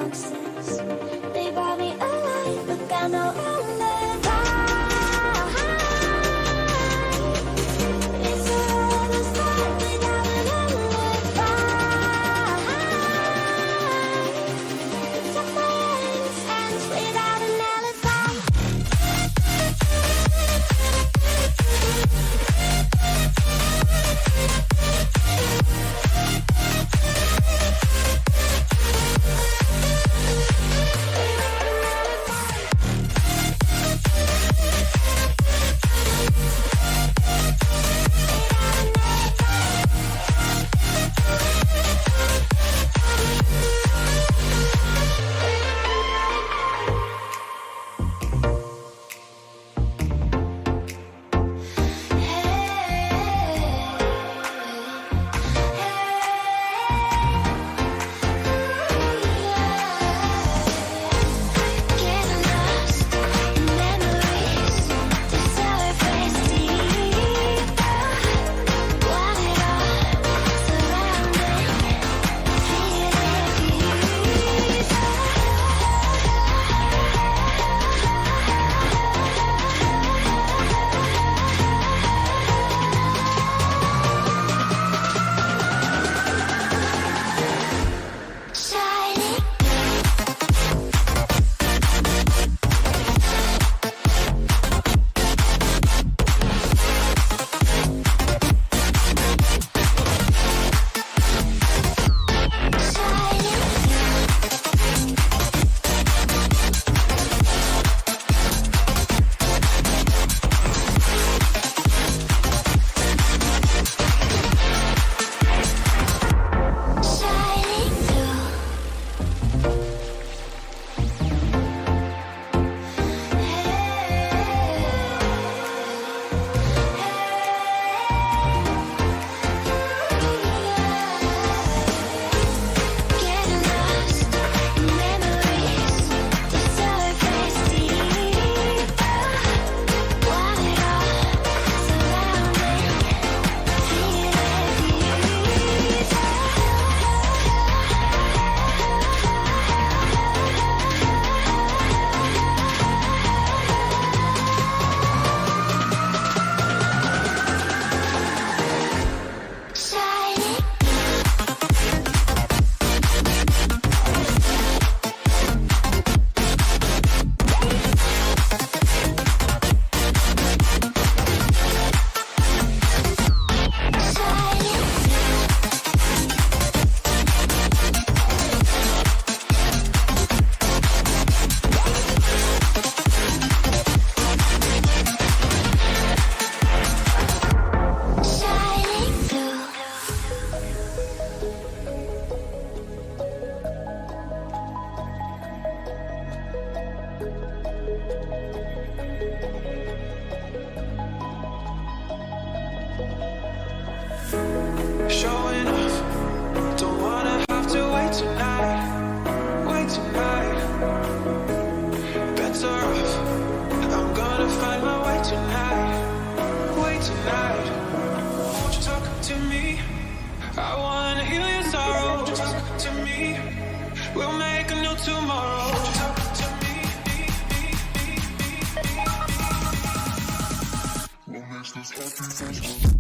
nonsense. They brought me alive, but got no ending. It's a roller start without an ending. It's a endless ends without an alibi. Showing off, don't wanna have to wait tonight, wait tonight. Better off, I'm gonna find my way tonight, wait tonight. Won't you talk to me? I wanna heal your sorrow. Won't you talk to me? We'll make a new tomorrow. Won't you talk to me? What makes this happy?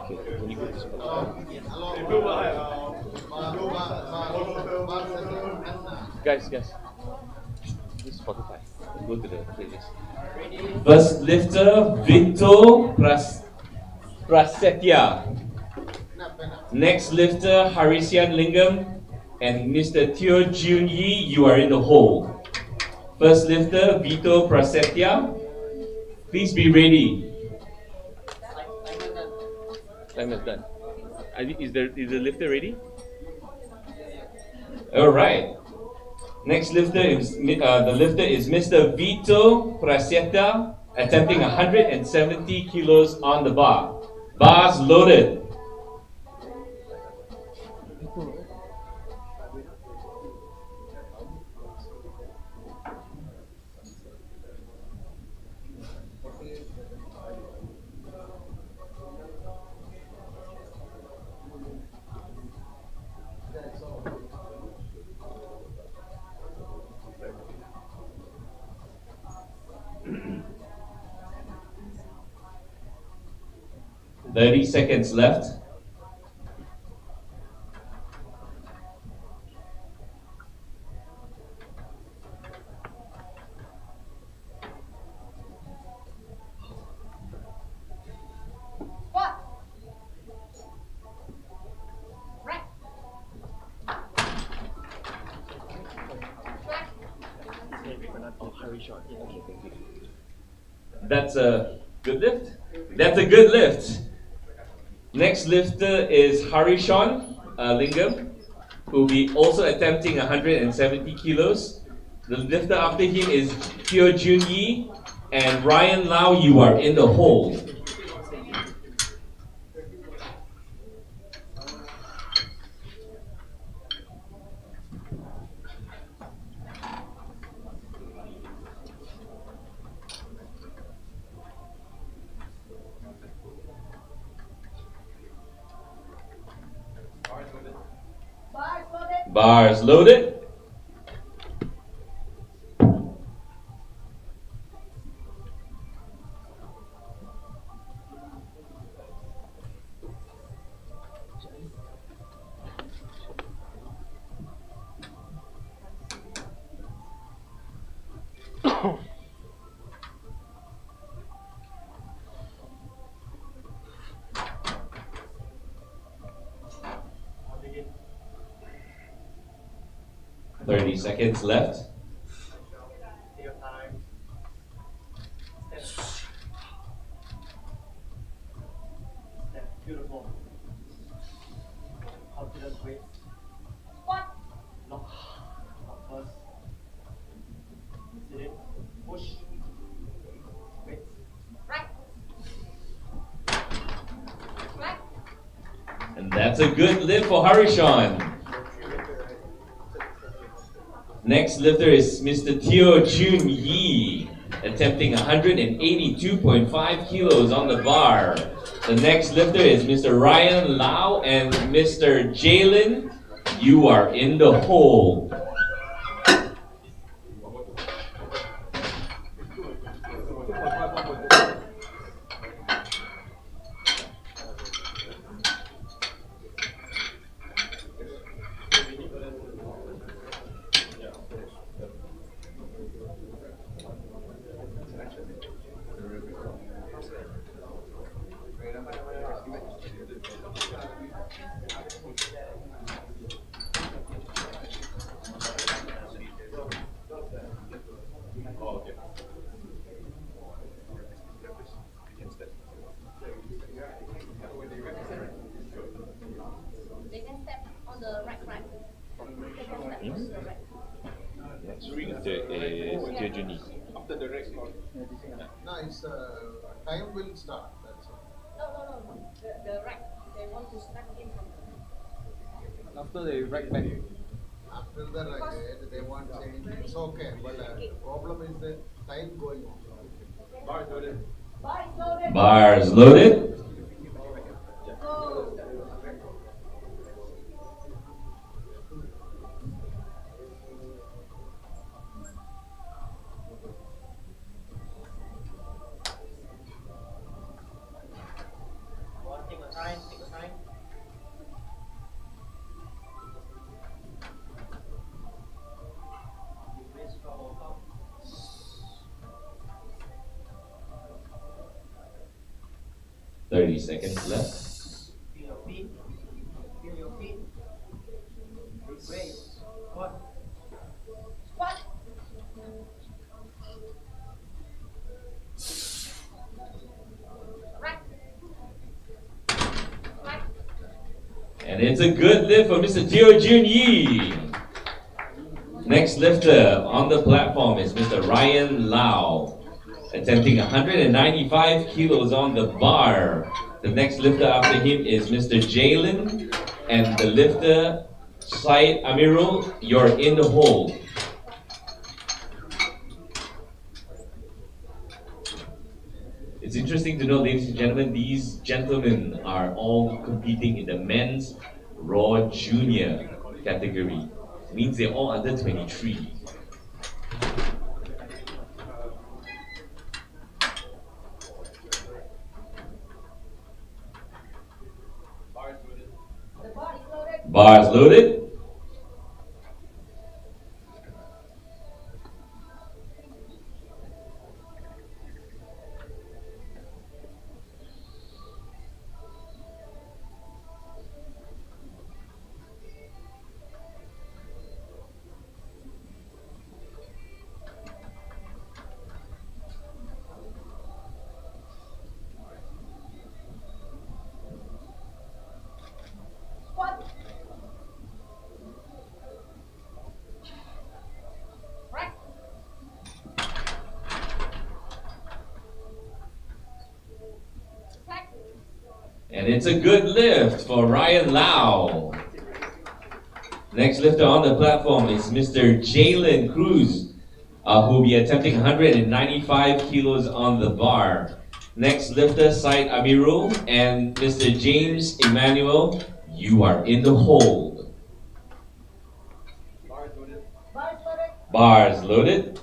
Okay, can you go this way? Guys, this is 45. Go to the playlist. First lifter, Vito Prasetya. Next lifter, Harisian Lingam. And Mr. Teo Jun Yi, you are in the hole. First lifter, Vito Prasetya. Please be ready. Time is done. Is the lifter ready? Alright. Next lifter is the lifter is Mr. Vito Prasetya, attempting 170 kilos on the bar. Bars loaded. Thirty seconds left. That's a good lift. That's a good lift. Next lifter is Harishon Lingam, who will be also attempting 170 kilos. The lifter after him is Teo Jun Yi and Ryan Lau. You are in the hole. Bars loaded. Oh. 30 seconds left. Beautiful. Confidence weight. What? Lock. Lock first. Sit in. Push. Wait. Right. Right. And that's a good lift for Harishon. Next lifter is Mr. Teo Jun Yi, attempting 182.5 kilos on the bar. The next lifter is Mr. Ryan Lau and Mr. Jalen. You are in the hole. They can step on the right, right? They can step on the right. Next lifter is Teo Jun Yi. After the rest, no, it's time will start. That's all. No. The right. They want to step in from the right. After the right back. After the right, they want change. It's okay, but problem is the time going on. Bars loaded. Bars loaded. Go. 30 seconds left. Feel your feet. Feel your feet. Big weight. Squat. Squat. Right. Right. And it's a good lift for Mr. Teo Jun Yi. Next lifter on the platform is Mr. Ryan Lau, attempting 195 kilos on the bar. The next lifter after him is Mr. Jalen, and the lifter Syed Amirul, you're in the hole. It's interesting to know, ladies and gentlemen, these gentlemen are all competing in the men's raw junior category. Means they're all under 23. The bar is loaded. Bars loaded. Squat. Right. Flex. And it's a good lift for Ryan Lau. Next lifter on the platform is Mr. Jalen Cruz, who will be attempting 195 kilos on the bar. Next lifter, Syed Amirul and Mr. James Emmanuel, you are in the hold. Bar is loaded. Bars loaded.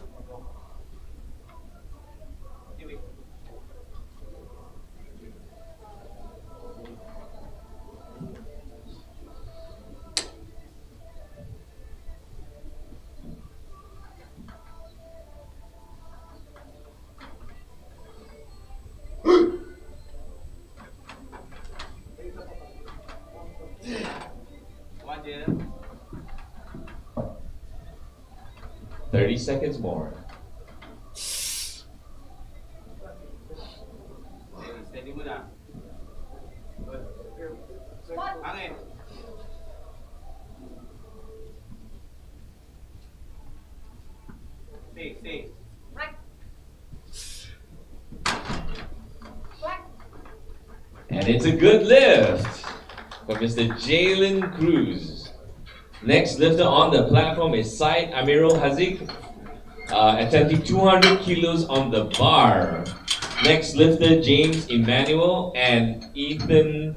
One, Jalen. 30 seconds more. Steady muna. Good. Squat. Angin. Stay. Right. Flex. And it's a good lift for Mr. Jalen Cruz. Next lifter on the platform is Syed Amirul Haziq, attempting 200 kilos on the bar. Next lifter, James Emmanuel and Ethan,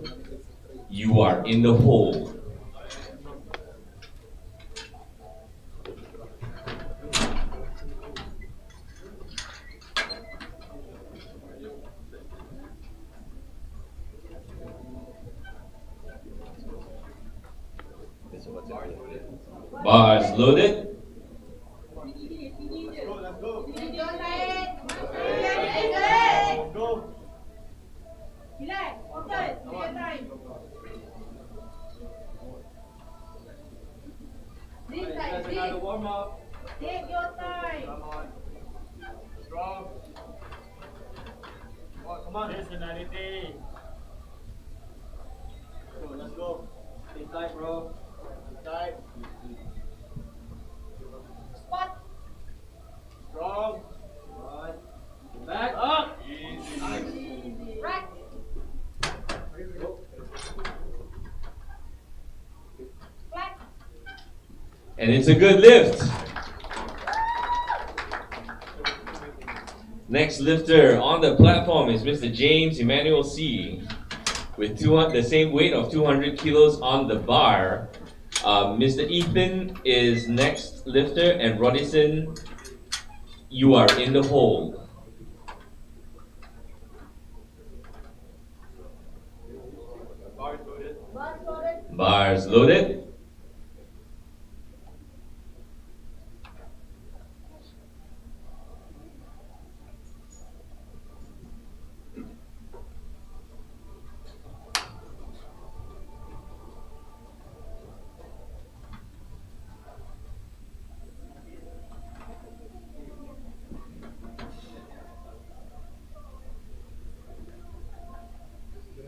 you are in the hole. Bars loaded. Let's go. Relax. Okay. Take your time. This side, That's another this. warm up. Take your time. Come on. Strong. Come on. Personality. So let's go. Stay tight, bro. Stay tight. Squat. Strong. Right. Back up. Nice. Right. Go. Flex. And it's a good lift. Next lifter on the platform is Mr. James Emmanuel C. with the same weight of 200 kilos on the bar. Mr. Ethan is next lifter, and Rodison, you are in the hole. Bar loaded. Bars loaded.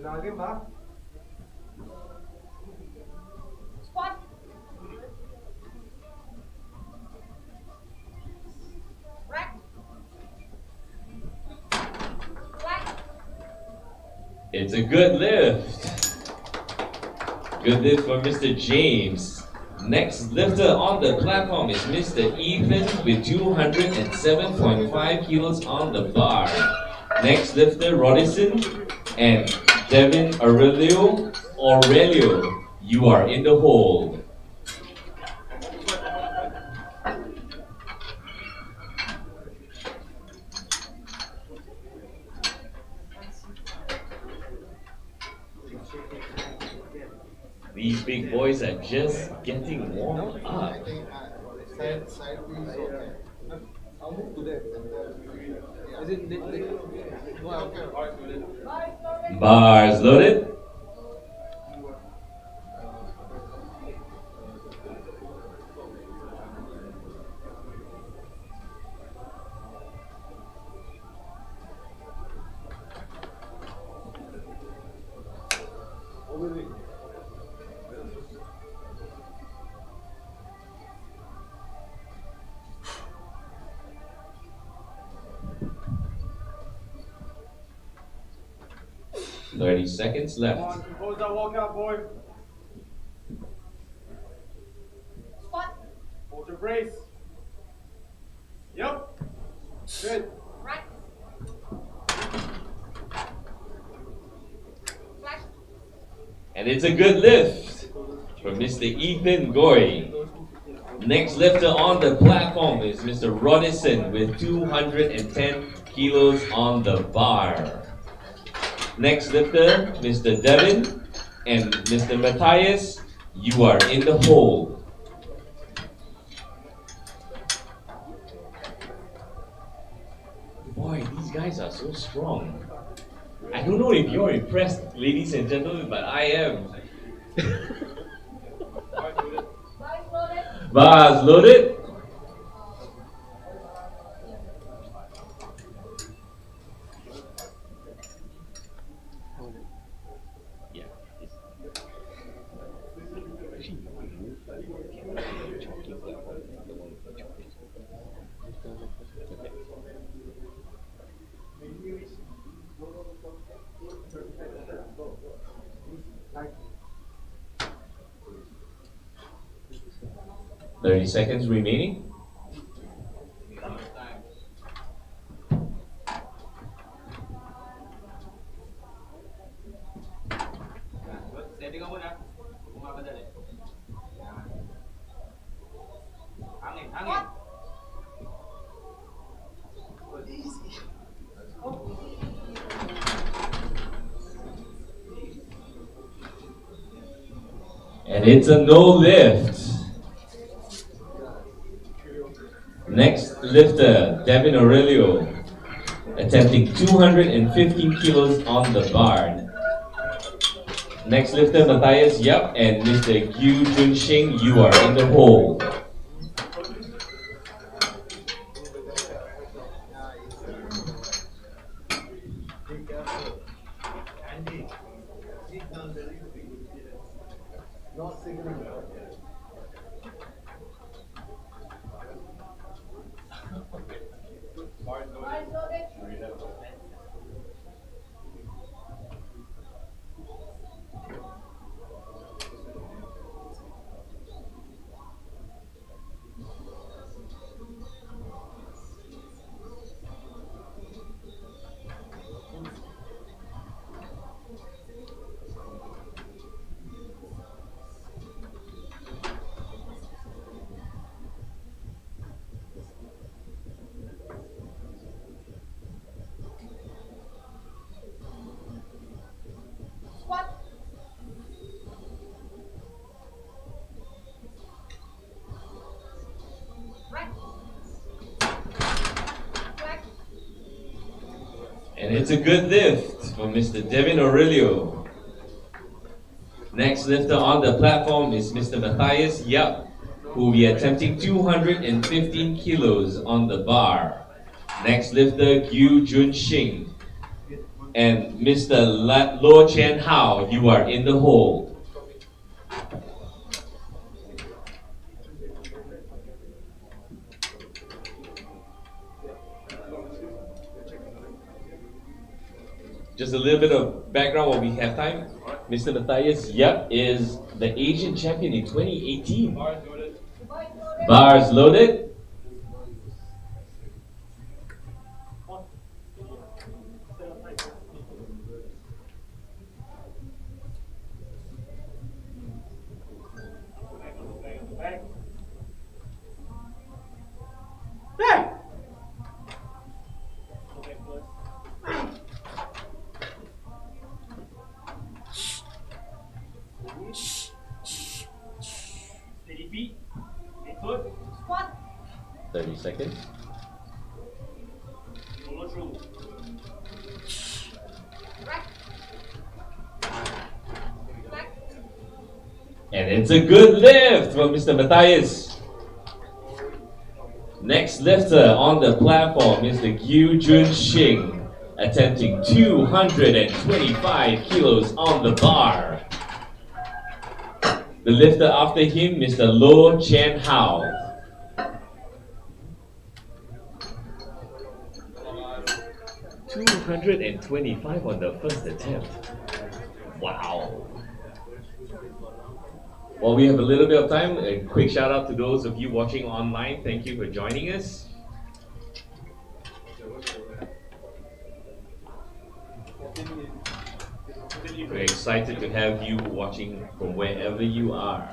Lalim ha? Squat. Rack. Flat. It's a good lift. Good lift for Mr. James. Next lifter on the platform is Mr. Ethan with 207.5 kilos on the bar. Next lifter, Rodison and Devin Aurelio. You are in the hole. These big boys are just getting warmed I up. think side view is okay. I'll move to there. Is it no, Okay. Bars loaded. Over the 30 seconds left. Come on, compose that walkout, boy. Squat. Hold your brace. Yep. Good. Right. Flat. And it's a good lift for Mr. Ethan Goy. Next lifter on the platform is Mr. Rodison with 210 kilos on the bar. Next lifter, Mr. Devin and Mr. Matthias, you are in the hole. Boy, these guys are so strong. I don't know if you're impressed, ladies and gentlemen, but I am. Bars loaded. Bars loaded. Yeah. 30 seconds remaining. Steady ka muna. Bumamadali. Yan. Hangin, hangin. Good. Easy. And it's a no lift. Next lifter, Devin Aurelio, attempting 215 kilos on the bar. Next lifter, Matthias Yap and Mr. Yu Junxing, you are in the hole. Be careful. Andy, sit down very quickly. Not signaling. Bars loaded. Squat. Right. Flat. And it's a good lift for Mr. Devin Aurelio. Next lifter on the platform is Mr. Matthias Yap, who will be attempting 215 kilos on the bar. Next lifter, Yu Junxing. And Mr. Lo Chen Hao, you are in the hold. Just a little bit of background while we have time. Mr. Matthias Yap is the Asian champion in 2018. Bars loaded. Steady feet. Big foot. Squat. 30 seconds. Follow through. And it's a good lift from Mr. Matthias. Next lifter on the platform is the Gyu Jun Xing, attempting 225 kilos on the bar. The lifter after him, Mr. Lo Chen Hao. $225 on the first attempt. Wow. While we have a little bit of time, a quick shout out to those of you watching online. Thank you for joining us. We're excited to have you watching from wherever you are.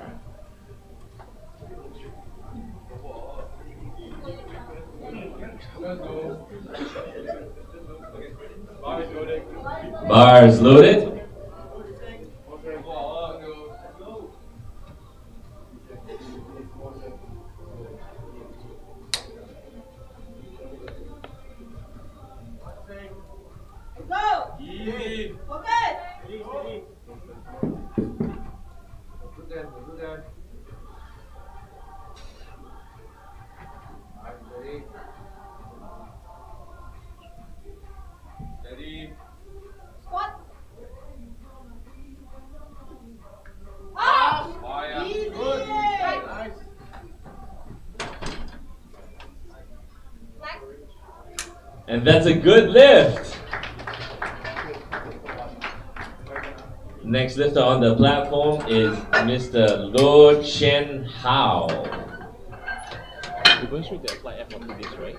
Bars loaded. Go! Easy. Okay. Steady, steady. Do that. Steady. Steady. Squat. Up. Up. Easy. Good. Nice. Flex. And that's a good lift. Next lifter on the platform is Mr. Lo Chen Hao. You're going straight to apply F after this, right?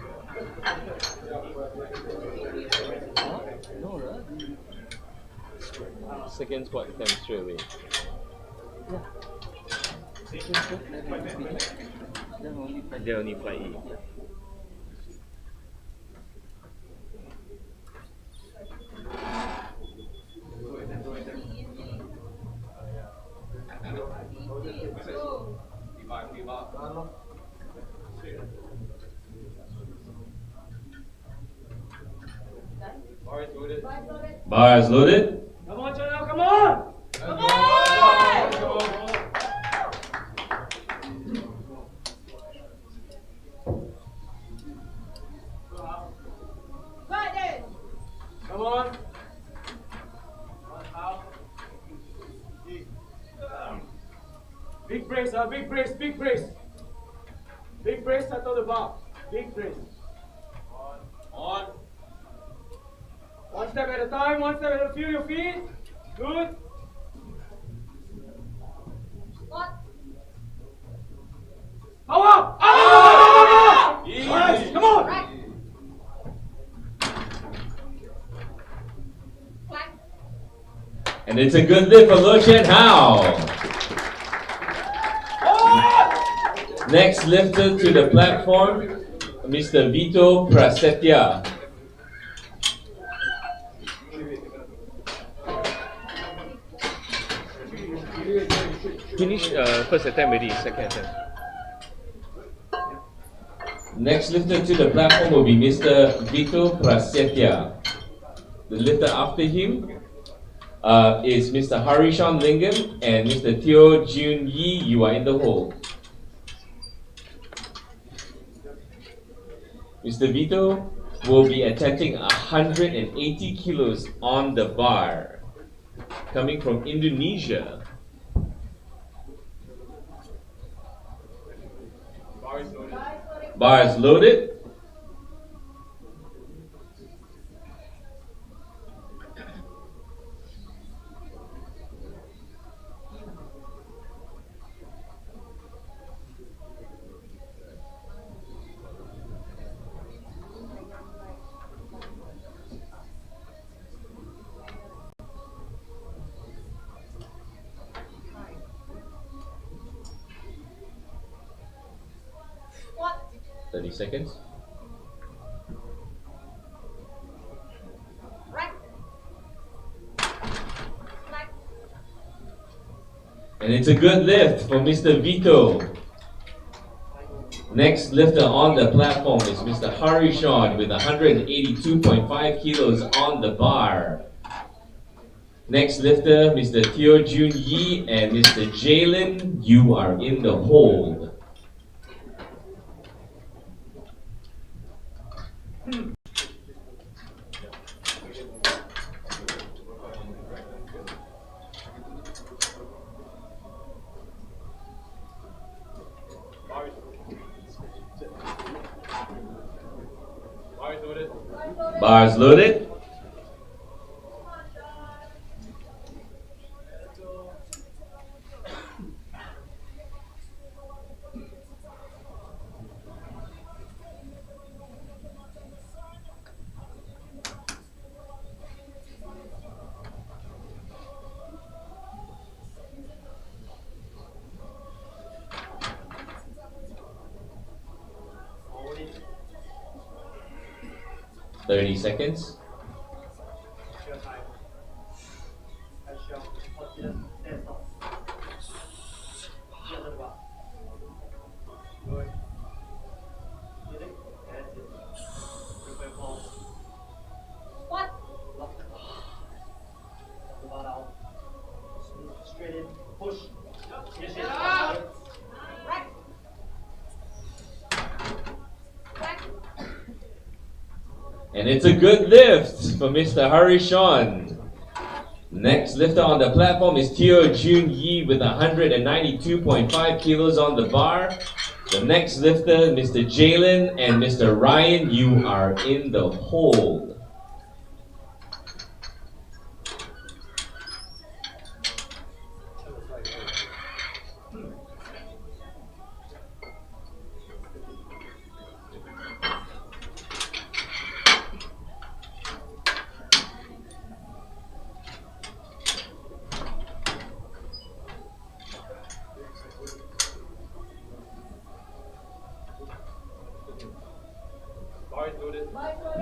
Huh? No, right? Second squat attempt straight away. Second squat, then only fly E. Bars loaded. Come on, Chanel, come on! Come on! Come on! Big brace, big brace, big brace. Big brace at the bar. Big brace. On. One step at a time, one step at a time. Feel your feet. Good. Squat. Power! Ah! Nice, come on! Right. Flex. And it's a good lift for Lo Chen Hao. Next lifter to the platform, Mr. Vito Prasetya. Finish first attempt already, second attempt. Next lifter to the platform will be Mr. Vito Prasetya. The lifter after him is Mr. Harishan Lingam and Mr. Teo Jun Yi. You are in the hole. Mr. Vito will be attempting 180 kilos on the bar. Coming from Indonesia. Bar is loaded. What? 30 seconds. Right. Like. And it's a good lift for Mr. Vito. Next lifter on the platform is Mr. Harishan with 182.5 kilos on the bar. Next lifter, Mr. Teo Jun Yi and Mr. Jalen, you are in the hold. Bars loaded. Thirty seconds. What? Straight in, push. Right. Right. And it's a good lift for Mr. Harishan. Next lifter on the platform is Teo Jun Yi with 192.5 kilos on the bar. The next lifter, Mr. Jalen and Mr. Ryan, you are in the hold.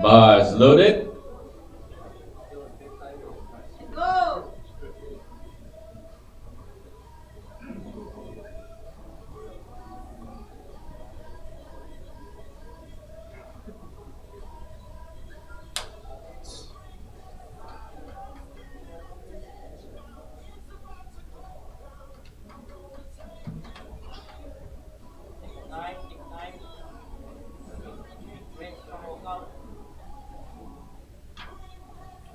Bars loaded. Go. Nine, nine. Wait, come on, come.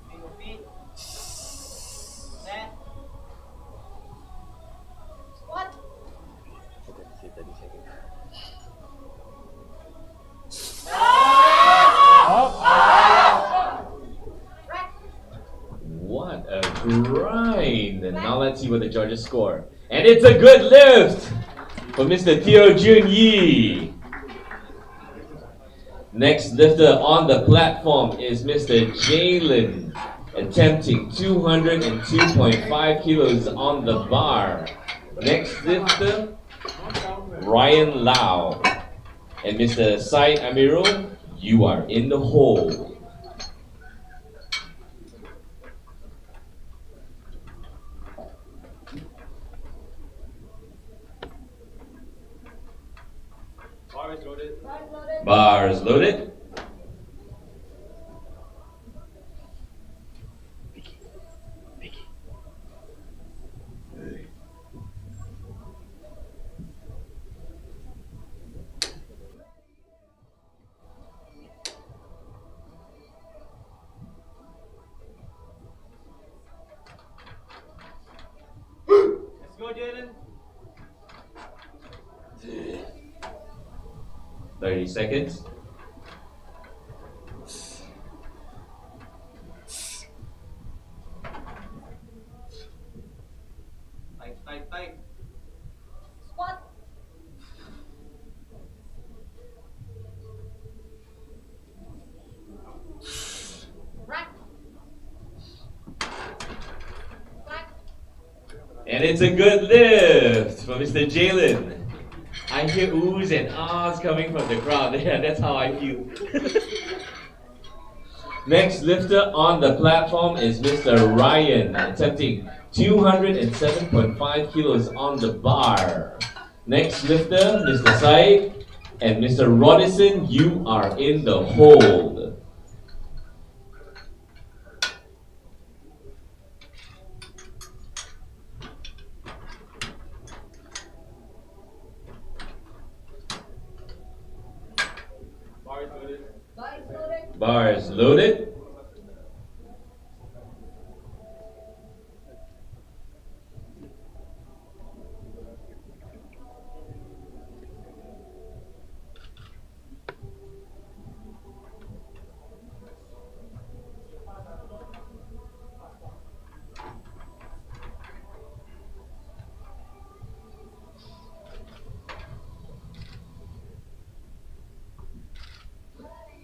Single feet. Set. What? Right. What a grind. And now let's see what the judges score. And it's a good lift for Mr. Teo Jun Yi. Next lifter on the platform is Mr. Jalen, attempting 202.5 kilos on the bar. Next lifter, Ryan Lau. And Mr. Said Amirul, you are in the hole. Bars loaded. 30 seconds. Tight. Squat. Rack. Flat. And it's a good lift for Mr. Jalen. I hear oohs and ahs coming from the crowd. Yeah, that's how I feel. Next lifter on the platform is Mr. Ryan, attempting 207.5 kilos on the bar. Next lifter, Mr. Said, and Mr. Rodison, you are in the hold. Bars loaded.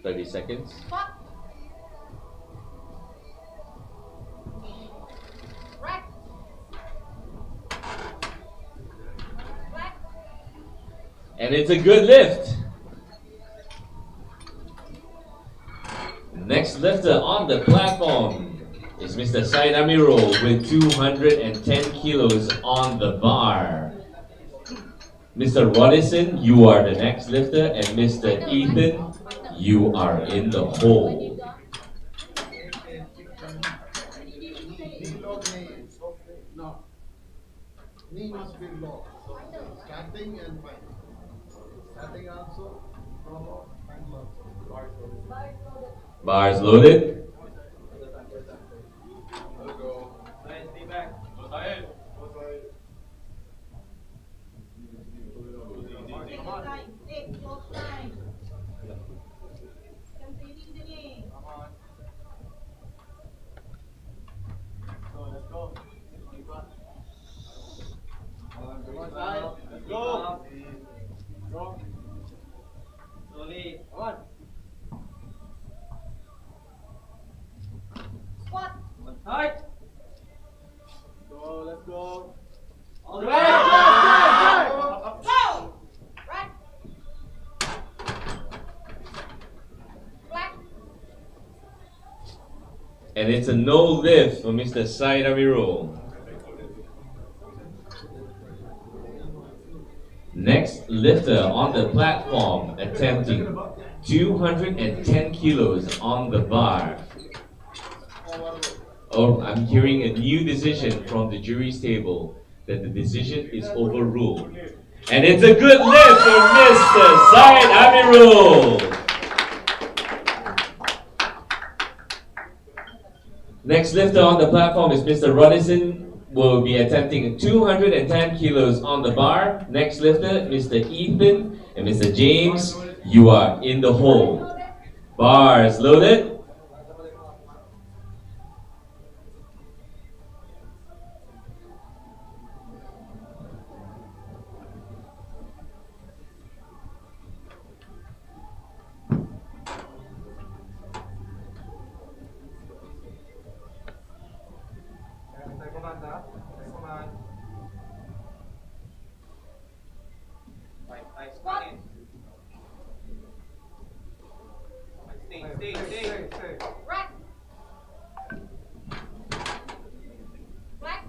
Thirty seconds. Squat. Rack. Flat. And it's a good lift. Next lifter on the platform is Mr. Said Amirul with 210 kilos on the bar. Mr. Rodison, you are the next lifter, and Mr. Ethan, you are in the hole. Knee low, knee softly. No. Knee must be low. Starting and fine. Starting also, no, final also. Bars loaded. Stay back. Go side. Take close time. Completing the game. Let's go. Let's go. Go. Slowly. On. Squat. Tight. Go. Let's go. All the way. Go. Rack. Flat. And it's a no lift for Mr. Said Amirul. Next lifter on the platform attempting 210 kilos on the bar. Oh, I'm hearing a new decision from the jury's table that the decision is overruled. And it's a good lift for Mr. Said Amirul. Next lifter on the platform is Mr. Rodison, will be attempting 210 kilos on the bar. Next lifter, Mr. Ethan and Mr. James, you are in the hole. Bars loaded. Squat. Stay. Rack. Flat.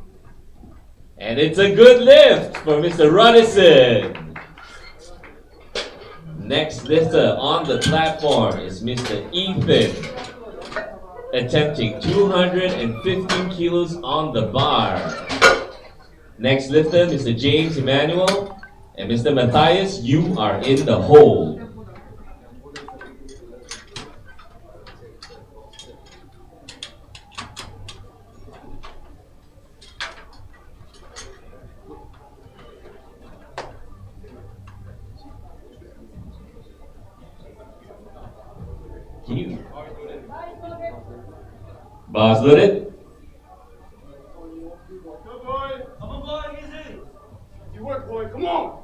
And it's a good lift for Mr. Rodison. Next lifter on the platform is Mr. Ethan, attempting 215 kilos on the bar. Next lifter, Mr. James Emmanuel, and Mr. Matthias, you are in the hole. Bars loaded. Good boy. Come on, boy. Easy. You work, boy. Come on.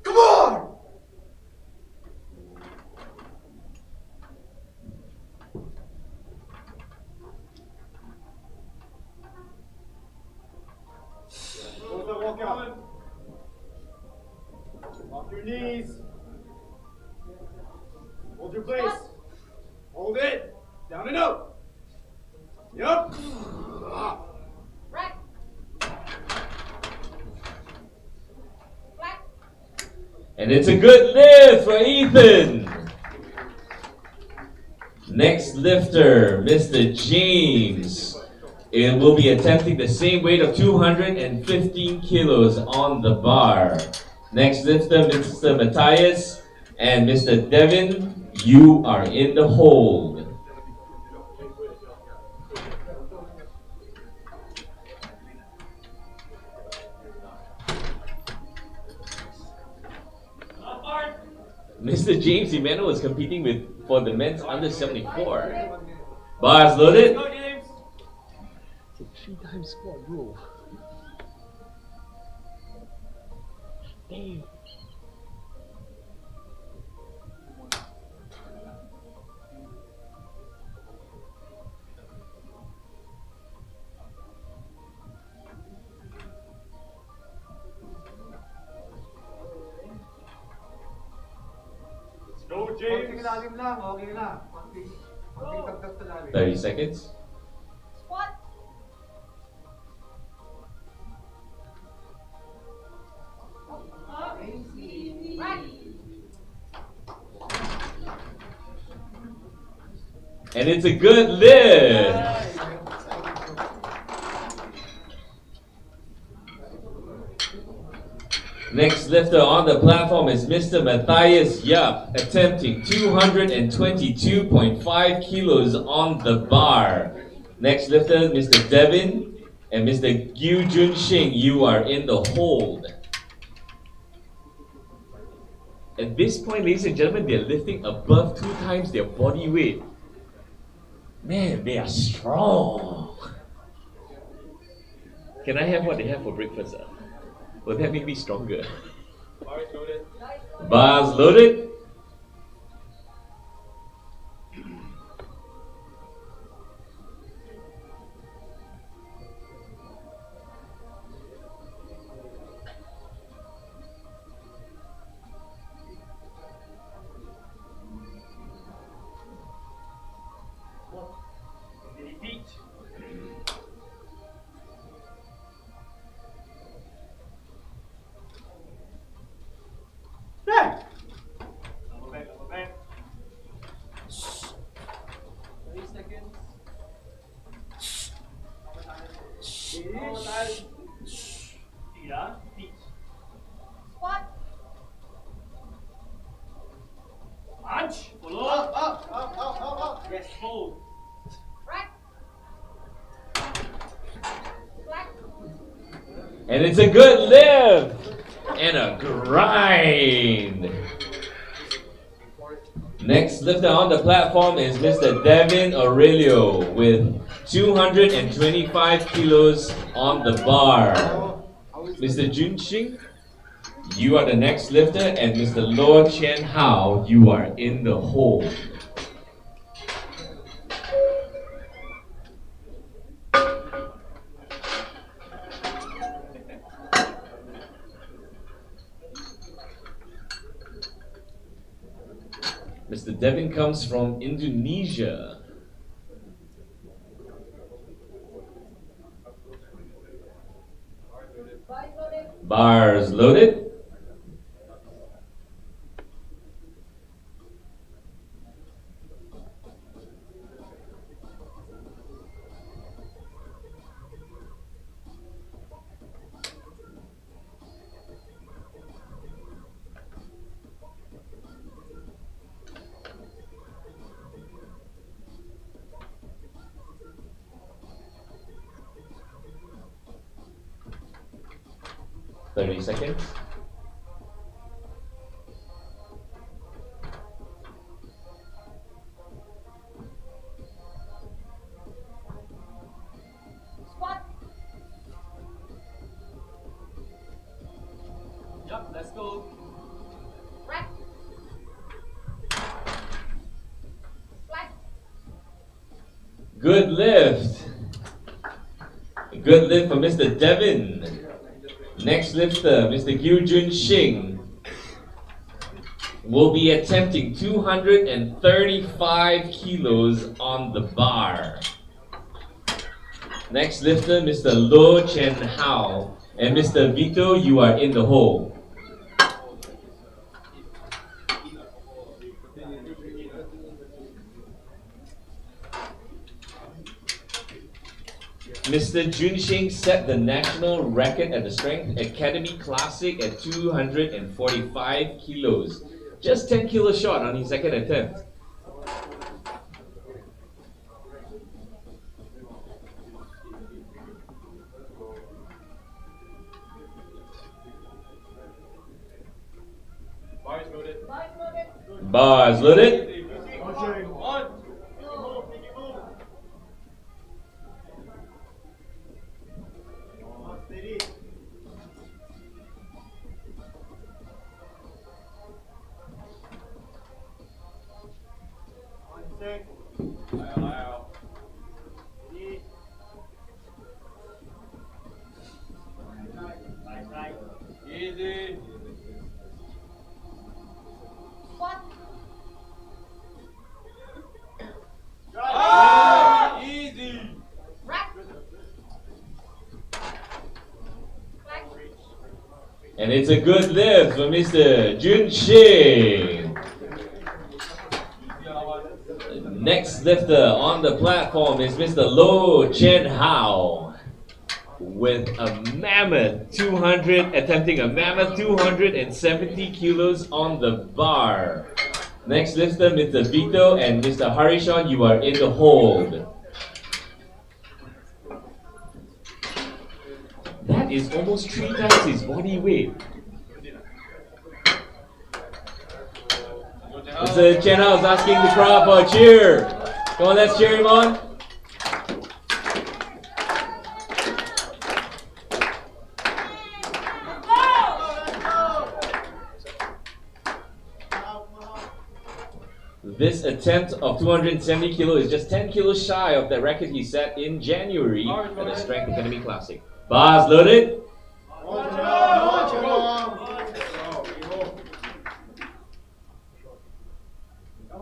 Come on. Walk out. Off your knees. Hold your place. Hold it. Down and out. Yup. Right. Flat. And it's a good lift for Ethan. Next lifter, Mr. James. It will be attempting the same weight of 215 kilos on the bar. Next lifter, Mr. Matthias and Mr. Devin, you are in the hold. Mr. James Emmanuel is competing for the men's under 74. Bars loaded. Go, James. It's a 3-time squat, bro. Damn. Go, James. 30 seconds. Squat. Right. And it's a good lift. Next lifter on the platform is Mr. Matthias Yap, attempting 222.5 kilos on the bar. Next lifter, Mr. Devin and Mr. Gyu Jun Shing, you are in the hold. At this point, ladies and gentlemen, they're lifting above 2 times their body weight. Man, they are strong. Can I have what they have for breakfast? Will that make me stronger? Bars loaded. Bars loaded. Repeat. Hey! Double back, double back. 30 seconds. Tira, feet. Squat. Punch. Follow. Up. Yes, hold. Right. Flat. And it's a good lift and a grind. Next lifter on the platform is Mr. Devin Aurelio with 225 kilos on the bar. Mr. Jun Xing, you are the next lifter, and Mr. Luo Chen Hao, you are in the hold. Mr. Devin comes from Indonesia. Bars loaded. 30 seconds. Squat. Yup, let's go. Rack. Flat. Good lift. Good lift for Mr. Devin. Next lifter, Mr. Gyu Jun Shing, will be attempting 235 kilos on the bar. Next lifter, Mr. Lo Chen Hao. And Mr. Vito, you are in the hole. Mr. Junxing set the national record at the Strength Academy Classic at 245 kilos. Just 10 kilos short on his second attempt. Bars loaded. Bars loaded. On. Easy. Squat. Easy. Rack. Flat. And it's a good lift for Mr. Junxing. Next lifter on the platform is Mr. Lo Chen Hao with a mammoth 270 kilos on the bar. Next lifter, Mr. Vito and Mr. Harishon, you are in the hold. That is almost 3 times his body weight. Mr. Chen Hao is asking the crowd for a cheer. Come on, let's cheer him on. This attempt of 270 kilo is just 10 kilos shy of the record he set in January at the Strength Academy Classic. Bars loaded. Come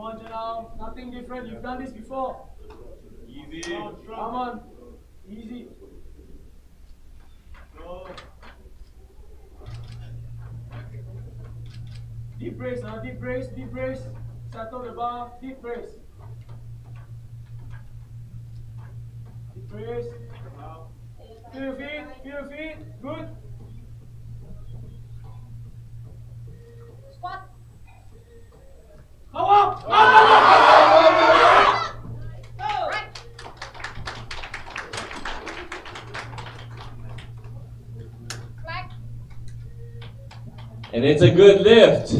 on, Janal. Nothing different. You've done this before. Easy. Come on. Easy. Go. Deep brace, deep brace, deep brace. Settle the bar, deep brace. Deep brace. Feel your feet, feel your feet. Good. Squat. Come up! Rack. Flat. And it's a good lift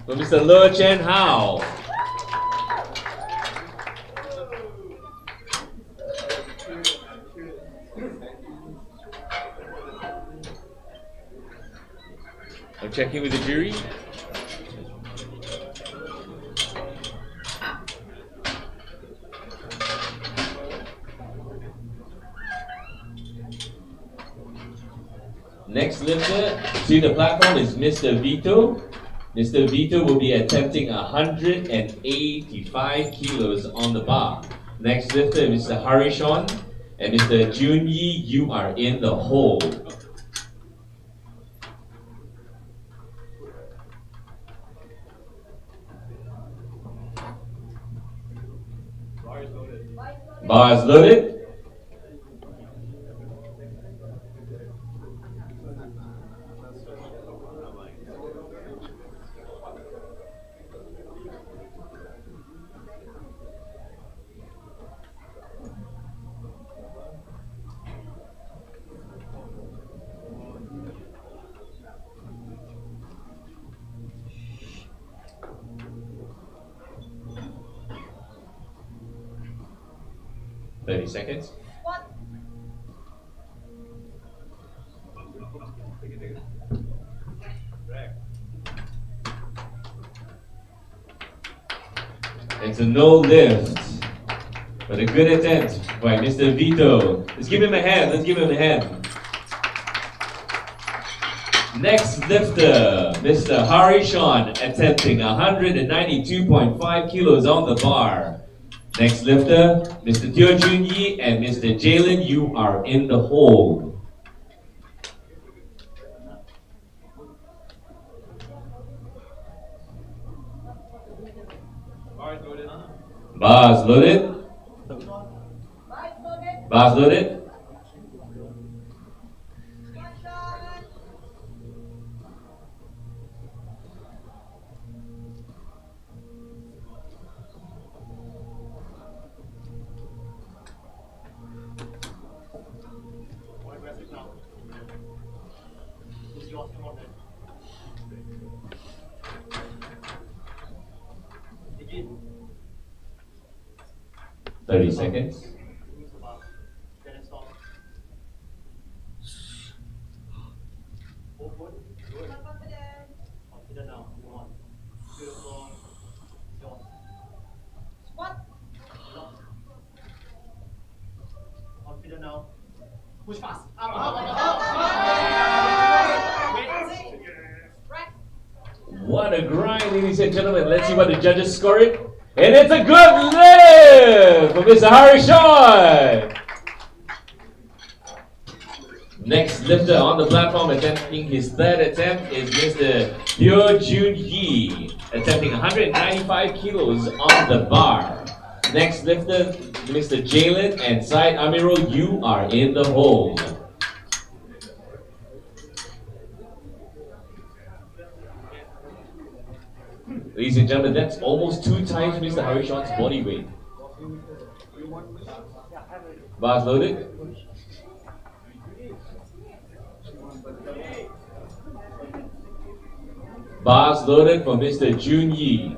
for Mr. Lo Chen Hao. I'm checking with the jury. Next lifter to the platform is Mr. Vito. Mr. Vito will be attempting 185 kilos on the bar. Next lifter, Mr. Harishon and Mr. Junyi, you are in the hold. Bars loaded. 30 seconds. Squat. It's a no lift, but a good attempt by Mr. Vito. Let's give him a hand. Let's give him a hand. Next lifter, Mr. Harishan, attempting 192.5 kilos on the bar. Next lifter, Mr. Teo Jun Yi and Mr. Jalen, you are in the hole. Bars loaded. Bars loaded. Begin. 30 seconds. Open. Good. Confident now. Move on. Beautiful. Yawn. Squat. Confident now. Push fast. Right. What a grind, ladies and gentlemen. Let's see what the judges score it. And it's a good lift for Mr. Harishan. Next lifter on the platform attempting his third attempt is Mr. Teo Jun Yi, attempting 195 kilos on the bar. Next lifter, Mr. Jalen and Side Amirul, you are in the hole. Ladies and gentlemen, that's almost 2 times Mr. Harishan's body weight. Bars loaded. Bars loaded for Mr. Jun Yi.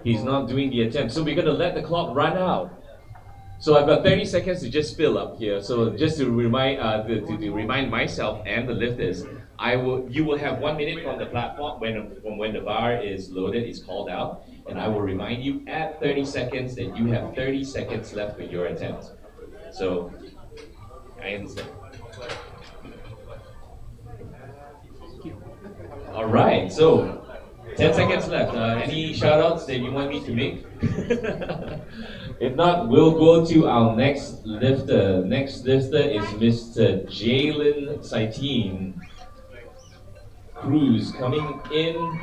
He's not doing the attempt, so we're going to let the clock run out. So I've got 30 seconds to just fill up here. So just to remind remind myself and the lifters, you will have 1 minute from the platform when the bar is loaded, is called out, and I will remind you at 30 seconds that you have 30 seconds left for your attempt. So I understand. All right, so 10 seconds left. Any shout outs that you want me to make? If not, we'll go to our next lifter. Next lifter is Mr. Jalen Saitin Cruz, coming in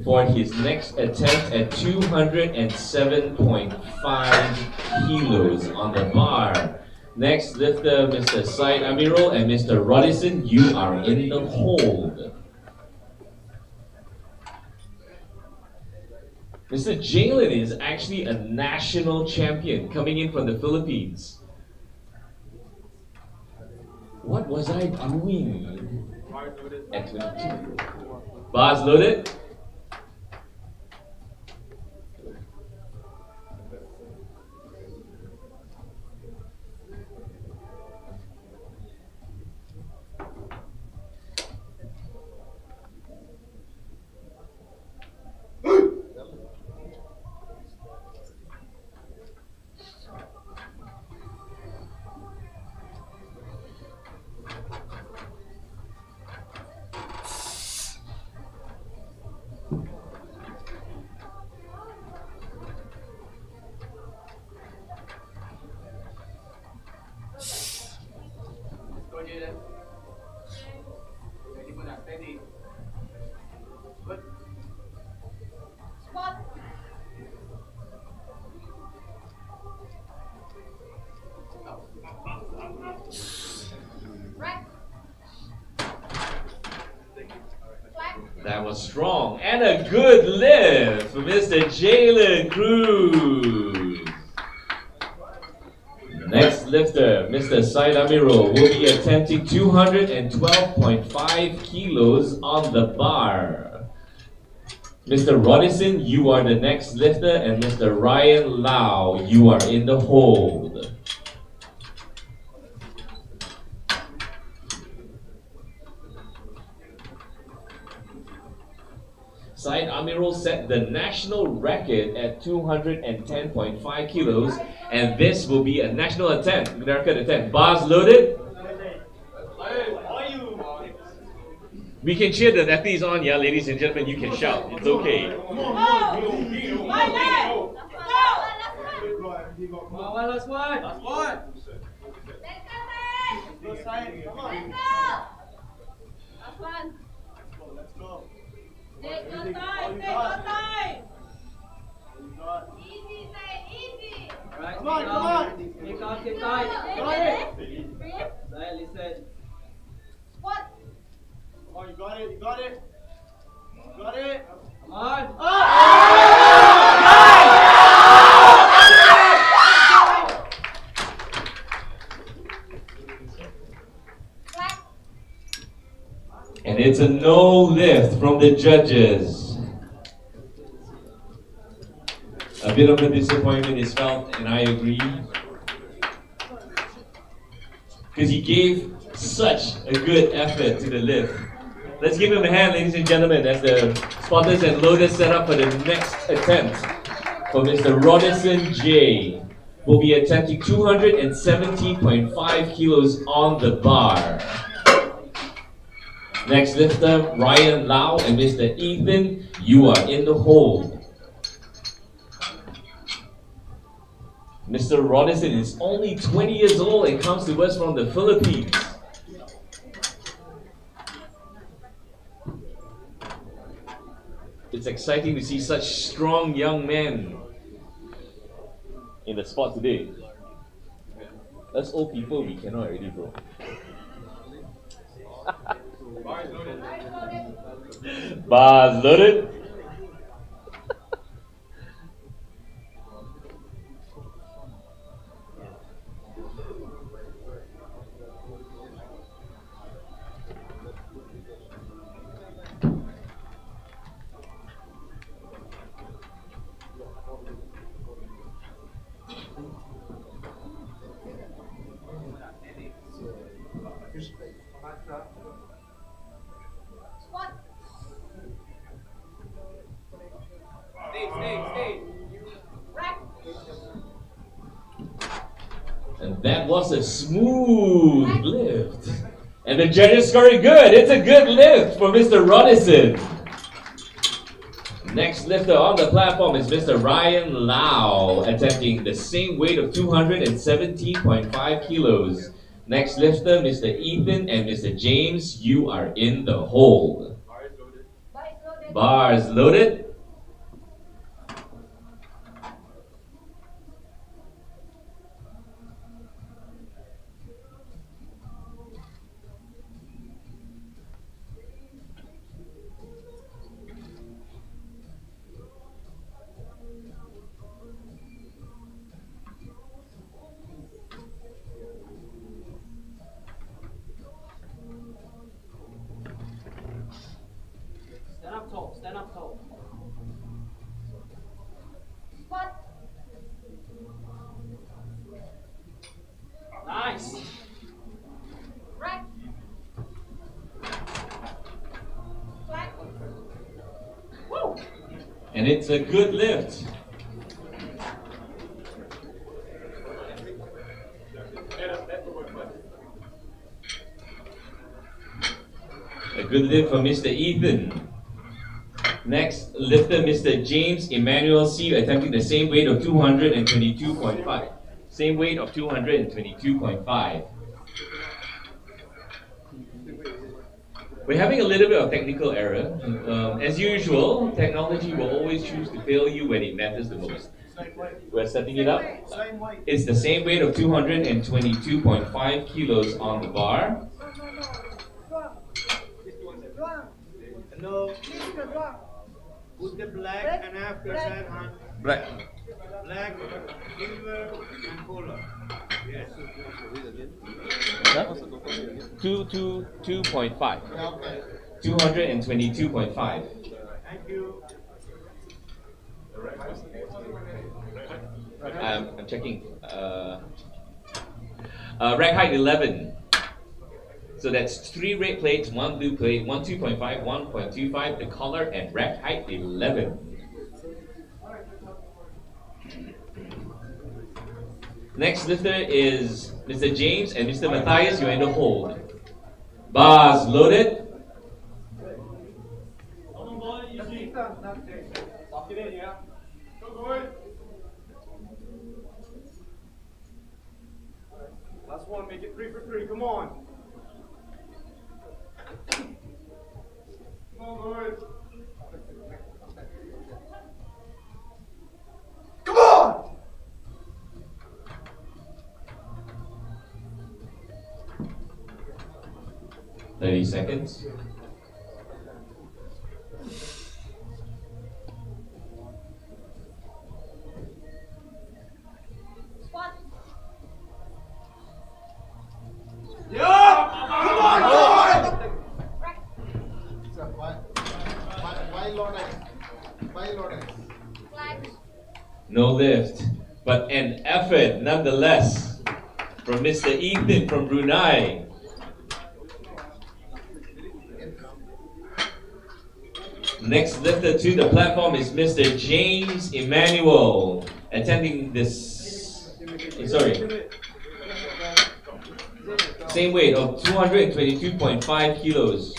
for his next attempt at 207.5 kilos on the bar. Next lifter, Mr. Said Amirul and Mr. Rodison, you are in the hold. Mr. Jalen is actually a national champion coming in from the Philippines. What was I doing at 22? Bars loaded. Squat. Right. Flat. That was strong and a good lift for Mr. Jalen Cruz. Next lifter, Mr. Said Amirul, will be attempting 212.5 kilos on the bar. Mr. Rodison, you are the next lifter, and Mr. Ryan Lau, you are in the hold. Said Amirul set the national record at 210.5 kilos, and this will be a national record attempt. Bars loaded. We can cheer the athletes on, yeah, ladies and gentlemen. You can shout. It's okay. Come on, last one. Last one. Let's go, last one. Let's go. Take your time, take your time. Easy, say easy. Right, Come on. Take out, take tight. Got it. Say, listen. Squat. Come on, you got it. Got it. Come on. Clap. And it's a no lift from the judges. A bit of a disappointment is felt, and I agree. Because he gave such a good effort to the lift. Let's give him a hand, ladies and gentlemen, as the spotters and loaders set up for the next attempt. For Mr. Rodison J, will be attempting 217.5 kilos on the bar. Next lifter, Ryan Lau and Mr. Ethan, you are in the hold. Mr. Rodison is only 20 years old and comes to us from the Philippines. It's exciting to see such strong young men in the spot today. Us old people, we cannot already, bro. Bars loaded. Squat. Stay. Rack. And that was a smooth lift. And the judges scoring good. It's a good lift for Mr. Rodison. Next lifter on the platform is Mr. Ryan Lau, attempting the same weight of 217.5 kilos. Next lifter, Mr. Ethan and Mr. James, you are in the hold. Bars loaded. Stand up tall. Squat. Nice. Rack. Clap. Woo. And it's a good lift. A good lift for Mr. Ethan. Next lifter, Mr. James Emmanuel C, attempting the same weight of 222.5. Same weight of 222.5. We're having a little bit of technical error. As usual, technology will always choose to fail you when it matters the most. We're setting it up. It's the same weight of 222.5 kilos on the bar. Hello. Put the black and after that hand. Black. Black, silver, and color. Huh? 222.5. Yeah, okay. 222.5. Thank you. I'm checking. Rack height 11. So that's 3 red plates, 1 blue plate, 1 2.5, 1.25, the collar, and rack height 11. Next lifter is Mr. James and Mr. Matthias. You're in the hold. Bars loaded. Last one, make it 3 for 3. Come on. Come on, boys. Come on! 30 seconds. Squat. Yeah! Come on, boys! Rack. So why loaded? Why loaded? Flag. No lift, but an effort nonetheless from Mr. Ethan from Brunei. Next lifter to the platform is Mr. James Emmanuel, attempting this. Sorry. Same weight of 222.5 kilos.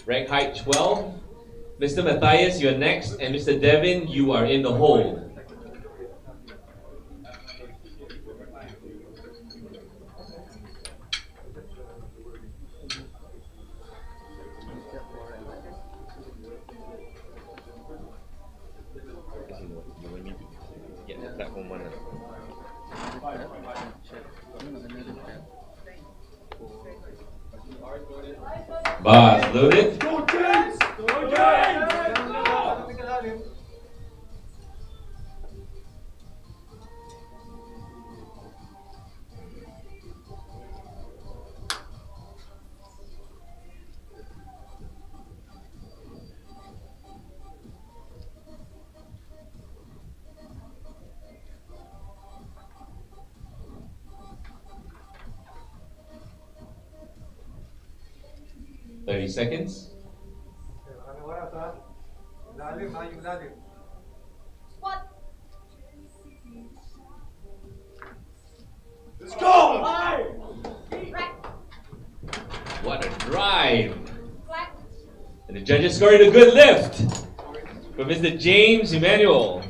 Rack height 12. Mr. Matthias, you're next, and Mr. Devin, you are in the hold. Get the platform one. Bars loaded. Go, James! Go, James! 30 seconds. Squat. Let's go! Rack. What a drive. Flag. And the judges scored a good lift for Mr. James Emmanuel.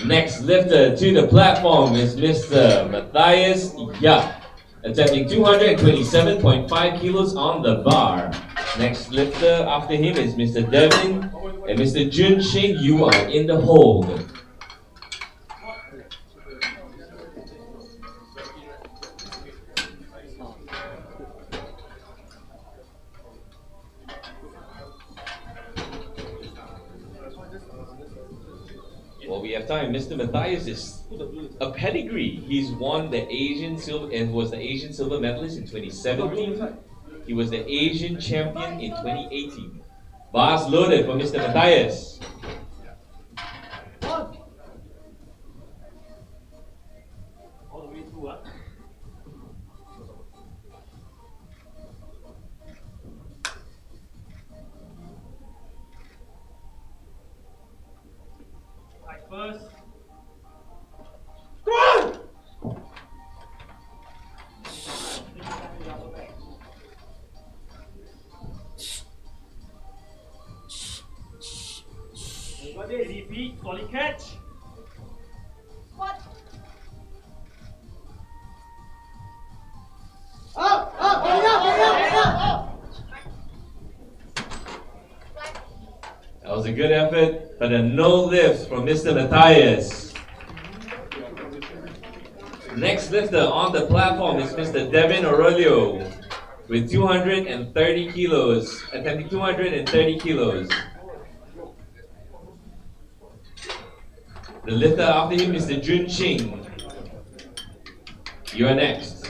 Next lifter to the platform is Mr. Matthias Yap, attempting 227.5 kilos on the bar. Next lifter after him is Mr. Devin and Mr. Jun Shing. You are in the hold. Well, we have time. Mr. Matthias is a pedigree. He's won the Asian silver and was the Asian silver medalist in 2017. He was the Asian champion in 2018. Bars loaded for Mr. Matthias. First. Repeat, solid catch. Squat. That was a good effort, but a no lift from Mr. Matthias. Next lifter on the platform is Mr. Devin Aurelio with 230 kilos, attempting 230 kilos. The lifter after him is Mr. Jun Ching You are next.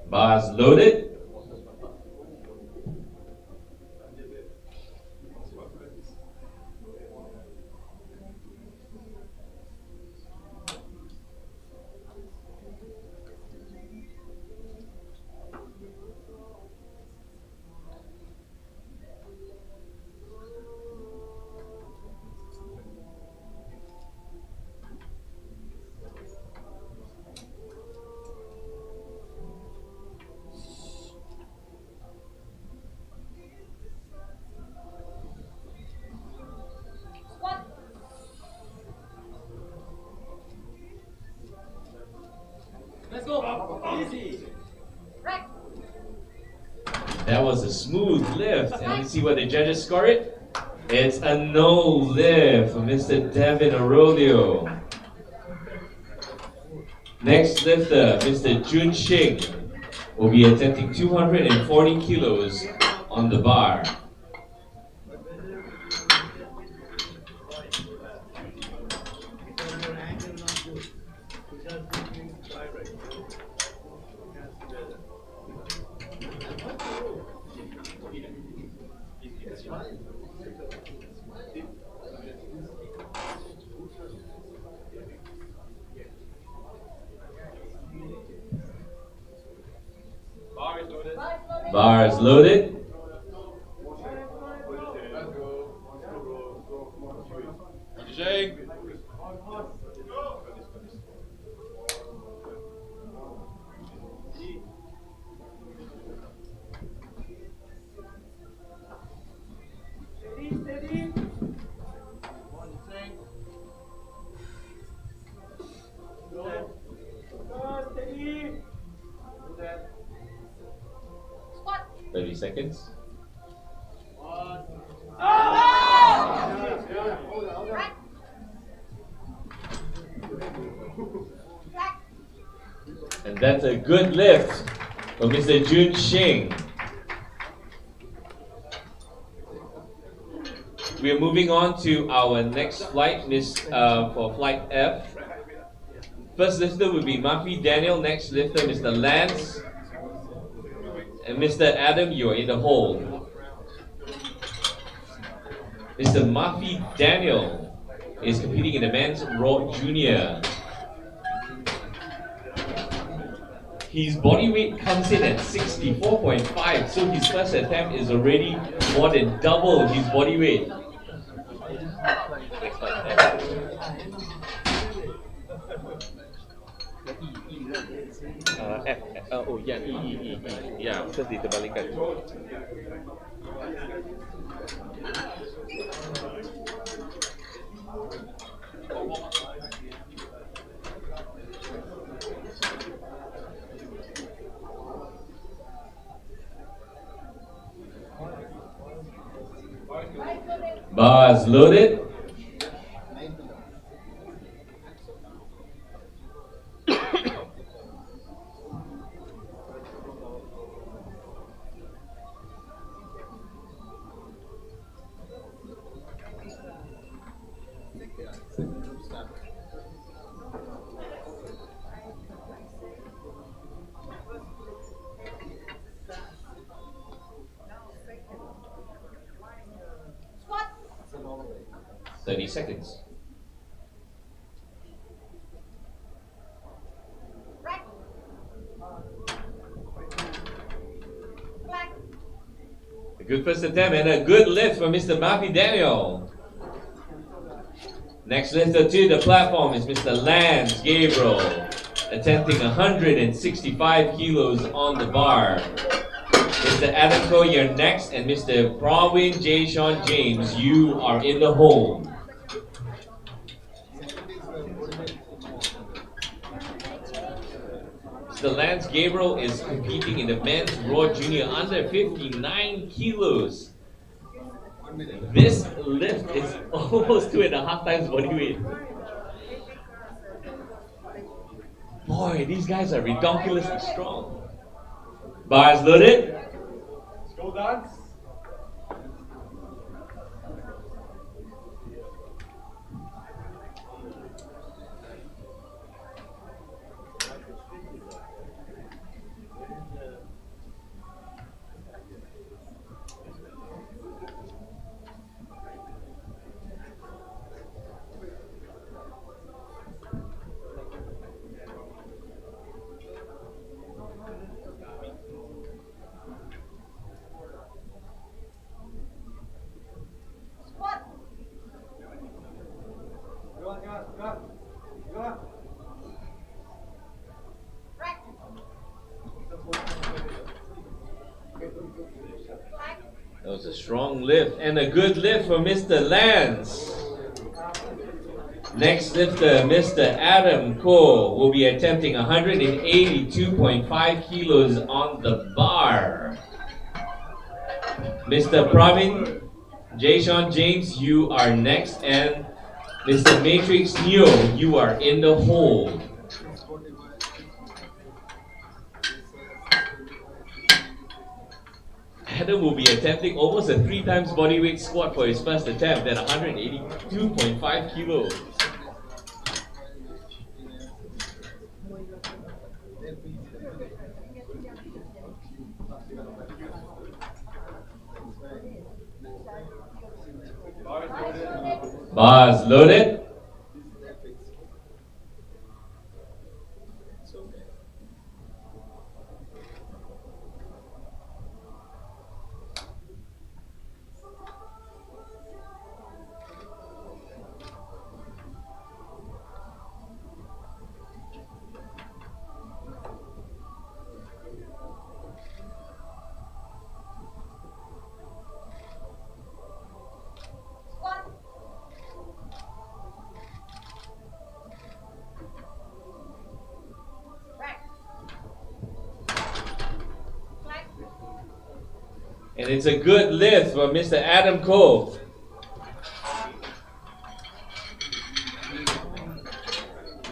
Bars loaded. Squat. Let's go. Easy. Rack. That was a smooth lift. And let's see what the judges score it. It's a no lift for Mr. Devin Aurelio. Next lifter, Mr. Jun Shing, will be attempting 240 kilos on the bar. Your angle not good. Because it means direct. Bars loaded. Steady. Steady. 30 seconds. Rack. Rack. And that's a good lift for Mr. Jun Shing. We are moving on to our next flight, for flight F. First lifter will be Murphy Daniel. Next lifter, Mr. Lance. And Mr. Adam, you are in the hole. Mr. Murphy Daniel is competing in the men's raw junior. His body weight comes in at 64.5, so his first attempt is already more than double his body weight. F. Oh ya, E. Ya, terus diterbalikan. Bars loaded. Squat. 30 seconds. Rack. Clack. A good first attempt and a good lift for Mr. Murphy Daniel. Next lifter to the platform is Mr. Lance Gabriel, attempting 165 kilos on the bar. Mr. Adam Ko, you're next, and Mr. Prawin J. Sean James, you are in the hole. Mr. Lance Gabriel is competing in the men's raw junior under 59 kilos. This lift is almost 2.5 times body weight. Boy, these guys are ridiculously strong. Bars loaded. Let's go dance. Squat. Go on, go on, go on. Go on. Rack. Flag. That was a strong lift and a good lift for Mr. Lance. Next lifter, Mr. Adam Cole, will be attempting 182.5 kilos on the bar. Mr. Pravin Jason James, you are next, and Mr. Matrix Neo, you are in the hole. Adam will be attempting almost a 3 times bodyweight squat for his first attempt at 182.5 kilos. Bars loaded. Squat. Rack. Flag. And it's a good lift for Mr. Adam Cole.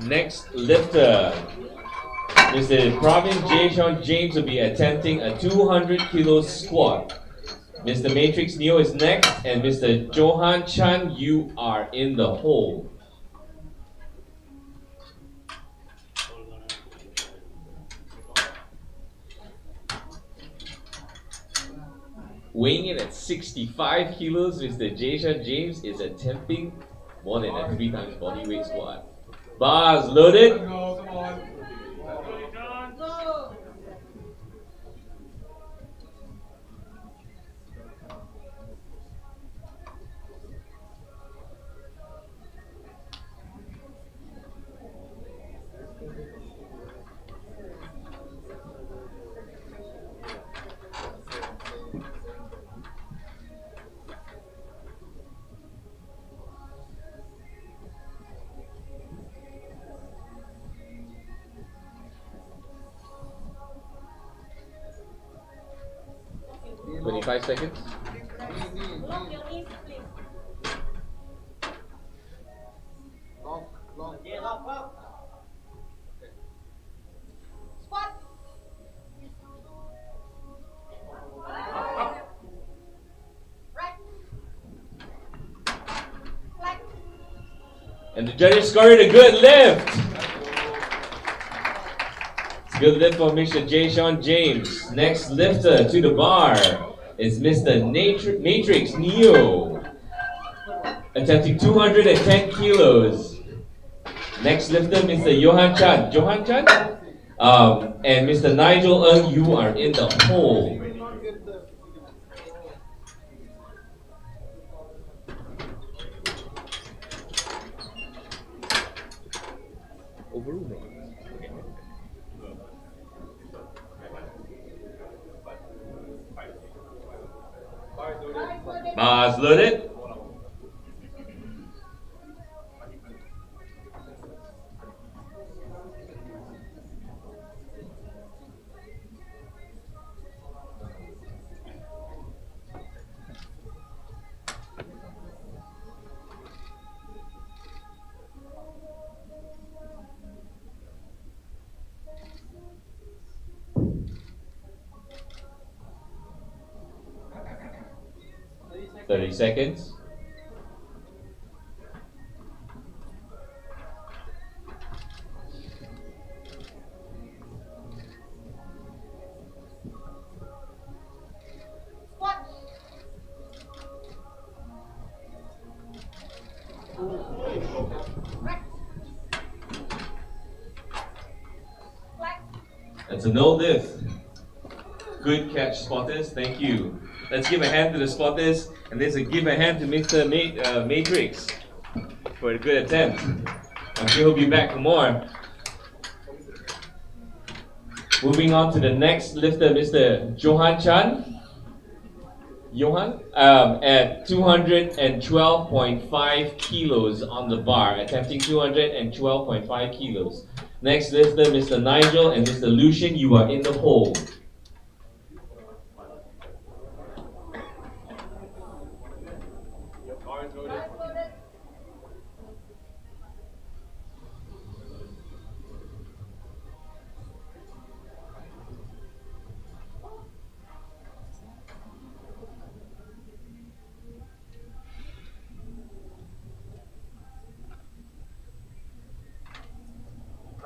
Next lifter, Mr. Pravin Jason James will be attempting a 200 kilo squat. Mr. Matrix Neo is next, and Mr. Johan Chan, you are in the hole. Weighing in at 65 kilos, Mr. Jason James is attempting more than a 3 times bodyweight squat. Bars loaded. Go, come on. Go. Knee 25 seconds. Lock your knees, please. lock, lock. Yeah, lock, lock. Squat. Rack. Flag. And the judges scored a good lift. Good lift for Mr. Jason James. Next lifter to the bar is Mr. Matrix Neo, attempting 210 kilos. Next lifter, Mr. Johan Chan. Johan Chan? And Mr. Nigel Ng, you are in the hole. Overruled. Bars loaded. 30 seconds. Squat. Right. Flex. That's a no lift. Good catch, spotters. Thank you. Let's give a hand to the spotters, and let's give a hand to Mr. Matrix for a good attempt. I'm sure he'll be back for more. Moving on to the next lifter, Mr. Johan Chan. Johan, at 212.5 kilos on the bar, attempting 212.5 kilos. Next lifter, Mr. Nigel and Mr. Lucian, you are in the hole.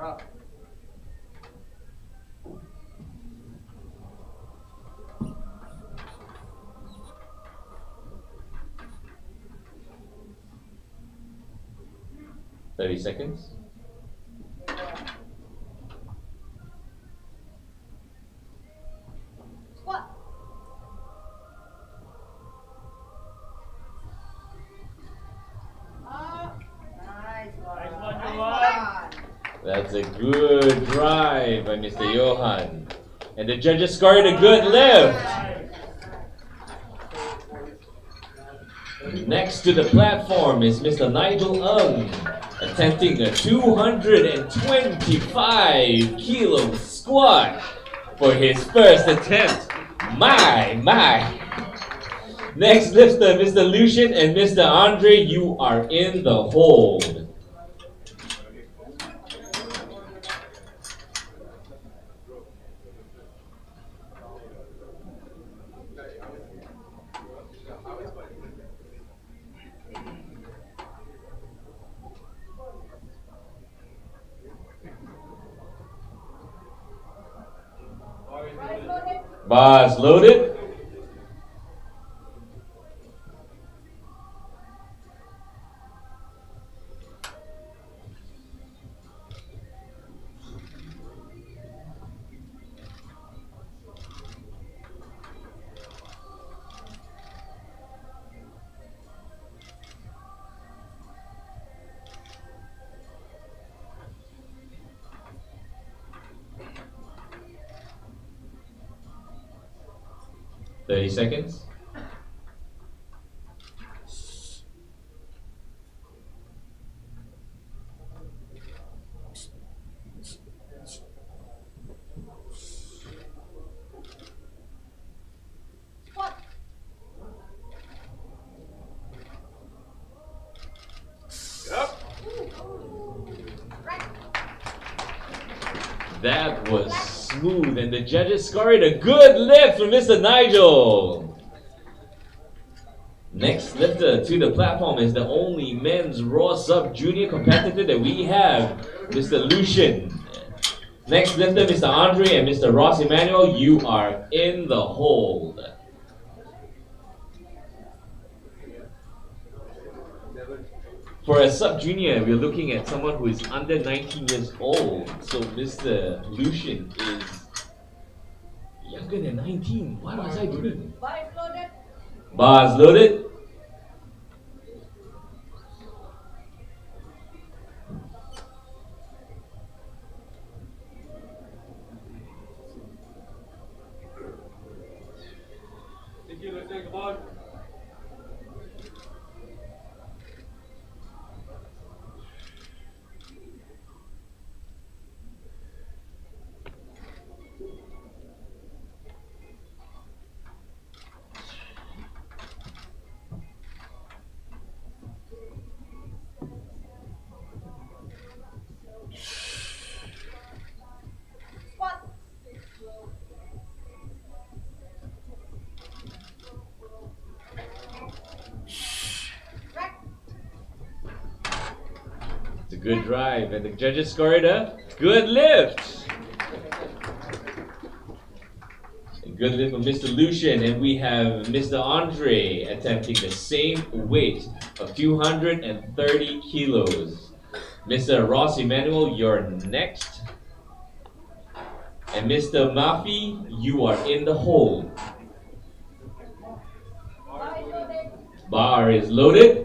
Up. 30 seconds. Squat. That's a good drive by Mr. Johan. And the judges scored a good lift. Next to the platform is Mr. Nigel Ng, attempting a 225 kilo squat for his first attempt. My. Next lifter, Mr. Lucian and Mr. Andre, you are in the hold. Bars loaded. Thirty seconds. Squat. Right. That was smooth, and the judges scored a good lift from Mr. Nigel. Next lifter to the platform is the only men's raw sub junior competitor that we have, Mr. Lucian. Next lifter, Mr. Andre and Mr. Ross Emmanuel, you are in the hold. For a sub junior, we're looking at someone who is under 19 years old. So Mr. Lucian is younger than 19. What was I doing? Bars loaded. Bars loaded. Let's take a ball. Good drive, and the judges scored a good lift. A good lift from Mr. Lucian, and we have Mr. Andre attempting the same weight of 230 kilos. Mr. Ross Emmanuel, you're next. And Mr. Mafi, you are in the hole. Bar is loaded.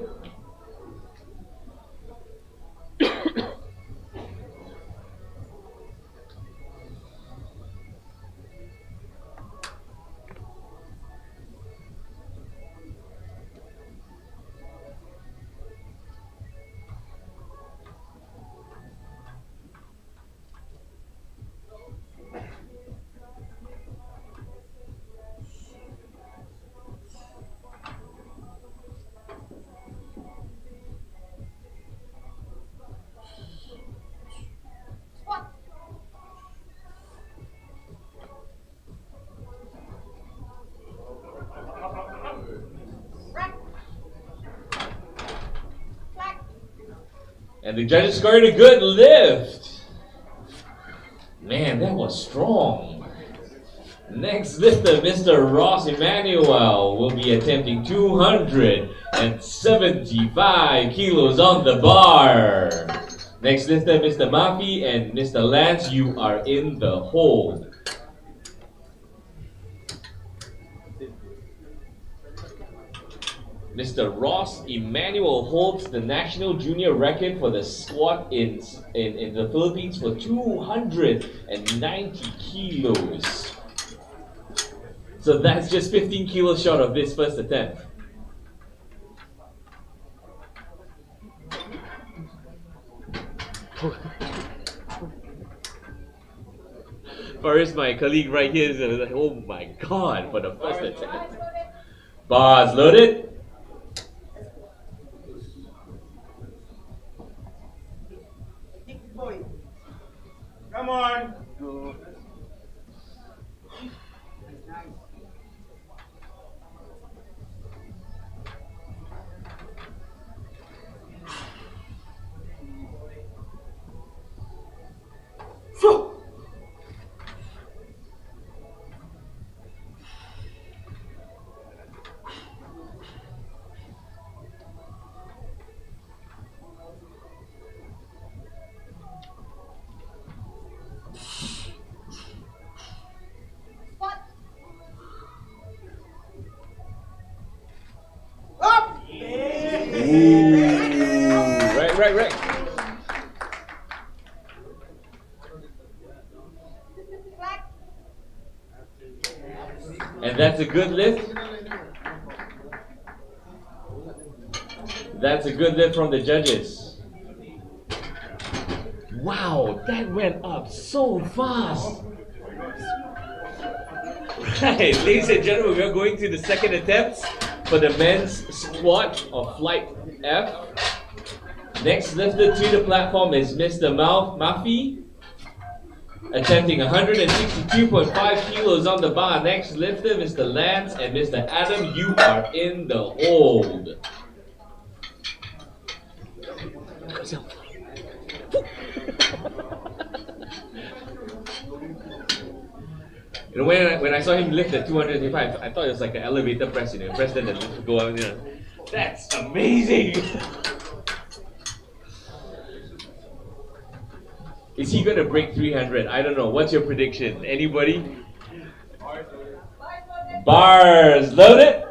And the judges scored a good lift. Man, that was strong. Next lifter, Mr. Ross Emmanuel, will be attempting 275 kilos on the bar. Next lifter, Mr. Mafi, and Mr. Lance, you are in the hole. Mr. Ross Emmanuel holds the national junior record for the squat in the Philippines for 290 kilos. So that's just 15 kilos short of this first attempt. First, my colleague right here is like, oh my god, for the first attempt. Bars loaded. Come on. Right. And that's a good lift. That's a good lift from the judges. Wow, that went up so fast. Right, ladies and gentlemen, we are going to the second attempt for the men's squat of flight F. Next lifter to the platform is Mr. Mafi, attempting 162.5 kilos on the bar. Next lifter, Mr. Lance, and Mr. Adam, you are in the hold. You know, when I saw him lift at 225, I thought it was like an elevator press, you know, press then the lift go up, you know. That's amazing! Is he gonna break 300? I don't know. What's your prediction? Anybody? Bars loaded.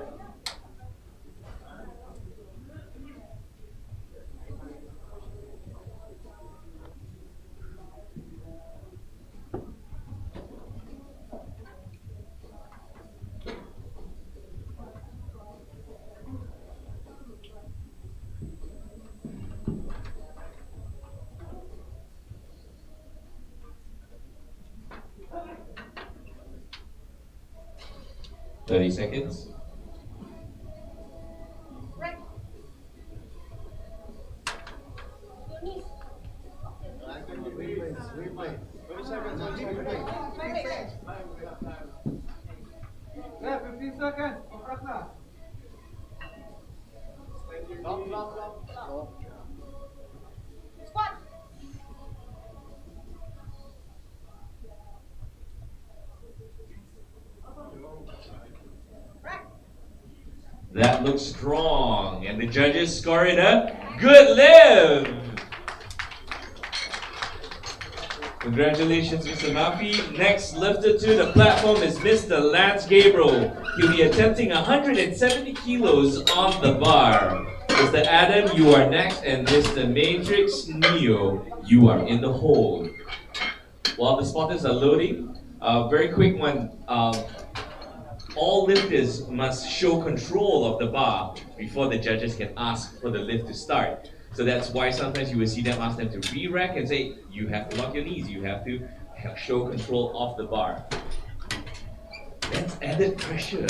Thirty seconds. Yeah, 15 seconds. Squat. That looks strong. And the judges score it a good lift. Congratulations, Mr. Nafi. Next lifter to the platform is Mr. Lance Gabriel. He'll be attempting 170 kilos on the bar. Mr. Adam, you are next, and Mr. Matrix Neo, you are in the hold. While the spotters are loading, very quick one. All lifters must show control of the bar before the judges can ask for the lift to start. So that's why sometimes you will see them ask them to re-rack and say, you have to lock your knees, you have to show control of the bar. That's added pressure.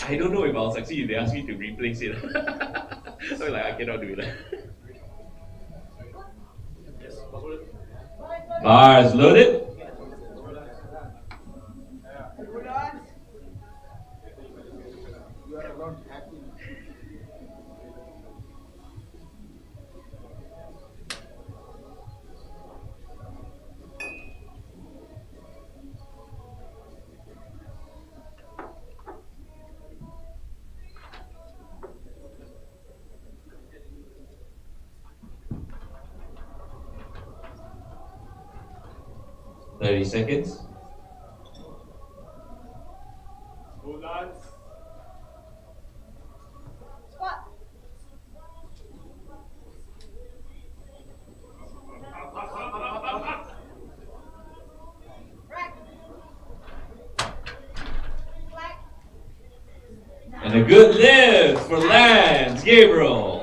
I don't know if I'll succeed if they ask me to replace it. So like, I cannot do it. Bars loaded. You are alone happy. 30 seconds. Hold on. Squat. Rack. Flat. And a good lift for Lance Gabriel.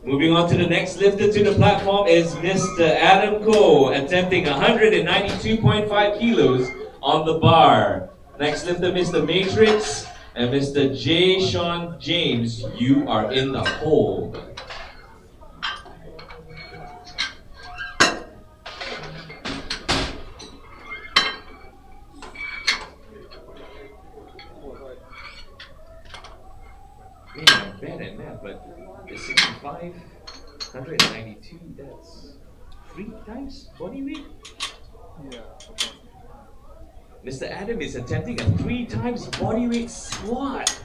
Moving on to the next lifter to the platform is Mr. Adam Ko, attempting 192.5 kilos on the bar. Next lifter, Mr. Matrix and Mr. J. Sean James, you are in the hold. Man, I'm bad at math, but the 65, 192, that's 3 times body weight? Yeah. Mr. Adam is attempting a 3 times body weight squat.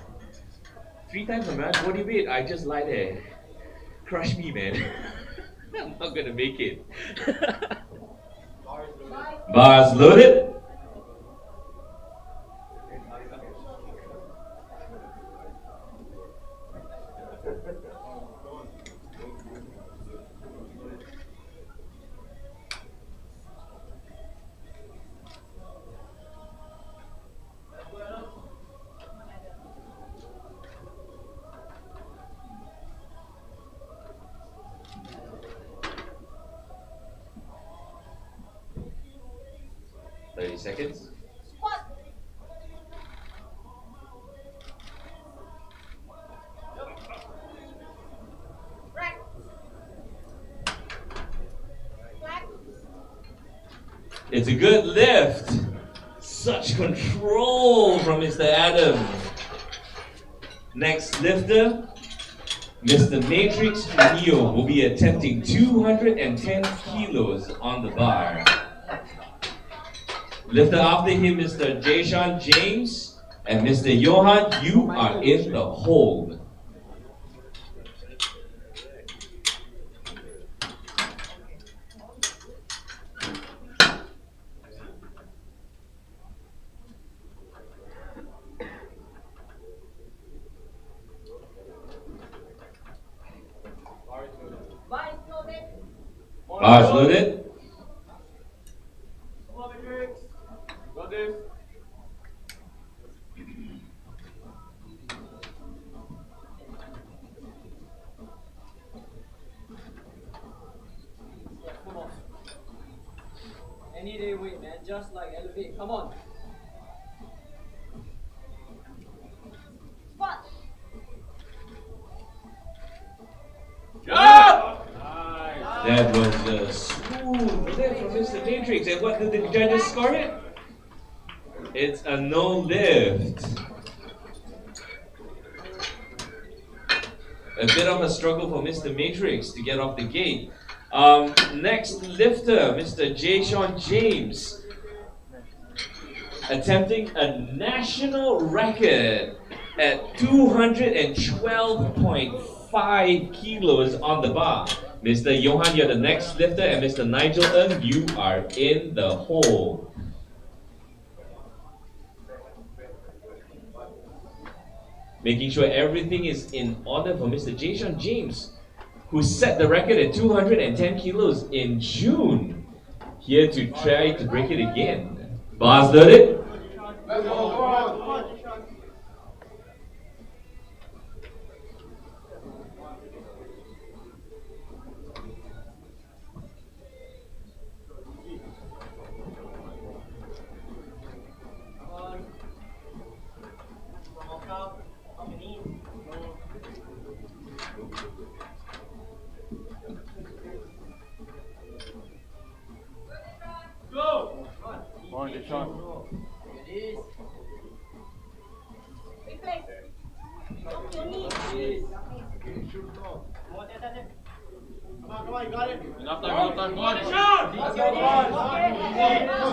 3 times a man's body weight, I just lie there. Crush me, man. I'm not gonna make it. Bars loaded. Seconds. Squat. Rack. Flat. It's a good lift. Such control from Mr. Adam. Next lifter, Mr. Matrix Neo will be attempting 210 kilos on the bar. Lifter after him, Mr. Jason James and Mr. Johan, you are in the hold. Bars loaded. Got this. Come on. Any day weight, man. Just like elevate. Come on. Squat. That was a smooth lift from Mr. Matrix. And what did the judges score it? It's a no lift. A bit of a struggle for Mr. Matrix to get off the gate. Next lifter, Mr. J. Sean James. attempting a national record at 212.5 kilos on the bar. Mr. Johan, you're the next lifter, and Mr. Nigel Ng, you are in the hole. Making sure everything is in order for Mr. Jason James, who set the record at 210 kilos in June. Here to try to break it again. Bars loaded. I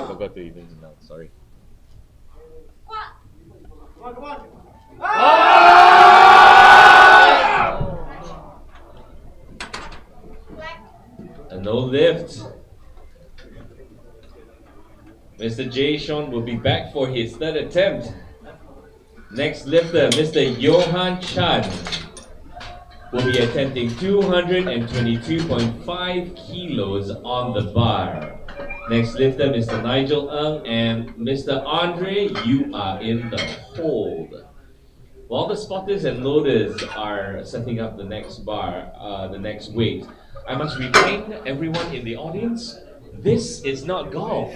forgot to even announce, sorry. A no lift. Mr. J. Sean will be back for his third attempt. Next lifter, Mr. Johan Chan, will be attempting 222.5 kilos on the bar. Next lifter, Mr. Nigel Ng, and Mr. Andre, you are in the hold. While the spotters and loaders are setting up the next bar, the next weight, I must remind everyone in the audience, this is not golf.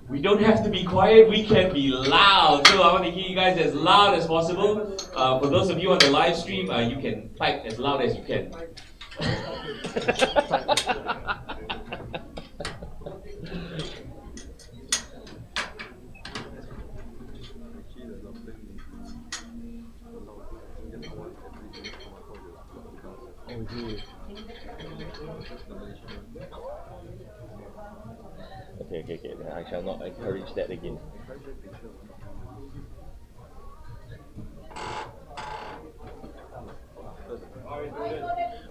We don't have to be quiet, we can be loud. So I want to hear you guys as loud as possible. For those of you on the live stream, you can type as loud as you can. Okay. I shall not encourage that again.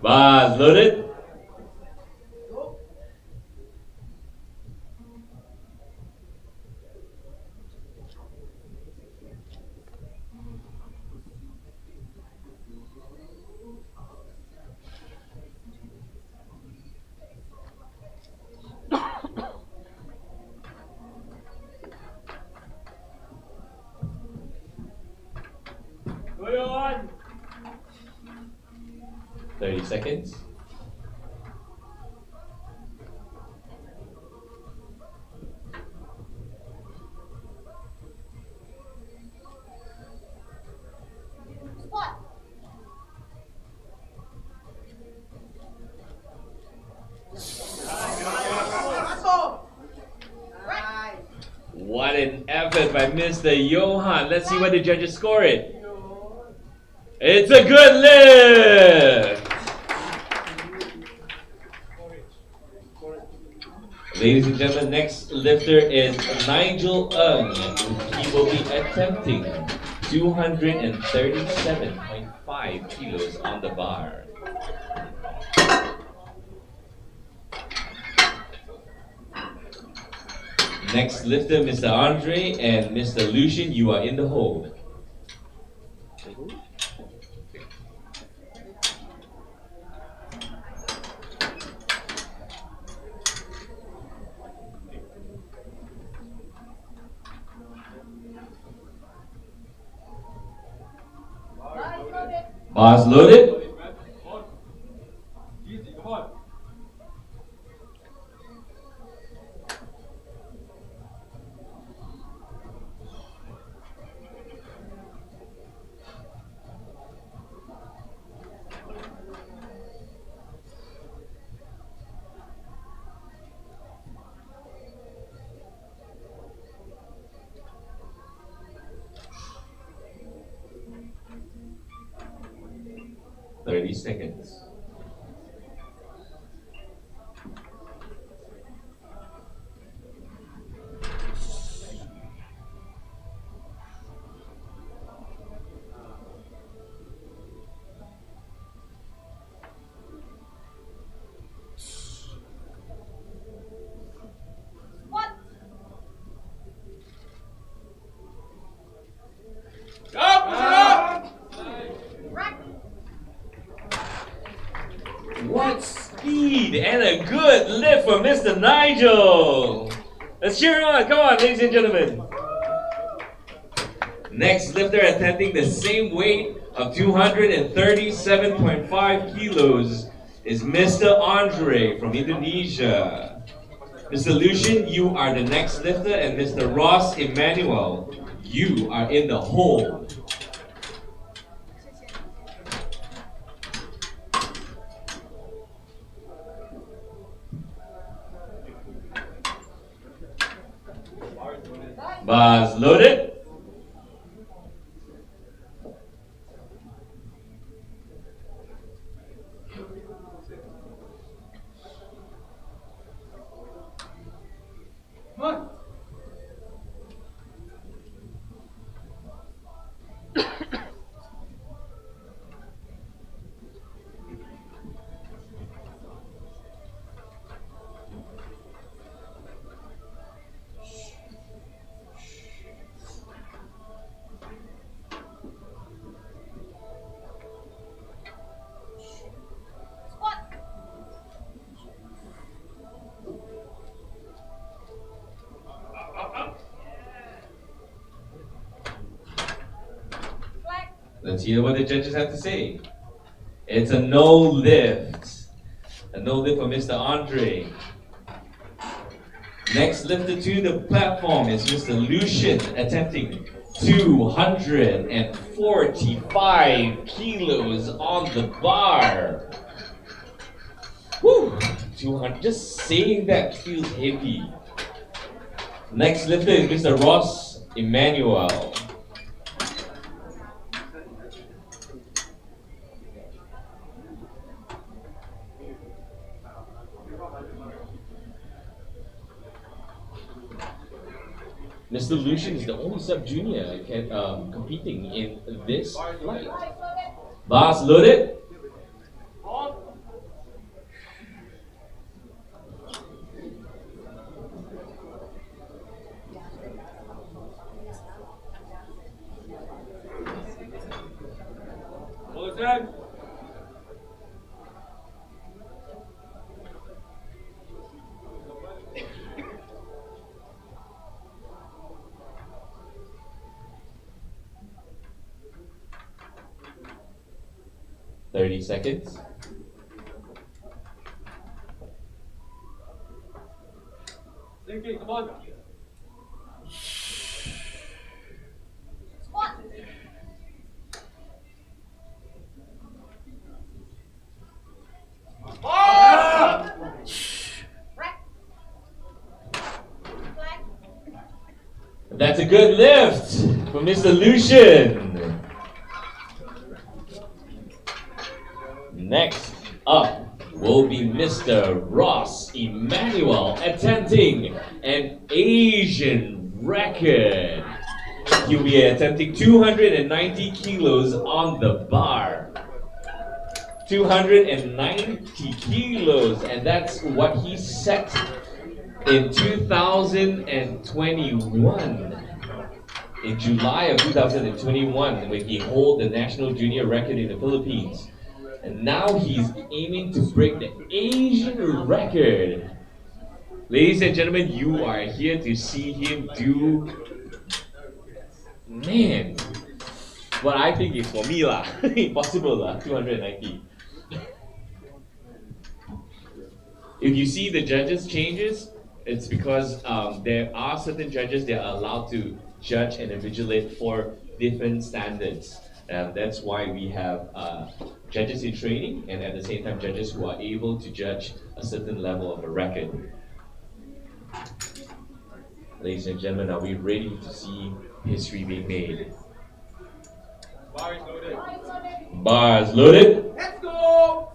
Bars loaded. Go on. 30 seconds. Squat. What an effort by Mr. Johan. Let's see where the judges score it. It's a good lift! Ladies and gentlemen, next lifter is Nigel Ng. He will be attempting 237.5 kilos on the bar. Next lifter, Mr. Andre and Mr. Lucian, you are in the hold. Bars loaded. Easy, come on. Seconds. What speed and a good lift for Mr. Nigel. Let's cheer him on. Come on, ladies and gentlemen. Next lifter attempting the same weight of 237.5 kilos is Mr. Andre from Indonesia. Mr. Lucian, you are the next lifter, and Mr. Ross Emmanuel, you are in the hole. Bars loaded. Come on. Squat. Flag. Let's hear what the judges have to say. It's a no lift. A no lift for Mr. Andre. Next lifter to the platform is Mr. Lucian, attempting 245 kilos on the bar. Whew, 200. Just saying that feels heavy. Next lifter is Mr. Ross Emmanuel. Mr. Lucian is the only sub-junior competing in this flight. Bars loaded. Hold his head. Thirty seconds. Thinking, come on. Squat. Rack. Flag. That's a good lift for Mr. Lucian. Next up will be Mr. Ross Emmanuel, attempting an Asian record. He'll be attempting 290 kilos on the bar. 290 kilos, and that's what he set in 2021. In July of 2021, when he held the national junior record in the Philippines. And now he's aiming to break the Asian record. Ladies and gentlemen, you are here to see him do, man, what I think is for me lah, impossible lah, 290. If you see the judges changes, it's because there are certain judges that are allowed to judge and invigilate for different standards. That's why we have judges in training, and at the same time judges who are able to judge a certain level of a record. Ladies and gentlemen, are we ready to see history being made? Bars loaded. Bars loaded. Let's go!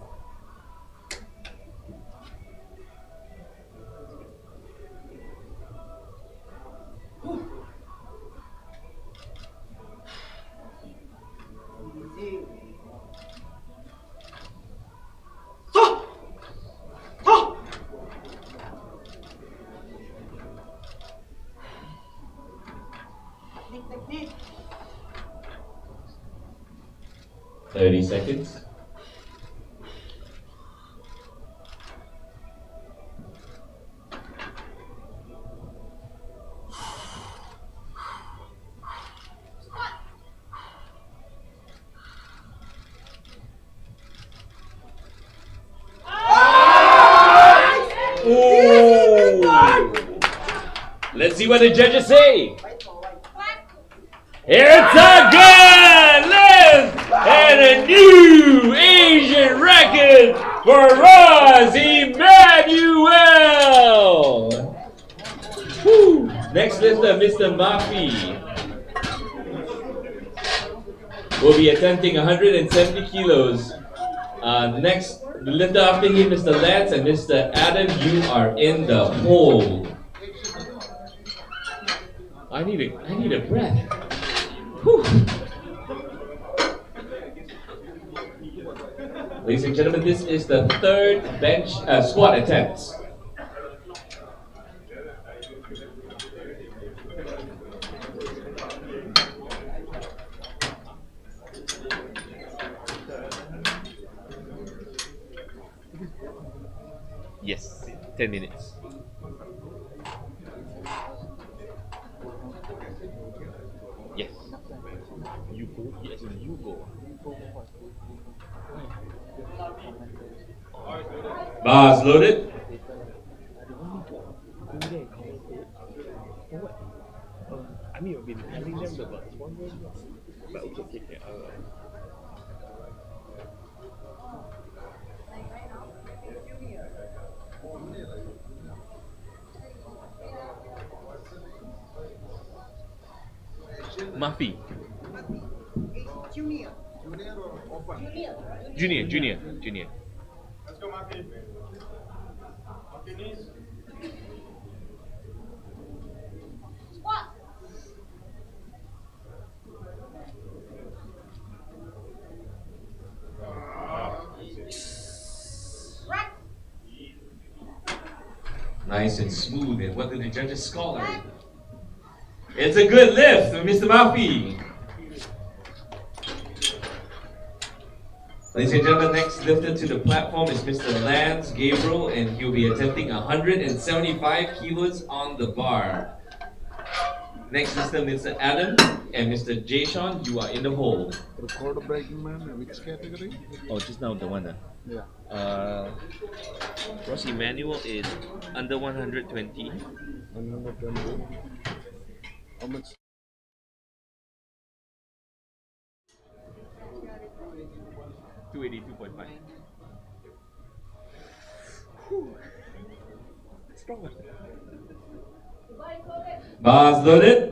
Stop! Stop! 30 seconds. Let's see what the judges say. It's a good lift and a new Asian record for Ross Emmanuel. Whew. Next lifter, Mr. Murphy, will be attempting 170 kilos. Next, the lifter after him, Mr. Lance and Mr. Adam, you are in the hole. I need a breath. Whew. Ladies and gentlemen, this is the third bench squat attempt. Yes, 10 minutes. Yes. You go? Yes, you go. Bars loaded. I mean, I've been telling them about sponsors, but okay. Murphy. Junior or open? Junior. Let's go, Murphy. Okay, knees. Squat. Right. Nice and smooth. And what did the judges score? It's a good lift for Mr. Murphy. Ladies and gentlemen, next lifter to the platform is Mr. Lance Gabriel, and he'll be attempting 175 kilos on the bar. Next lifter, Mr. Adam and Mr. Jason, you are in the hole. Record breaking man, which category? Oh, just now the one. Yeah. Ross Emmanuel is under 120. How much? $282.5. Strong. Bars loaded.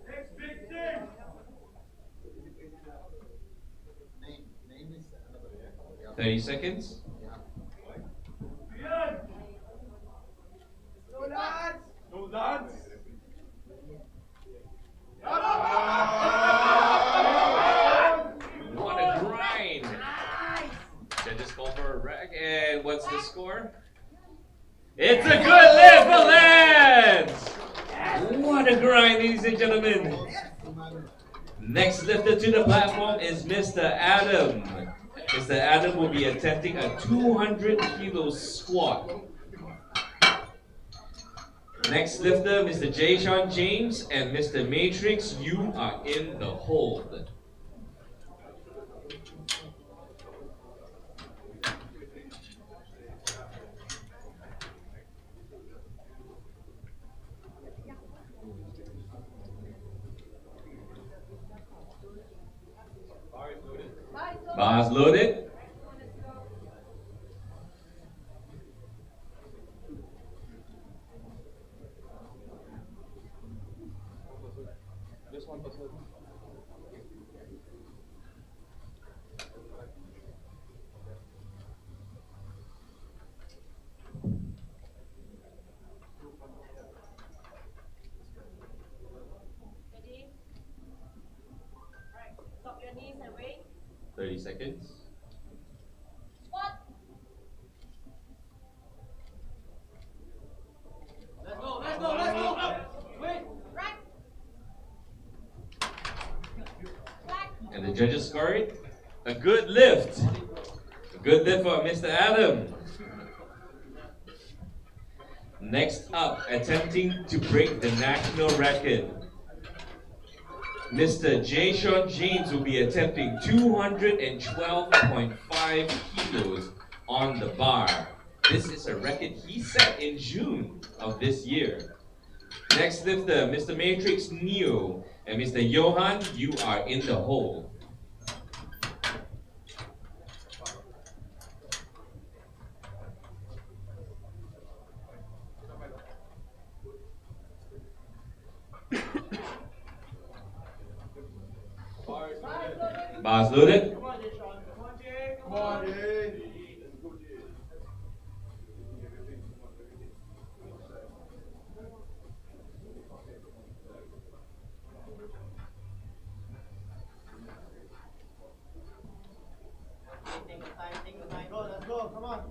Next big thing. Name is another. 30 seconds. Beyond. No dance. No dance. What a grind. Judges call for a rack, and what's the score? It's a good lift for Lance! What a grind, ladies and gentlemen. Next lifter to the platform is Mr. Adam. Mr. Adam will be attempting a 200 kilo squat. Next lifter, Mr. Jason James and Mr. Matrix, you are in the hold. Bars loaded. Just one person. Ready? Right. Stop your knees and wait. 30 seconds. Squat. Let's go. Wait. Right. Flat. And the judges score it. A good lift. A good lift for Mr. Adam. Next up, attempting to break the national record, Mr. Jason James will be attempting 212.5 kilos on the bar. This is a record he set in June of this year. Next lifter, Mr. Matrix Neo and Mr. Johan, you are in the hole. Bars loaded. Come on, Jay. Come on, Jay. Take the time. Go, let's go. Come on.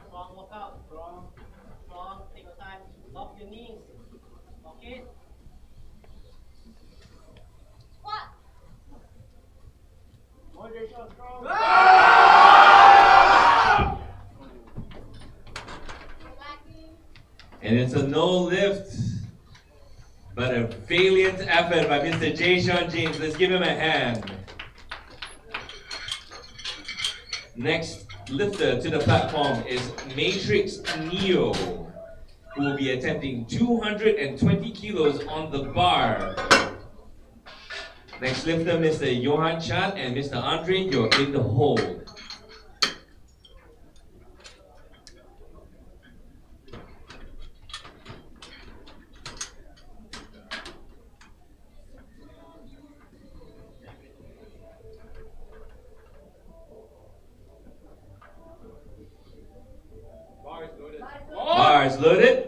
Strong workout. Strong. Take your time. Lock your knees. Lock it. Squat. Come on, Jay, strong. Relaxing. And it's a no lift, but a valiant effort by Mr. Jason James. Let's give him a hand. Next lifter to the platform is Matrix Neo, who will be attempting 220 kilos on the bar. Next lifter, Mr. Johan Chan and Mr. Andre, you're in the hole. Bars loaded.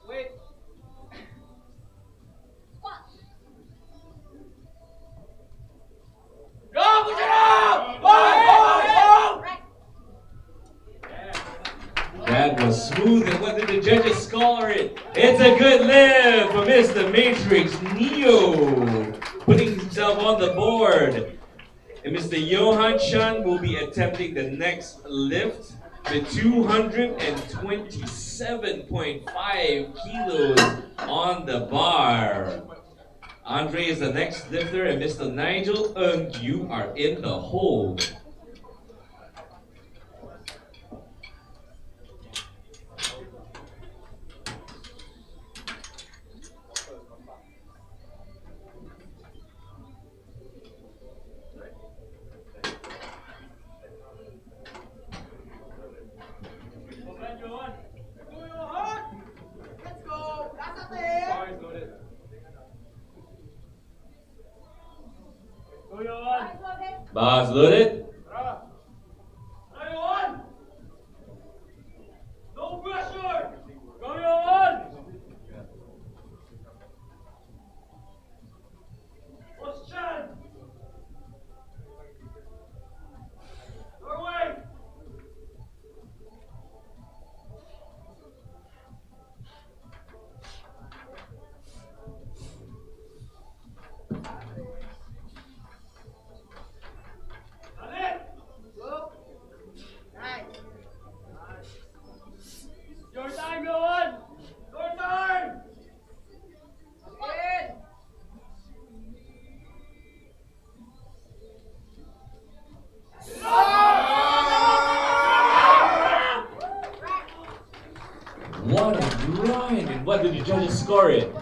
Wait. Squat. Go, push it up! Go! Right. That was smooth. And what did the judges score it? It's a good lift for Mr. Matrix Neo, putting himself on the board. And Mr. Johan Chan will be attempting the next lift with 227.5 kilos on the bar. Andre is the next lifter, and Mr. Nigel Ng, you are in the hole. Let's go! That's up there! Go, Johan! Bars loaded. Johan! No pressure! Go, Johan! What's Chan? Your way! Your time, Johan! Your time! In! What a grind! And what did the judges score it?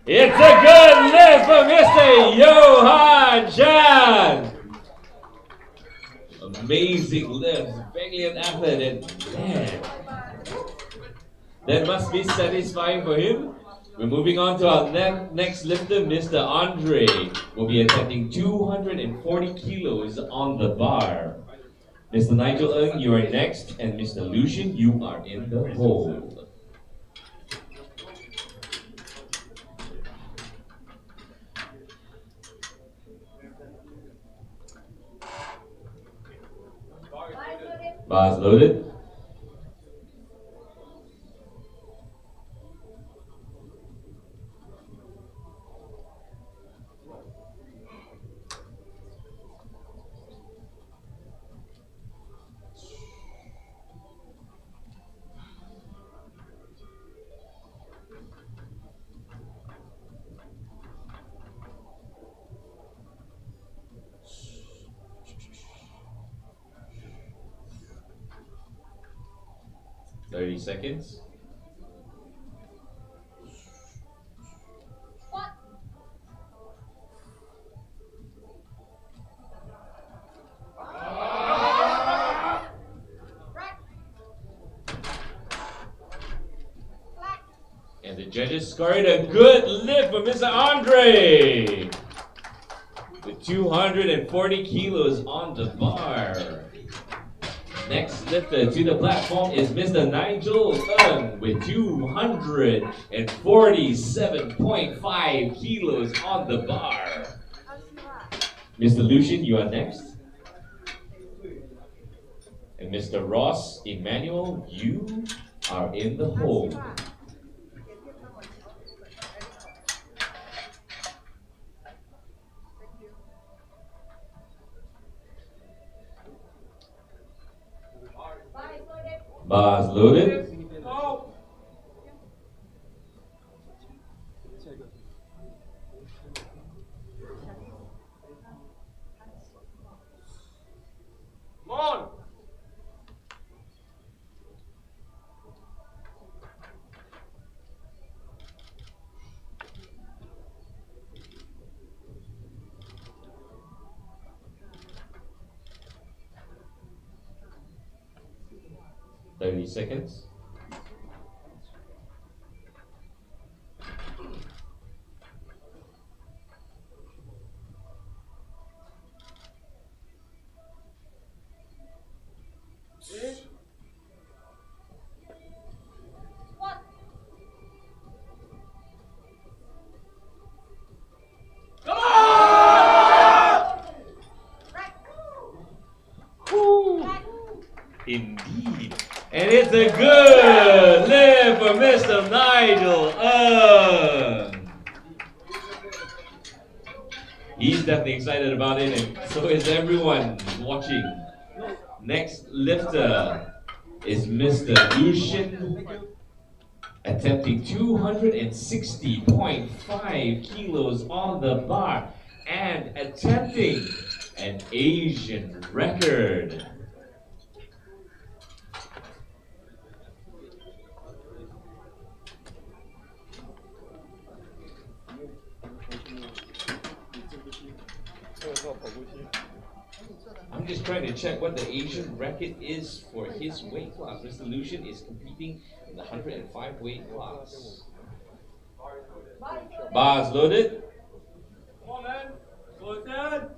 It's a good lift for Mr. Johan Chan! Amazing lift, valiant effort, and man, that must be satisfying for him. We're moving on to our next lifter, Mr. Andre, will be attempting 240 kilos on the bar. Mr. Nigel Ng, you are next, and Mr. Lucian, you are in the hold. Bars loaded. Thirty seconds. Squat. Rack. Flat. And the judges scored a good lift for Mr. Andre with 240 kilos on the bar. Next lifter to the platform is Mr. Nigel Ng with 247.5 kilos on the bar. Mr. Lucian, you are next. And Mr. Ross Emmanuel, you are in the hold. Bars loaded. Go. Come on. Thirty seconds. Squat. Come on. Rack. Woo. Indeed. And it's a good lift for Mr. Nigel Ng. He's definitely excited about it, and so is everyone watching. Next lifter is Mr. Lucian, attempting 260.5 kilos on the bar and attempting an Asian record. I'm just trying to check what the Asian record is for his weight class. Mr. Lucian is competing in the 105 weight class. Bars loaded. Come on, man. Slow it down.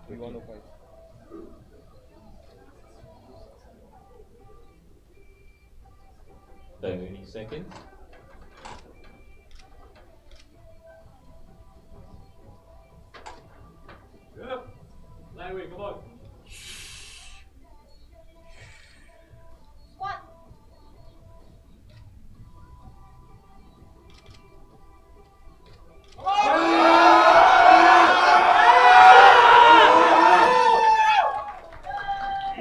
We want to fight. Thirty seconds. Yep. Lightweight, come on. Squat.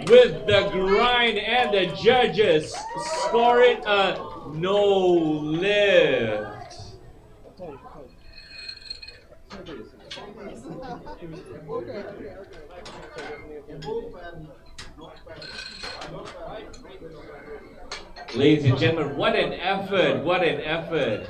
With the grind and the judges scoring a no lift. Ladies and gentlemen, what an effort, what an effort.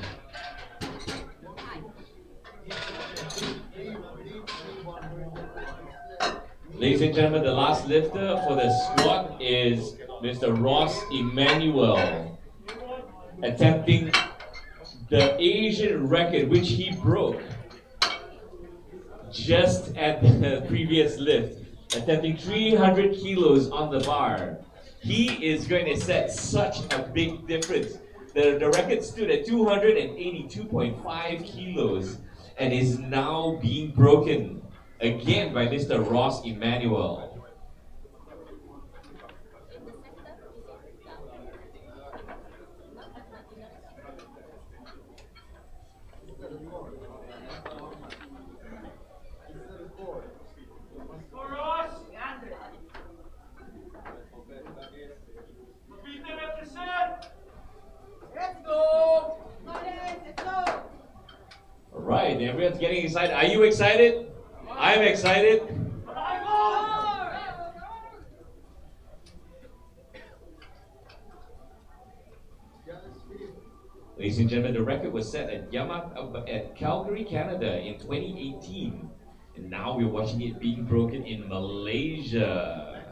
Ladies and gentlemen, the last lifter for the squat is Mr. Ross Emmanuel, attempting the Asian record, which he broke just at the previous lift, attempting 300 kilos on the bar. He is going to set such a big difference. The record stood at 282.5 kilos and is now being broken again by Mr. Ross Emmanuel. Alright, everyone's getting excited. Are you excited? I'm excited. Ladies and gentlemen, the record was set at Calgary, Canada in 2018. And now we're watching it being broken in Malaysia.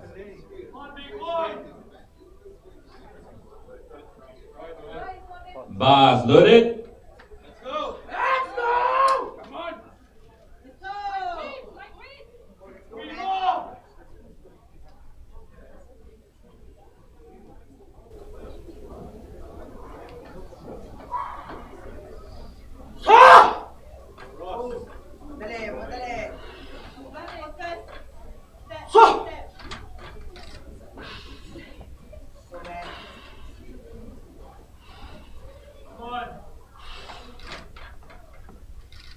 Bars loaded. Step.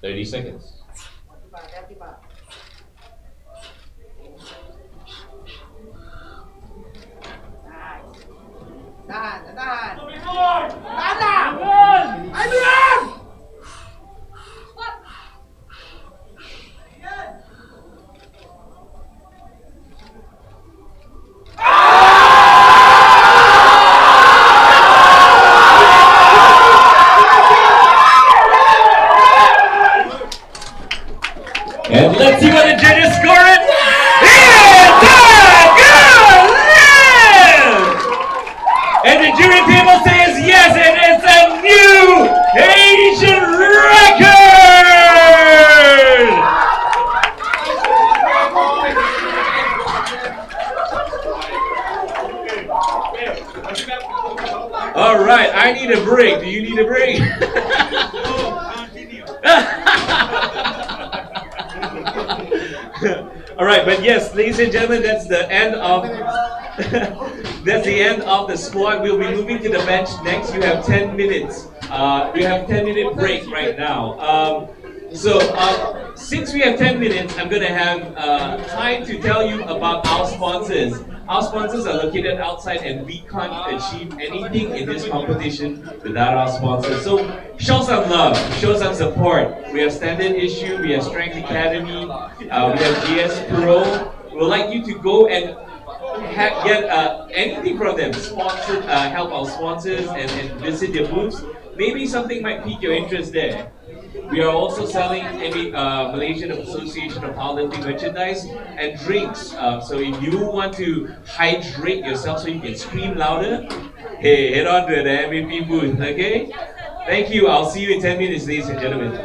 30 seconds. And let's see what the judges score it. And the jury table says yes, and it's a new Asian record! All right, I need a break. Do you need a break? All right, but yes, ladies and gentlemen, that's the end of that's the end of the squad. We'll be moving to the bench next. You have 10 minutes. We have 10-minute break right now. Since we have 10 minutes, I'm going to have time to tell you about our sponsors. Our sponsors are located outside, and we can't achieve anything in this competition without our sponsors. So show some love, show some support. We have Standard Issue, we have Strength Academy, we have GS Pro. We'd like you to go and get anything from them, help our sponsors and visit their booths. Maybe something might pique your interest there. We are also selling Malaysian Association of Powerlifting merchandise and drinks. So if you want to hydrate yourself so you can scream louder, hey, head on to the MVP booth, okay? Thank you. I'll see you in 10 minutes, ladies and gentlemen.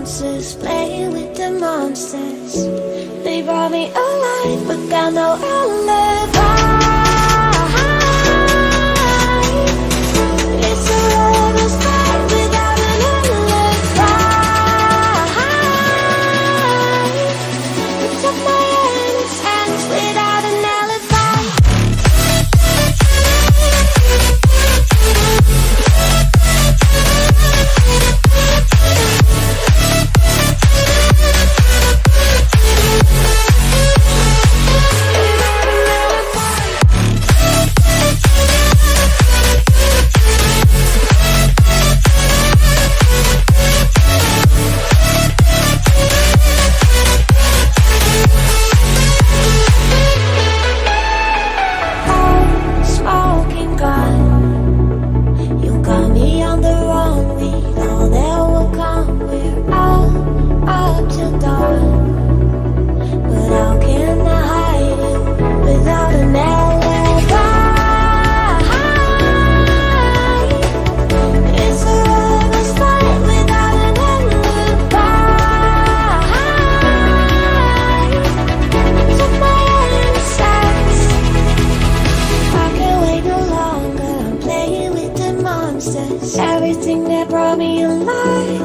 ounces, playing with the monsters. They brought me alive, but got no alibi. It's a lover's fight without an alibi. It's up my hands without an alibi. Smoking gun, you got me on the wrong. We know that will come. We're all up till dawn, but how can I hide it without an alibi? It's a lover's fight without an alibi. Took my insides. I can't wait no longer. I'm playing with the monsters. Everything that brought me alive.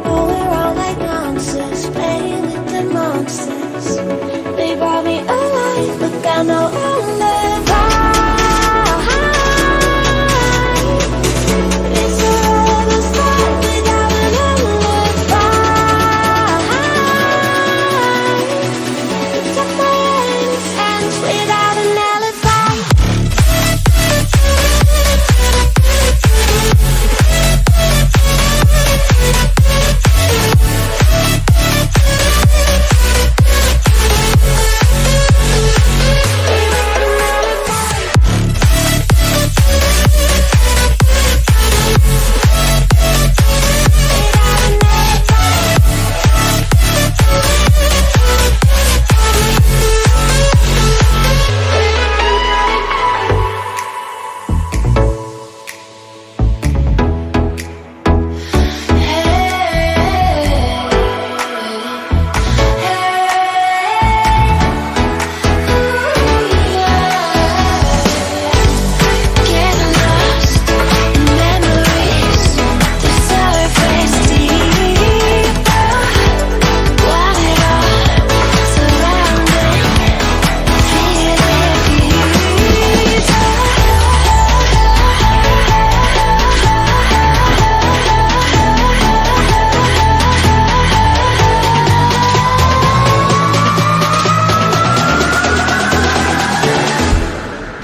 Going around like monsters, playing with the monsters. They brought me alive, but got no alibi. It's a lover's fight without an alibi. Took my hands without an alibi. Getting lost in memories, the surface deeper. Want it all surrounding, feel it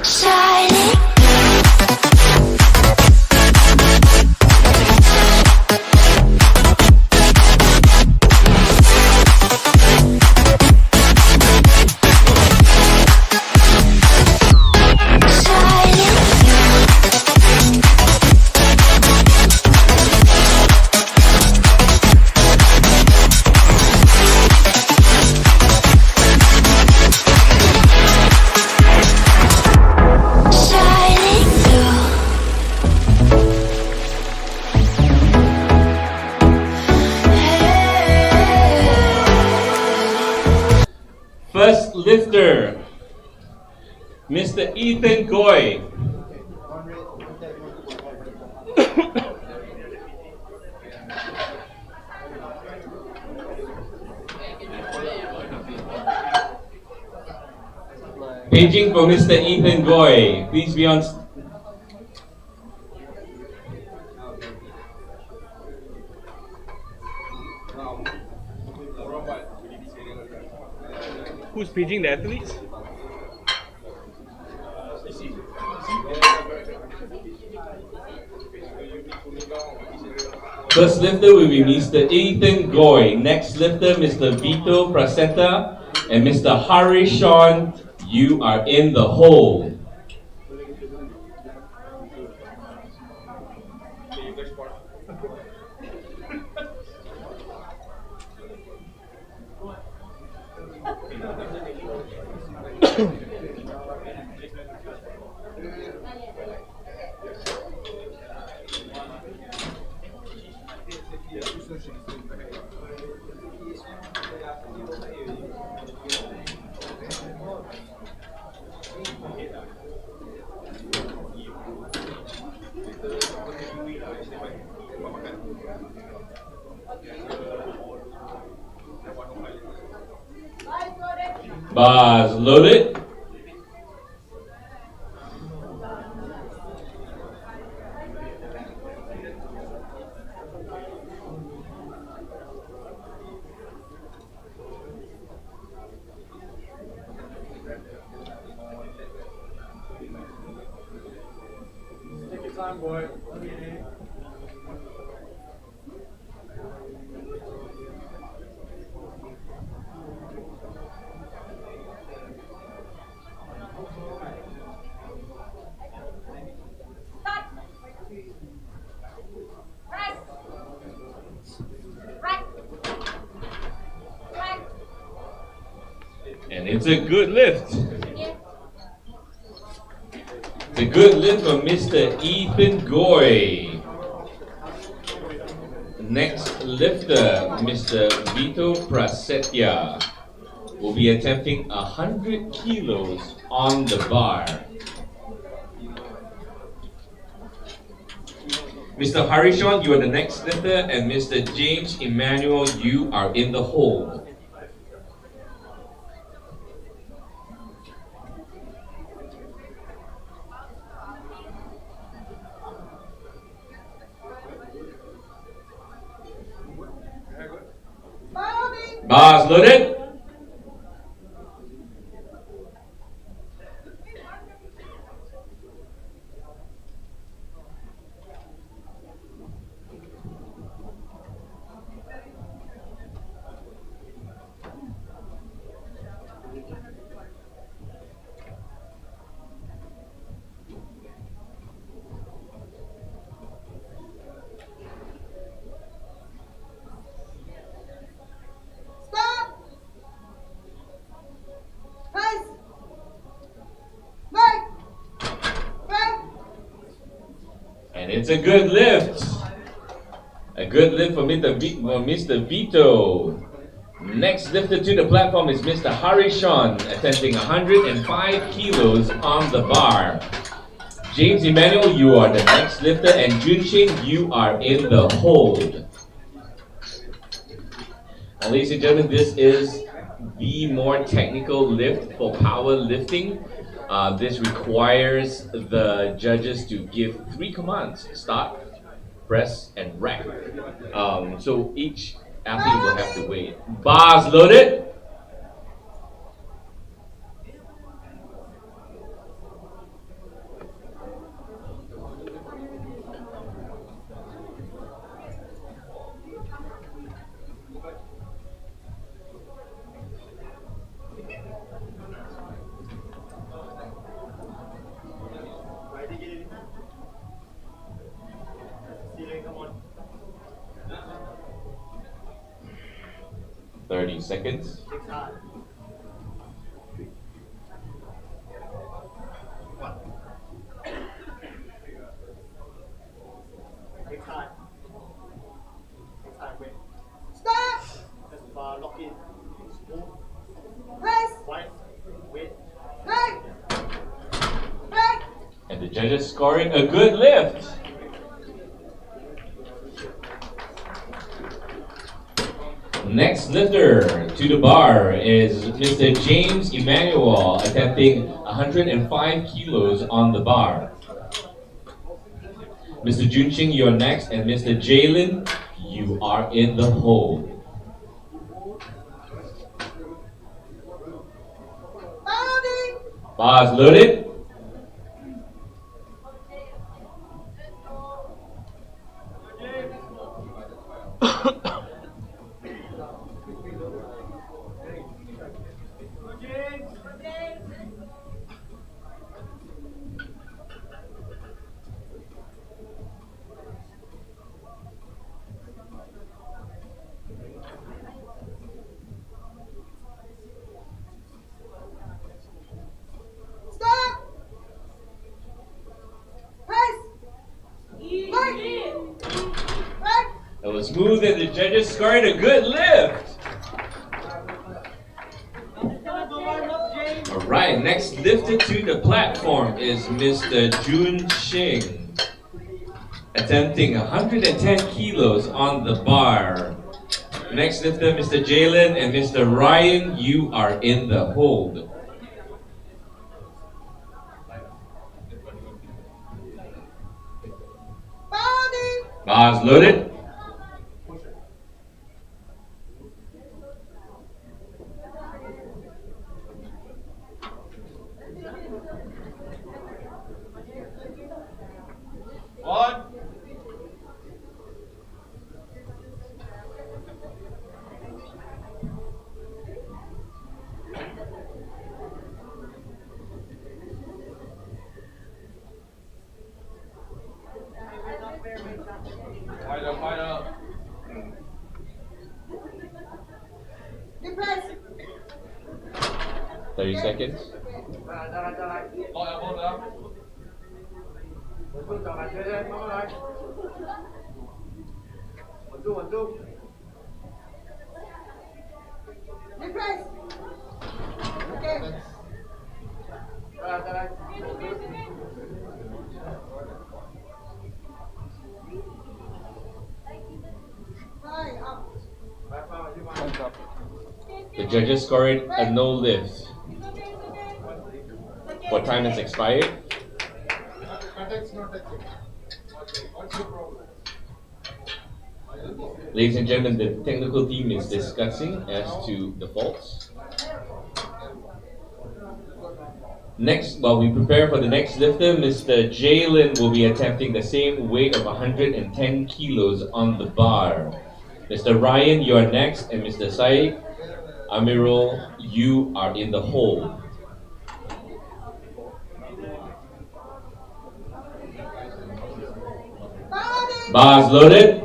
shining. Shining through. First lifter, Mr. Ethan Goy. Paging for Mr. Ethan Goy. Please be on. Who's paging the athletes? First lifter will be Mr. Ethan Goy. Next lifter, Mr. Vito Prasetta and Mr. Harishon. You are in the hole. Bars loaded. Take your time, boy. And it's a good lift. It's a good lift from Mr. Ethan Goy. Next lifter, Mr. Vito Prasetya, will be attempting 100 kilos on the bar. Mr. Harishon, you are the next lifter, and Mr. James Emmanuel, you are in the hold. Bars loaded. And it's a good lift. A good lift for Mr. Vito. Next lifter to the platform is Mr. Harishon, attempting 105 kilos on the bar. James Emmanuel, you are the next lifter, and Junqing, you are in the hold. And ladies and gentlemen, this is the more technical lift for powerlifting. This requires the judges to give 3 commands: start, press, and rack. So each athlete will have to wait. Bars loaded. 30 seconds. Take time. Take time, wait. Stop! Just lock in. Move. Press. Twice. Wait. Break. Break. And the judges scoring a good lift. Next lifter to the bar is Mr. James Emmanuel, attempting 105 kilos on the bar. Mr. Junqing, you're next, and Mr. Jalen, you are in the hold. Bars loaded. Stop! smooth and the judges scored a good lift. Alright, next lifted to the platform is Mr. Jun Shing, attempting 110 kilos on the bar. Next lifter, Mr. Jalen and Mr. Ryan, you are in the hold. Bars loaded. One. Fight up. 30 seconds. Lôi elbow nữa. Một chút. The judges scored a no lift. What time has expired? Ladies and gentlemen, the technical team is discussing as to the faults. Next, while we prepare for the next lifter, Mr. Jalen will be attempting the same weight of 110 kilos on the bar. Mr. Ryan, you are next, and Mr. Said Amirul, you are in the hold. Bars loaded.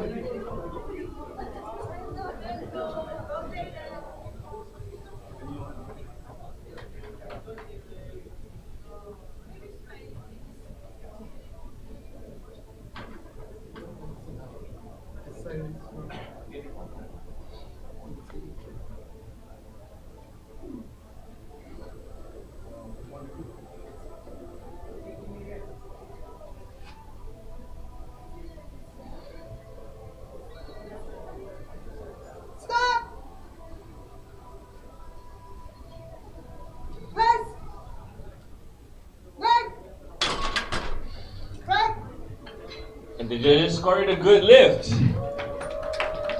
And the judges scored a good lift.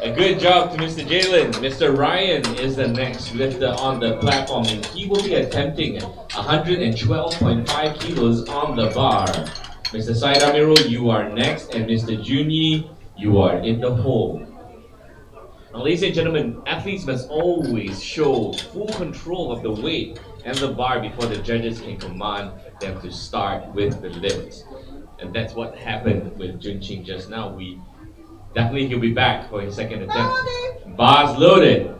A good job to Mr. Jalen. Mr. Ryan is the next lifter on the platform, and he will be attempting 112.5 kilos on the bar. Mr. Said Amirul, you are next, and Mr. Junyi, you are in the hole. Now, ladies and gentlemen, athletes must always show full control of the weight and the bar before the judges can command them to start with the lift. And that's what happened with Junqing just now. Definitely he'll be back for his second attempt. Bars loaded.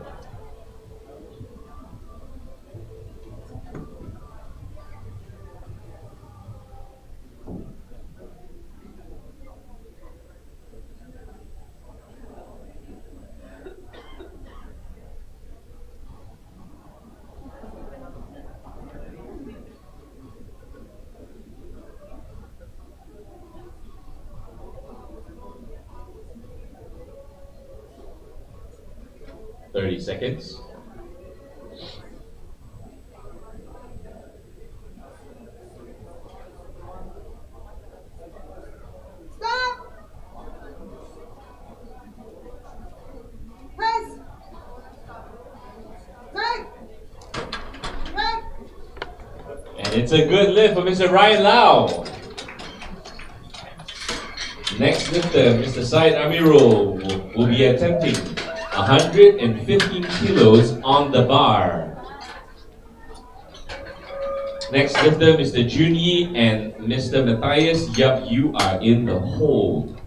Thirty seconds. And it's a good lift for Mr. Ryan Lau. Next lifter, Mr. Said Amirul, will be attempting 115 kilos on the bar. Next lifter, Mr. Junyi and Mr. Matthias, yup, you are in the hold.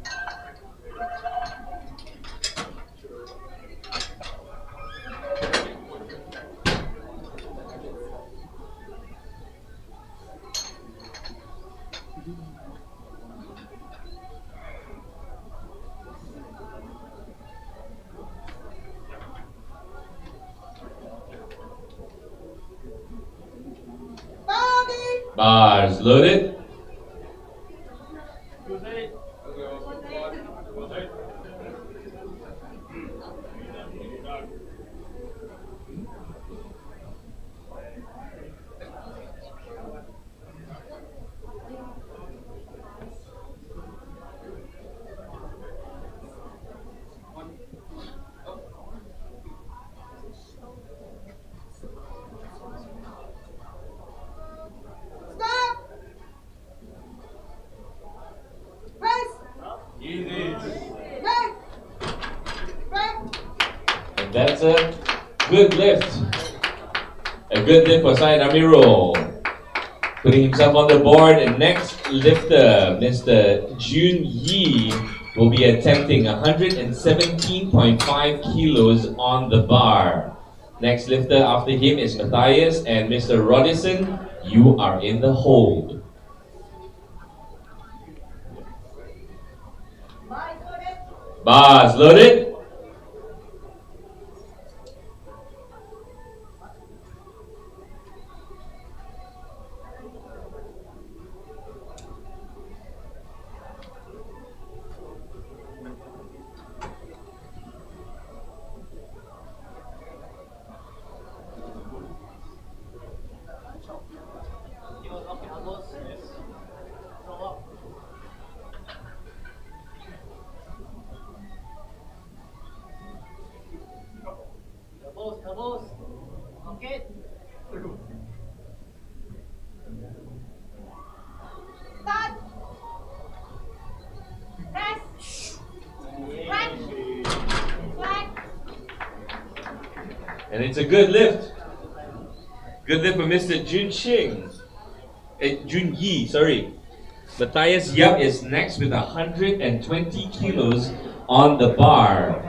Bars loaded. And that's a good lift. A good lift for Syed Amirul. Putting himself on the board. And next lifter, Mr. Jun Yi, will be attempting 117.5 kilos on the bar. Next lifter after him is Matthias and Mr. Rodison. You are in the hold. Bars loaded. Elbows. Okay. Start. Press. Right. Flag. And it's a good lift. Good lift for Mr. Jun Yi, sorry. Matthias Yap is next with 120 kilos on the bar.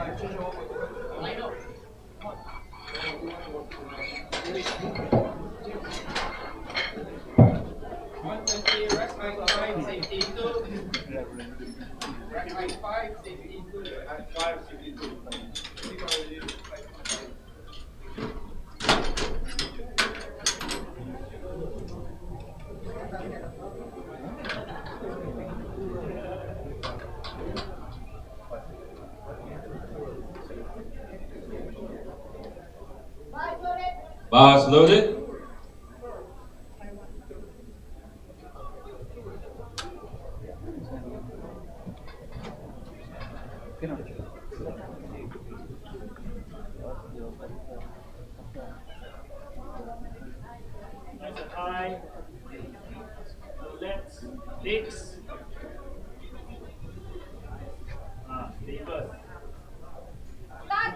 Bars loaded. Nice and high. Let's digs. Reverse. Start.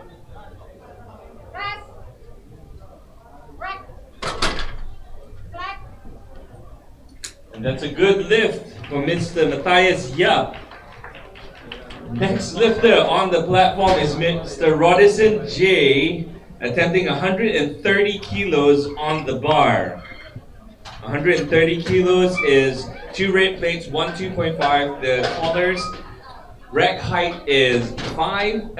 Press. Right. Flag. And that's a good lift for Mr. Matthias Yap. Next lifter on the platform is Mr. Rodison J, attempting 130 kilos on the bar. 130 kilos is 2 red plates, 1 2.5. The collars, rack height is 10,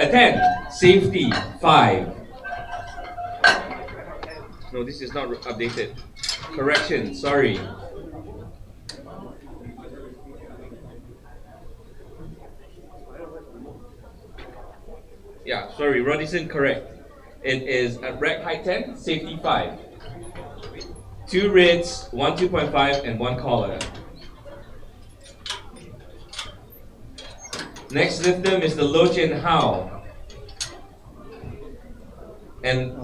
safety 5. No, this is not updated. Correction, sorry. Yeah, sorry, Rodison correct. It is a rack height 10, safety 5. 2 reds, 1 2.5, and 1 collar. Next lifter, Mr. Lo Chen Hao. And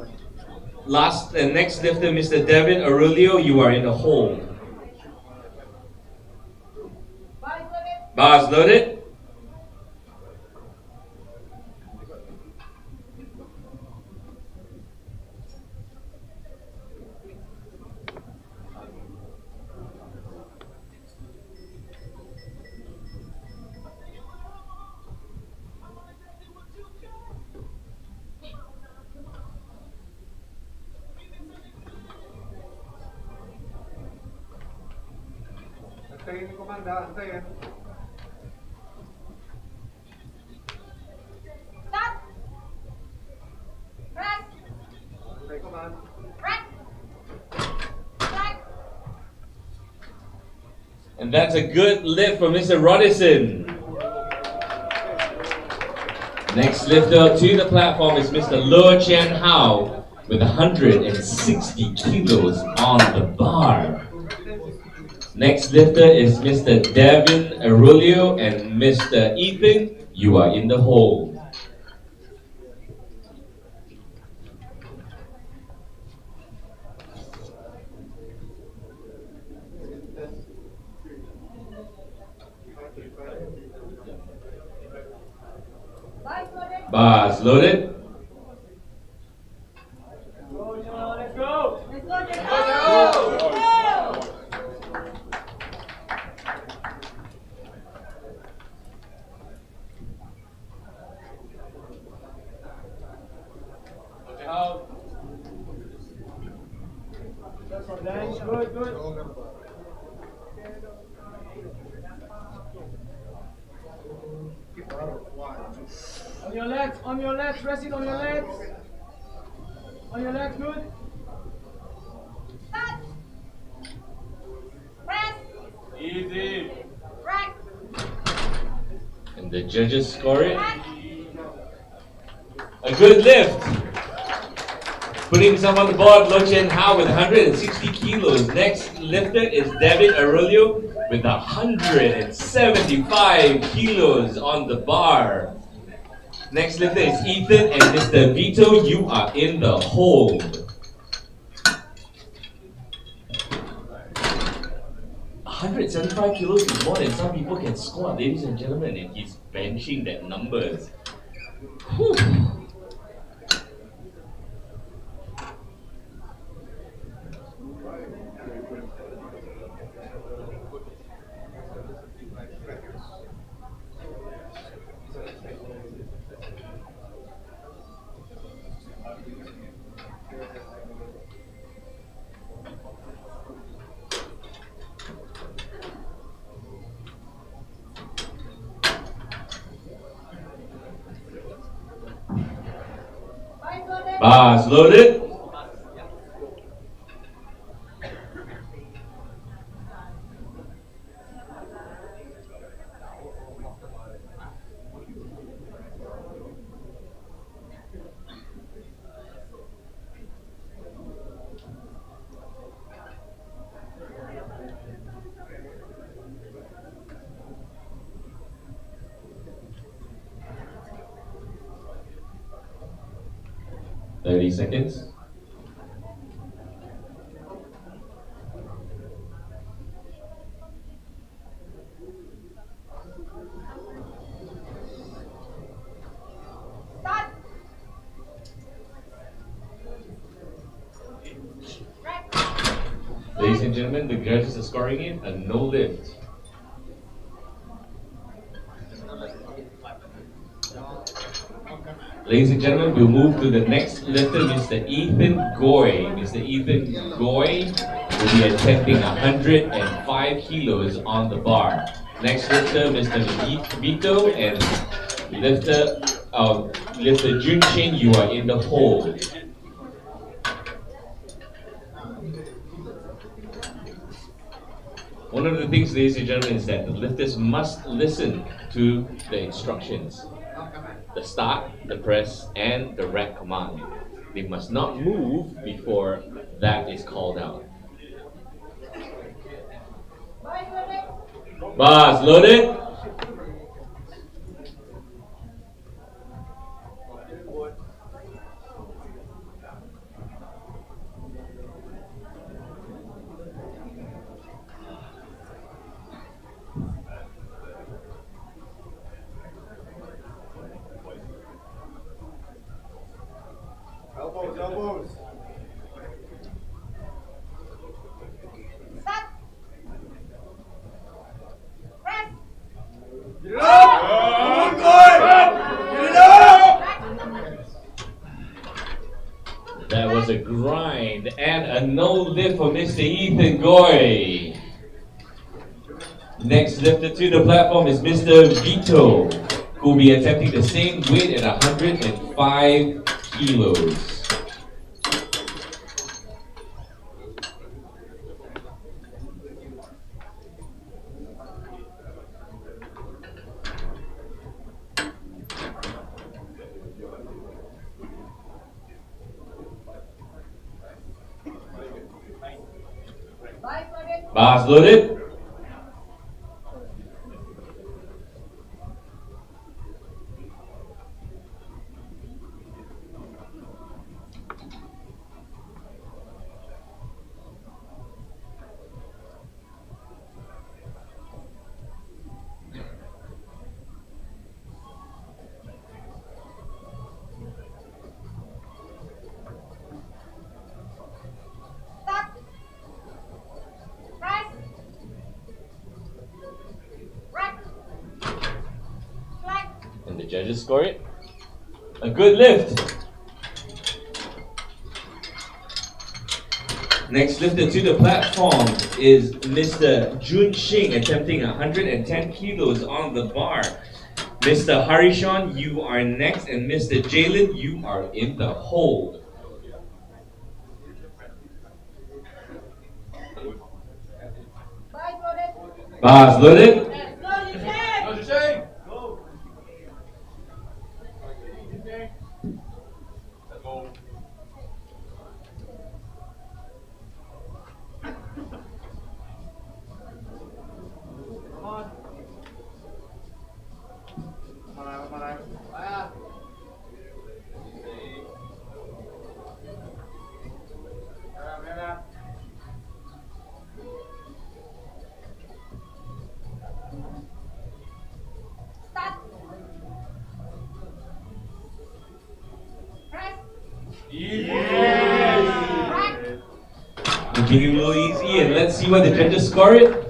next lifter, Mr. Devin Aurelio, you are in the hole. Bars loaded. Antayin yung komanda, antayin. Start. Press. Antay command. Right. Flag. And that's a good lift for Mr. Rodison. Next lifter to the platform is Mr. Lo Chen Hao with 160 kilos on the bar. Next lifter is Mr. Devin Arulio and Mr. Ethan. You are in the hole. Bars loaded. Let's go. That's one leg. Good, good. On your legs, rest it on your legs. On your legs, good. Start. Press. Easy. Right. And the judges score it. A good lift. Putting himself on the board, Lo Chen Hao with 160 kilos. Next lifter is David Arulio with 175 kilos on the bar. Next lifter is Ethan and Mr. Vito. You are in the hole. $175 kilos is more than some people can squat, ladies and gentlemen, and he's benching that numbers. Whew. Bars loaded. Thirty seconds. Start. Ladies and gentlemen, the judges are scoring it a no lift. Ladies and gentlemen, we'll move to the next lifter, Mr. Ethan Goy. Mr. Ethan Goy will be attempting 105 kilos on the bar. Next lifter, Mr. Vito, and lifter Jun Chen, you are in the hole. One of the things, ladies and gentlemen, is that the lifters must listen to the instructions. The start, the press, and the rack command. They must not move before that is called out. Bars loaded. Elbows, elbows. Start. Press. Get it up! Good! Get it up! That was a grind and a no lift for Mr. Ethan Goy. Next lifter to the platform is Mr. Vito, who will be attempting the same weight at 105 kilos. Bars loaded. Stop. Press. Rack. Flag. And the judges score it. A good lift. Next lifter to the platform is Mr. Jun Shing, attempting 110 kilos on the bar. Mr. Harishon, you are next, and Mr. Jalen, you are in the hold. Bars loaded. Bars loaded. Go, you can. Start. Press. Rack. Making it a little easy, and let's see what the judges score it.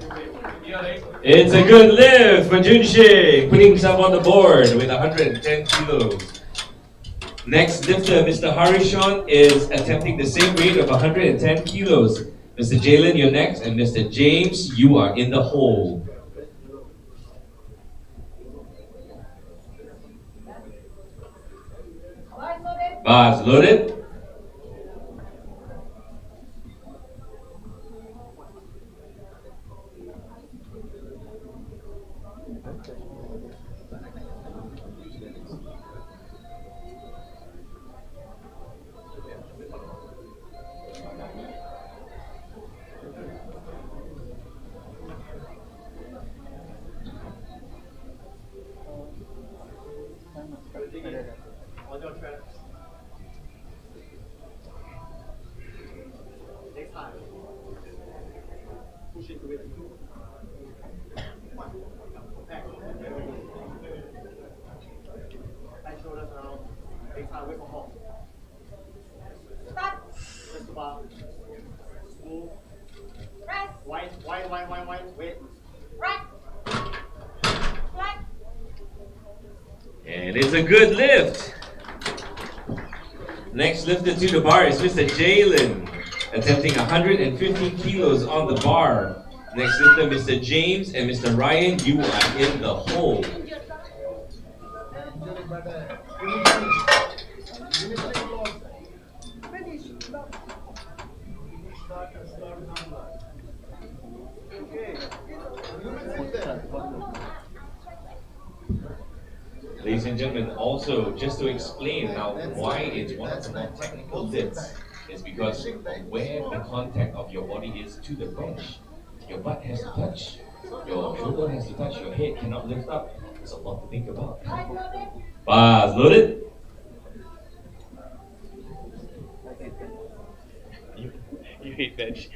It's a good lift for Jun Shing, putting himself on the board with 110 kilos. Next lifter, Mr. Harishon, is attempting the same weight of 110 kilos. Mr. Jalen, you're next, and Mr. James, you are in the hole. Bars loaded. Bars loaded. On your track. Next time. Push into it. Back. Back shoulders around. Next time, wait for hold. Start. Press the bar. Smooth. Press. Wide. Wait. Rack. Flag. And it's a good lift. Next lifter to the bar is Mr. Jalen, attempting 115 kilos on the bar. Next lifter, Mr. James and Mr. Ryan, you are in the hole. Injury, but finishing close. Finish. Start number. Okay. You will put there. Ladies and gentlemen, also just to explain now why it's one of the more technical lifts is because of where the contact of your body is to the bench. Your butt has to touch, your shoulder has to touch, your head cannot lift up. There's a lot to think about. Bars loaded. Bars loaded. You hate bench.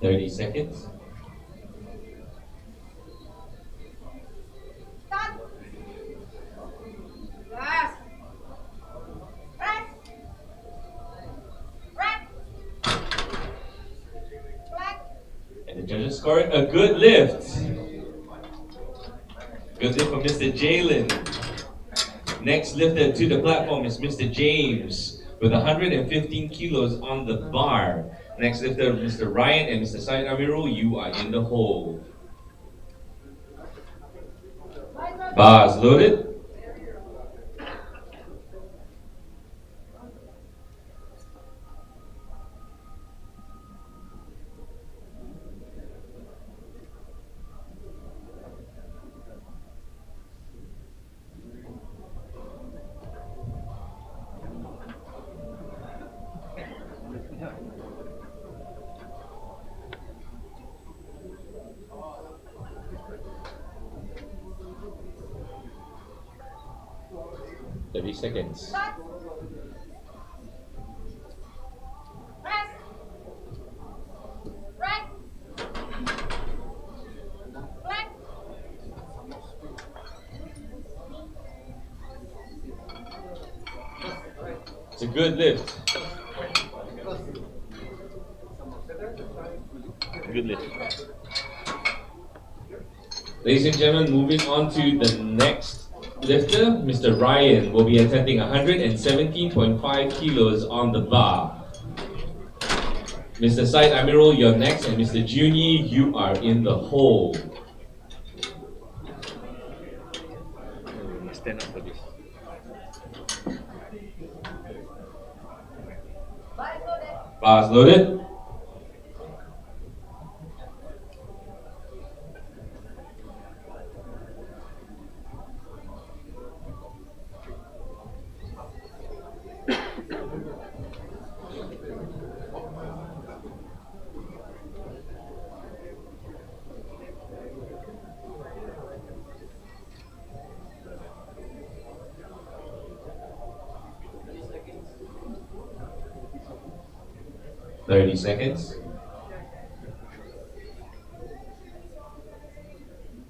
30 seconds. Start. Last. Press. Rack. Flag. And the judges scoring a good lift. Good lift from Mr. Jalen. Next lifter to the platform is Mr. James with 115 kilos on the bar. Next lifter, Mr. Ryan and Mr. Syed Amirul, you are in the hole. Bars loaded. 30 seconds. Start. Press. Right. Flat. It's a good lift. Good lift. Ladies and gentlemen, moving on to the next lifter, Mr. Ryan will be attempting 117.5 kilos on the bar. Mr. Syed Amirul, you're next, and Mr. Junyi, you are in the hole. Stand up for this. Bars loaded. Seconds. 30 seconds.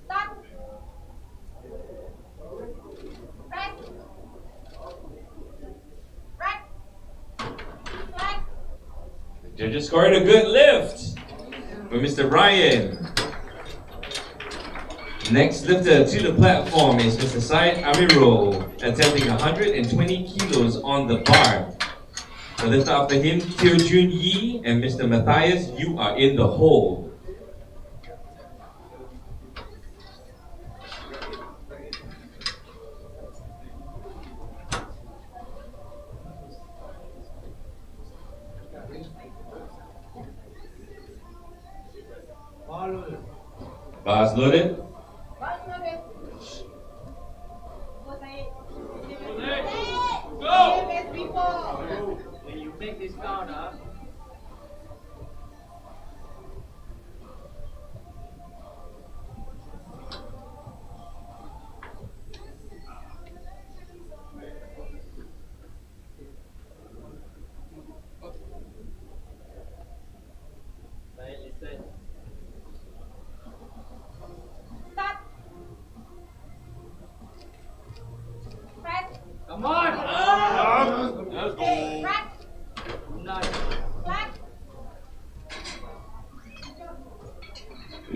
Start. Press. Right. Flat. Judges scored a good lift for Mr. Ryan. Next lifter to the platform is Mr. Syed Amirul, attempting 120 kilos on the bar. The lifter after him, Teo Jun Yi and Mr. Matthias, you are in the hole. Bars loaded. Bars loaded. Go! Same as before. When you make this count, listen. Start. Press. Come on! Let's go. Right. Nice. Flat.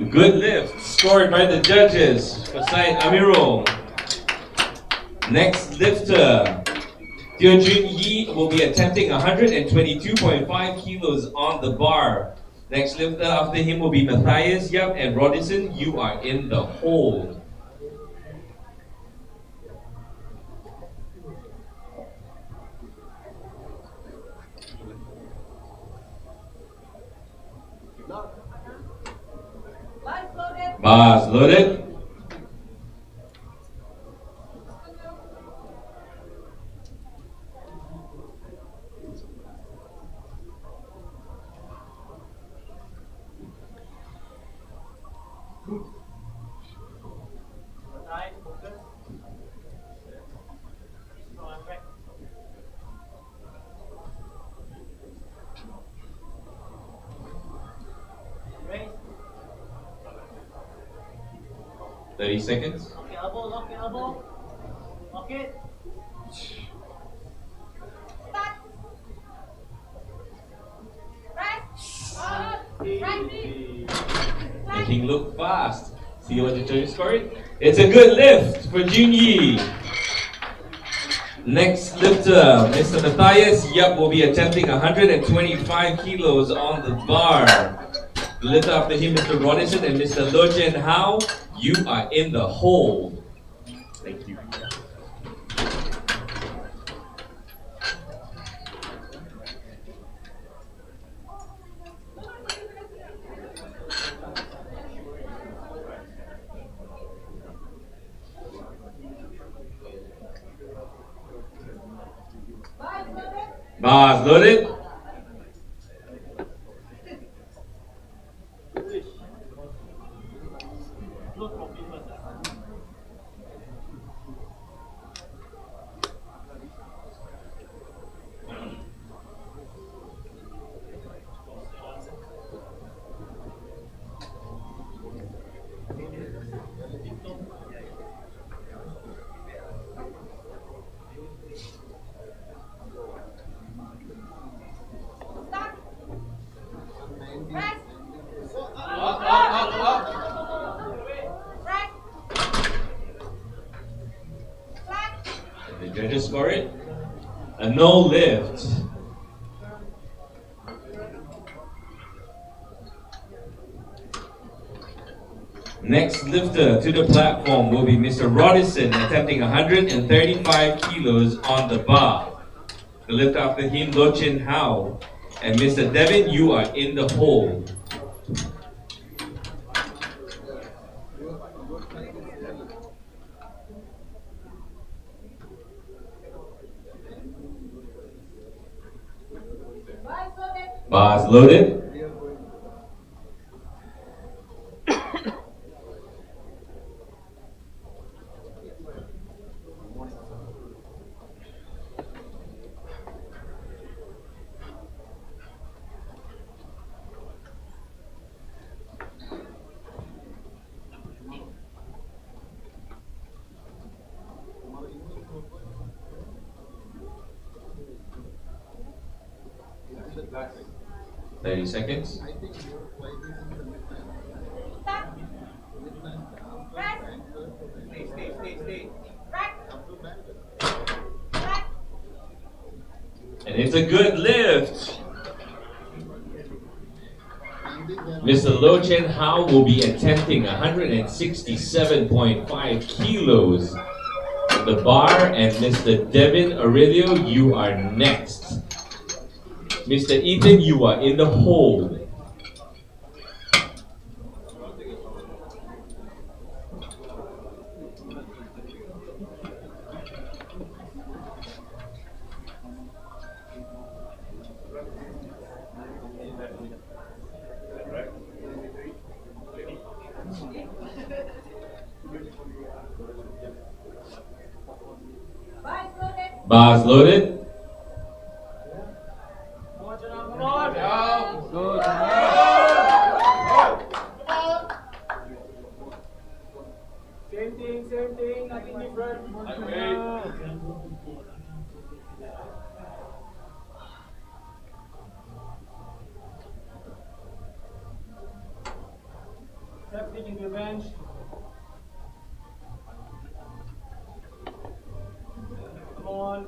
Good lift scored by the judges for Syed Amirul. Next lifter, Teo Jun Yi will be attempting 122.5 kilos on the bar. Next lifter after him will be Matthias Yap and Rodison. You are in the hole. Bars loaded. Bars loaded. Right, focus. Strong and back. Raise. 30 seconds. Lock your elbow, lock your elbow. Lock it. Start. Press. Right. Flat. Making look fast. See what the judges scored? It's a good lift for Junyi. Next lifter, Mr. Matthias Yap will be attempting 125 kilos on the bar. The lifter after him, Mr. Rodison and Mr. Lo Jen Hao, you are in the hole. Thank you. Bars loaded. Bars loaded. Look from me first. Start. Rest. Right. Flat. The judges score it. A no lift. Next lifter to the platform will be Mr. Rodison, attempting 135 kilos on the bar. The lift after him, Lo Chin Hao. And Mr. Devin, you are in the hole. Bars loaded. Start. 30 seconds. I think you play this in the midnight. Start. Midnight after Rest. banquet to the Stay. Right. up to banquet. Flat. And it's a good lift. Mr. Lo Chen Hao will be attempting 167.5 kilos on the bar, and Mr. Devin Aurelio, you are next. Mr. Ethan, you are in the hole. Bars loaded. Come on. Good. Same thing, nothing different. Sept taking to the bench. Come on.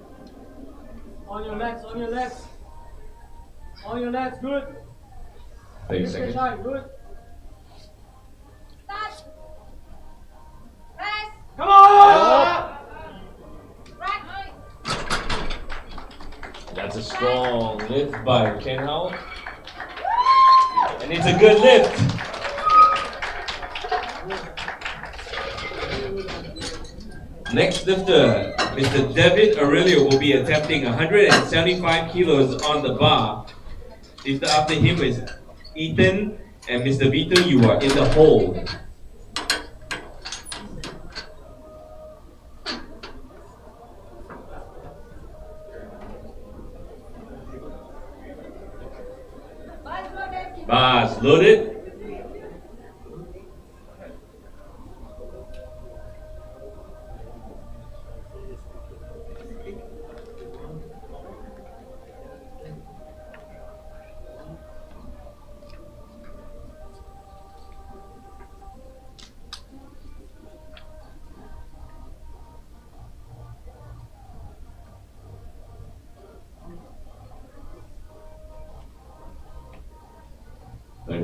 On your legs. Good. 30 Lift your seconds. shine, good. Start. Rest. Come on! Right. That's a strong lift by Chen Hao. And it's a good lift. Next lifter, Mr. David Aurelio will be attempting 175 kilos on the bar. Lifter after him is Ethan, and Mr. Vito, you are in the hole. Bars loaded.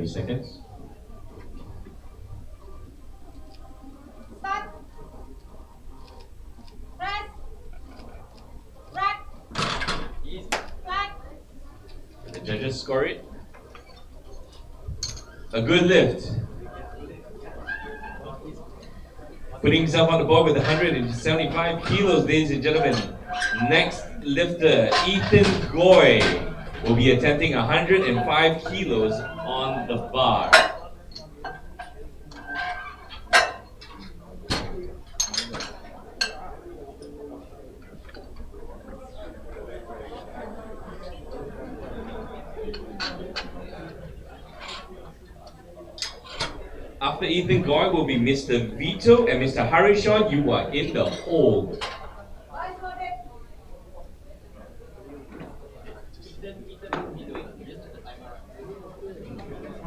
Seconds. Start. Rest. Right. Flat. The judges score it. A good lift. Putting himself on the board with 175 kilos, ladies and gentlemen. Next lifter, Ethan Goy, will be attempting 105 kilos on the bar. After After Ethan Goy will be Mr. Vito and Mr. Harishon. You are in the hole.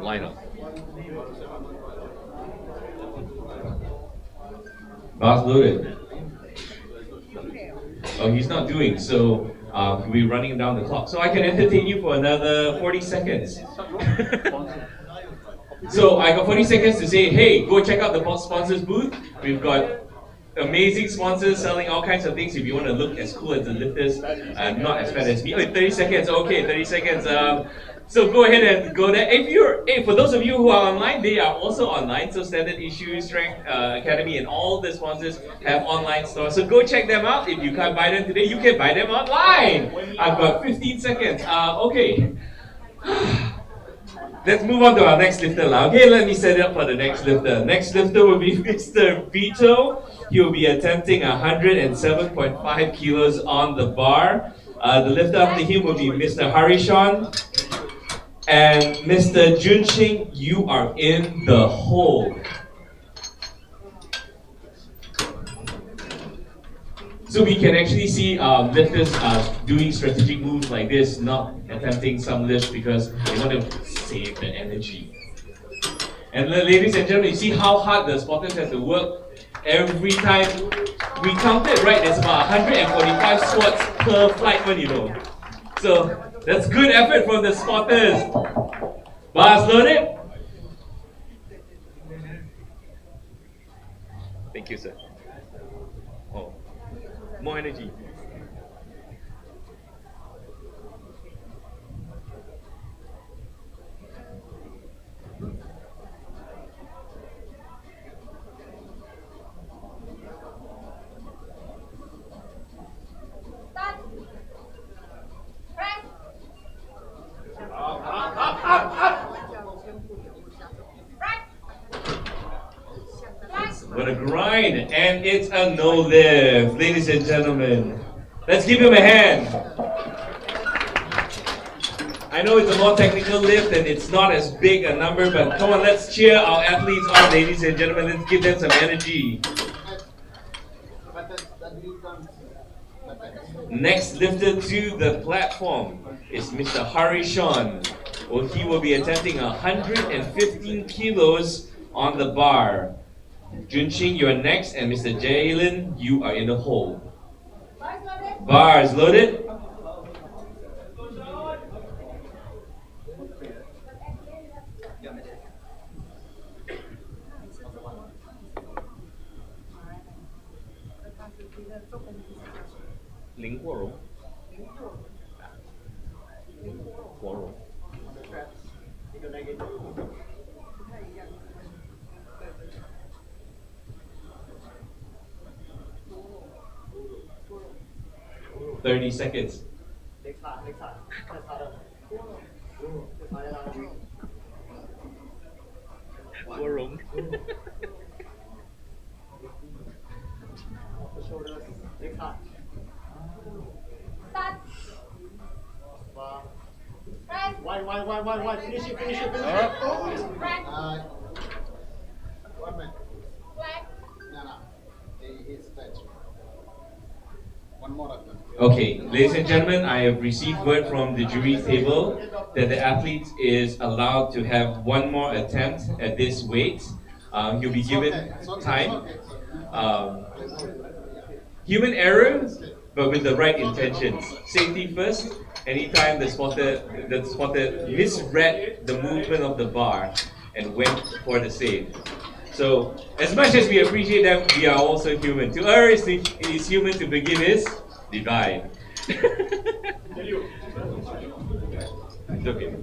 Line up. Bars loaded. Oh, he's not doing, so we're running down the clock. So I can entertain you for another 40 seconds. So I got 40 seconds to say, hey, go check out the sponsors booth. We've got amazing sponsors selling all kinds of things if you want to look as cool as the lifters, not as fat as me. Oh, 30 seconds, okay, 30 seconds. So go ahead and go there. For those of you who are online, they are also online. So Standard Issue, Strength Academy, and all the sponsors have online stores. So go check them out. If you can't buy them today, you can buy them online. I've got 15 seconds. Okay. Let's move on to our next lifter now. Okay, let me set it up for the next lifter. Next lifter will be Mr. Vito. He will be attempting 107.5 kilos on the bar. The lifter after him will be Mr. Harishon. And Mr. Junxing, you are in the hole. So we can actually see lifters doing strategic moves like this, not attempting some lifts because they want to save the energy. And ladies and gentlemen, you see how hard the spotters have to work every time. We counted, right? There's about 145 squats per flight one, you know. So that's good effort from the spotters. Bars loaded. Thank you, sir. Oh, more energy. What a grind, and it's a no lift, ladies and gentlemen. Let's give him a hand. I know it's a more technical lift and it's not as big a number, but come on, let's cheer our athletes on, ladies and gentlemen. Let's give them some energy. Next lifter to the platform is Mr. Harishon. Well, he will be attempting 115 kilos on the bar. Junxing, you're next, and Mr. Jalen, you are in the hole. Bars loaded. Lingguo. 30 seconds. 郭荣。 Why? Finish it. One minute. No. He's touched. One more of them. Okay, ladies and gentlemen, I have received word from the jury table that the athlete is allowed to have one more attempt at this weight. He'll be given time. Human error, but with the right intentions. Safety first. Anytime the spotter misread the movement of the bar and went for the save. So, as much as we appreciate them, we are also human. To err is human, to forgive is divine. It's okay.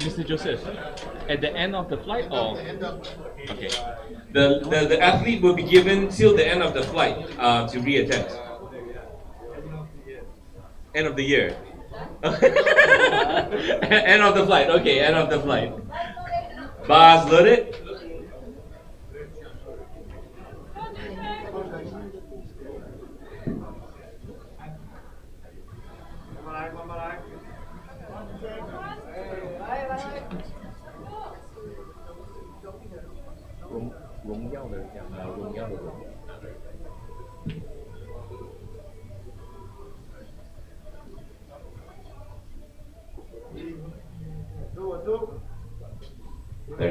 Mr. Joseph, at the end of the flight or? Okay. The athlete will be given till the end of the flight to reattempt. End of the year. End of the flight. Okay, end of the flight. Bars loaded.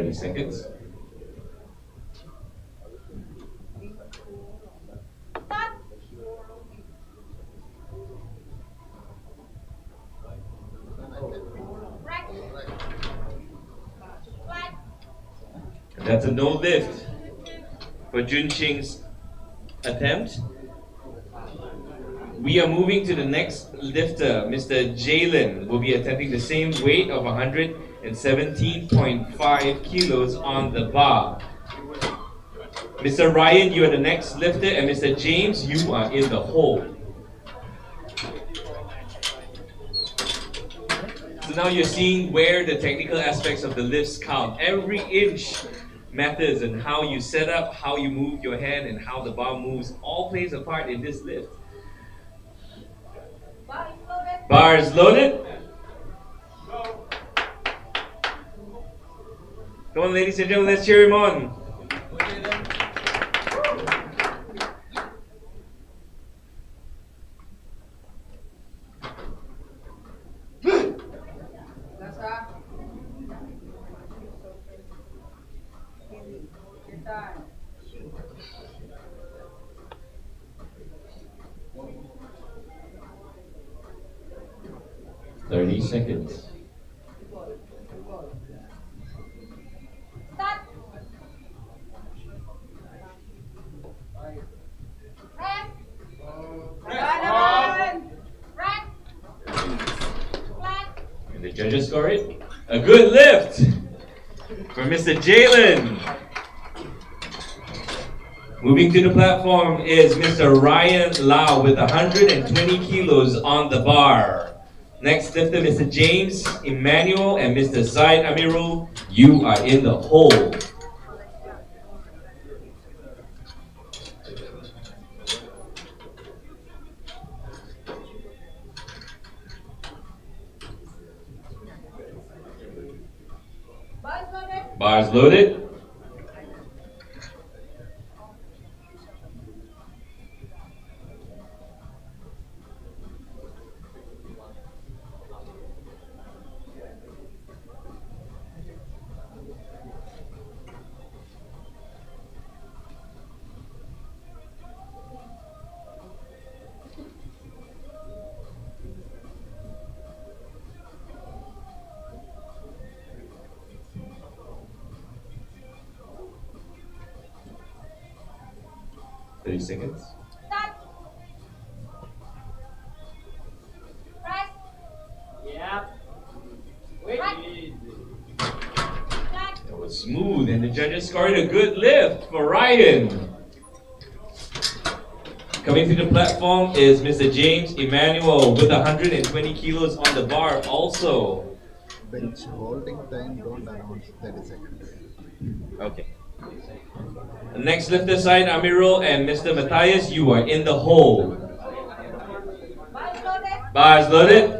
30 seconds. And that's a no lift for Junqing's attempt. We are moving to the next lifter. Mr. Jalen will be attempting the same weight of 117.5 kilos on the bar. Mr. Ryan, you are the next lifter, and Mr. James, you are in the hole. So now you're seeing where the technical aspects of the lifts count. Every inch matters, and how you set up, how you move your hand, and how the bar moves all plays a part in this lift. Bar is loaded. Come on, ladies and gentlemen, let's cheer him on. Time. 30 seconds. Start. Rest. Flat. And the judges score it. A good lift for Mr. Jalen. Moving to the platform is Mr. Ryan Lau with 120 kilos on the bar. Next lifter, Mr. James Emmanuel and Mr. Zaid Amirul. You are in the hole. Bars loaded. Seconds. Start. Press. Yeah. Wait. Flat. That was smooth, and the judges scored a good lift for Ryan. Coming to the platform is Mr. James Emmanuel with 120 kilos on the bar also. Bench holding time, don't announce 30 seconds. Okay. The next lifter side, Amirul and Mr. Matthias, you are in the hole. Bars loaded.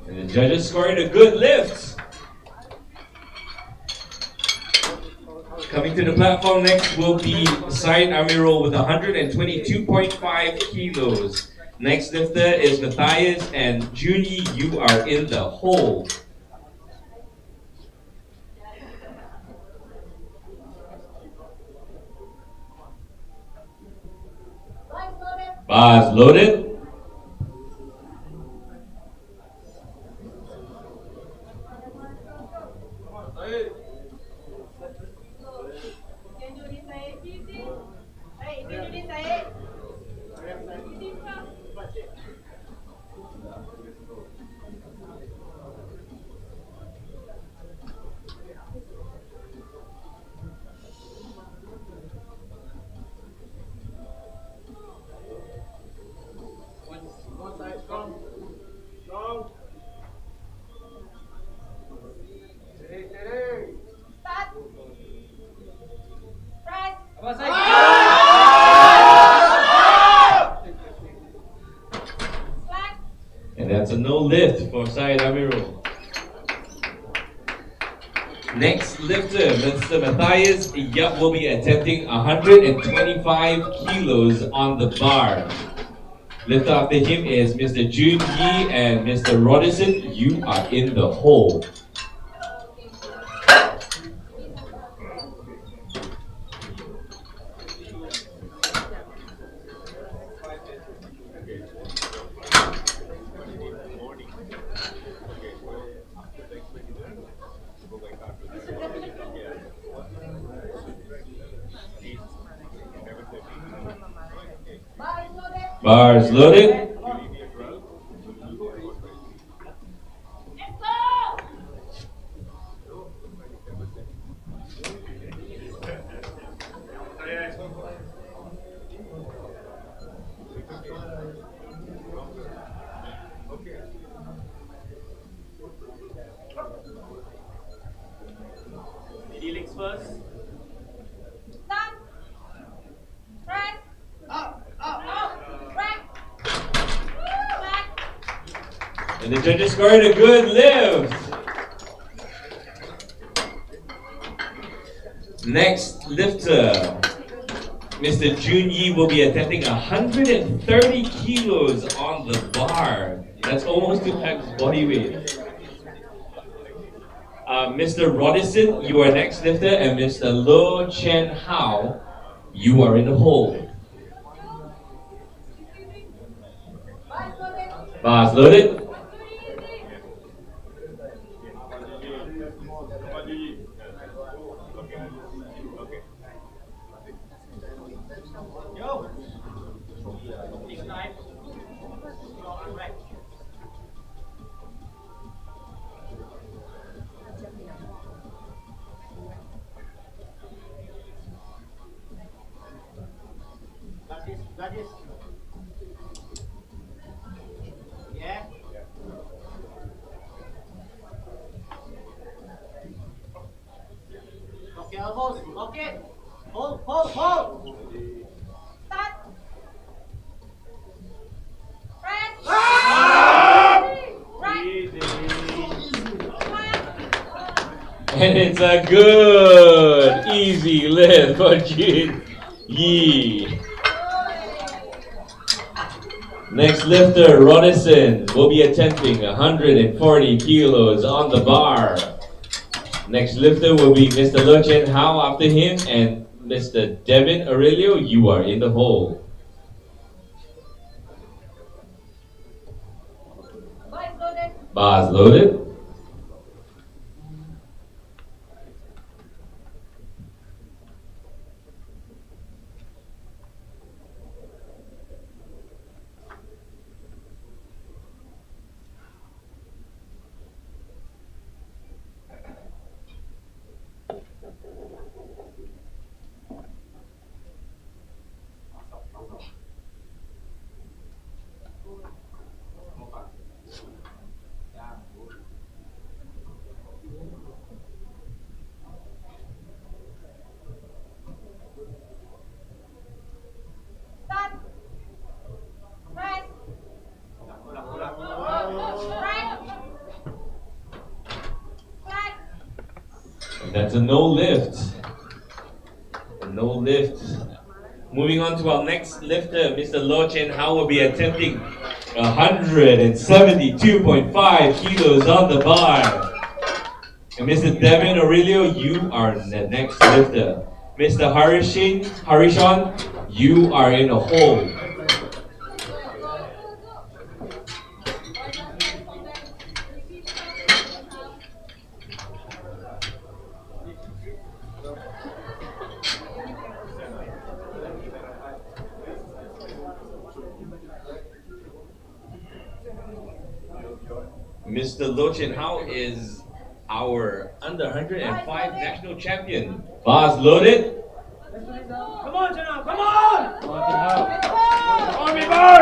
And the judges scored a good lift. Coming to the platform next will be Said Amirul with 122.5 kilos. Next lifter is Matthias and Junyi, you are in the hole. Bars loaded. Next lifter, Mr. Matthias Yap will be attempting 125 kilos on the bar. Lifter after him is Mr. Jun Yi and Mr. Rodison. You are in the hole. Bars loaded. Lady legs first. Stop. Press. Up. Back. Back. And the judges scored a good lift. Next lifter, Mr. Jun Yi will be attempting 130 kilos on the bar. That's almost 2 times body weight. Mr. Rodison, you are next lifter, and Mr. Lo Chen Hao, you are in the hole. Bars loaded. Yo. This time. Right. Got this. Yeah. Lock your elbows. Lock it. Hold. Start. Press. Right. And it's a good, easy lift for Jun Yi. Next lifter, Rodison, will be attempting 140 kilos on the bar. Next lifter will be Mr. Lo Chen Hao after him, and Mr. Devin Aurelio, you are in the hole. Bars loaded. Start. Press. Right. Flat. And that's a no lift. No lift. Moving on to our next lifter, Mr. Lo Chen Hao will be attempting 172.5 kilos on the bar. And Mr. Devin Aurelio, you are the next lifter. Mr. Harishon, you are in a hole. Mr. Lo Chen Hao is our under 105 national champion. Bars loaded. Come on, Chana. Come on. Come on, big boy.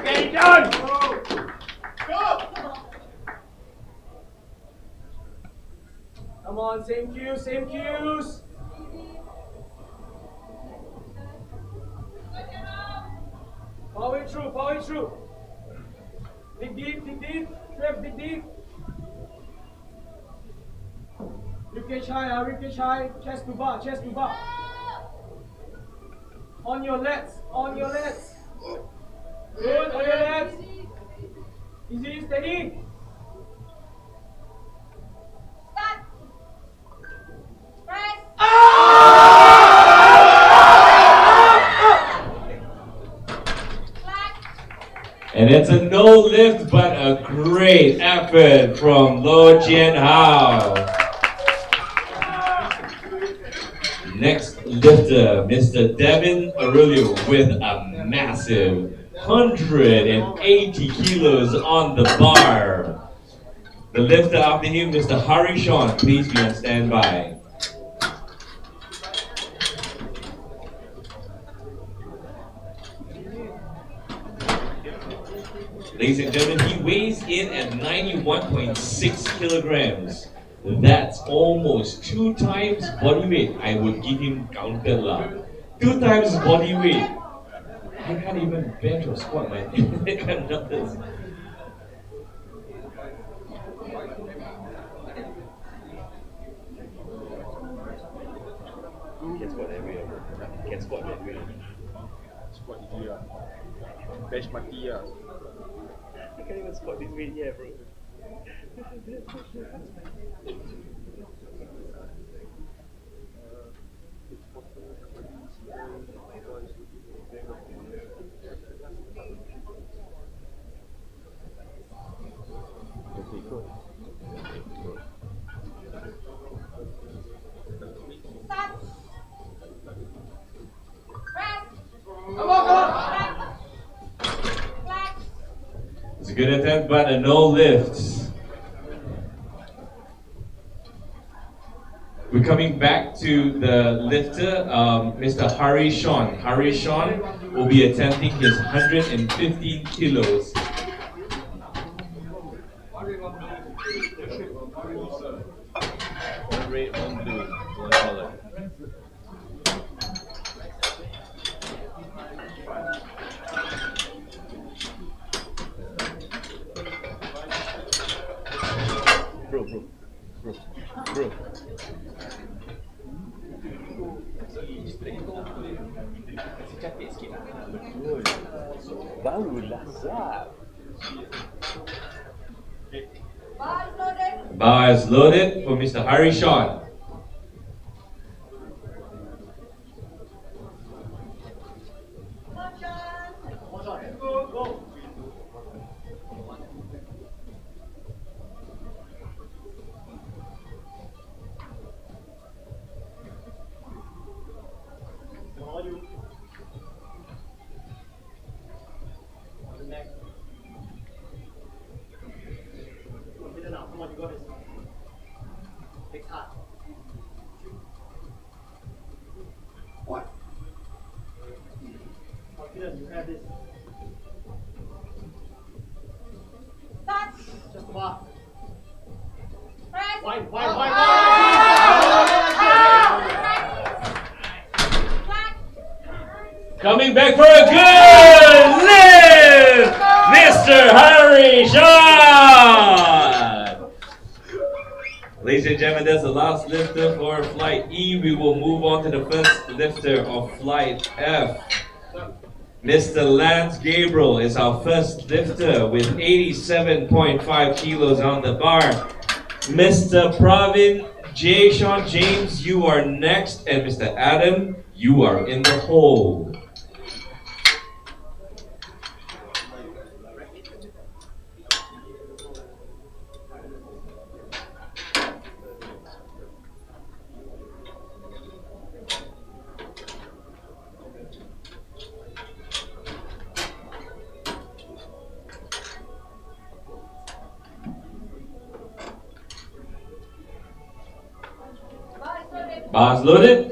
Get it done. Come on, same cues. Power through. Dig deep. Trip, dig deep. Ribcage high, ribcage high. Chest to bar, chest to bar. On your legs, on your legs. Good, on your legs. Easy, steady. Start. Press. And it's a no lift, but a great effort from Lo Jian Hao. Next lifter, Mr. Devin Aurelio with a massive 180 kilos on the bar. The lifter after him, Mr. Hari Sean, please be on standby. Ladies and gentlemen, he weighs in at 91.6 kilograms. That's almost 2 times body weight. I would give him counter lah. 2 times body weight. I can't even bench or squat, man. I can't do this. Can squat that way, bro. Can squat that way. Squat easy lah. Bench mati lah. I can't even squat this way yet, bro. Okay, good. Start. Press. Come on, come on. Flat. It's a good attempt, but a no lift. We're coming back to the lifter, Mr. Hari Sean. Hari Sean will be attempting his 115 kilos. One red, one blue, one color. Bro. Capek sikit lah. Betul. Barulah sah. Bar is loaded. Bar is loaded for Mr. Hari Sean. Come on, you got this. Take hard. What? Confident, you have this. Start. Just the bar. Press. Wide. Flat. Coming back for a good lift, Mr. Hari Sean. Ladies and gentlemen, that's the last lifter for Flight E. We will move on to the first lifter of Flight F. Mr. Lance Gabriel is our first lifter with 87.5 kilos on the bar. Mr. Pravin J. Sean James, you are next. And Mr. Adam, you are in the hole. Bar is loaded. Bars loaded.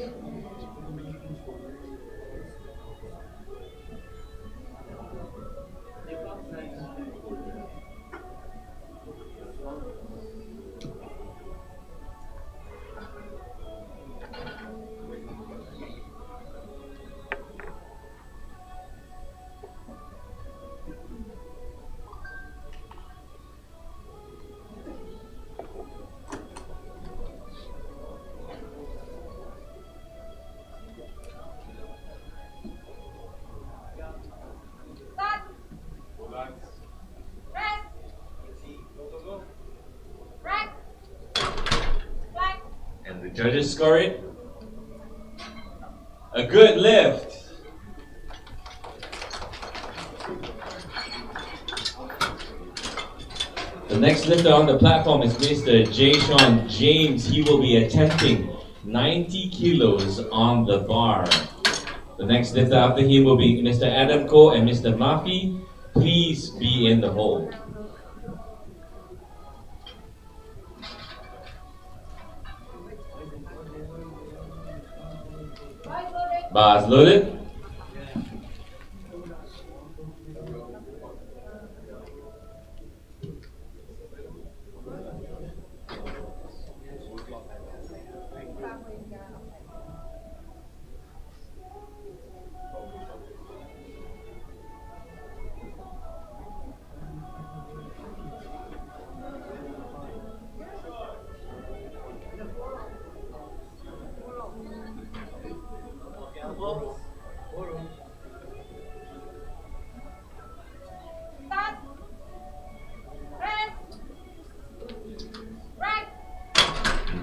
Judges score it. A good lift. The next lifter on the platform is Mr. Jayshawn James. He will be attempting 90 kilos on the bar. The next lifter after him will be Mr. Adam Ko and Mr. Mafi. Please be in the hole. Bars loaded.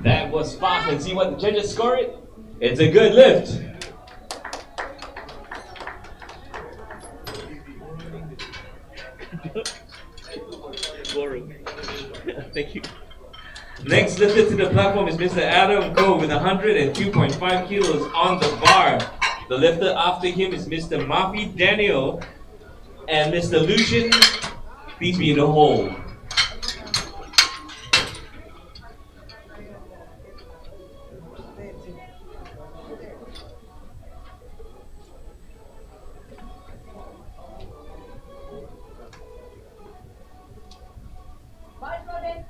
That was fast, and see what the judges score it? It's a good lift. Thank you. Next lifted to the platform is Mr. Adam Ko with 102.5 kilos on the bar. The lifter after him is Mr. Mafi Daniel and Mr. Lucian. Please be in the hole.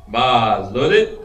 Bars loaded.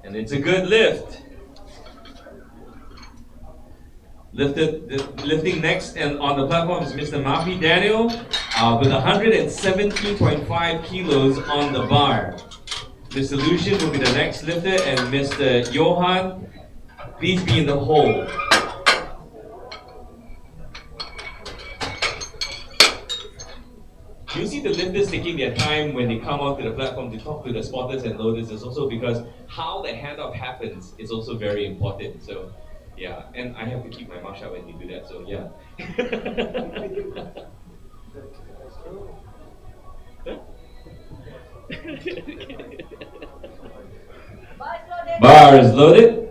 And it's a good lift. Lifting next and on the platform is Mr. Mafi Daniel with 117.5 kilos on the bar. Mr. Lucian will be the next lifter, and Mr. Johan, please be in the hole. You see the lifters taking their time when they come onto the platform to talk to the spotters and loaders. It's also because how the handoff happens is also very important. So, yeah, and I have to keep my mouth shut when you do that. So, yeah. Bar is loaded.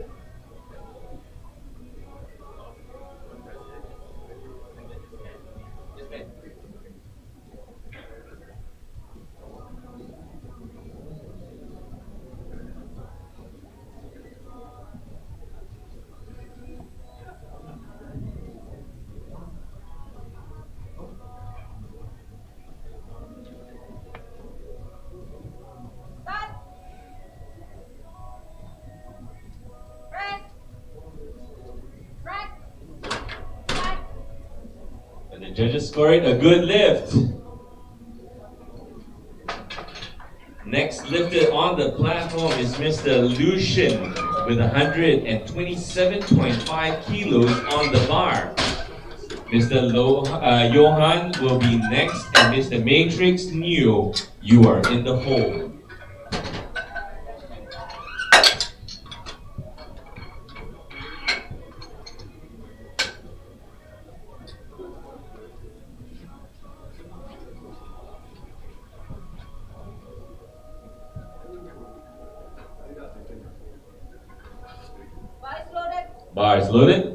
And the judges scored a good lift. Next lifted on the platform is Mr. Lucian with 127.5 kilos on the bar. Mr. Johan will be next, and Mr. Matrix Neo, you are in the hole. Bar is loaded.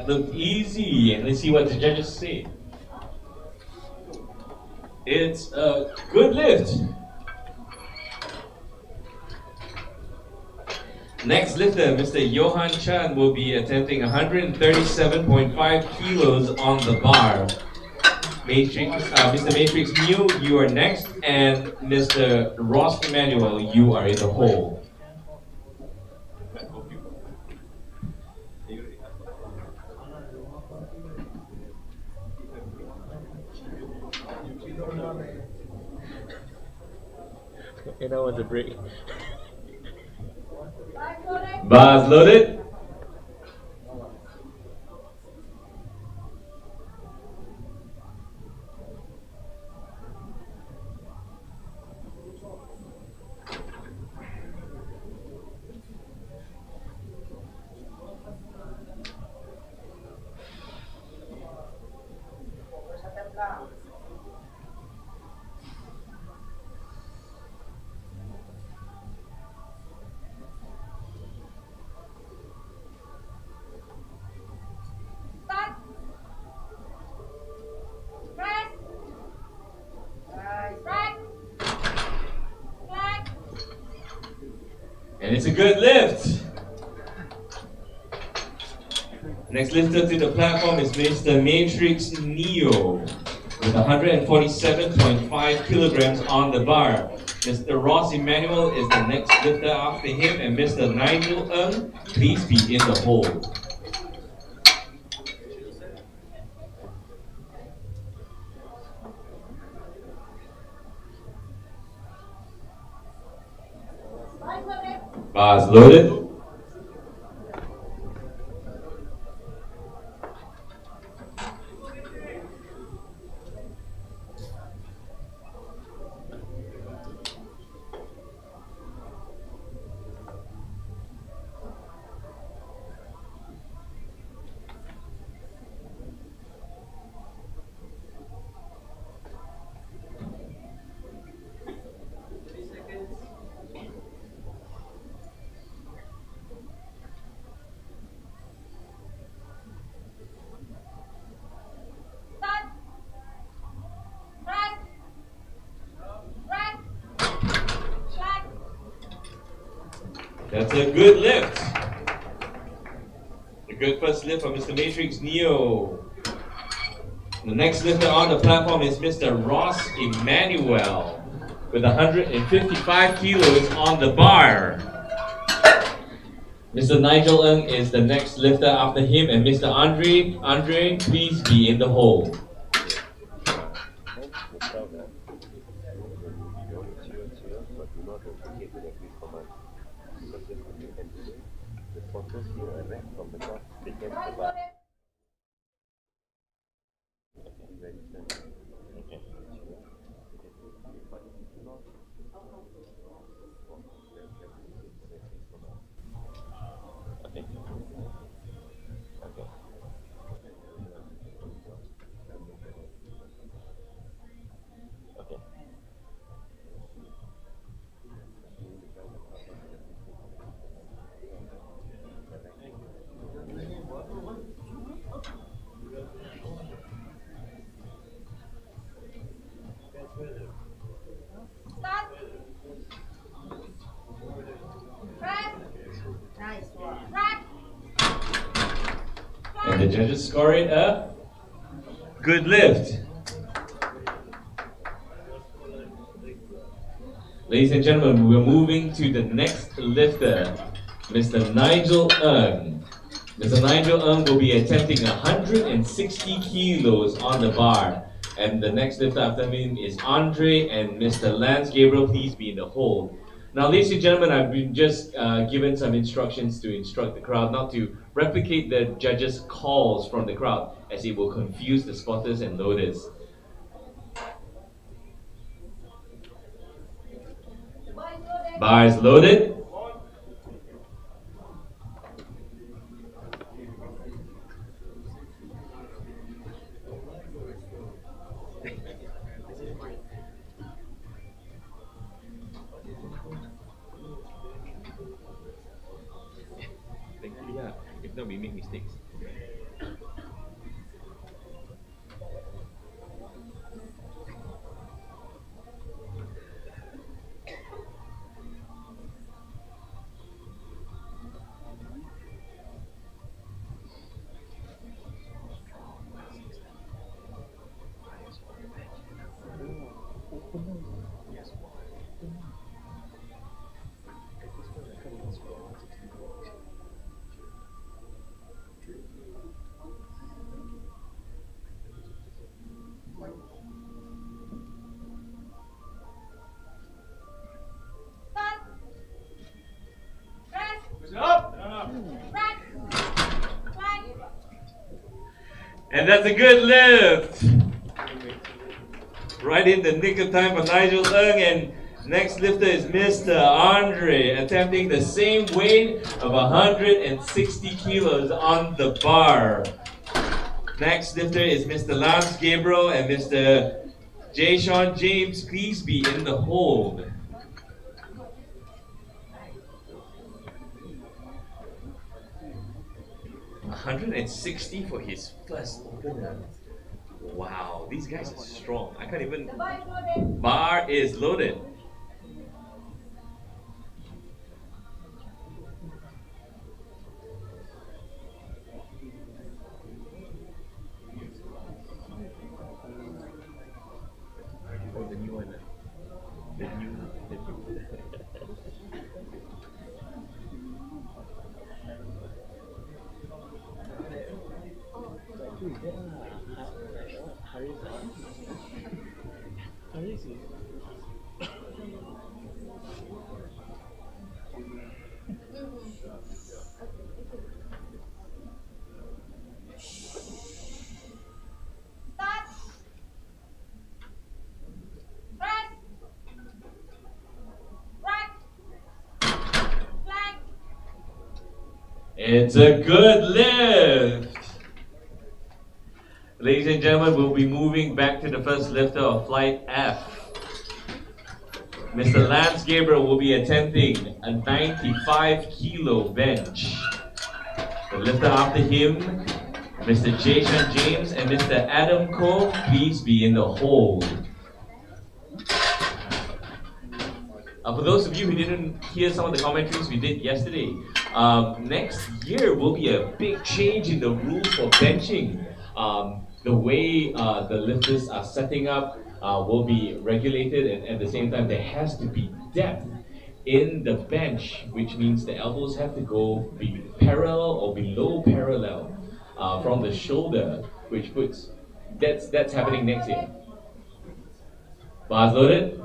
That looked easy, and let's see what the judges say. It's a good lift. Next lifter, Mr. Johan Chan, will be attempting 137.5 kilos on the bar. Mr. Matrix Mew, you are next, and Mr. Ross Emmanuel, you are in the hole. And I want to break. Bars loaded. Start. Press. Right. Flag. And it's a good lift. Next lifter to the platform is Mr. Matrix Neo with 147.5 kilograms on the bar. Mr. Ross Emmanuel is the next lifter after him, and Mr. Nigel Ng, please be in the hole. Bars loaded. Start. Press. Right. Flag. That's a good lift. A good first lift from Mr. Matrix Neo. The next lifter on the platform is Mr. Ross Emmanuel with 155 kilos on the bar. Mr. Nigel Ng is the next lifter after him, and Mr. Andre, please be in the hole. Start. Press. Nice one. Right. And the judges score it a good lift. Ladies and gentlemen, we're moving to the next lifter, Mr. Nigel Ng. Mr. Nigel Ng will be attempting 160 kilos on the bar. And the next lifter after him is Andre and Mr. Lance Gabriel. Please be in the hole. Now, ladies and gentlemen, I've been just given some instructions to instruct the crowd not to replicate the judges' calls from the crowd, as it will confuse the spotters and loaders. Bars loaded. Yeah, if not, we make mistakes. Push it up. And that's a good lift. Right in the nick of time for Nigel Ng. And next lifter is Mr. Andre, attempting the same weight of 160 kilos on the bar. Next lifter is Mr. Lance Gabriel and Mr. Sean James. Please be in the hold. $160 for his first opener. Wow, these guys are strong. I can't even. Bar is loaded. Oh, the new one. The new. It's a good lift. Ladies and gentlemen, we'll be moving back to the first lifter of flight F. Mr. Lance Gabriel will be attempting a 95 kilo bench. The lifter after him, Mr. Jason James and Mr. Adam Cole, please be in the hold. For those of you who didn't hear some of the commentaries we did yesterday, next year will be a big change in the rules for benching. The way the lifters are setting up will be regulated, and at the same time there has to be depth in the bench, which means the elbows have to be parallel or below parallel from the shoulder, which puts that's happening next year. Bars loaded.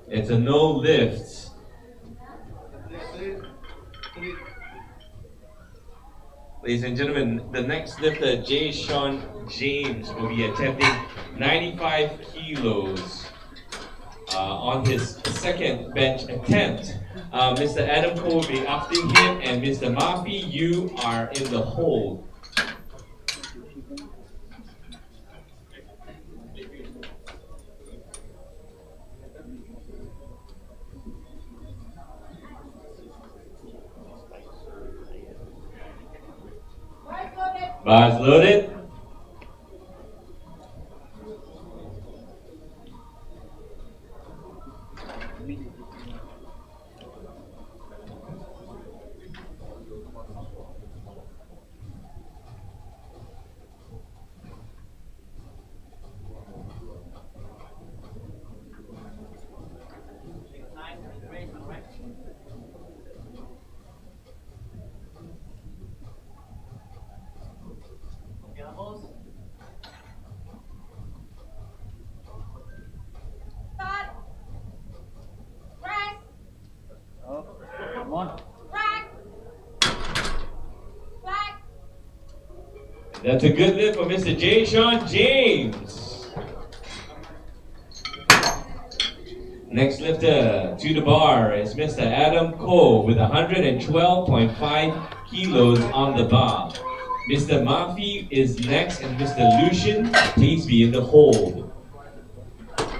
It's a no lift. Ladies and gentlemen, the next lifter, Sean James, will be attempting 95 kilos on his second bench attempt. Mr. Adam Cole will be after him, and Mr. Murphy, you are in the hold. Bars loaded. That's a good lift for Mr. Sean James. Next lifter to the bar is Mr. Adam Cole with 112.5 kilos on the bar. Mr. Murphy is next, and Mr. Lucian, please be in the hold.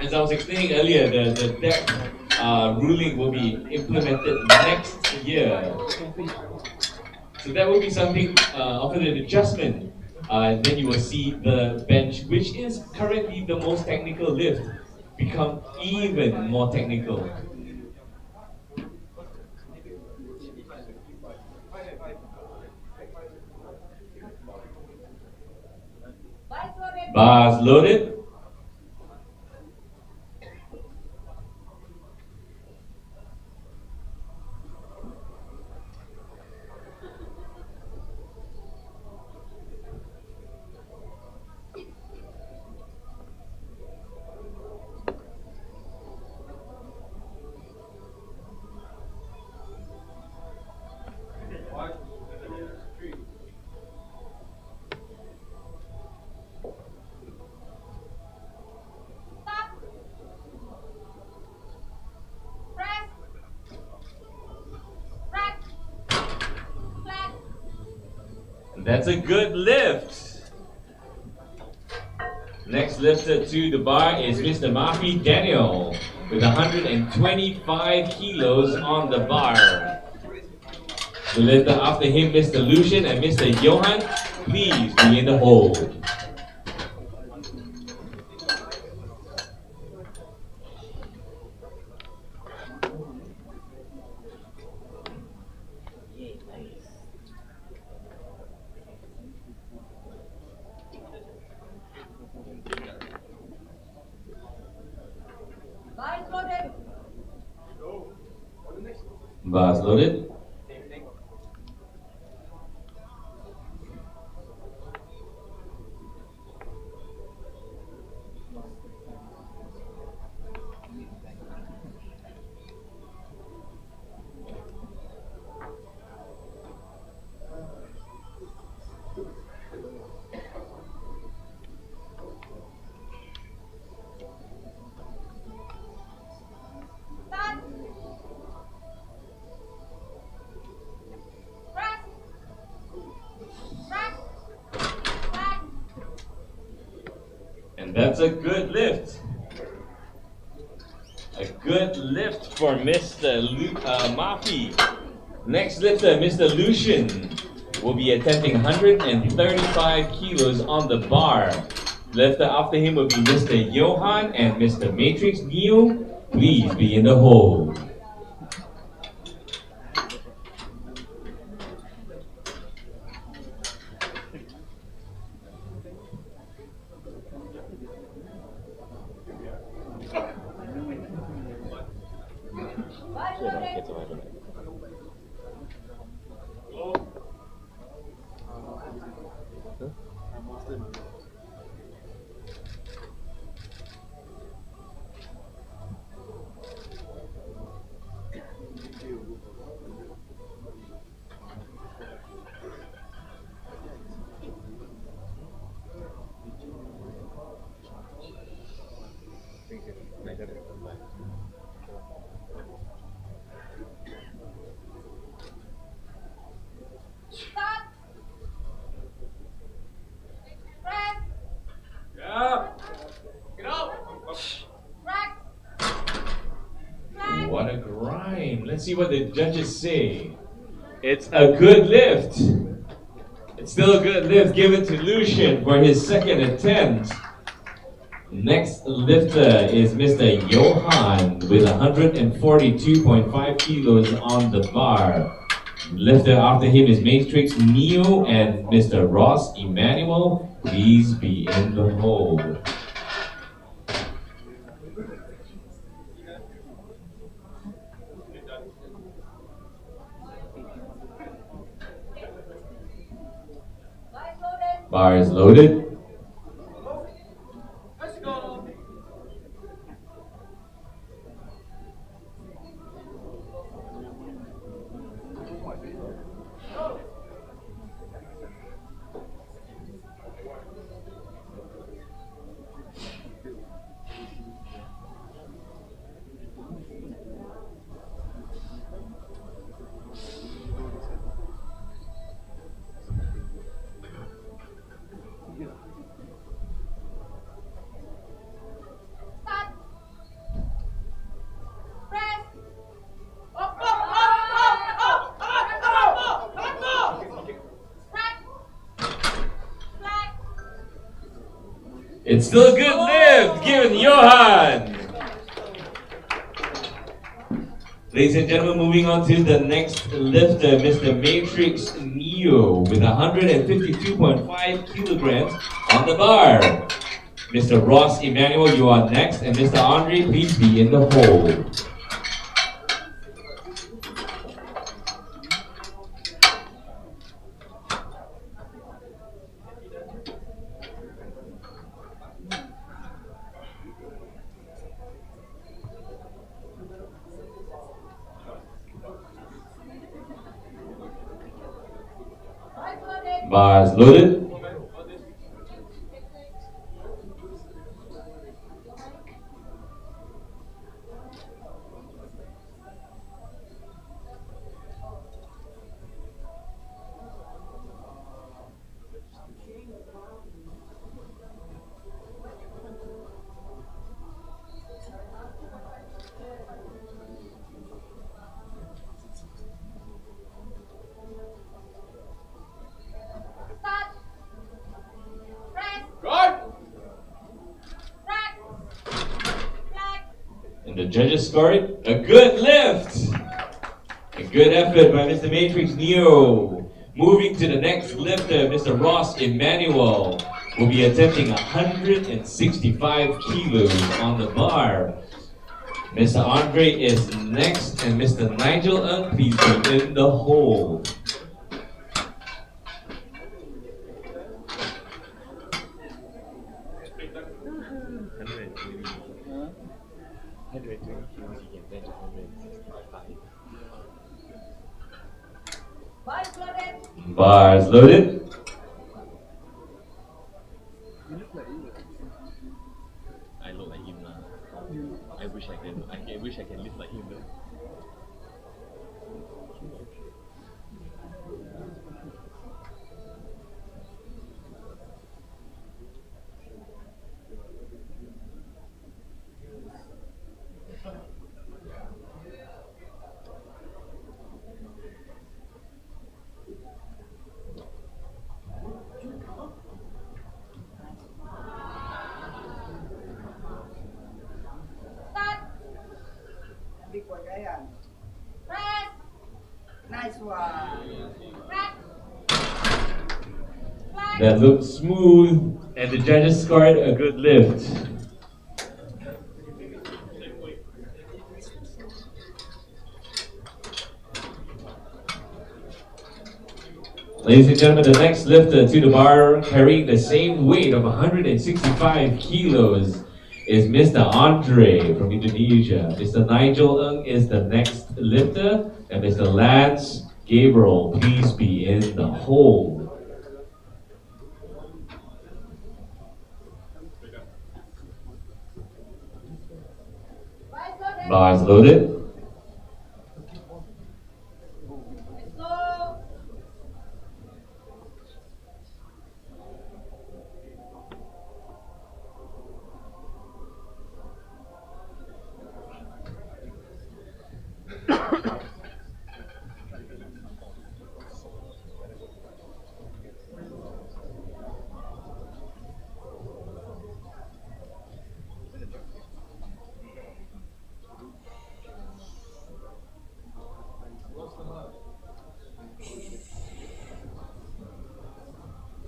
As I was explaining earlier, the deck ruling will be implemented next year. So that will be something of an adjustment. Then you will see the bench, which is currently the most technical lift, become even more technical. Bars loaded. That's a good lift. Next lifter to the bar is Mr. Murphy Daniel with 125 kilos on the bar. The lifter after him, Mr. Lucian and Mr. Johan, please be in the hold. Bars loaded. And that's a good lift. A good lift for Mr. Murphy. Next lifter, Mr. Lucian, will be attempting 135 kilos on the bar. Lifter after him will be Mr. Johan and Mr. Matrix Neo. Please be in the hold. What a grind. Let's see what the judges say. It's a good lift. It's still a good lift given to Lucian for his second attempt. Next lifter is Mr. Johan with 142.5 kilos on the bar. Lifter after him is Matrix Neo and Mr. Ross Emmanuel. Please be in the hold. Bar is loaded. It's still a good lift. Give it Johan. Ladies and gentlemen, moving on to the next lifter, Mr. Matrix Neo with 152.5 kilograms on the bar. Mr. Ross Emmanuel, you are next, and Mr. Andre, please be in the hole. Bars loaded. Start. Press. Guard. Rack. Flag. And the judges scored a good lift. A good effort by Mr. Matrix Neo. Moving to the next lifter, Mr. Ross Emmanuel will be attempting 165 kilos on the bar. Mr. Andre is next, and Mr. Nigel Ng, please be in the hole. Bars loaded. I look like him lah. I wish I can. I wish I can live like him. Start. Big one, Ryan. Press. Nice one. Rack. Flag. That looked smooth, and the judges scored a good lift. Ladies and gentlemen, the next lifter to the bar carrying the same weight of 165 kilos is Mr. Andre from Indonesia. Mr. Nigel Ng is the next lifter, and Mr. Lance Gabriel, please be in the hole. Bars loaded. Slow.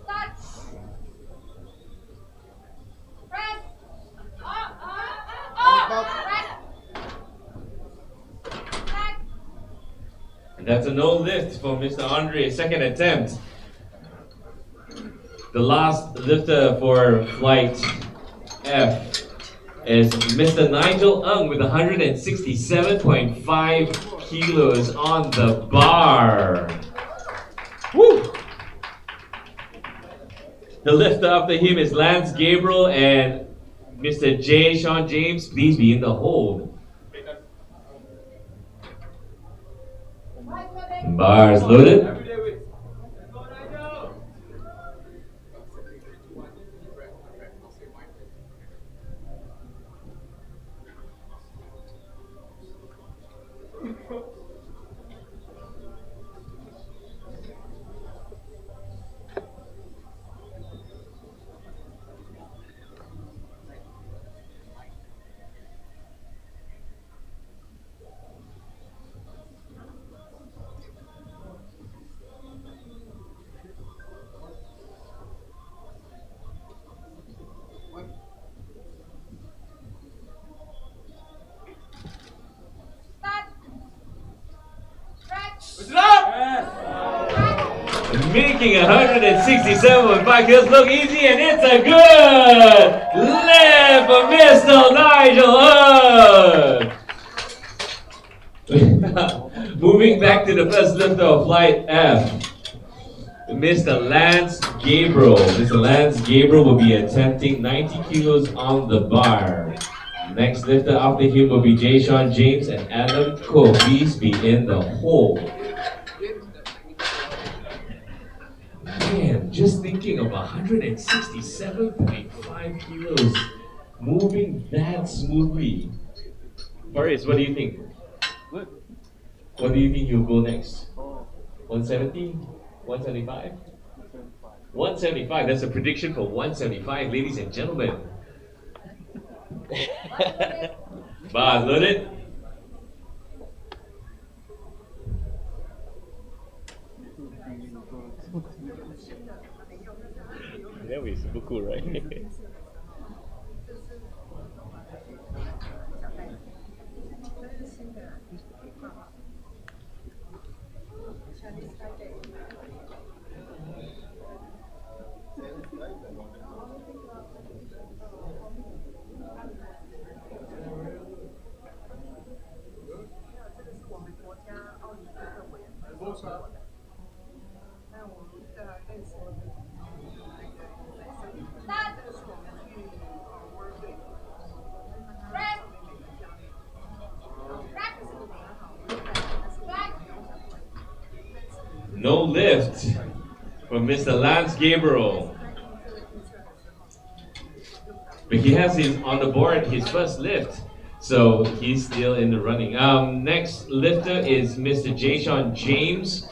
Start. Press. Rack. Flag. And that's a no lift for Mr. Andre, second attempt. The last lifter for flight F is Mr. Nigel Ng with 167.5 kilos on the bar. Woo! The lifter after him is Lance Gabriel and Mr. J. Sean James. Please be in the hold. Bars loaded. Everyday weight. Let's go, Nigel. lifting 167.5 kilos. Look easy, and it's a good lift for Mr. Nigel Earth. Moving back to the first lifter of flight F, Mr. Lance Gabriel. Mr. Lance Gabriel will be attempting 90 kilos on the bar. Next lifter after him will be Jay Sean James and Adam Ko. Please be in the hole. Man, just thinking of 167.5 kilos moving that smoothly. Boris, what do you think? Good. What do you think he'll go next? 170? 175? 175. That's a prediction for 175, ladies and gentlemen. Bars loaded. That was super cool, right? No lift from Mr. Lance Gabriel. But he has his on the board his first lift, so he's still in the running. Next lifter is Mr. Jay Sean James,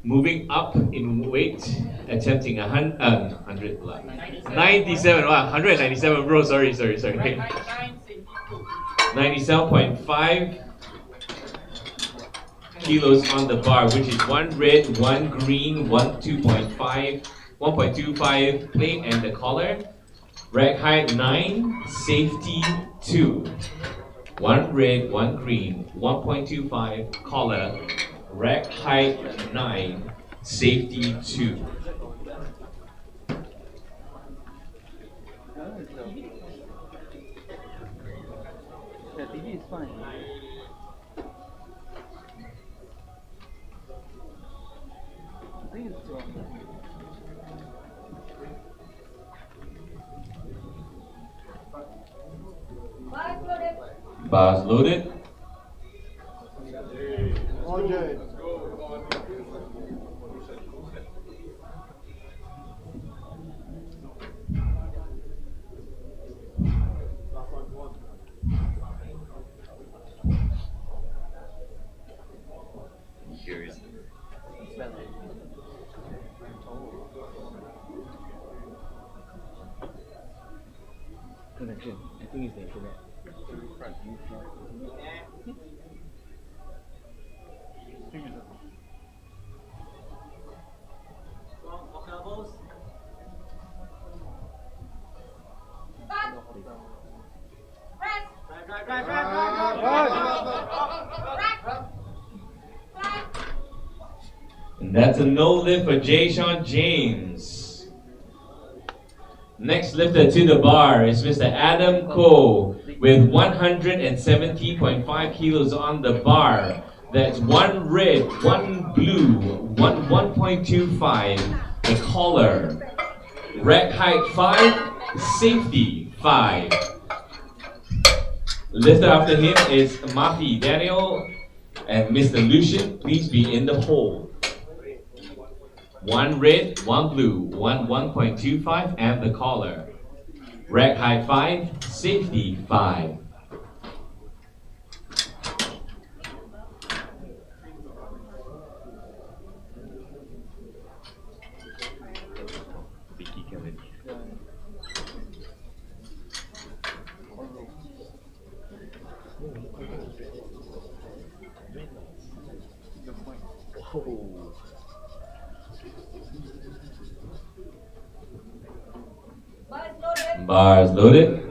moving up in weight, attempting 97. Wow, 197, bro. Sorry. 97.5 kilos on the bar, which is 1 red, 1 green, 1.25 plate, and the collar. Rack height 9, safety 2. 1 red, 1 green, 1.25 collar. Rack height 9, safety 2. The TV is fine. I think it's wrong. Bars loaded. Curious. Smell it. Connection. I think it's the internet. And that's a no lift for Jay Sean James. Next lifter to the bar is Mr. Adam Ko with 170.5 kilos on the bar. That's 1 red, 1 blue, 1.25. The collar. Rack height 5, safety 5. Lifter after him is Mafi Daniel and Mr. Lucian. Please be in the hole. 1 red, 1 blue, 1.25, and the collar. Rack height 5, safety 5. Vicky Kennedy. Oh. Bars loaded.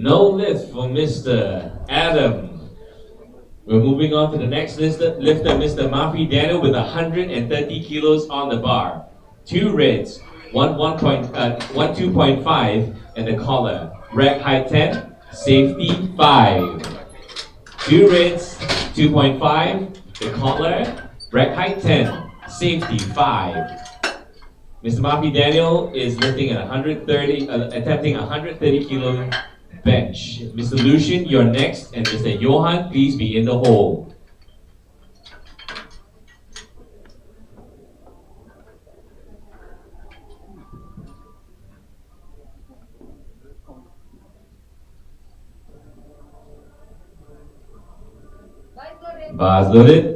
No lift for Mr. Adam. We're moving on to the next lifter, Mr. Mafi Daniel, with 130 kilos on the bar. 2 reds, one 2.5, and the collar. Rack height 10, safety 5. 2 reds, 2.5, the collar. Rack height 10, safety 5. Mr. Mafi Daniel is lifting at 130, attempting 130 kilo bench. Mr. Lucian, you're next, and Mr. Johan, please be in the hole. Bars loaded.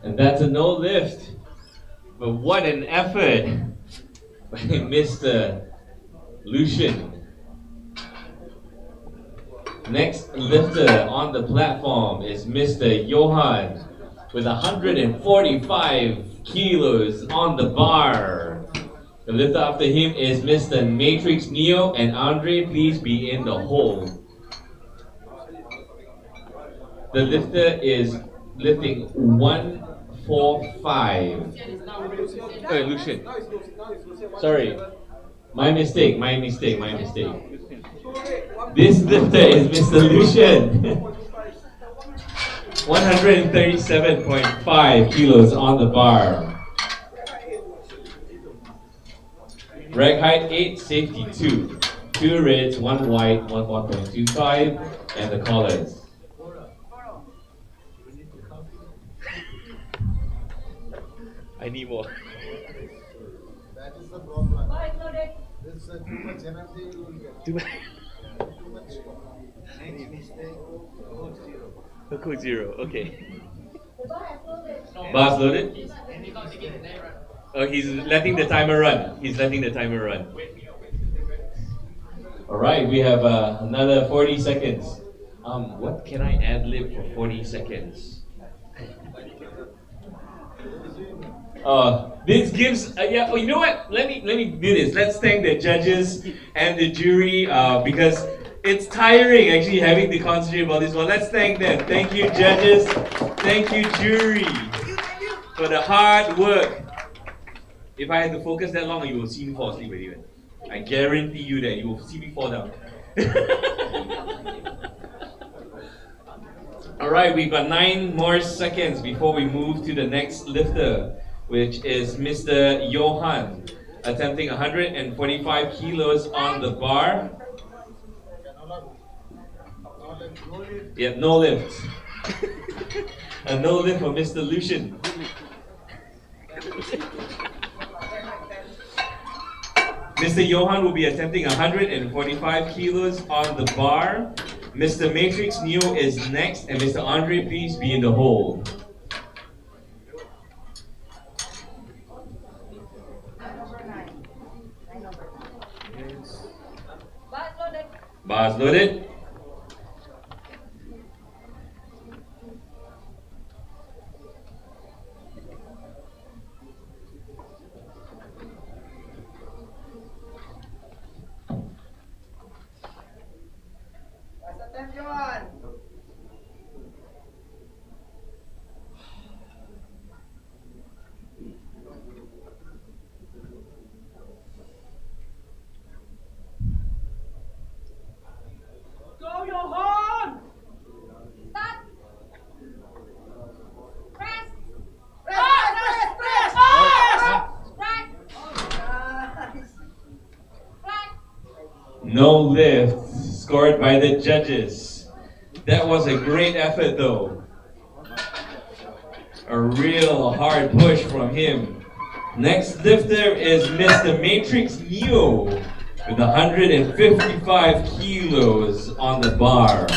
And that's a no lift. But what an effort by Mr. Lucian. Next lifter on the platform is Mr. Johan with 145 kilos on the bar. The lifter after him is Mr. Matrix Neo and Andre. Please be in the hole. The lifter is lifting 145. Lucian. Sorry. My mistake. This lifter is Mr. Lucian. 137.5 kilos on the bar. Rack height 8, safety 2. 2 reds, 1 white, 1.25, and the collars. I need more. That is the problem. This too much energy you will get. Too much. Next mistake, code 0. Code 0, okay. Bars loaded? And you got to get the run. Oh, he's letting the timer run. Alright, we have another 40 seconds. What can I ad-lib for 40 seconds? This gives, yeah, you know what? Let me do this. Let's thank the judges and the jury because it's tiring actually having to concentrate about this one. Let's thank them. Thank you, judges. Thank you, jury, for the hard work. If I had to focus that long, you will see me fall asleep anyway. I guarantee you that you will see me fall down. Alright, we've got 9 more seconds before we move to the next lifter, which is Mr. Johan, attempting 145 kilos on the bar. Yep, no lift. A no lift for Mr. Lucian. Mr. Johan will be attempting 145 kilos on the bar. Mr. Matrix Neo is next, and Mr. Andre, please be in the hole. Bars loaded. Go, Johan! Start. Press. Press! Flat. No lift. scored by the judges. That was a great effort though. A real hard push from him. Next lifter is Mr. Matrix Neo with 155 kilos on the bar.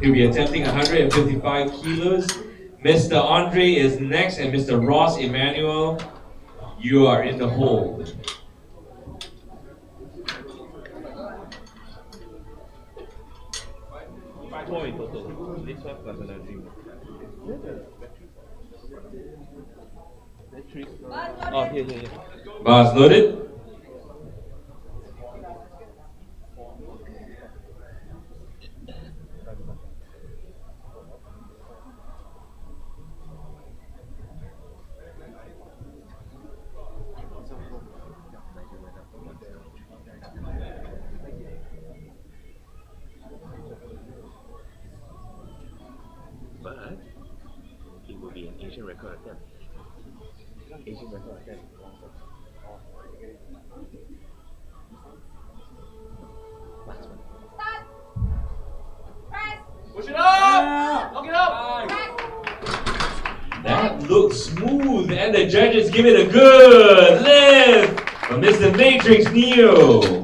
He'll be attempting 155 kilos. Mr. Andre is next, and Mr. Ross Emmanuel, you are in the hold. Four in total. This one plus another drink. Oh, here. Bars loaded. But it will be an Asian record attempt. Asian record attempt. Last one. Start. Press. Push it up! Lock it up! That looks smooth, and the judges give it a good lift from Mr. Matrix Neo.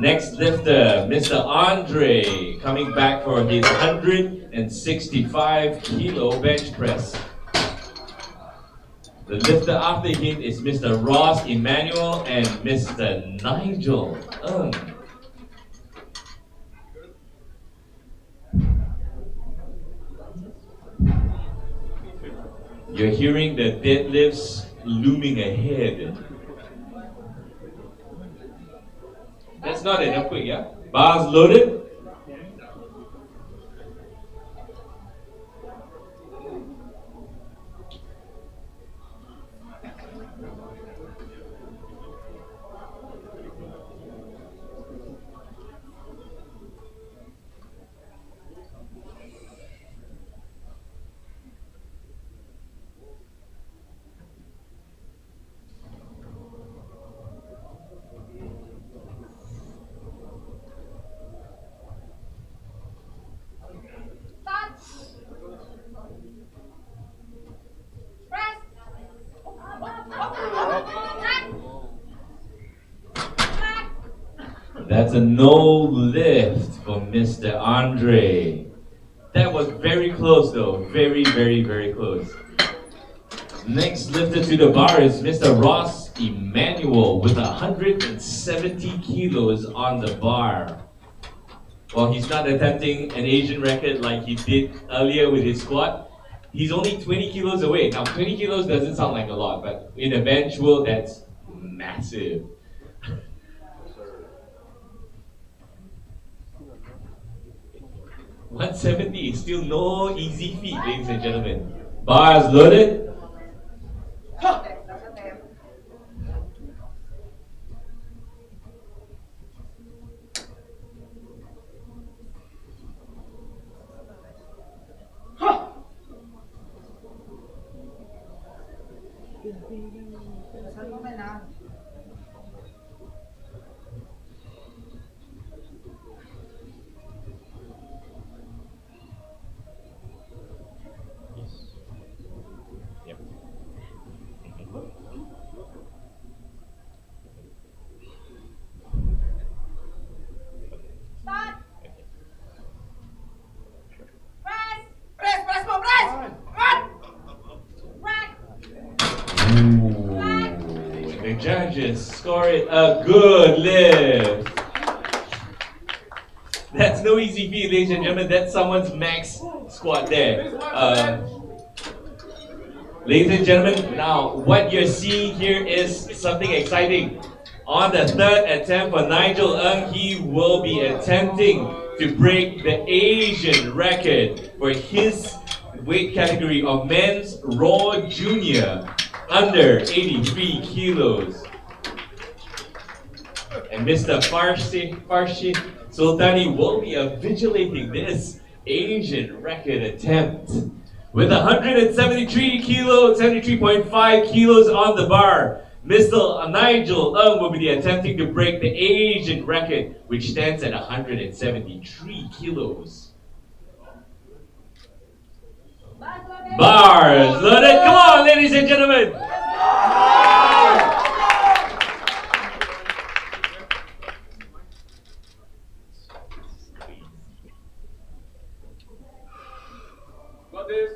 Next lifter, Mr. Andre, coming back for his 165 kilo bench press. The lifter after him is Mr. Ross Emmanuel and Mr. Nigel Ng. You're hearing the deadlifts looming ahead. That's not enough quick, yeah? Bars loaded. Start. Press. Back. That's a no lift for Mr. Andre. That was very close though. Very, very, very close. Next lifter to the bar is Mr. Ross Emmanuel with 170 kilos on the bar. Well, he's not attempting an Asian record like he did earlier with his squat. He's only 20 kilos away. Now, 20 kilos doesn't sound like a lot, but in a bench world, that's massive. $170 is still no easy feat, ladies and gentlemen. Bars loaded. Yep. Start. Press. Rack. Ooh, the judges score it a good lift. That's no easy feat, ladies and gentlemen. That's someone's max squat there. Ladies and gentlemen, now what you're seeing here is something exciting. On the third attempt for Nigel Ng, he will be attempting to break the Asian record for his weight category of men's raw junior under 83 kilos. And Mr. Farshi Sultani will be vigilating this Asian record attempt. With 173 kilos, 73.5 kilos on the bar, Mr. Nigel Ng will be attempting to break the Asian record, which stands at 173 kilos. Bars loaded. Come on, ladies and gentlemen. Got this.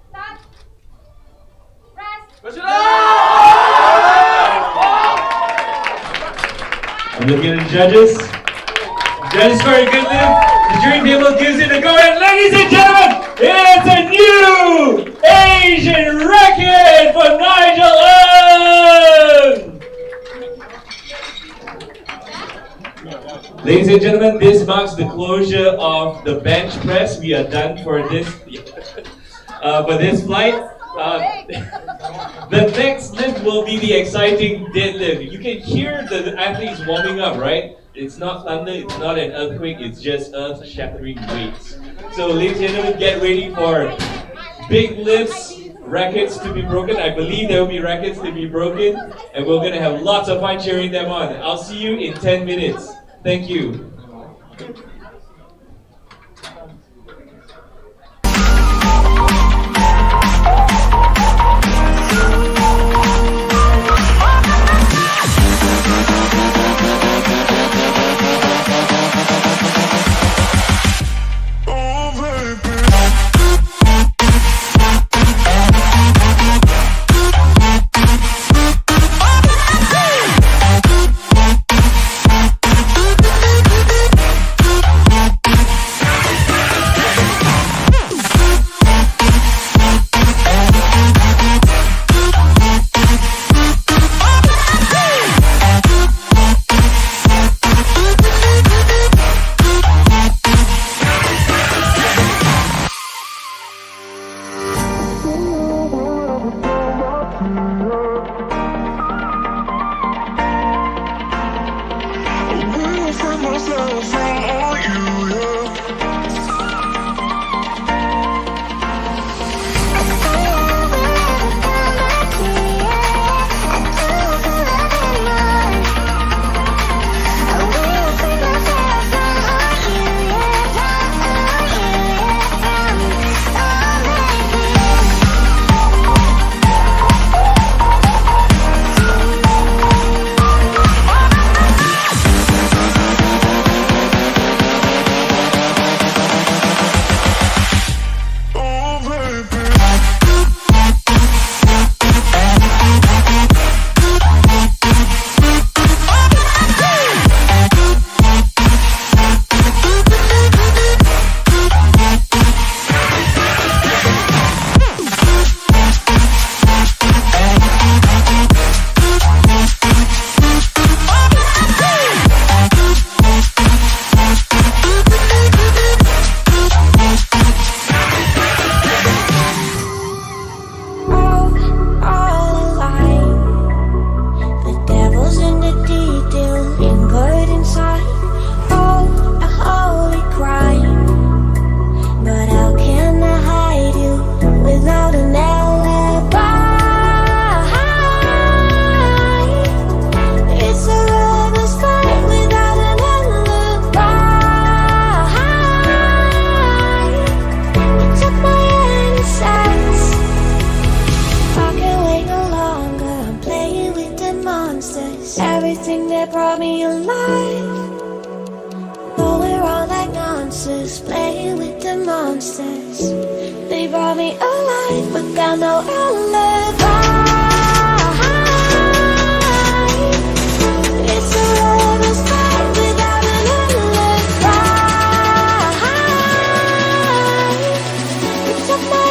Start. Rest. Push it up! I'm looking at the judges. Judges for a good lift. The jury table gives it a go. And ladies and gentlemen, it's a new Asian record for Nigel Ng. Ladies and gentlemen, this marks the closure of the bench press. We are done for this flight. The next lift will be the exciting deadlift. You can hear the athletes warming up, right? It's not thunder, it's not an earthquake, it's just earth-shattering weights. So ladies and gentlemen, get ready for big lifts, records to be broken. I believe there will be records to be broken, and we're going to have lots of fun cheering them on. I'll see you in 10 minutes. Thank you. Everything that brought me alive. Though we're all like monsters, playing with the monsters. They brought me alive, but got no alibi. It's a lover's fight without an alibi. You took my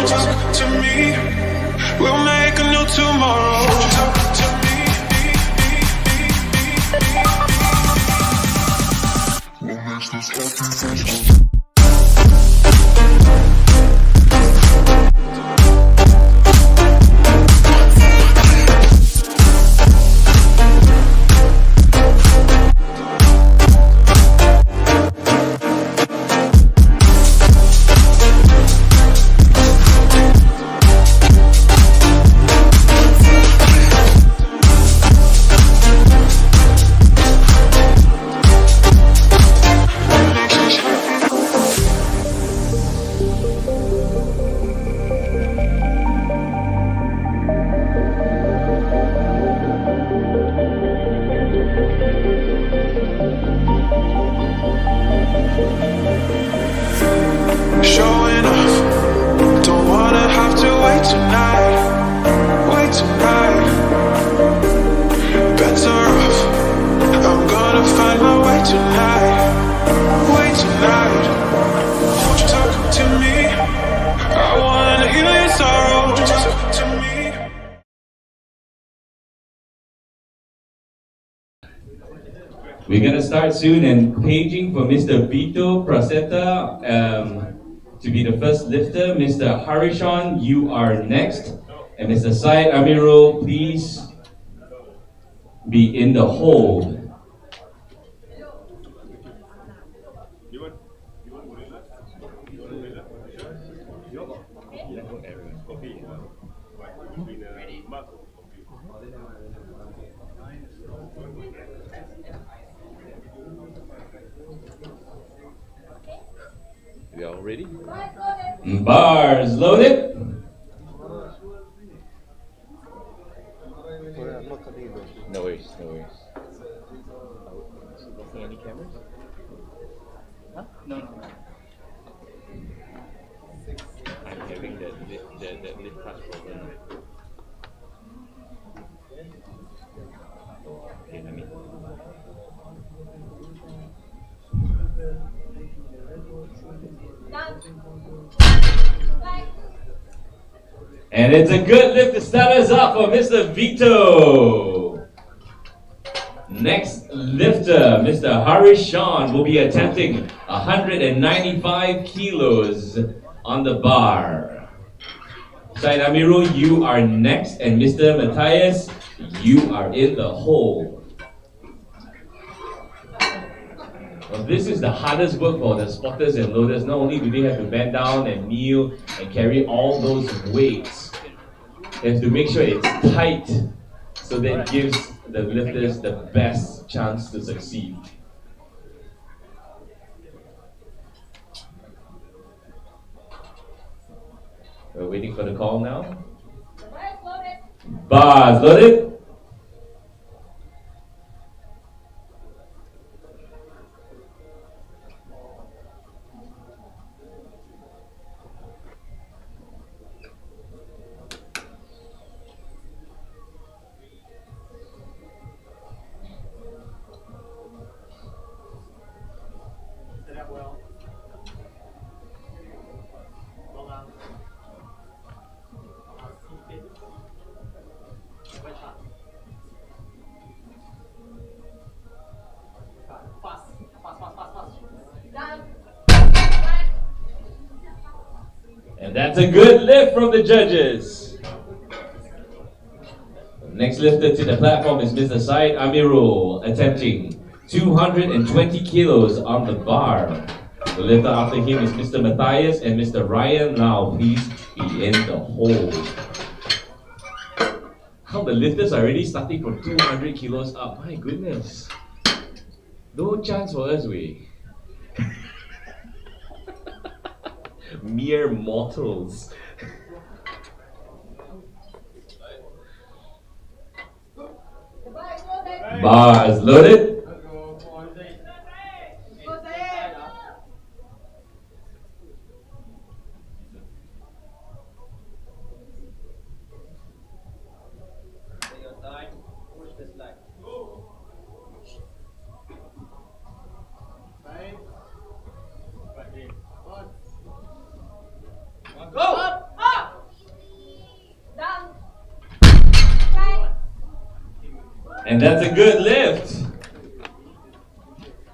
Just talk to me. We'll make a new tomorrow. Just talk to me. We'll make this happen. Showing off, don't wanna have to wait tonight. Wait tonight, better off. I'm gonna find my way tonight. Wait tonight, won't you talk to me? I wanna heal your sorrow. Won't you talk to me? We're gonna start soon and paging for Mr. Vito Praseta to be the first lifter. Mr. Harishon, you are next. And Mr. Syed Amirul, please be in the hold. We all ready? Bars loaded. No worries, no worries. Any cameras? Huh? No. I'm having the lip crush problem. Okay, let me. And it's a good lift to start us off for Mr. Vito. Next lifter, Mr. Harishon, will be attempting 195 kilos on the bar. Syed Amirul, you are next, and Mr. Matthias, you are in the hole. Well, this is the hardest work for the spotters and loaders. Not only do they have to bend down and kneel and carry all those weights, they have to make sure it's tight so that it gives the lifters the best chance to succeed. We're waiting for the call now. Bars loaded. And that's a good lift from the judges. Next lifter to the platform is Mr. Syed Amirul, attempting 220 kilos on the bar. The lifter after him is Mr. Matthias and Mr. Ryan. Now please be in the hole. How the lifters are already starting from 200 kilos up. My goodness. No chance for us, we. Mere mortals. Bars loaded. And that's a good lift.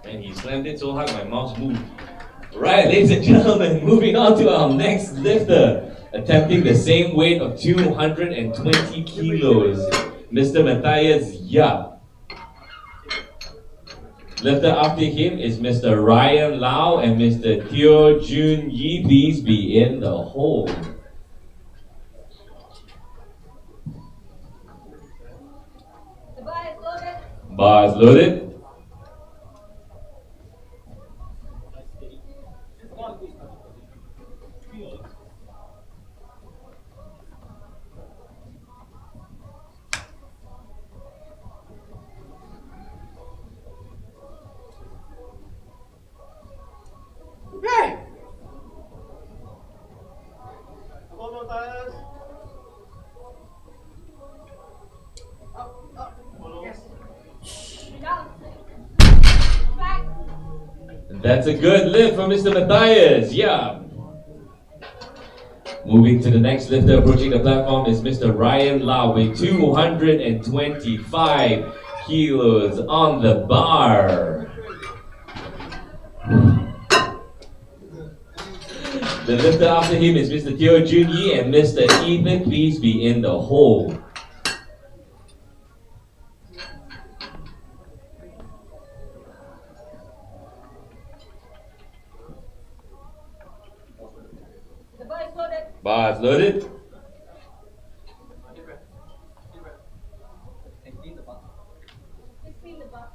And he slammed it so hard my mouse moved. Right, ladies and gentlemen, moving on to our next lifter. Attempting the same weight of 220 kilos, Mr. Matthias Yap. Lifter after him is Mr. Ryan Lau and Mr. Teo Jun Yi. Please be in the hold. The bar is loaded. Bar is loaded. Okay. Come on, Matthias. Up. Follow. Yes. Down. Back. That's a good lift for Mr. Matthias. Yeah. Moving to the next lifter approaching the platform is Mr. Ryan Lau with 225 kilos on the bar. The lifter after him is Mr. Teo Jun Yi and Mr. Ethan. Please be in the hold. The bar is loaded. Bar is loaded. Please clean the bar.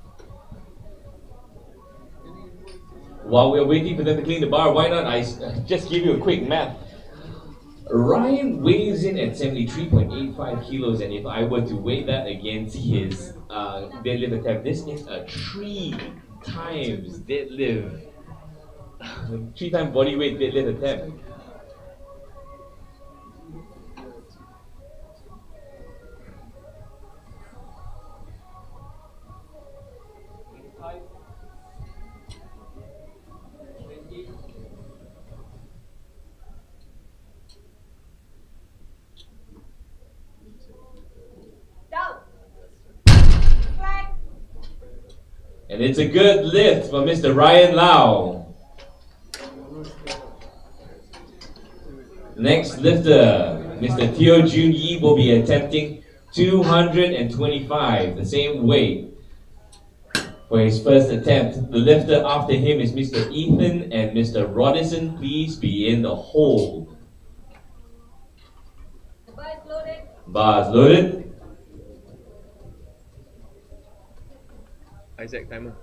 While we're waiting for them to clean the bar, why not I just give you a quick math. Ryan weighs in at 73.85 kilos, and if I were to weigh that against his deadlift attempt, this is a 3 times deadlift, 3 times body weight deadlift attempt. Down. Flag. And it's a good lift for Mr. Ryan Lau. Next lifter, Mr. Teo Jun Yi will be attempting 225, the same weight for his first attempt. The lifter after him is Mr. Ethan and Mr. Rodison. Please be in the hold. The bar is loaded. Bar is loaded. Isaac, timer.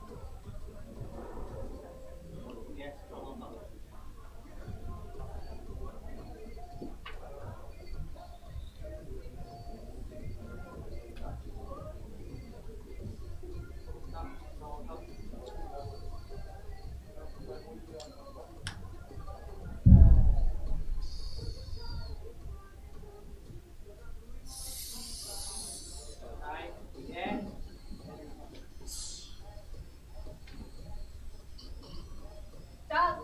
Down.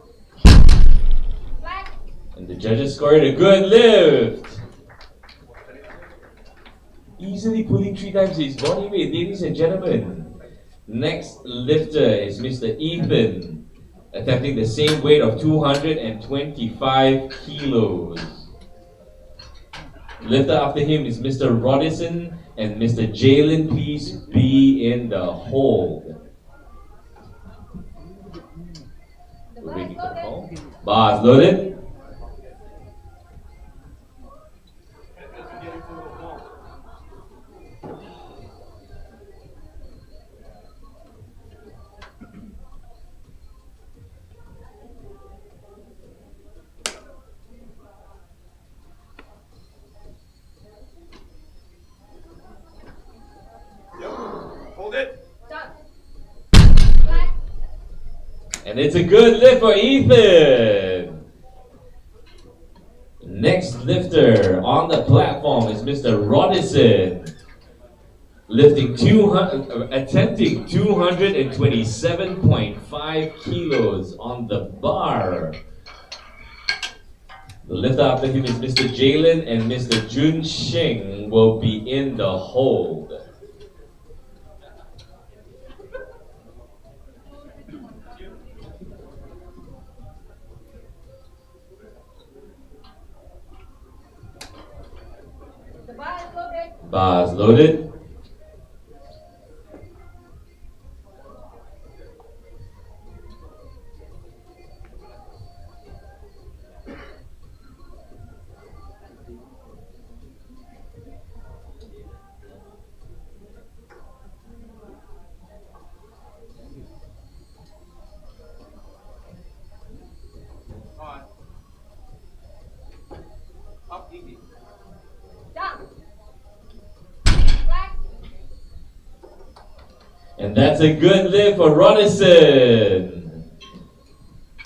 Flag. And the judges scored a good lift. Easily pulling 3 times his body weight, ladies and gentlemen. Next lifter is Mr. Ethan, attempting the same weight of 225 kilos. Lifter after him is Mr. Rodison and Mr. Jalen. Please be in the hold. The We're bar is waiting for the call. loaded. Bar is loaded. Hold it. Down. Flag. And it's a good lift for Ethan. Next lifter on the platform is Mr. Rodison, lifting attempting 227.5 kilos on the bar. The lifter after him is Mr. Jalen and Mr. Jun Sheng will be in the hold. Bars loaded. On. Up easy. Down. Flat. And that's a good lift for Rodison.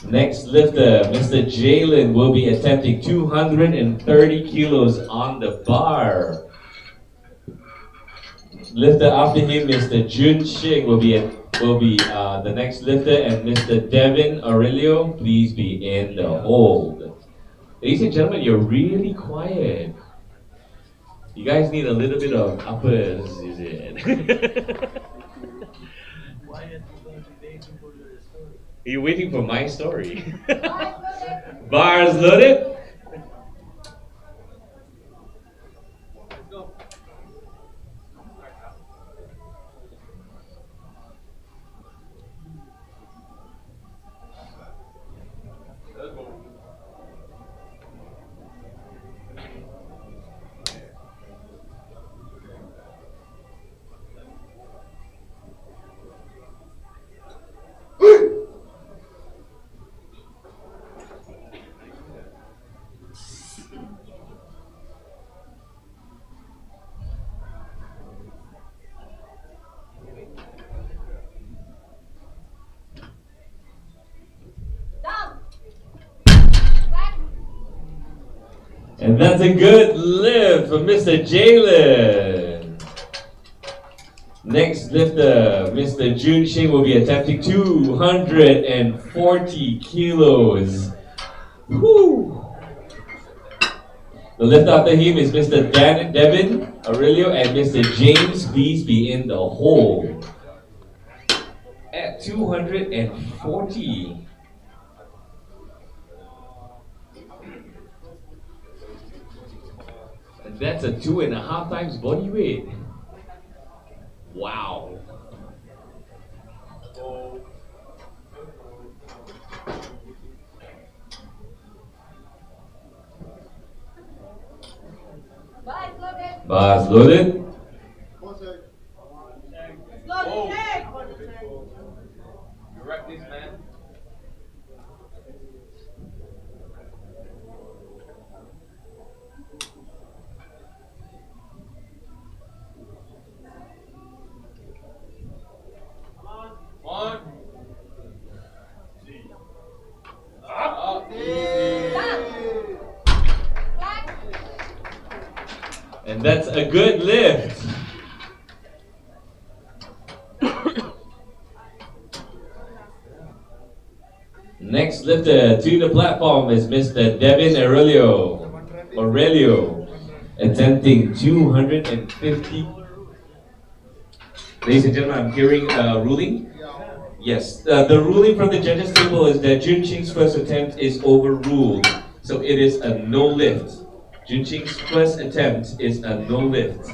Next lifter, Mr. Jalen, will be attempting 230 kilos on the bar. Lifter after him, Mr. Jun Shing will be the next lifter, and Mr. Devin Aurelio, please be in the hold. Ladies and gentlemen, you're really quiet. You guys need a little bit of uppers, is it? Why are you going to be waiting for your story? You're waiting for my story. Bars loaded. Bars loaded. Let's go. Let's go. Down. Flat. And that's a good lift for Mr. Jalen. Next lifter, Mr. Jun Shing, will be attempting 240 kilos. Whew. The lift after him is Mr. Devin Aurelio and Mr. James. Please be in the hole. At 240. And that's a 2.5 times body weight. Wow. Bars loaded. Bars loaded. Slowly leg. You wreck this, man. On. Up. Down. Flat. And that's a good lift. Next lifter to the platform is Mr. Devin Aurelio, attempting 250. Ladies and gentlemen, I'm hearing a ruling. Yes, the ruling from the judges table is that Jun Qing's first attempt is overruled. So it is a no lift. Jun Qing's first attempt is a no lift.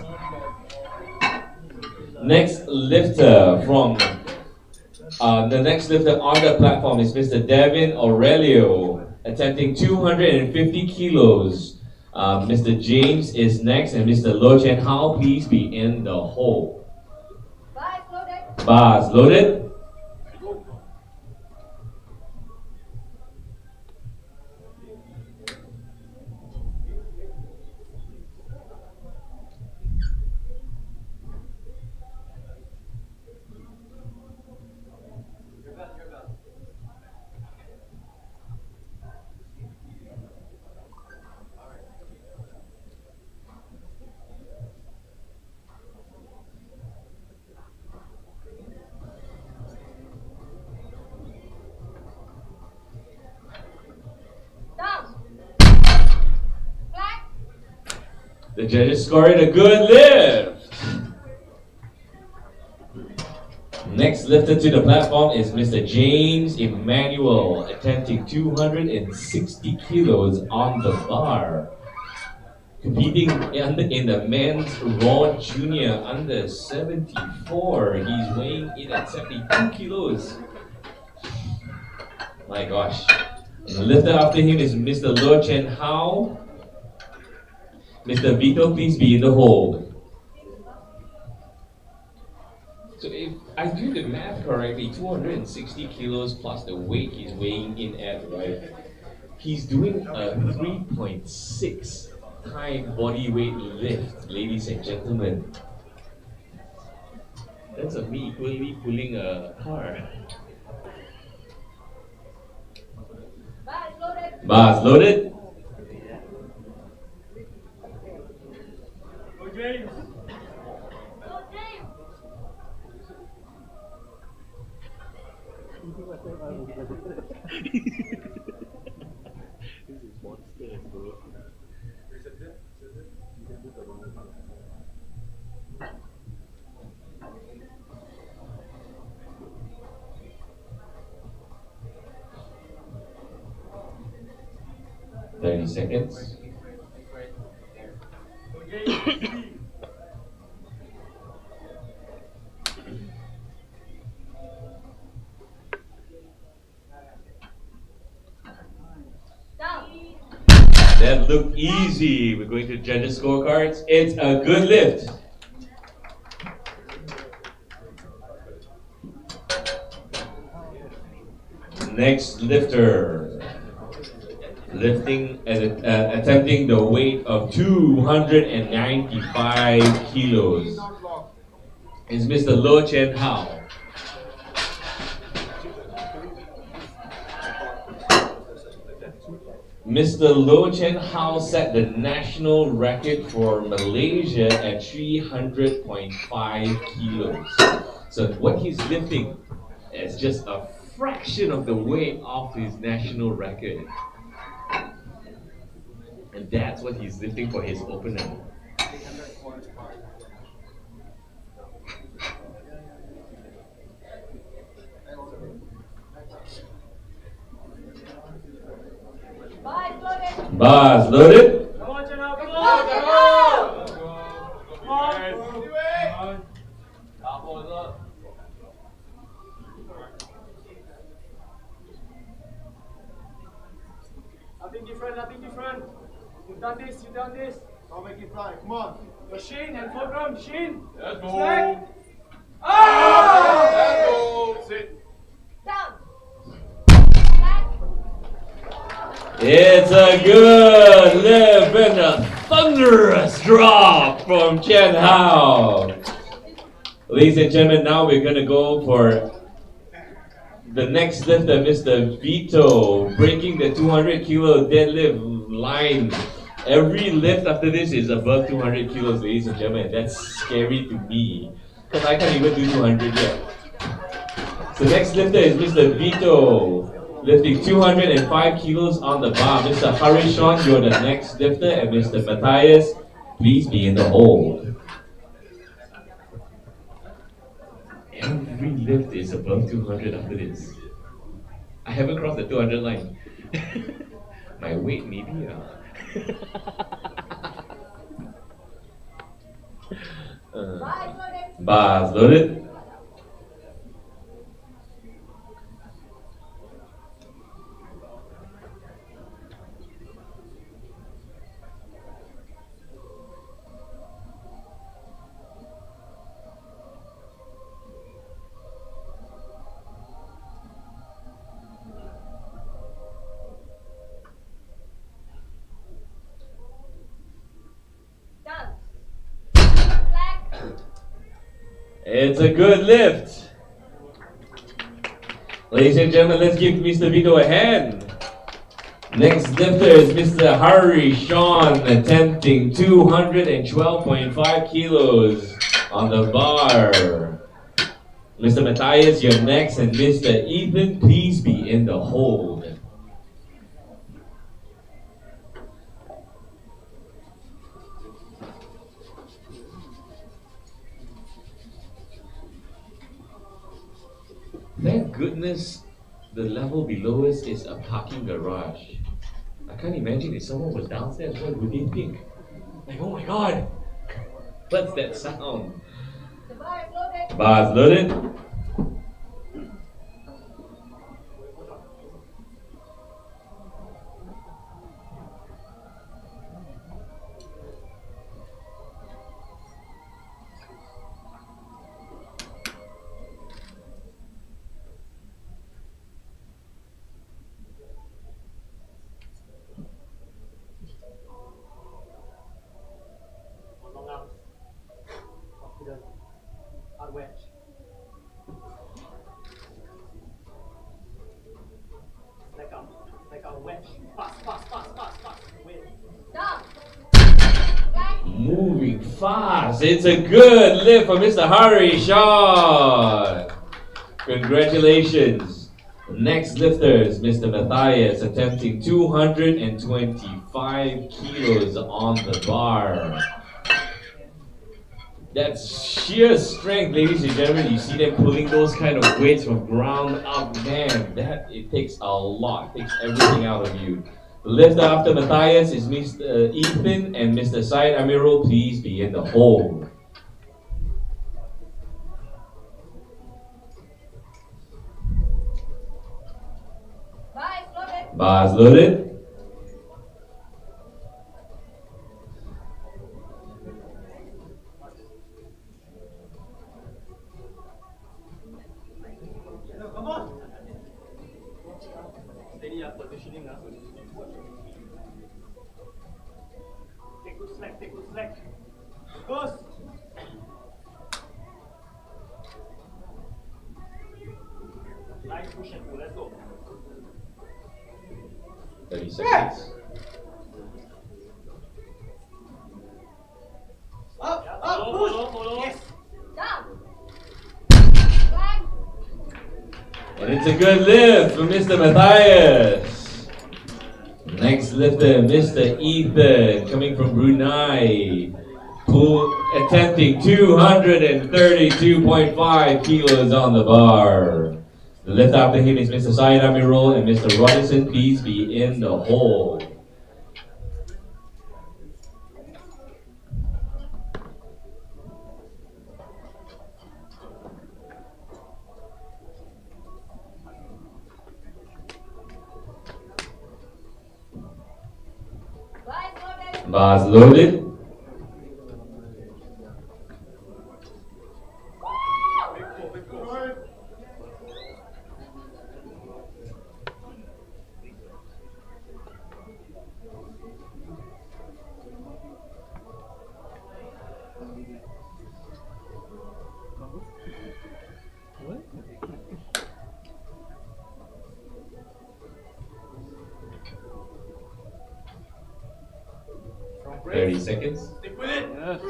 Next lifter from the next lifter on the platform is Mr. Devin Aurelio, attempting 250 kilos. Mr. James is next, and Mr. Lo Chen Hao, please be in the hole. Bars loaded. Bars loaded. Down. Flat. The judges scored a good lift. Next lifter to the platform is Mr. James Emmanuel, attempting 260 kilos on the bar. Competing in the men's Raw Junior under 74. He's weighing in at 72 kilos. My gosh. And the lifter after him is Mr. Lo Chen Hao. Mr. Vito, please be in the hold. So if I do the math correctly, 260 kilos plus the weight he's weighing in at, right? He's doing a 3.6 time body weight lift, ladies and gentlemen. That's a me equally pulling a car. Bars loaded. Go James. This is monster, bro. 30 seconds. Go James. That looked easy. We're going to judges' scorecards. It's a good lift. Next lifter, attempting the weight of 295 kilos, is Mr. Lo Chen Hao. Mr. Lo Chen Hao set the national record for Malaysia at 300.5 kilos. So what he's lifting is just a fraction of the weight of his national record. And that's what he's lifting for his opponent. Bars loaded. Come on, Chen Hao, come on. Come on. Nothing different. You've done this. Now make it fly, come on. Machine and foreground, machine. Let's go. Slack. Let's go. Sit. Down. It's a good lift and a thunderous drop from Chen Hao. Ladies and gentlemen, now we're going to go for the next lifter, Mr. Vito, breaking the 200 kilo deadlift line. Every lift after this is above 200 kilos, ladies and gentlemen. That's scary to me, because I can't even do 200 yet. So next lifter is Mr. Vito, lifting 205 kilos on the bar. Mr. Harishon, you're the next lifter, and Mr. Matthias, please be in the hold. Every lift is above 200 after this. I haven't crossed the 200 line. My weight maybe. Bars loaded. It's a good lift. Ladies and gentlemen, let's give Mr. Vito a hand. Next lifter is Mr. Hari Sean, attempting 212.5 kilos on the bar. Mr. Matthias, you're next, and Mr. Ethan, please be in the hold. Thank goodness the level below us is a parking garage. I can't imagine if someone was downstairs, what would they think? Like, oh my god, what's that sound? The bar is loaded. Bars loaded. Long arms. Confident. Hard wedge. Like a wedge. Fast. Wait. Down. Moving fast. It's a good lift for Mr. Hari Shah. Congratulations. Next lifters, Mr. Matthias, attempting 225 kilos on the bar. That's sheer strength, ladies and gentlemen. You see them pulling those kind of weights from ground up, man. That it takes a lot. It takes everything out of you. The lifter after Matthias is Mr. Ethan and Mr. Syed Amirul. Please be in the hole. Bar is loaded. Bars loaded. Come on. Steady up positioning. Take good slack. Focus. Nice push and pull. Let's go. 30 seconds. Up, push. Yes. Down. And it's a good lift for Mr. Matthias. Next lifter, Mr. Ethan, coming from Brunei. Attempting 232.5 kilos on the bar. The lift after him is Mr. Syed Amirul and Mr. Robinson. Please be in the hole. Bar is loaded. Bars loaded. Big go. 30 seconds. Stick with it. Yes.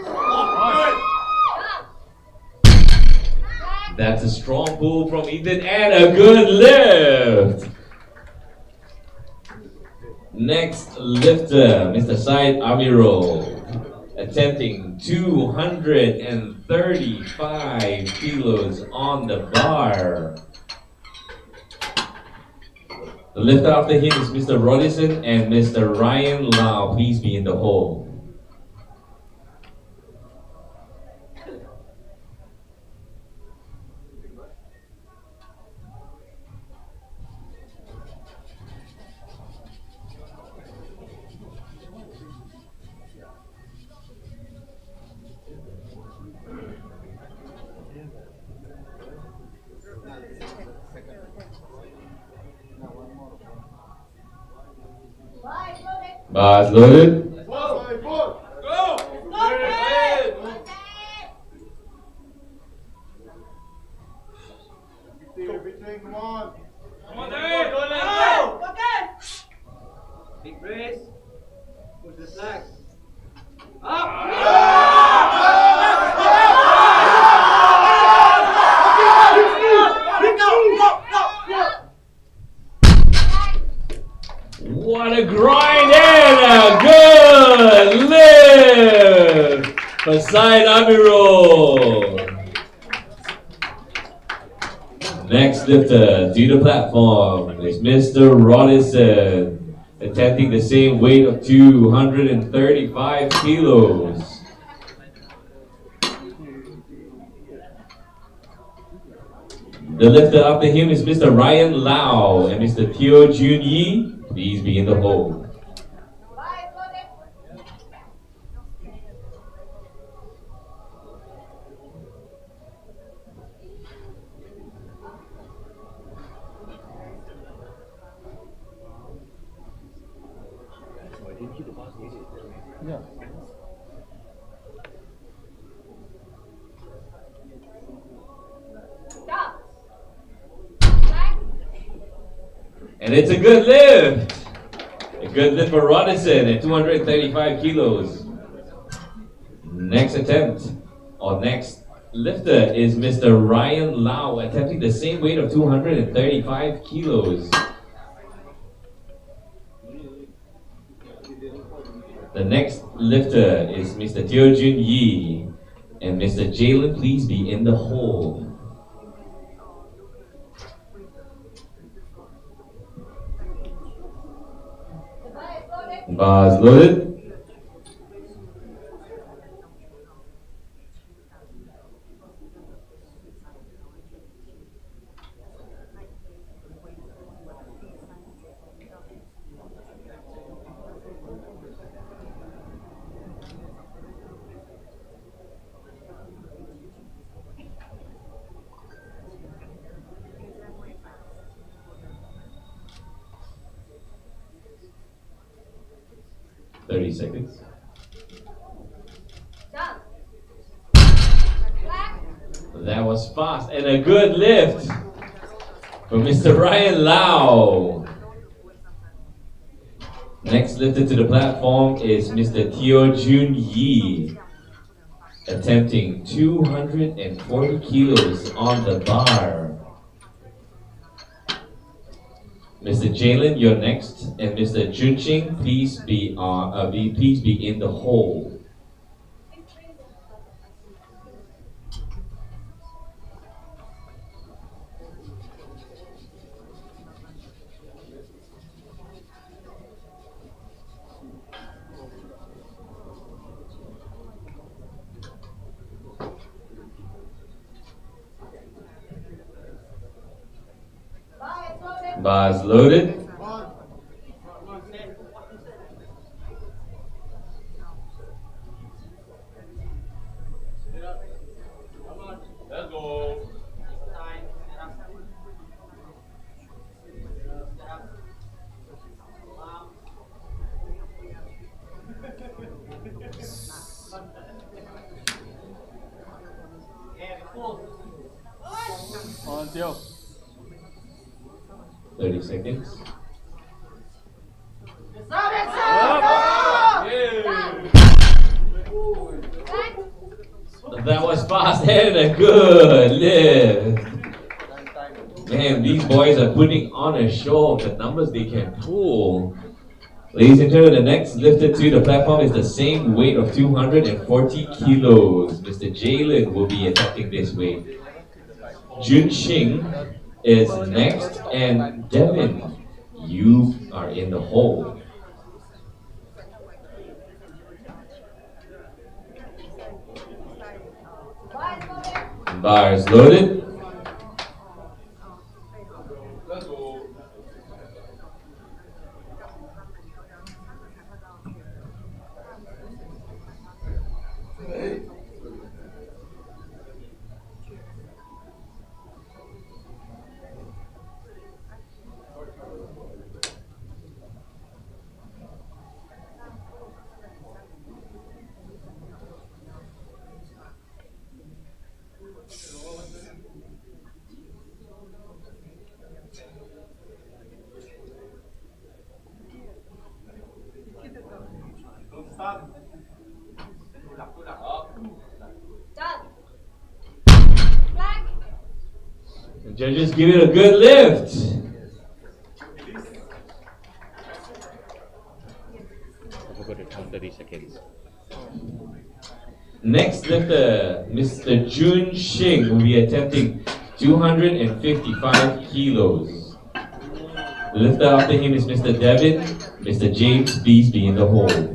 That's a strong pull from Ethan and a good lift. Next lifter, Mr. Syed Amirul, attempting 235 kilos on the bar. The lifter after him is Mr. Rodison and Mr. Ryan Lau. Please be in the hole. Bar is loaded. Bars loaded. Come on. Big brace. Push the slack. What a grind and a good lift for Syed Amirul. Next lifter to the platform is Mr. Rodison, attempting the same weight of 235 kilos. The lifter after him is Mr. Ryan Lau and Mr. Teo Jun Yi. Please be in the hole. And it's a good lift. A good lift for Rodison at 235 kilos. Next attempt, or next lifter is Mr. Ryan Lau, attempting the same weight of 235 kilos. The next lifter is Mr. Teo Jun Yi. And Mr. Jalen, please be in the hole. Bars loaded. Seconds. Done. That was fast and a good lift from Mr. Ryan Lau. Next lifted to the platform is Mr. Teo Jun Yi, attempting 240 kilos on the bar. Mr. Jalen, you're next, and Mr. Junqing, please be in the hole. Bars loaded. Let's go. 30 seconds. That was fast and a good lift. Man, these boys are putting on a show of the numbers they can pull. Ladies and gentlemen, the next lifted to the platform is the same weight of 240 kilos. Mr. Jalen will be attempting this weight. Junqing is next, and Devin, you are in the hole. Bars loaded. Let's go. The judges give it a good lift. I forgot to count 30 seconds. Next lifter, Mr. Junqing will be attempting 255 kilos. Lifter after him is Mr. Devin. Mr. James, please be in the hole.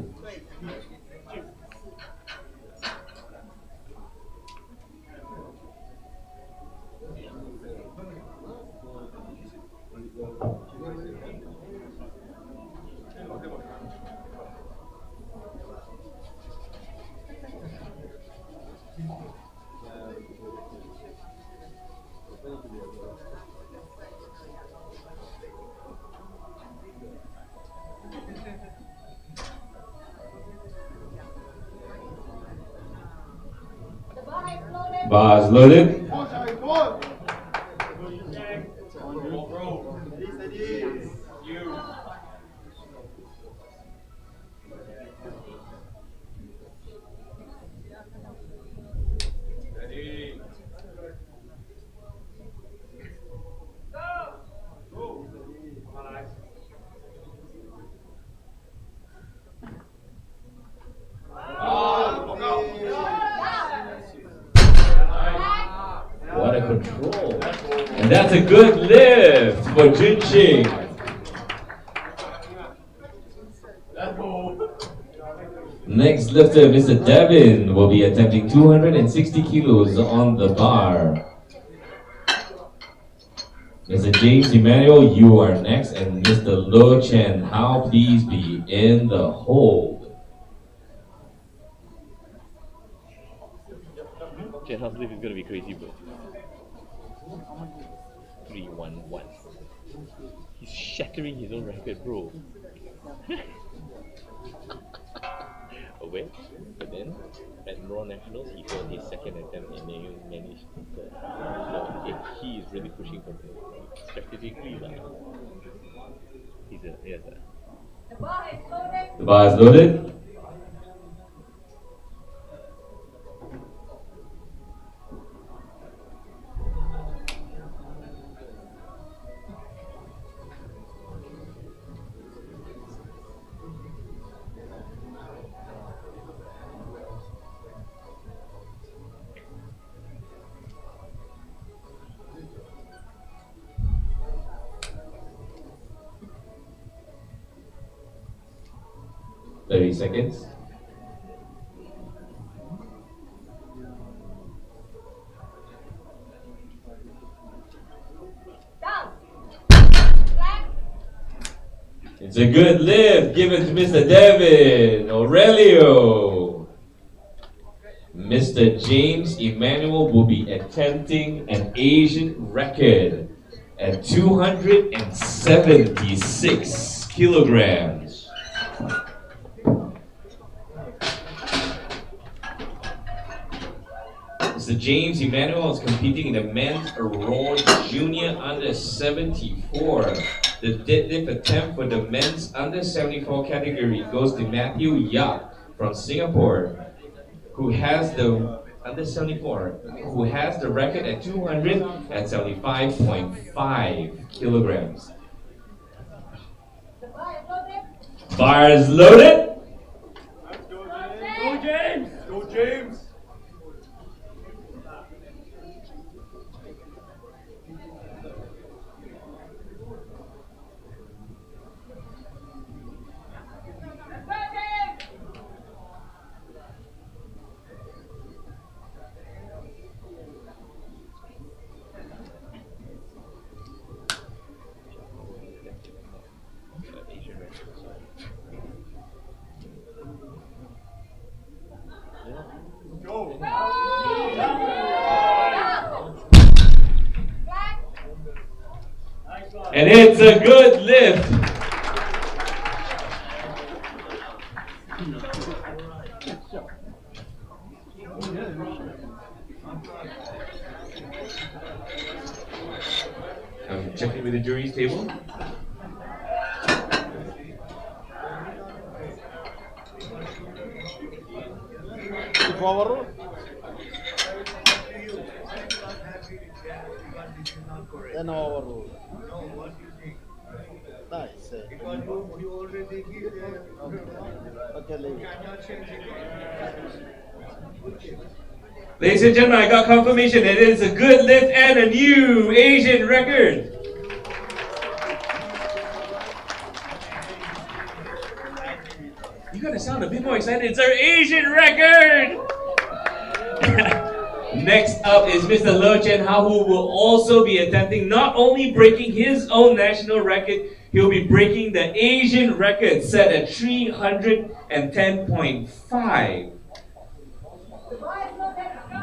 Bars loaded. What a control. And that's a good lift for Junqing. Next lifter, Mr. Devin, will be attempting 260 kilos on the bar. Mr. James Emmanuel, you are next, and Mr. Lo Chen Hao, please be in the hold. Chen Hao's lift is gonna be crazy, bro. 3-1-1. He's shattering his own record, bro. Away, but then at Raw Nationals, he failed his second attempt and then managed third. So he is really pushing for it. Strategically, he's a yes. The bar is loaded. Thirty seconds. It's a good lift given to Mr. Devin Aurelio. Mr. James Emmanuel will be attempting an Asian record at 276 kilograms. Mr. James Emmanuel is competing in the men's Raw Junior under 74. The deadlift attempt for the men's under 74 category goes to Matthew Yap from Singapore, who has the under 74, who has the record at 275.5 kilograms. Bars loaded. Go James! Go James! And it's a good lift. I'm checking with the jury's table. Then overrule. Nice. Because you already give the okay, leave. Ladies and gentlemen, I got confirmation that it is a good lift and a new Asian record. You gotta sound a bit more excited. It's our Asian record! Next up is Mr. Lo Chen Hao, who will also be attempting not only breaking his own national record, he'll be breaking the Asian record set at 310.5.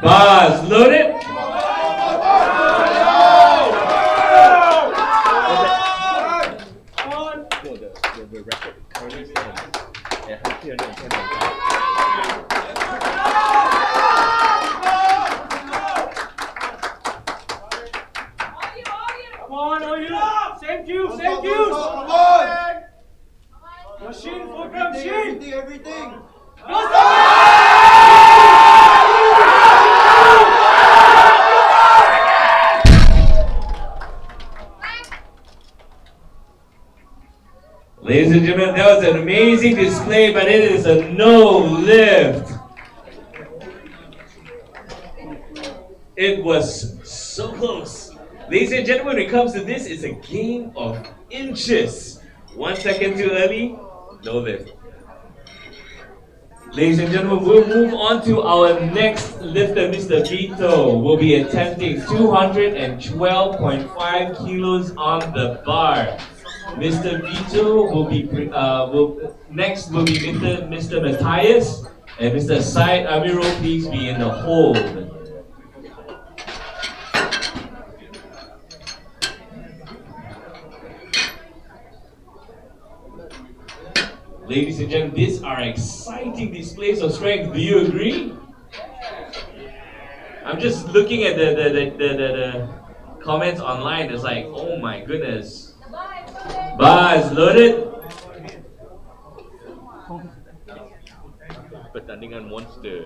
Bars loaded. No, the record currently stands at 310.5. Come on, are you? Same cues, same cues. Machine, full gram machine. Everything. Ladies and gentlemen, that was an amazing display, but it is a no lift. It was so close. Ladies and gentlemen, when it comes to this, it's a game of inches. 1 second too early, no lift. Ladies and gentlemen, we'll move on to our next lifter, Mr. Vito. Will be attempting 212.5 kilos on the bar. Mr. Vito will be next will be Mr. Matthias and Mr. Syed Amirul. Please be in the hold. Ladies and gentlemen, these are exciting displays of strength. Do you agree? I'm just looking at the comments online. It's like, oh my goodness. Bar is loaded. Pertandingan monster.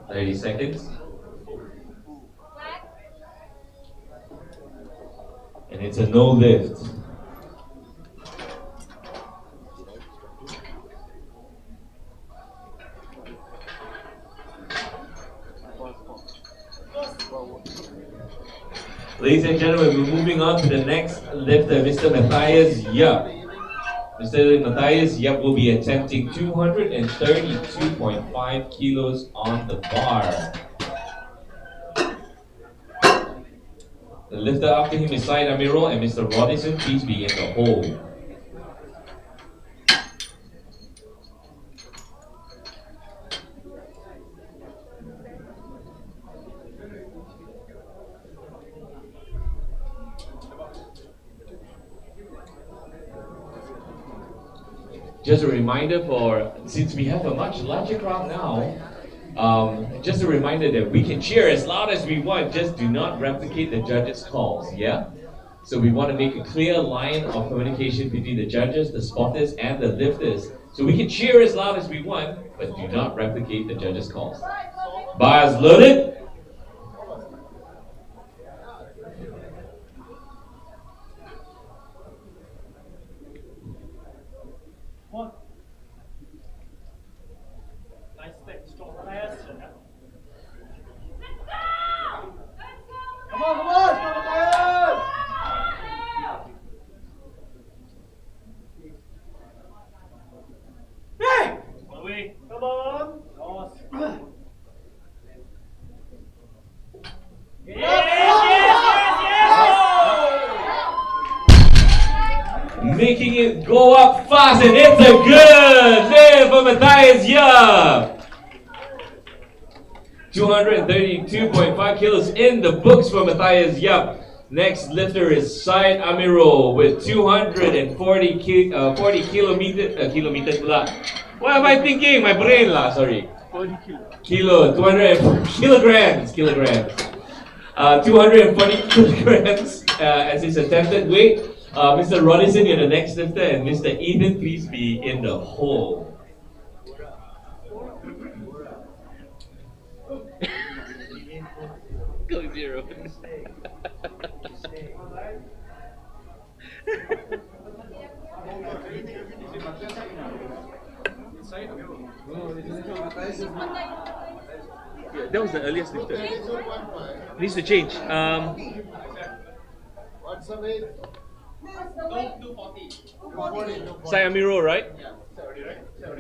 Thirty seconds. And it's a no lift. Ladies and gentlemen, we're moving on to the next lifter, Mr. Matthias Yap. Mr. Matthias Yap will be attempting 232.5 kilos on the bar. The lifter after him is Syed Amirul and Mr. Rodison. Please be in the hold. Just a reminder since we have a much larger crowd now, just a reminder that we can cheer as loud as we want, just do not replicate the judges' calls, yeah? So we want to make a clear line of communication between the judges, the spotters, and the lifters. So we can cheer as loud as we want, but do not replicate the judges' calls. Bars loaded. Nice step, strong players. Come on, strong players! Hey! Come on! Making it go up fast, and it's a good lift for Matthias Yap. 232.5 kilos in the books for Matthias Yap. Next lifter is Syed Amirul with 240 kilometers. What am I thinking? My brain lah, sorry. 240 kilograms. 240 kilograms as his attempted weight. Mr. Rodison, you're the next lifter, and Mr. Ethan, please be in the hole. 0. Yeah, that was the earliest lifter. Needs to change. What's the weight? 240. 240. Sai Amiro, right?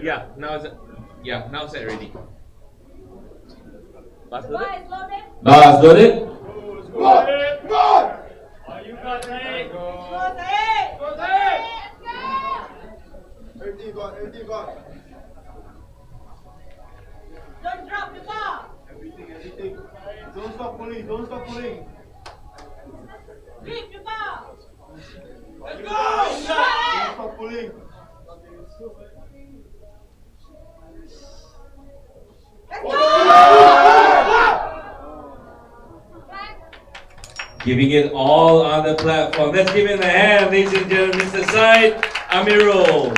Yeah, now it's set ready. Bars loaded? Bars loaded. Are you got it? Everything gone, everything gone. Don't drop the bar. Everything. Don't stop pulling, don't stop pulling. Leave the bar. Let's go! Don't stop pulling. Giving it all on the platform. Let's give him a hand, ladies and gentlemen. Mr. Said Amirul.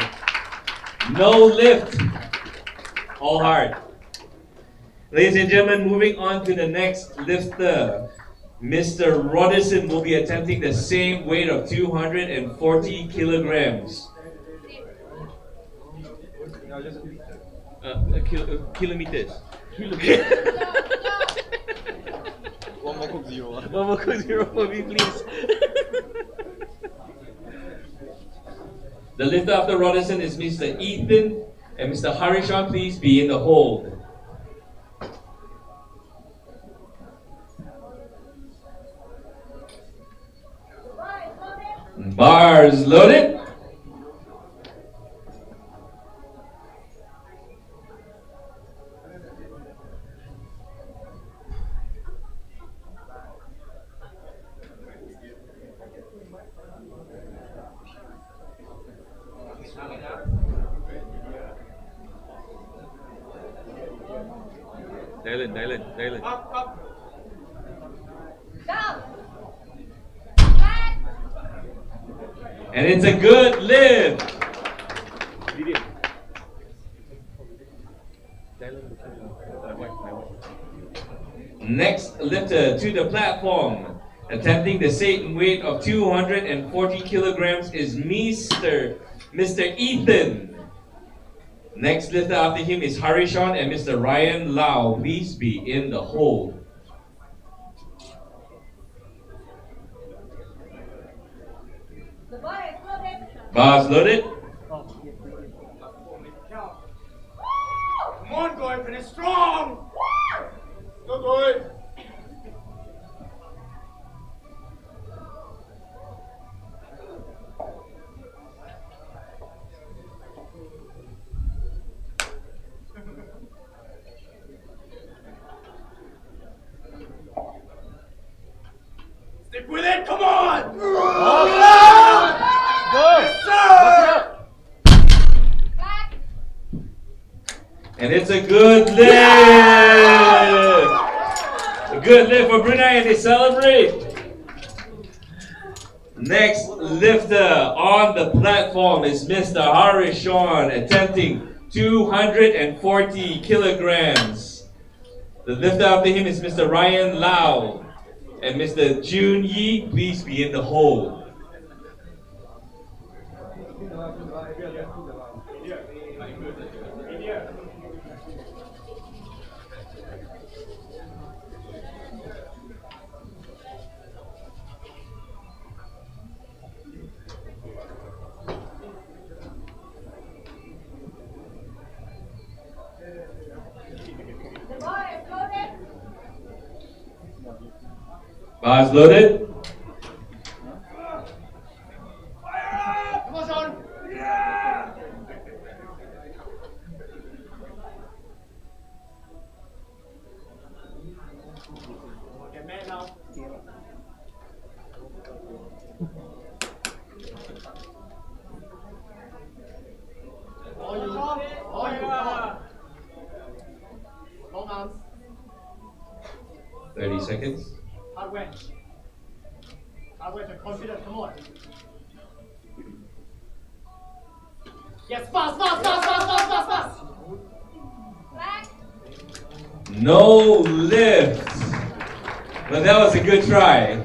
No lift. All hard. Ladies and gentlemen, moving on to the next lifter. Mr. Rodison will be attempting the same weight of 240 kilograms. Kilometers. One more Coke Zero. One more Coke Zero for me, please. The lifter after Rodison is Mr. Ethan and Mr. Harishan. Please be in the hold. Bars loaded. Dylan. Up. Down. And it's a good lift. Next lifter to the platform, attempting the same weight of 240 kilograms is Mr. Ethan. Next lifter after him is Harishan and Mr. Ryan Lau. Please be in the hold. The bar is loaded. Bars loaded. Come on, go finish strong. Go, go. Stick with it, come on! And it's a good lift! A good lift for Brunei, and they celebrate. Next lifter on the platform is Mr. Harishan, attempting 240 kilograms. The lifter after him is Mr. Ryan Lau and Mr. Jun Yi. Please be in the hold. The bar is loaded. Bars loaded. Come on, Sean! Get mad now. Oh, yeah. Long arms. 30 seconds. Hard wedge. Hard wedge and confident. Come on. Yes, fast. Back. No lift. But that was a good try.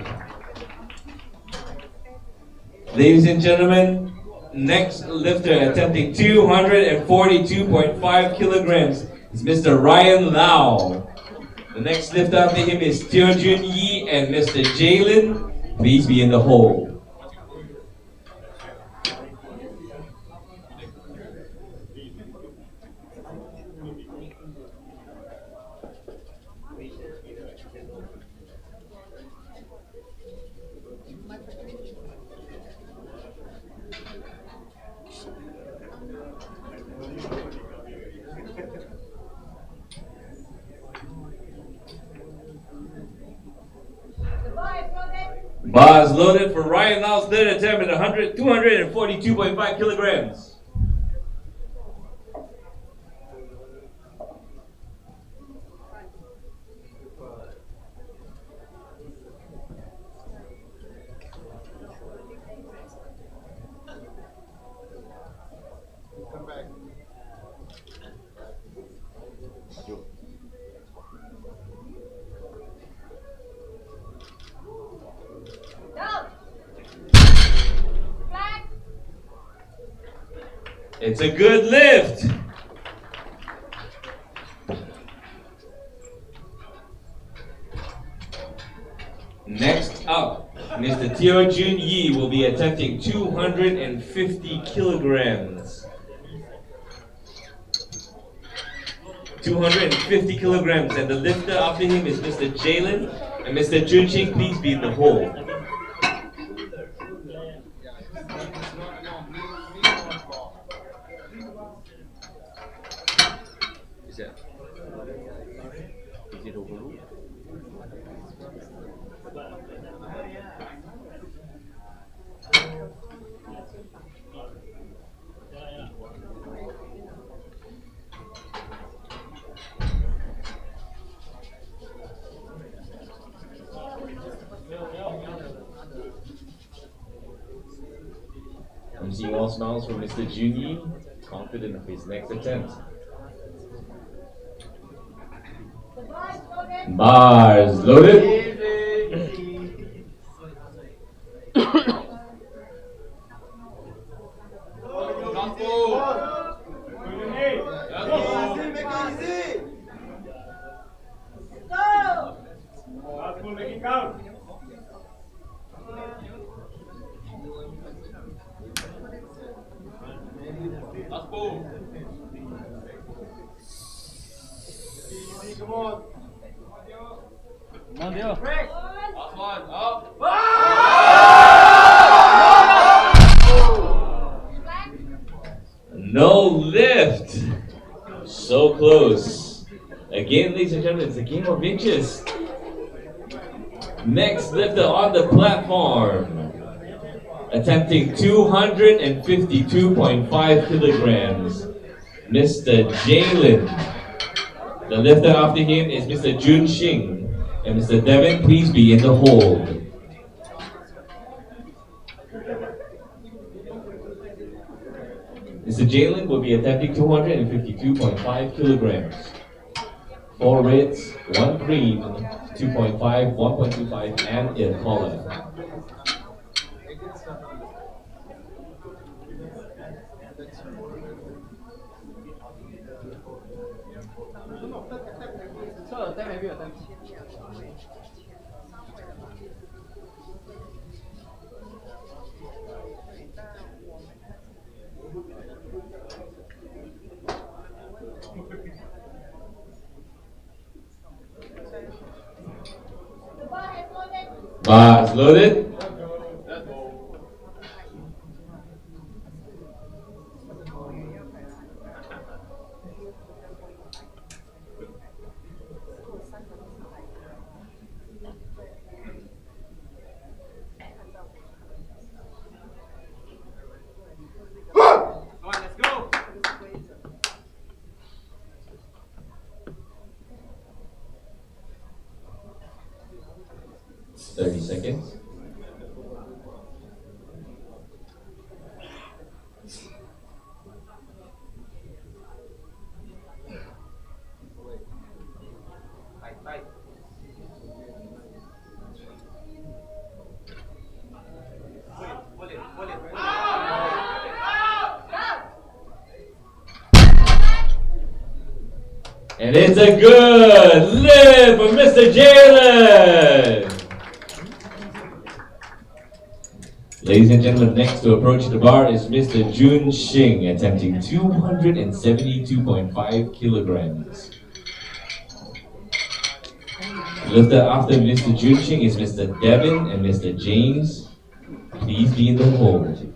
Ladies and gentlemen, next lifter attempting 242.5 kilograms is Mr. Ryan Lau. The next lifter after him is Teojun Yi and Mr. Jalen. Please be in the hole. Bars loaded for Ryan Lau's third attempt at 242.5 kilograms. Come back. It's a good lift. Next up, Mr. Teojun Yi will be attempting 250 kilograms. 250 kilograms, and the lifter after him is Mr. Jalen and Mr. Junqing. Please be in the hole. Is it overruled? I'm seeing all smiles from Mr. Junyi, confident of his next attempt. Bars loaded. No lift. So close. Again, ladies and gentlemen, it's a game of inches. Next lifter on the platform, attempting 252.5 kilograms, Mr. Jalen. The lifter after him is Mr. Jun Xing. And Mr. Devin, please be in the hold. Mr. Jalen will be attempting 252.5 kilograms. 4 reds, 1 green, 2.5, 1.25, and a collar. Bars loaded. Let's go. 30 seconds. And it's a good lift for Mr. Jalen. Ladies and gentlemen, next to approach the bar is Mr. Jun Xing, attempting 272.5 kilograms. Lifter after Mr. Jun Xing is Mr. Devin and Mr. James. Please be in the hold.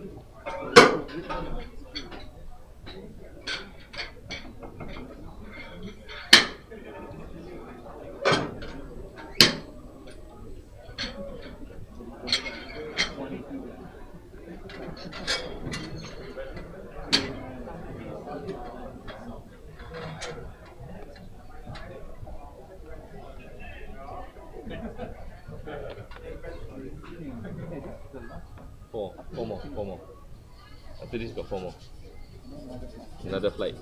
Four more. After this, got 4 more. Another flight.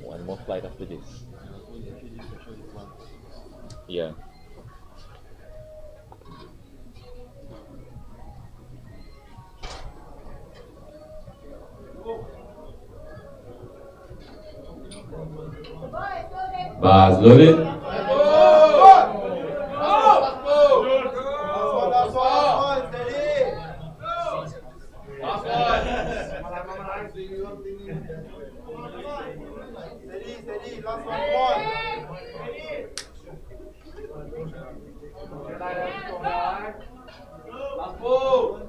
One more flight after this. Yeah. Bars loaded. Steady, last one, come on. Last ball.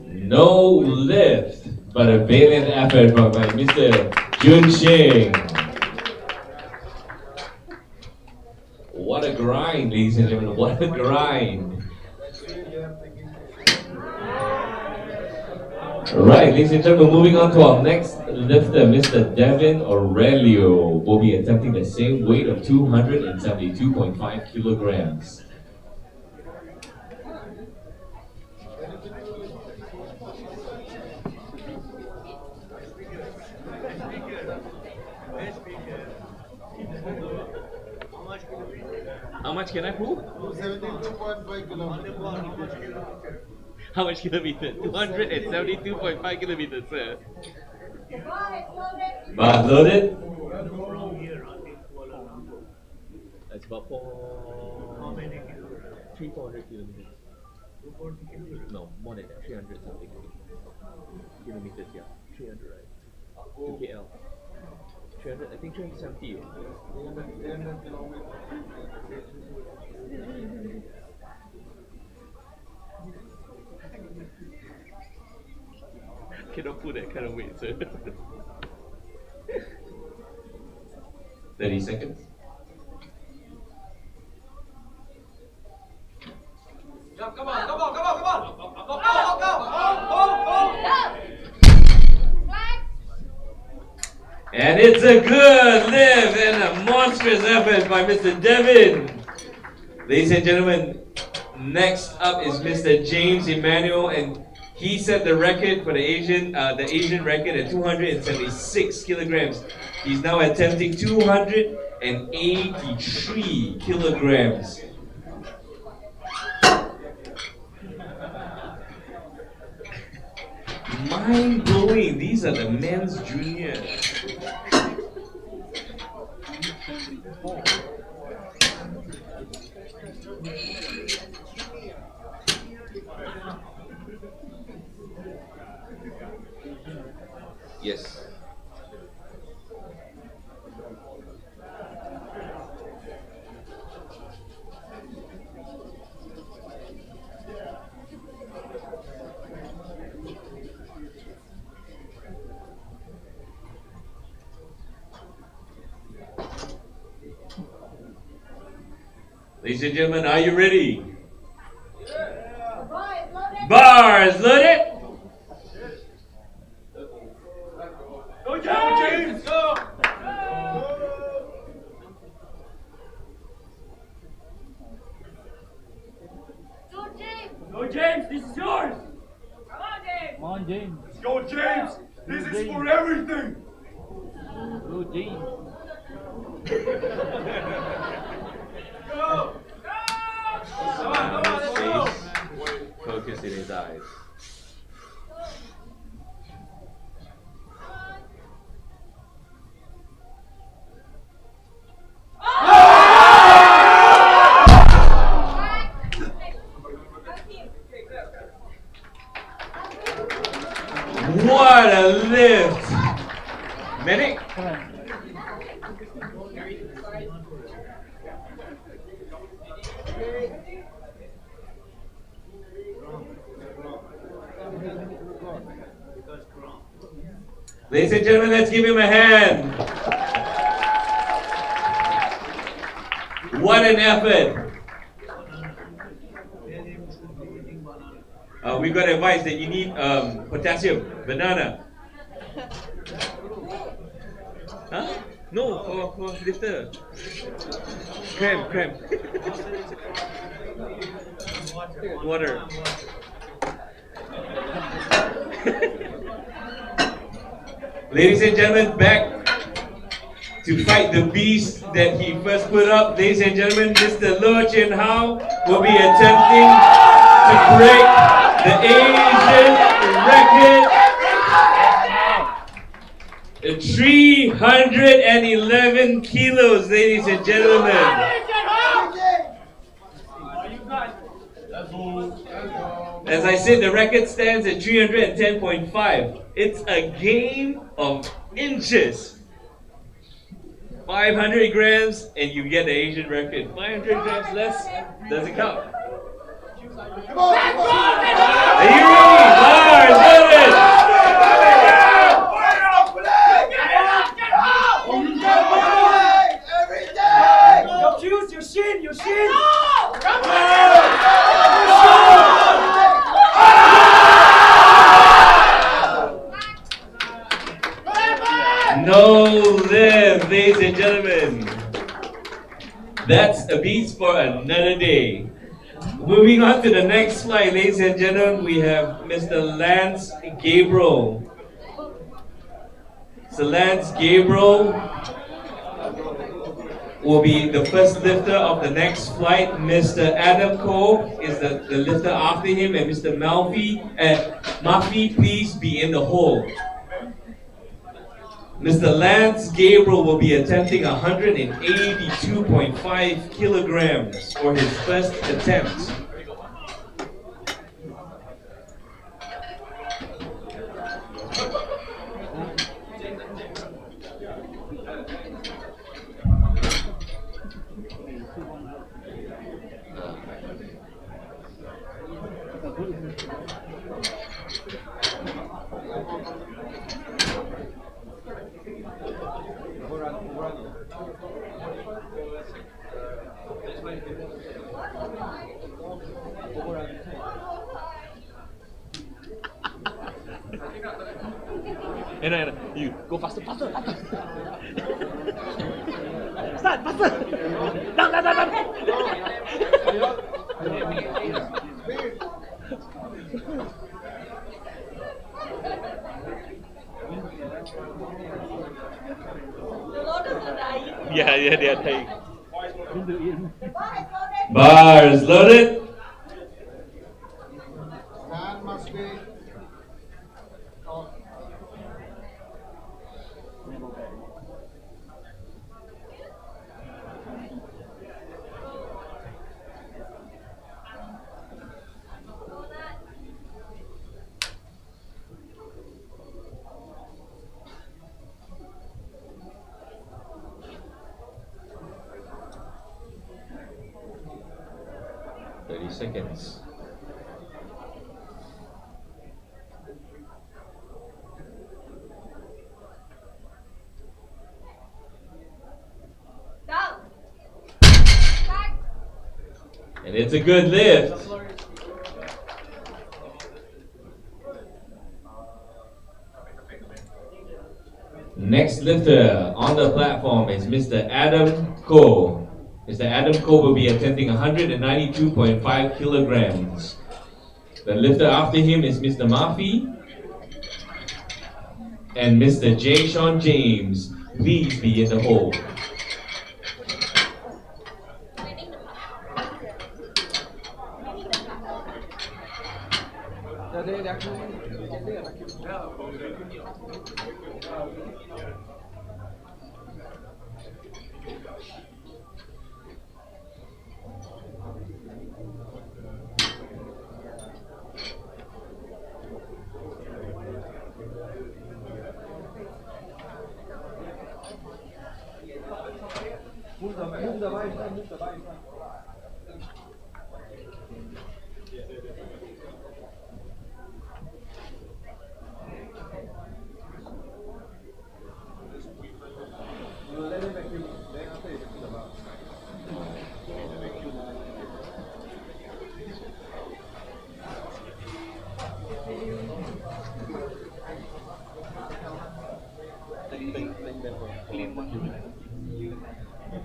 No lift, but a valiant effort from Mr. Jun Xing. What a grind, ladies and gentlemen, what a grind. Alright, ladies and gentlemen, moving on to our next lifter, Mr. Devin Aurelio will be attempting the same weight of 272.5 kilograms. How much can I prove? 72.5 kilometers. How much kilometers? 272.5 kilometers, sir. Bars loaded. That's about 400 kilometers. No, more than that, 300 something. Kilometers, yeah. 300, right? To KL. 300, I think 370. 300 kilometers. Cannot put that kind of weight, sir. 30 seconds. Come on. Go. And it's a good lift and a monstrous effort by Mr. Devin. Ladies and gentlemen, next up is Mr. James Emmanuel, and he set the record for the Asian record at 276 kilograms. He's now attempting 283 kilograms. Mind blowing. These are the men's junior. Yes. Ladies and gentlemen, are you ready? Yeah. Bars loaded. Go, James! Go! Go, James! This is yours! Come on, James. Go, James! This is for everything! Go, James. Go! His face, focus in his eyes. What a lift! Medic? Ladies and gentlemen, let's give him a hand. What an effort. We got advice that you need potassium, banana. Huh? No, for lifter. Cram. Water. Ladies and gentlemen, back to fight the beast that he first put up. Ladies and gentlemen, Mr. Lo Chen Hao will be attempting to break the Asian record. 311 kilos, ladies and gentlemen. As I said, the record stands at 310.5. It's a game of inches. 500 grams and you get the Asian record. 500 grams less doesn't count. Are you ready? Lars, hold it! Your shoes, your shin, your shin. No live, ladies and gentlemen. That's a beast for another day. Moving on to the next slide, ladies and gentlemen, we have Mr. Lance Gabriel. So Lance Gabriel will be the first lifter of the next flight. Mr. Adam Cole is the lifter after him, and Mr. Murphy, please be in the hole. Mr. Lance Gabriel will be attempting 182.5 kilograms for his first attempt. No, you go faster. Start, faster. Down. Yeah, they are dying. Bars loaded. Stand must be. Oh. 30 seconds. Down. And it's a good lift. Next lifter on the platform is Mr. Adam Ko. Mr. Adam Ko will be attempting 192.5 kilograms. The lifter after him is Mr. Murphy and Mr. J. Sean James. Please be in the hole.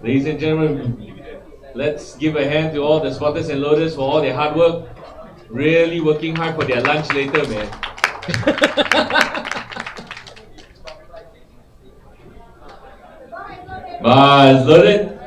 Ladies and gentlemen, let's give a hand to all the spotters and loaders for all their hard work. Really working hard for their lunch later, man. Bars loaded.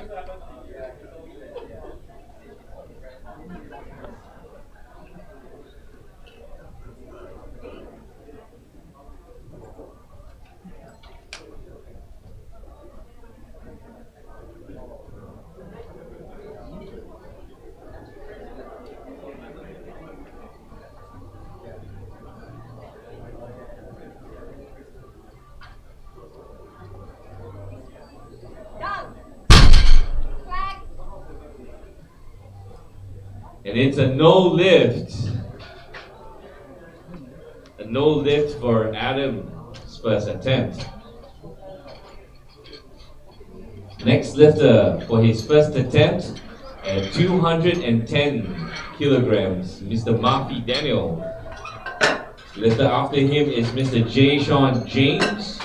And it's a no lift. A no lift for Adam's first attempt. Next lifter for his first attempt at 210 kilograms, Mr. Murphy Daniel. Lifter after him is Mr. J. Sean James.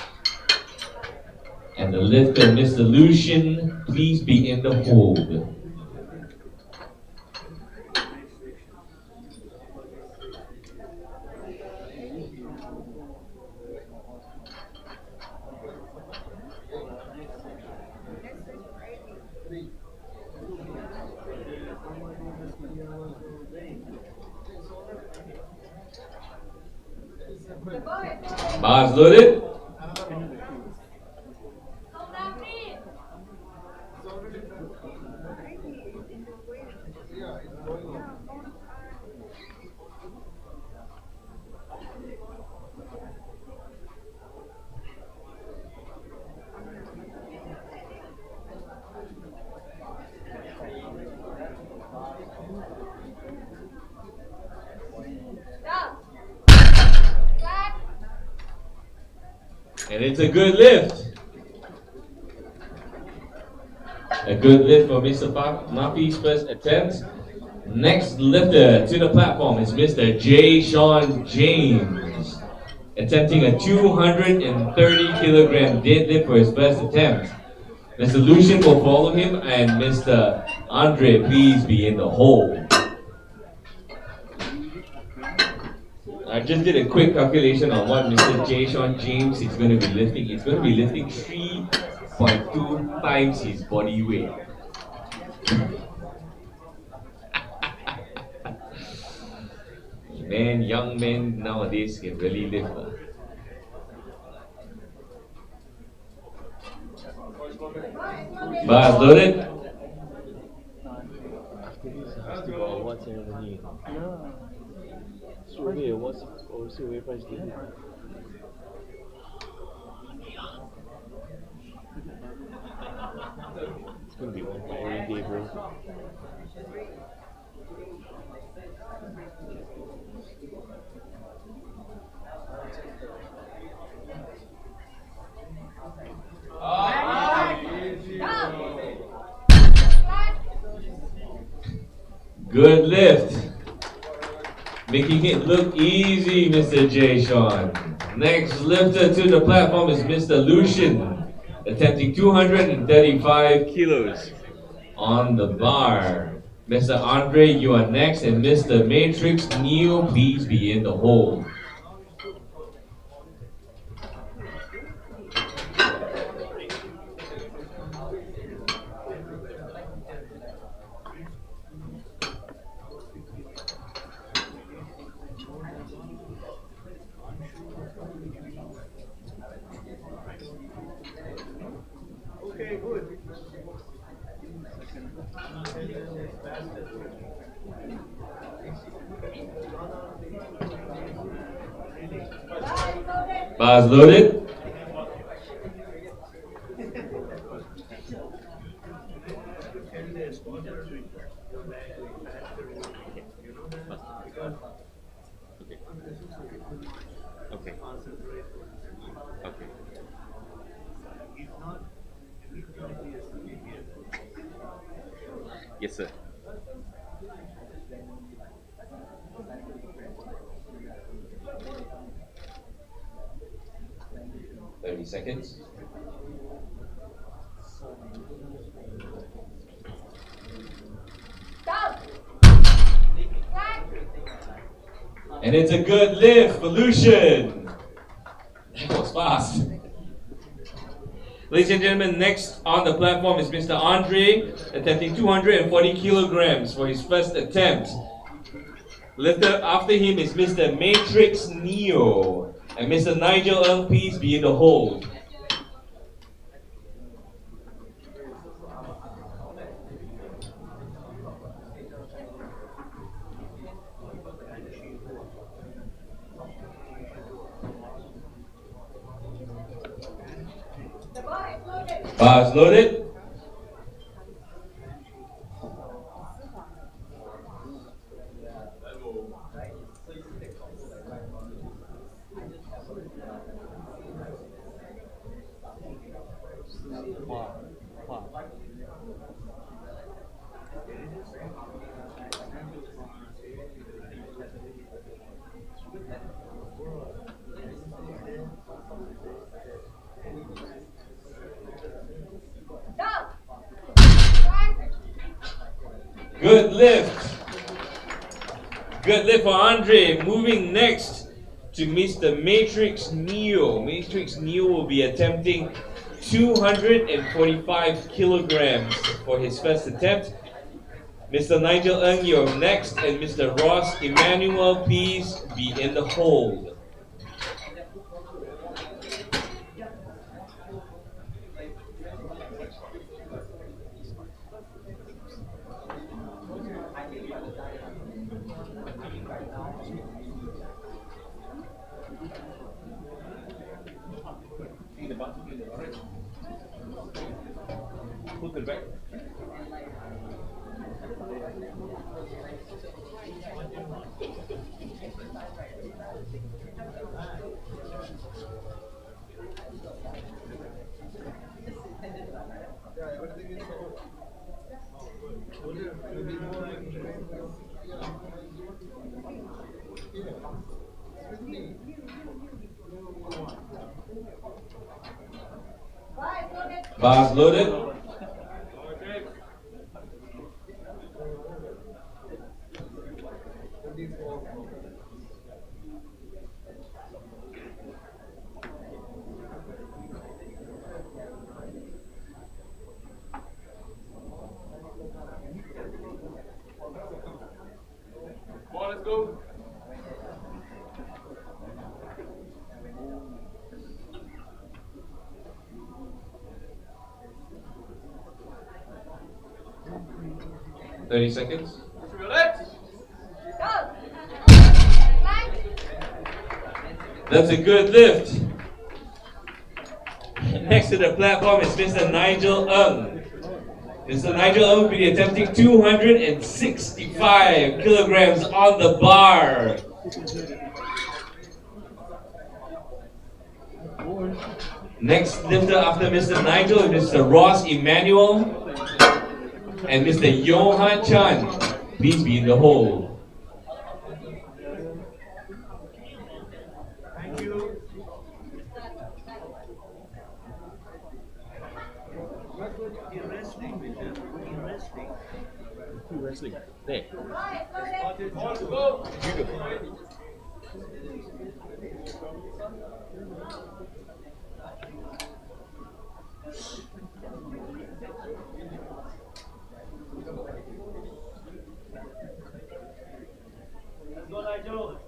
And the lifter, Mr. Lucian, please be in the hold. Bars loaded. And it's a good lift. A good lift for Mr. Murphy's first attempt. Next lifter to the platform is Mr. J. Sean James, attempting a 230 kilogram deadlift for his first attempt. Mr. Lucian will follow him, and Mr. Andre, please be in the hole. I just did a quick calculation on what Mr. J. Sean James is going to be lifting. He's going to be lifting 3.2 times his body weight. Man, young men nowadays can really lift. Bars loaded. What ceremony? Straight away, what's also away price did It's gonna be one fiery day, bro. Good lift. Making it look easy, Mr. J. Sean. Next lifter to the platform is Mr. Lucian, attempting 235 kilos on the bar. Mr. Andre, you are next, and Mr. Matrix Neo, please be in the hole. Bars loaded. Okay. Okay. Yes, sir. 30 seconds. And it's a good lift for Lucian. That was fast. Ladies and gentlemen, next on the platform is Mr. Andre, attempting 240 kilograms for his first attempt. Lifter after him is Mr. Matrix Neo. And Mr. Nigel Ng, please be in the hold. Bars loaded. Good lift. Good lift for Andre. Moving next to Mr. Matrix Neo. Matrix Neo will be attempting 245 kilograms for his first attempt. Mr. Nigel Ng, you're next, and Mr. Ross Emmanuel, please be in the hold. Put it back. Bars loaded. Come on, let's go. Thirty seconds. That's a good lift. Next to the platform is Mr. Nigel Ng. Mr. Nigel Ng will be attempting 265 kilograms on the bar. Next lifter after Mr. Nigel is Mr. Ross Emmanuel and Mr. Johan Chan. Please be in the hole. Thank you. Wrestling. There. Let's go. Let's go, Nigel.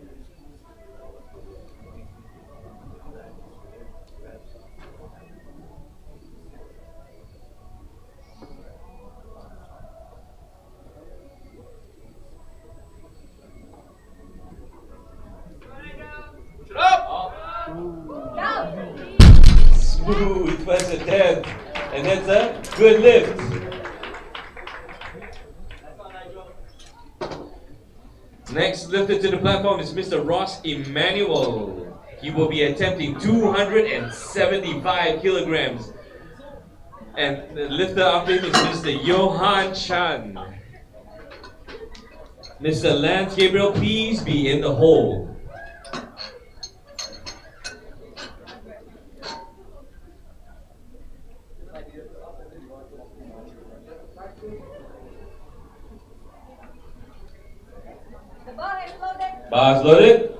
Shut up. Smooth first attempt. And that's a good lift. Next lifter to the platform is Mr. Ross Emmanuel. He will be attempting 275 kilograms. And the lifter after him is Mr. Johan Chan. Mr. Lance Gabriel, please be in the hole. The bar is loaded. Bars loaded.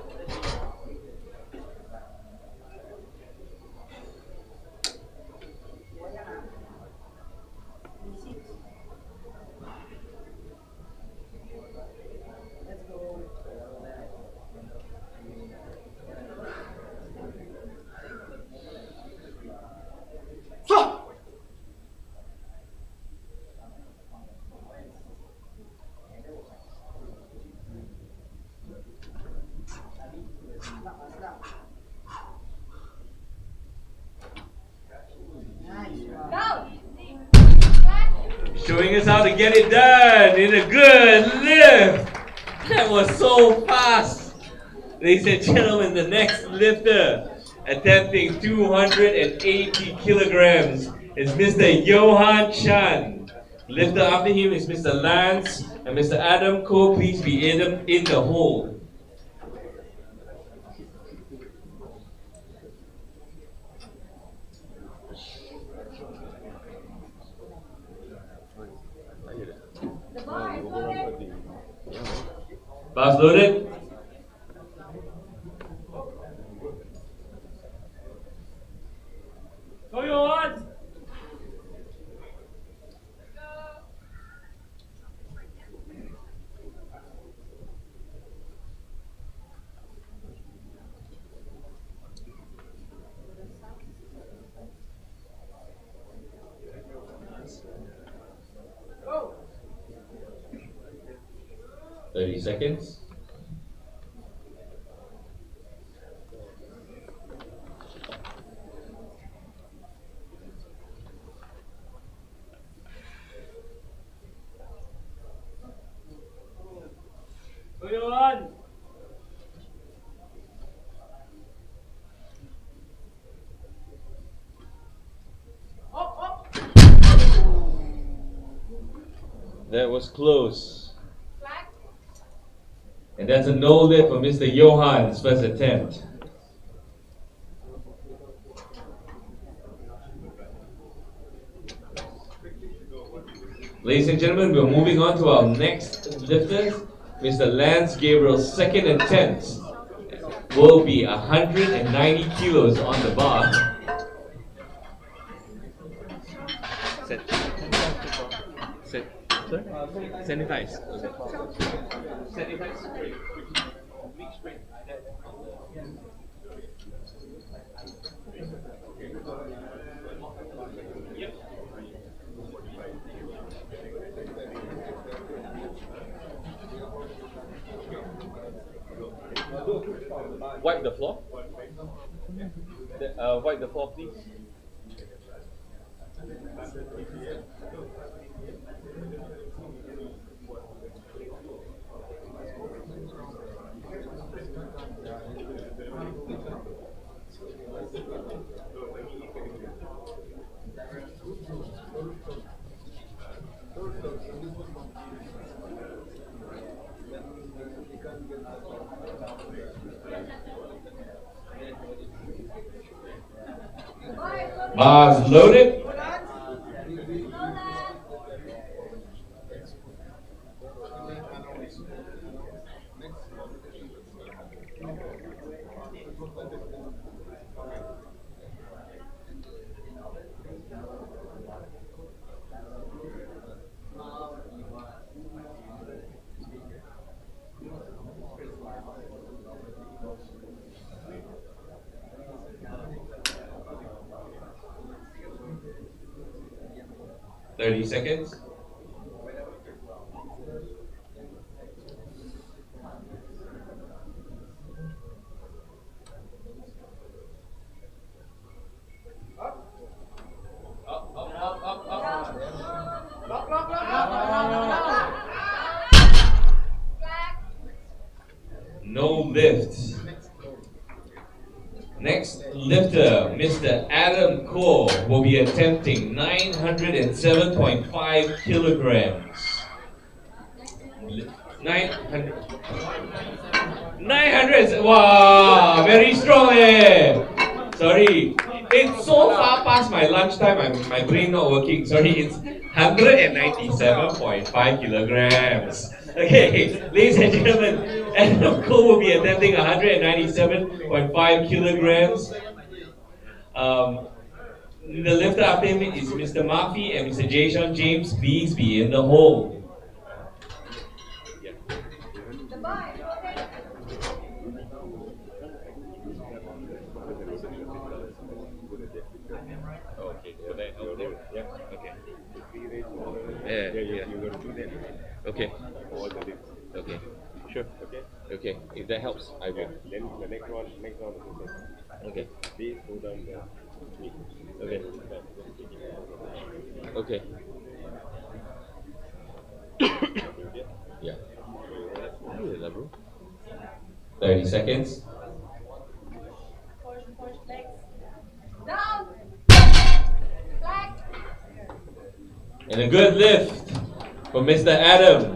Let's go. ，Go。 Showing us how to get it done in a good lift. That was so fast. Ladies and gentlemen, the next lifter attempting 280 kilograms is Mr. Johan Chan. Lifter after him is Mr. Lance and Mr. Adam Ko. Please be in the hole. The bar is loaded. Bars loaded. Go Johan! 30 seconds. Go Johan! That was close. Flag. And that's a no lift for Mr. Johan's first attempt. Ladies and gentlemen, we're moving on to our next lifters. Mr. Lance Gabriel's second attempt will be 190 kilos on the bar. Set. Set. Sorry? Sanitize. Sanitize. Wipe the floor. Wipe the floor, please. Bars loaded. Thirty seconds. Next lifter, Mr. Adam Koh, will be attempting 907.5 kilograms. 900. 900. Wow, very strong eh. Sorry, it's so far past my lunchtime. My brain not working. Sorry, it's 197.5 kilograms. Okay, ladies and gentlemen, Adam Cole will be attempting 197.5 kilograms. The lifter after him is Mr. Murphy and Mr. Jason James. Please be in the hole. Okay, so that over there. Yeah. Okay. Yeah. You're going to do that. Okay. Okay. Sure. Okay. If that helps, I will. Then the next one is the same. Okay. Please go down the knee. Okay. Okay. Yeah. Yeah, bro. 30 seconds. Push legs. Down. Flag. And a good lift for Mr. Adam.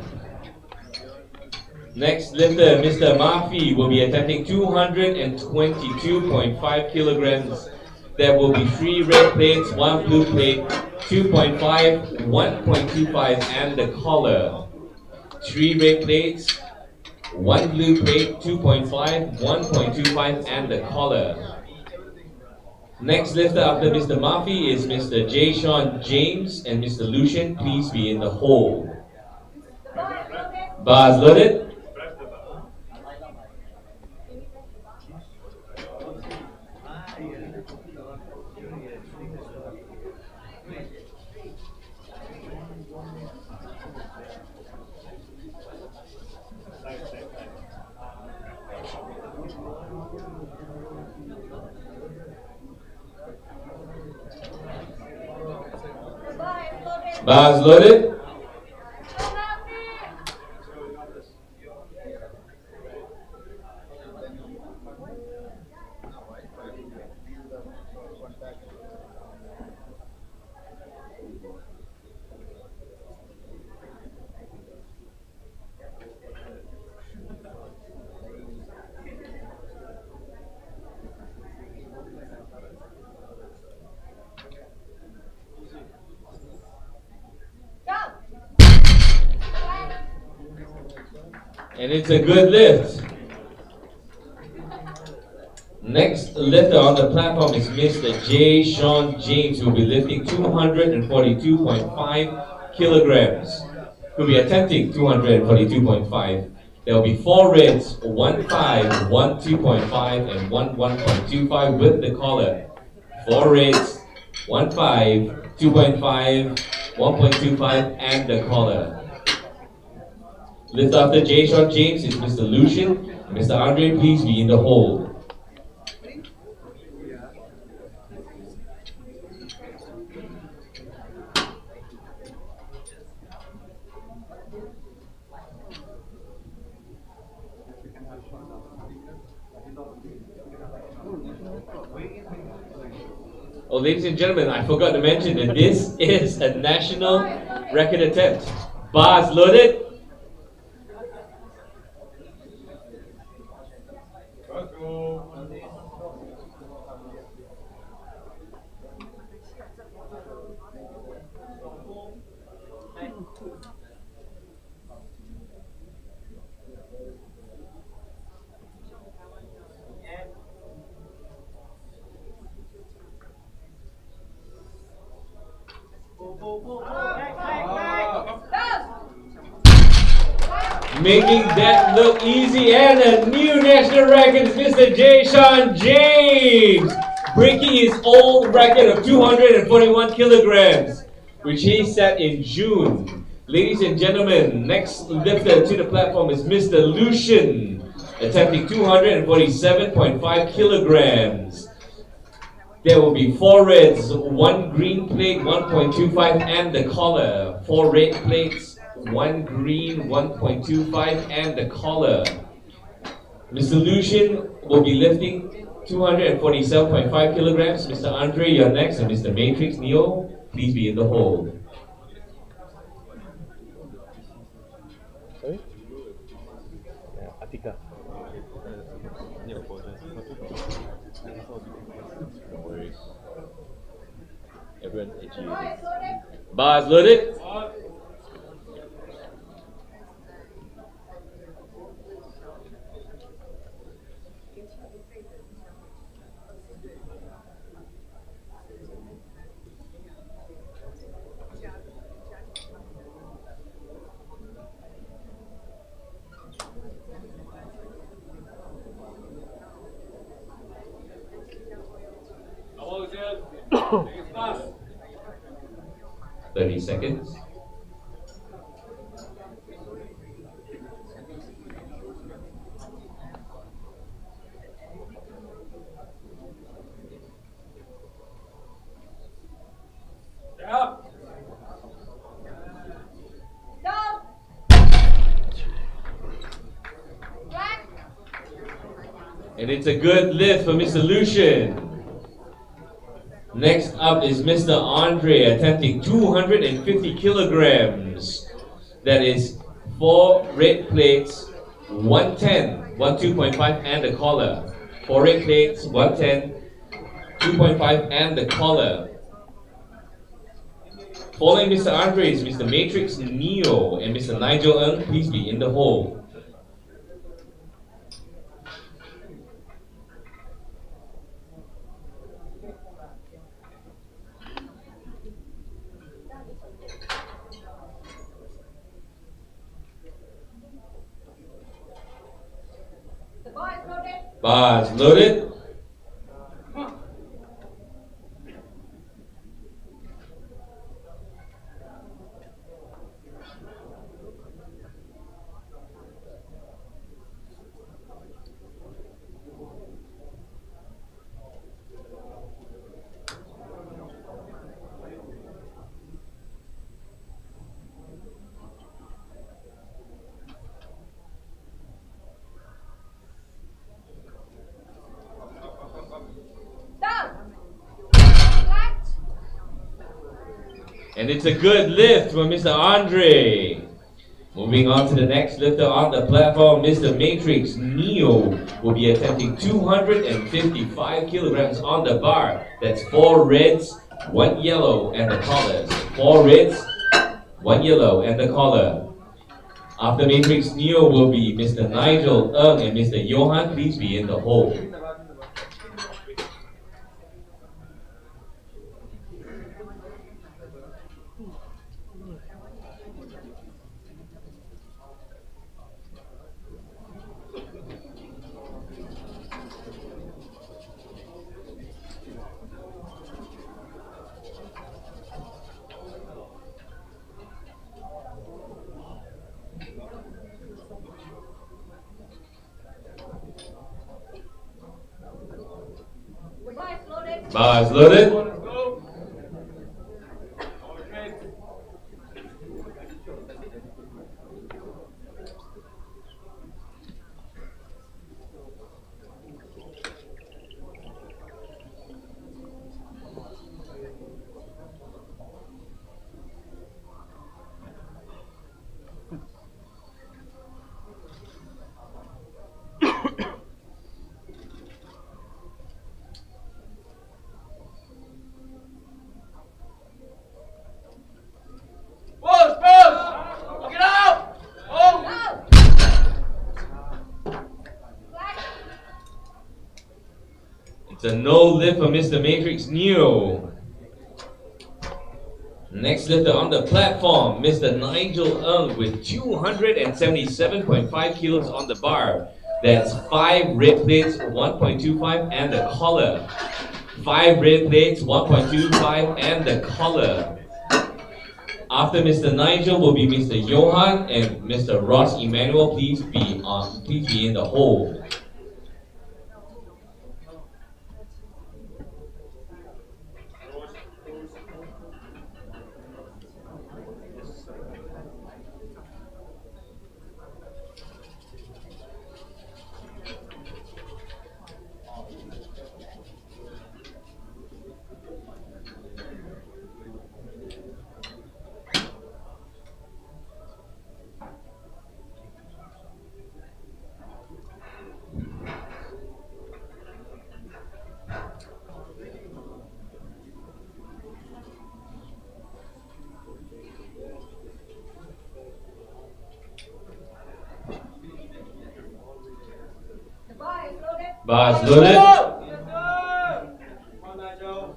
Next lifter, Mr. Murphy, will be attempting 222.5 kilograms. There will be 3 red plates, 1 blue plate, 2.5, 1.25, and the collar. 3 red plates, 1 blue plate, 2.5, 1.25, and the collar. Next lifter after Mr. Murphy is Mr. Jason James and Mr. Lucian. Please be in the hole. Bars loaded. Bars loaded. And it's a good lift. Next lifter on the platform is Mr. Jason James, who will be lifting 242.5 kilograms. He'll be attempting 242.5. There will be 4 reds, 1 5, 1 2.5, and 1 1.25 with the collar. 4 reds, 1 5, 2.5, 1.25, and the collar. Lift after Jason James is Mr. Lucian. Mr. Andre, please be in the hole. Oh, ladies and gentlemen, I forgot to mention that this is a national record attempt. Bars loaded. Making that look easy, and a new national record is Mr. Jason James, breaking his old record of 241 kilograms, which he set in June. Ladies and gentlemen, next lifter to the platform is Mr. Lucian, attempting 247.5 kilograms. There will be 4 reds, 1 green plate, 1.25, and the collar. 4 red plates, 1 green, 1.25, and the collar. Mr. Lucian will be lifting 247.5 kilograms. Mr. Andre, you're next, and Mr. Matrix Neo, please be in the hold. Sorry? Yeah, Atika. No worries. Everyone edgy. Bars loaded. How was it? It's fast. 30 seconds. Yeah. Down. Black. And it's a good lift for Mr. Lucian. Next up is Mr. Andre attempting 250 kilograms. That is 4 red plates, 110, 2.5 and the collar. 4 red plates, 110, 2.5 and the collar. Following Mr. Andre is Mr. Matrix Neo and Mr. Nigel Ng, please be in the hole. The bar is loaded. Bars loaded. Down. Black. And it's a good lift for Mr. Andre. Moving on to the next lifter on the platform, Mr. Matrix Neo will be attempting 255 kilograms on the bar. That's 4 reds, 1 yellow, and the collar. 4 reds, 1 yellow, and the collar. After Matrix Neo will be Mr. Nigel Ng and Mr. Johan. Please be in the hole. The bar is loaded. Bars loaded. Let's go. Okay. Pause, pause! Look it out! Oh! Down. Black. It's a no lift for Mr. Matrix Neo. Next lifter on the platform, Mr. Nigel Ng with 277.5 kilos on the bar. That's 5 red plates, 1.25 and the collar. 5 red plates, 1.25 and the collar. After Mr. Nigel will be Mr. Johan and Mr. Ross Emmanuel. Please be in the hole. Bars loaded. Yes, sir! Come on, Nigel.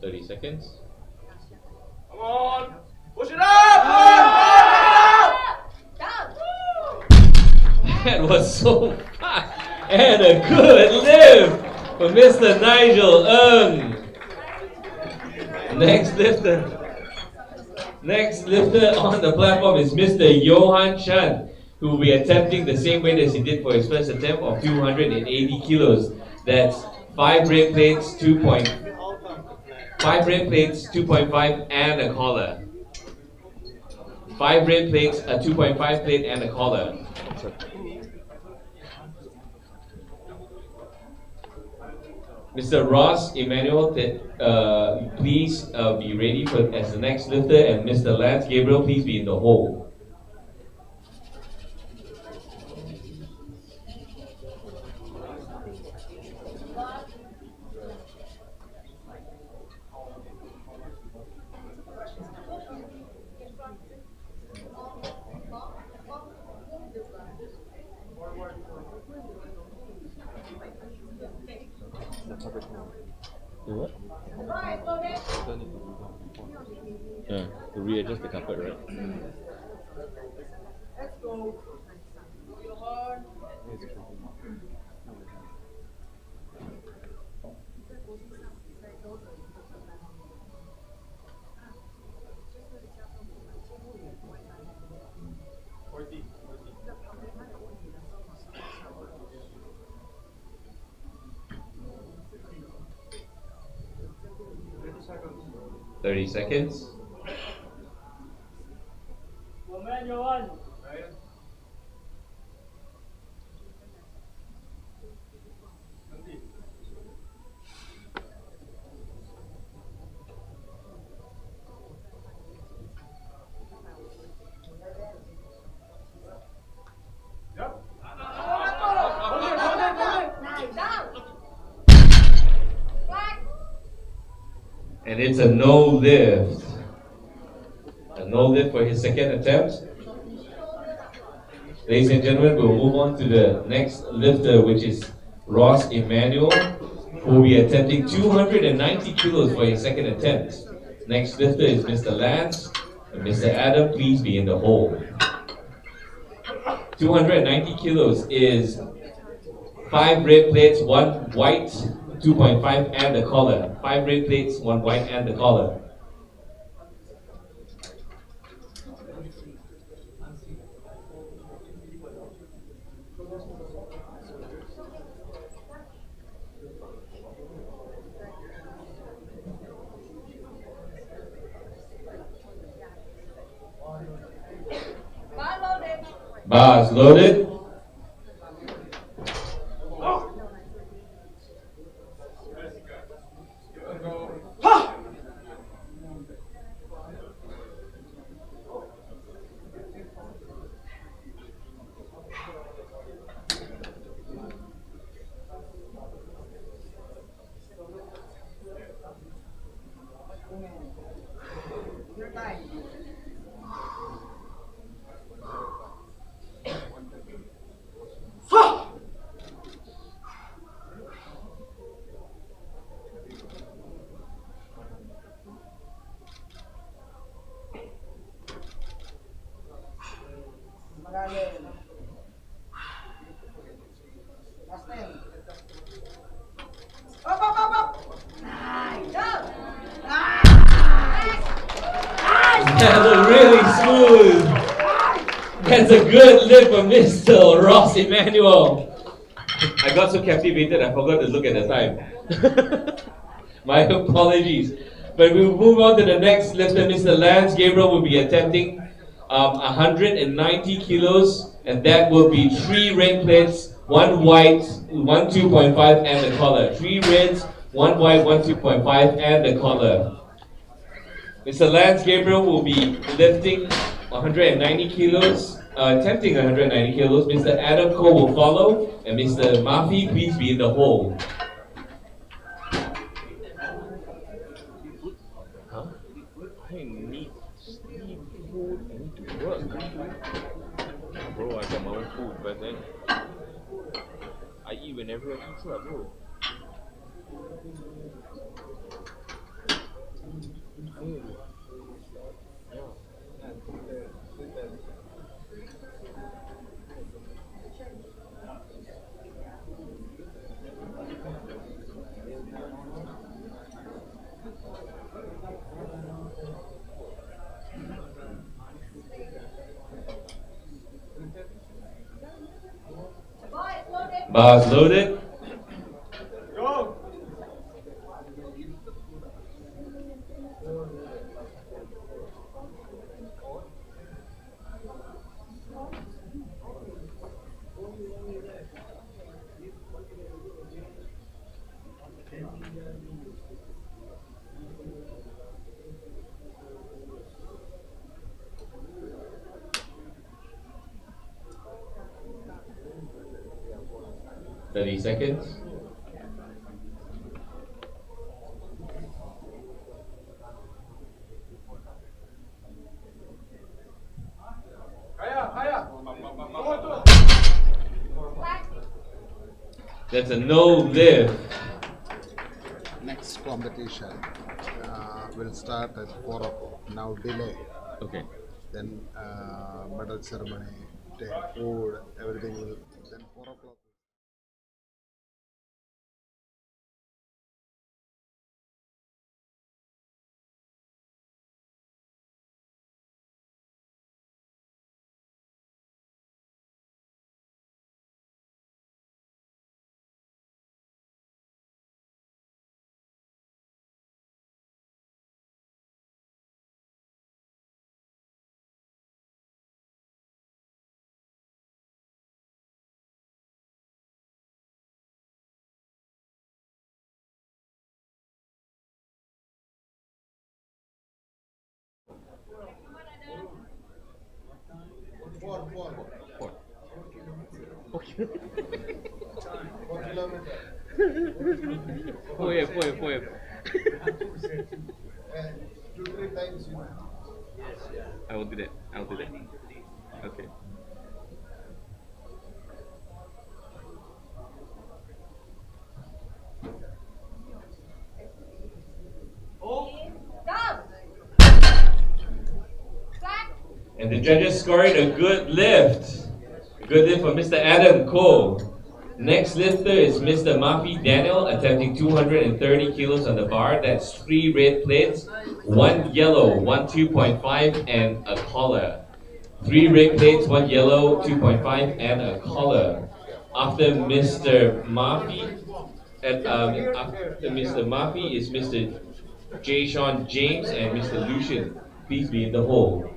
30 seconds. Come on! Push it up! Down. That was so fast. And a good lift for Mr. Nigel Ng. Next lifter on the platform is Mr. Johan Chan, who will be attempting the same weight as he did for his first attempt of 280 kilos. That's 5 red plates, 2.5, and a collar. 5 red plates, a 2.5 plate, and a collar. Mr. Ross Emmanuel, please be ready as the next lifter, and Mr. Lance Gabriel, please be in the hole. Do what? Yeah, to readjust the carpet, right? Let's go. Your heart. 30 seconds. One man, you're on. And it's a no lift. A no lift for his second attempt. Ladies and gentlemen, we'll move on to the next lifter, which is Ross Emmanuel, who will be attempting 290 kilos for his second attempt. Next lifter is Mr. Lance. And Mr. Adam, please be in the hole. 290 kilos is 5 red plates, 1 white, 2.5 and the collar. 5 red plates, 1 white and the collar. Bars loaded. That was really smooth. That's a good lift from Mr. Ross Emmanuel. I got so captivated I forgot to look at the time. My apologies. But we'll move on to the next lifter. Mr. Lance Gabriel will be attempting 190 kilos, and that will be 3 red plates, 1 white, 1 2.5 and the collar. 3 reds, 1 white, 1 2.5 and the collar. Mr. Lance Gabriel will be lifting 190 kilos, attempting 190 kilos. Mr. Adam Cole will follow, and Mr. Mafi, please be in the hole. Huh? I need sleep, food, I need to work. Bro, I got my own food, but then I eat whenever I eat, lah, bro. Yeah. 'em. Bars loaded. Go. 30 seconds. Higher. That's a no lift. Next competition will start at 4 o'clock. Now delay. Okay. Then medal ceremony, food, everything will. Then 4 o'clock. Four. Okay. 4 kilometers. 4 2-3 times. I will do that. Okay. And the judges scoring a good lift. Good lift for Mr. Adam Cole. Next lifter is Mr. Mafi Daniel, attempting 230 kilos on the bar. That's 3 red plates, 1 yellow, 1 2.5, and a collar. 3 red plates, 1 yellow, 2.5, and a collar. After Mr. Mafi, after Mr. Mafi is Mr. J. Sean James and Mr. Lucian. Please be in the hole.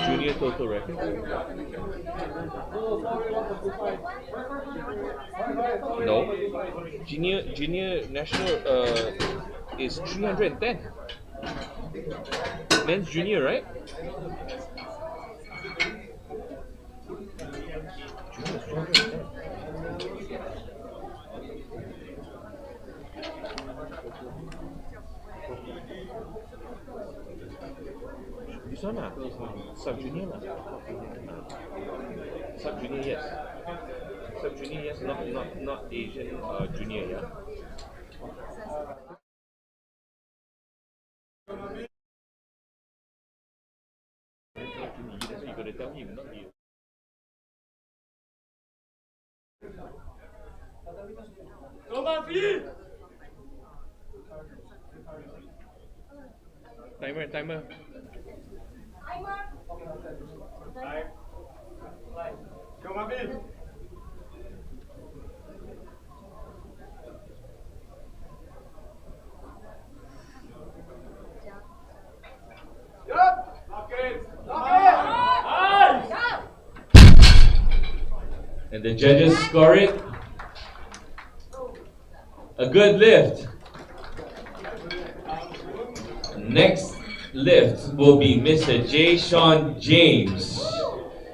Junior total record. No. Junior national is 310. Men's junior, right? Junior is 310. This one sub-junior Sub-junior, yes. Sub-junior, yes, not Asian junior, yeah. That's what you gotta tell him, not you. Timer. Go, Mafi. Yo. And the judges score it. A good lift. Next lift will be Mr. J. Sean James.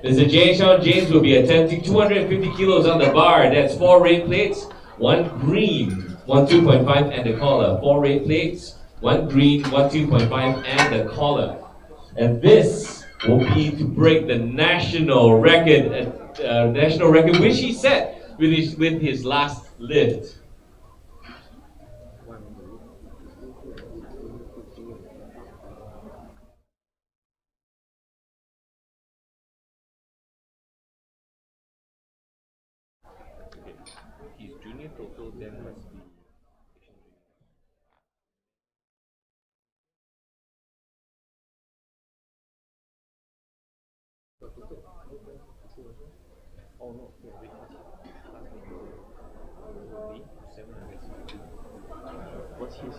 Mr. J. Sean James will be attempting 250 kilos on the bar. That's 4 red plates, 1 green, 1 2.5 and the collar. 4 red plates, 1 green, 1 2.5 and the collar. And this will be to break the national record, which he set with his last lift. His junior total then must be. Oh no, wait, me? 700. What's his?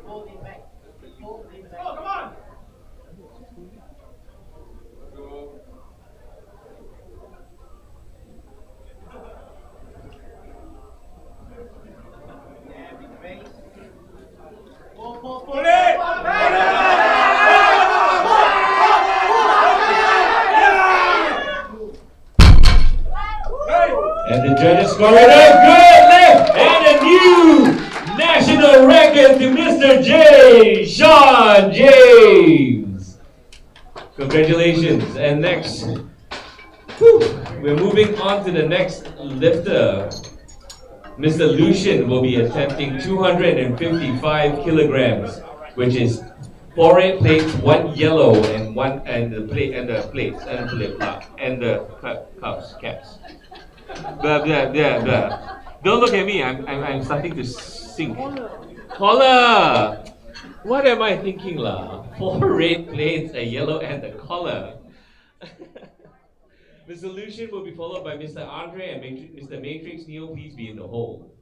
Oh, come on! And the judges score it a good lift and a new national record to Mr. J. Sean James. Congratulations. And next, we're moving on to the next lifter. Mr. Lucian will be attempting 255 kilograms, which is 4 red plates, 1 yellow, and the cups, caps. Blah, blah, blah, blah. Don't look at me. I'm starting to sink. Collar. What am I thinking, lah? 4 red plates, a yellow, and a collar. Mr. Lucian will be followed by Mr. Andre and Mr. Matrix Neo. Please be in the hole.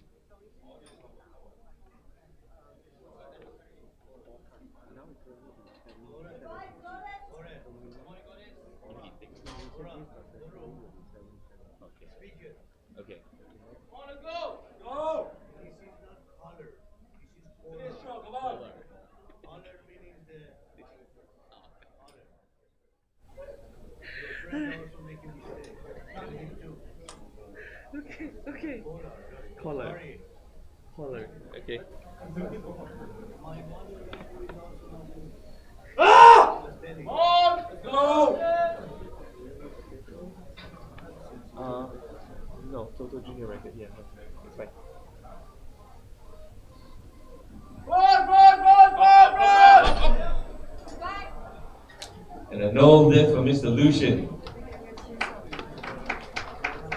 Okay. Go! Go! This is not color. This is Finish, color. come on! Color meaning the color. Your friend also making mistake. Tell him too. Okay. Color. Collar. Collar. Okay. My mother is also Ah! understanding. On! Go! No, total junior record. Yeah, no, it's fine. Run! And a no lift for Mr. Lucian.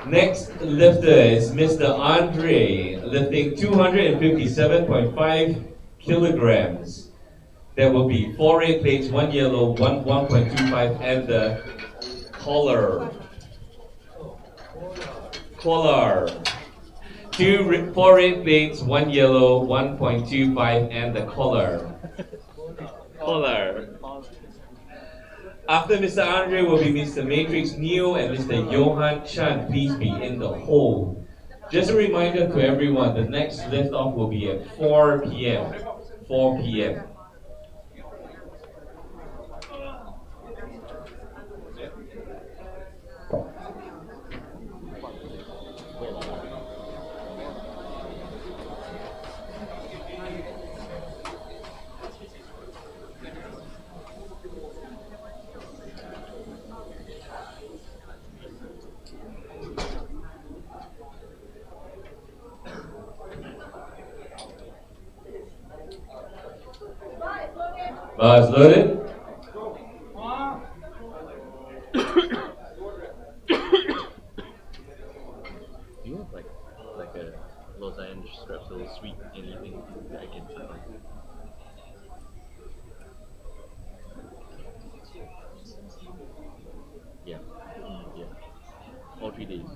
Next lifter is Mr. Andre, lifting 257.5 kilograms. There will be 4 red plates, 1 yellow, 1.25, and the collar. Collar. 4 red plates, 1 yellow, 1.25, and the collar. Collar. After Mr. Andre will be Mr. Matrix Neo and Mr. Johan Chan. Please be in the hole. Just a reminder to everyone, the next liftoff will be at 4 p.m. 4 p.m. Bars loaded. Do you have like a Los Angeles strepsil sweet anything that I can try? Yeah. Yeah. All 3 days.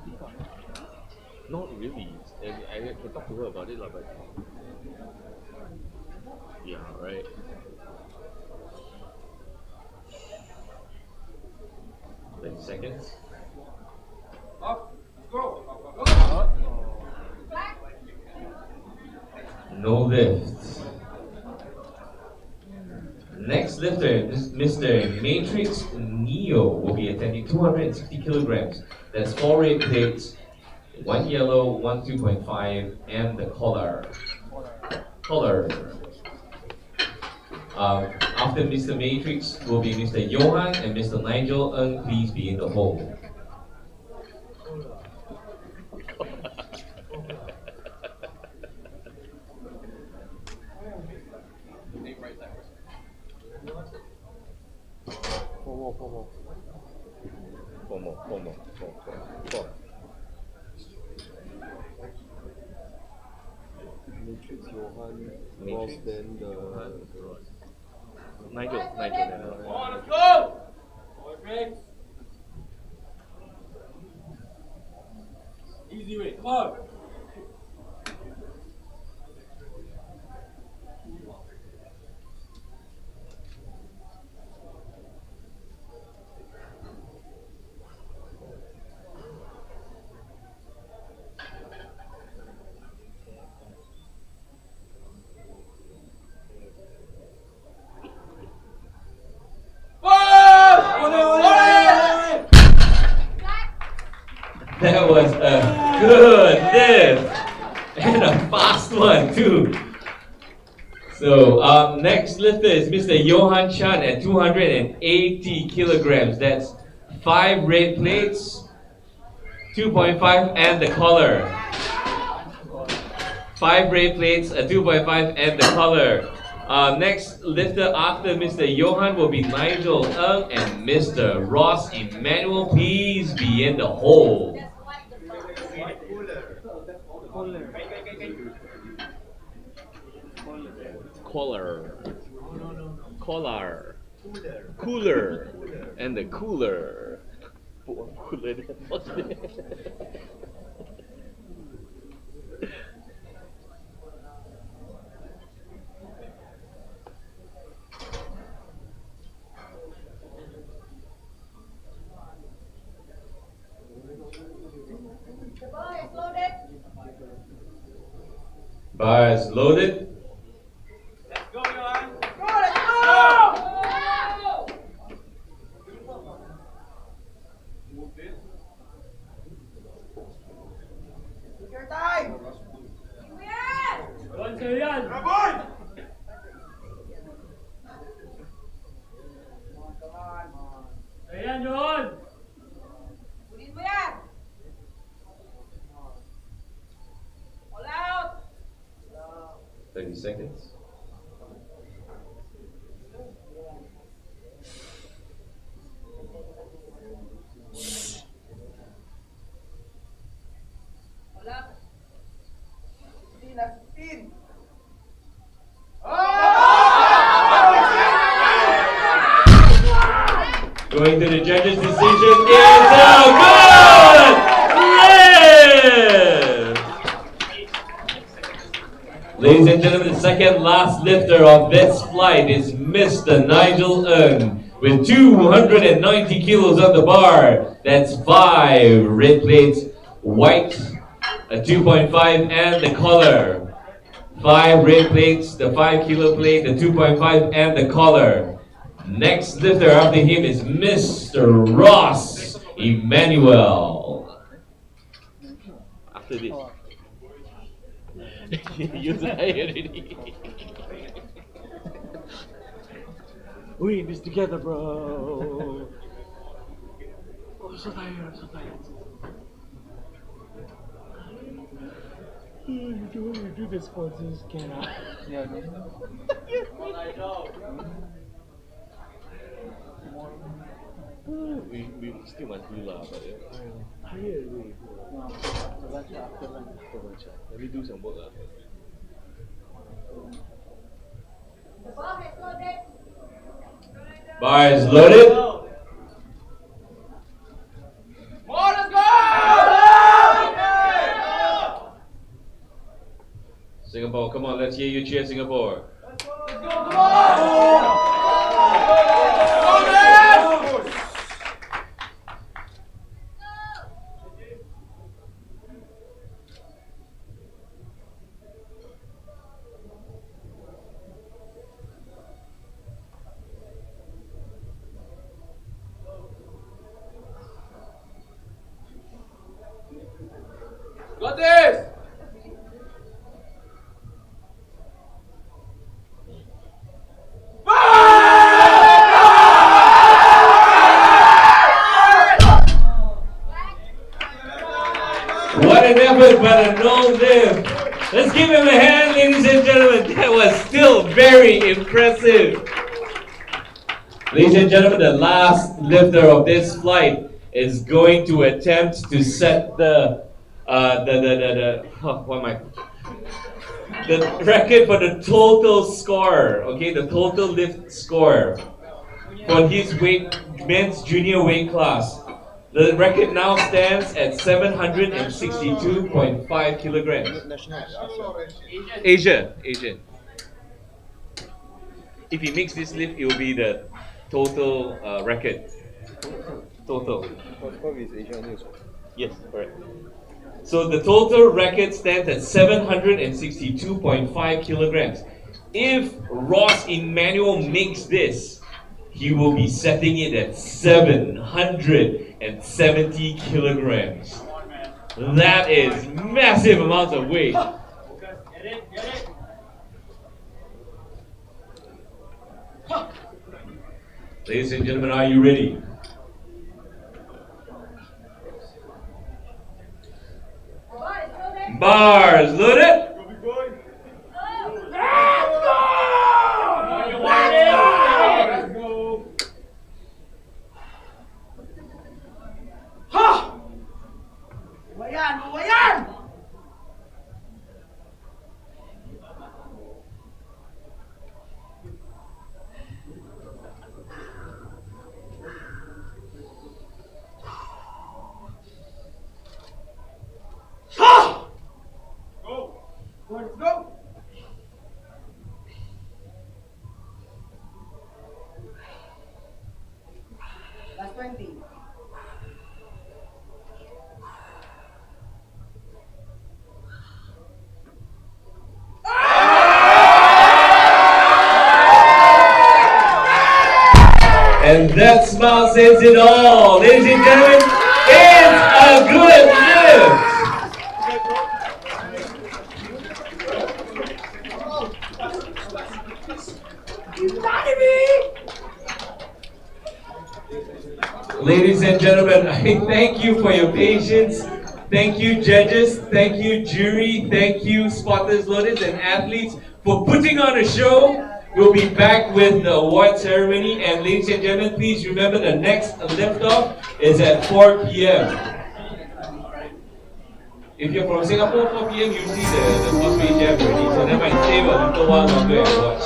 Not really. I can talk to her about it, but yeah, right. Let's seconds. Up. Go. No lift. Next lifter, Mr. Matrix Neo will be attempting 260 kilograms. That's 4 red plates, 1 yellow, 1 2.5, and the collar. After Mr. Matrix will be Mr. Johan and Mr. Nigel Ng. Please be in the hole. Four more. Matrix, Johan, Matrix. Ross, then the Nigel then. Come on, let's go. Boy breaks. Easy way. Come on. That was a good lift and a fast one too. So next lifter is Mr. Johan Chan at 280 kilograms. That's 5 red plates, 2.5 and the collar. 5 red plates, a 2.5 and the collar. Next lifter after Mr. Johan will be Nigel Ng and Mr. Ross Emmanuel. Please be in the hole. Cooler, and the cooler. Cooler. What's that? Bar is loaded. Let's go, Johan. Let's go! Move this. Take your time! Johan, sa'yo yan. Boy! Sa'yo yan, Johan. Kunin mo yan! All out! 30 seconds. All out! 15! Going to the judges' decision is a good lift! Ladies and gentlemen, the second last lifter of this flight is Mr. Nigel Ng with 290 kilos on the bar. That's 5 red plates, white, a 2.5 and the collar. 5 red plates, the 5 kilo plate, the 2.5 and the collar. Next lifter after him is Mr. Ross Emmanuel. After this. You're tired already. We in this together, bro. Oh, so tired, so tired. You do this for this camera. Yeah, we still must do lah, but tired already. After lunch. Let me do some work lah. The ball is loaded! Bar is loaded. More, let's go! Singapore, come on, let's hear you cheer Singapore. Let's go, come on! an effort, but a no lift. Let's give him a hand, ladies and gentlemen. That was still very impressive. Ladies and gentlemen, the last lifter of this flight is going to attempt to set the record for the total score. Okay, the total lift score for his men's junior weight class. The record now stands at 762.5 kilograms. Asia. If he makes this lift, it will be the total record. Total. Yes, correct. So the total record stands at 762.5 kilograms. If Ross Emmanuel makes this, he will be setting it at 770 kilograms. That is massive amounts of weight. Ladies and gentlemen, are you ready? Bars loaded. Let's go. Last 20. And that smile says it all. Ladies and gentlemen, it's a good lift. Ladies and gentlemen, I thank you for your patience. Thank you, judges. Thank you, jury. Thank you, spotters, loaders, and athletes for putting on a show. We'll be back with the award ceremony. And ladies and gentlemen, please remember the next liftoff is at 4 p.m. If you're from Singapore, 4 p.m. you see the Causeway Jam already. So that might save a little while longer and watch.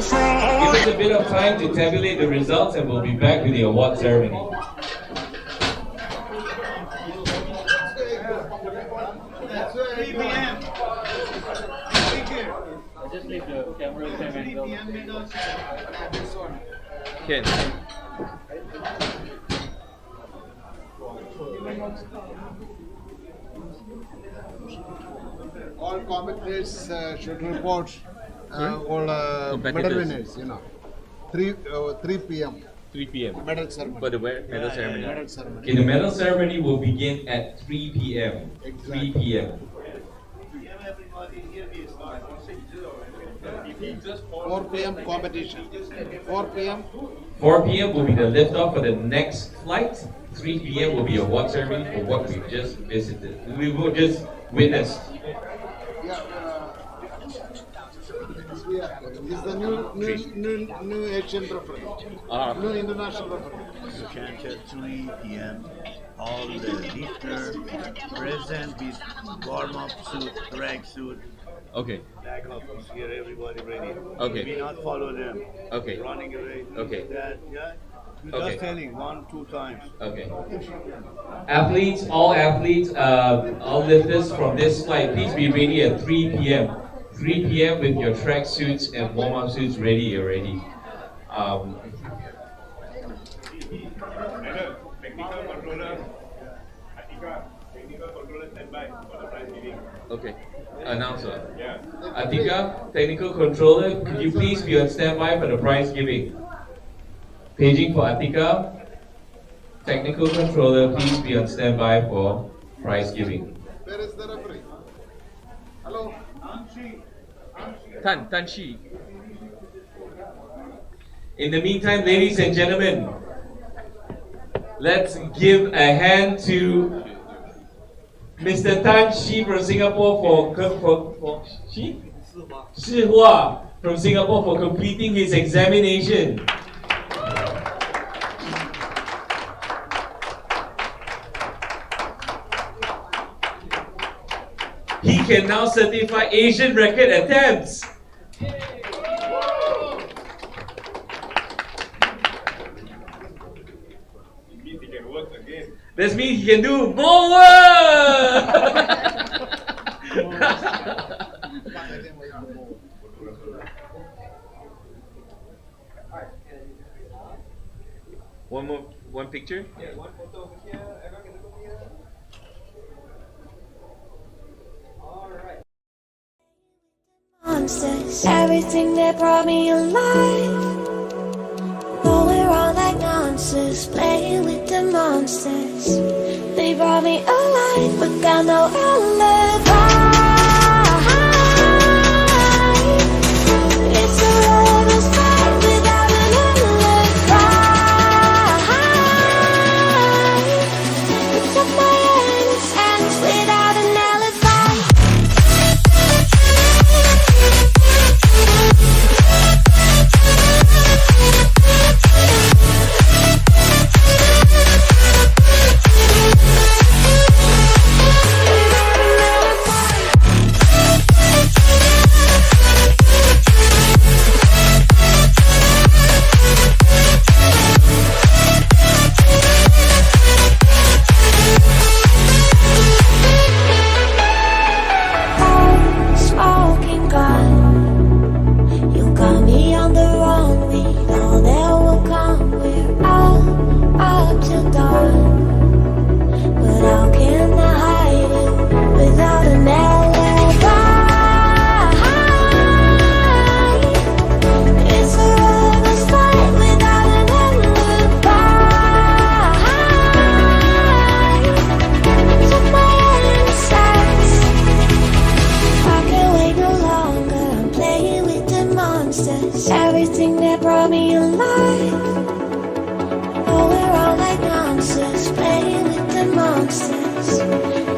Give us a bit of time to tabulate the results and we'll be back with the award ceremony. Just leave the camera time angle. Ken. All commentators should report all medal winners, 3 p.m. 3 p.m. medal ceremony. For the medal ceremony. Medal ceremony. Okay, the medal ceremony will begin at 3 p.m. 3 p.m. 4 p.m. competition. 4 p.m. 4 p.m. will be the liftoff for the next flight. 3 p.m. will be a award ceremony for what we've just visited. We will just witness. This is the new Asian referee. New international referee. You can at 3 p.m. All the lifter present with warm-up suit, rag suit. Okay. Back up, here everybody ready. Okay. We not follow them. Okay. Running away. Okay. That, yeah. We're Okay. just telling 1-2 times. Okay. Athletes, all lifters from this flight, please be ready at 3 p.m. 3 p.m. with your track suits and warm-up suits ready already. Technical controller, Atika, technical controller standby for the prize giving. Okay. Announcer. Yeah. Atika, technical controller, could you please be on standby for the prize giving? Paging for Atika. Technical controller, please be on standby for prize giving. Where is the referee? Hello? Tan Shi. In the meantime, ladies and gentlemen, Let's give a hand to Mr. Tan Shi from Singapore for Shi Hua from Singapore for completing his examination. He can now certify Asian record attempts. That means he can do more work! One picture? Yeah, one photo over here. Everyone can look here. Alright. Monsters, everything that brought me alive. Going around like monsters, playing with the monsters. They brought me alive, but got no alibi. It's a lover's fight without an alibi. It's up my hands without an alibi. Smoking gun, you got me on the wrong. We know that will come. We're up till dawn, but how can I hide it without an alibi? It's a lover's fight without an alibi. Took my insides. I can't wait no longer. I'm playing with the monsters. Everything that brought me alive. Going around like monsters, playing with the monsters.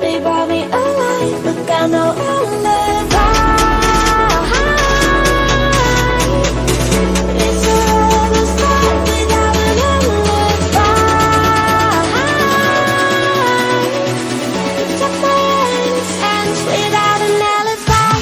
They brought me alive, but got no alibi. It's a lover's fight without an alibi. Took my hands without an alibi.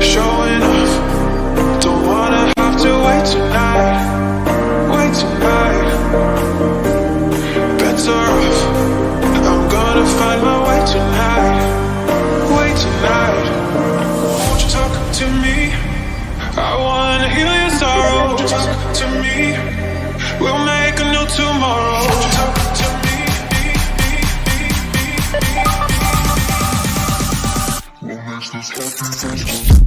showing off. Don't wanna have to wait tonight. Wait tonight. Better off. I'm gonna find my way tonight. Wait tonight. Won't you talk to me? I wanna heal your sorrow. Won't you talk to me? We'll make a new tomorrow. Won't you talk to me? What makes this happy?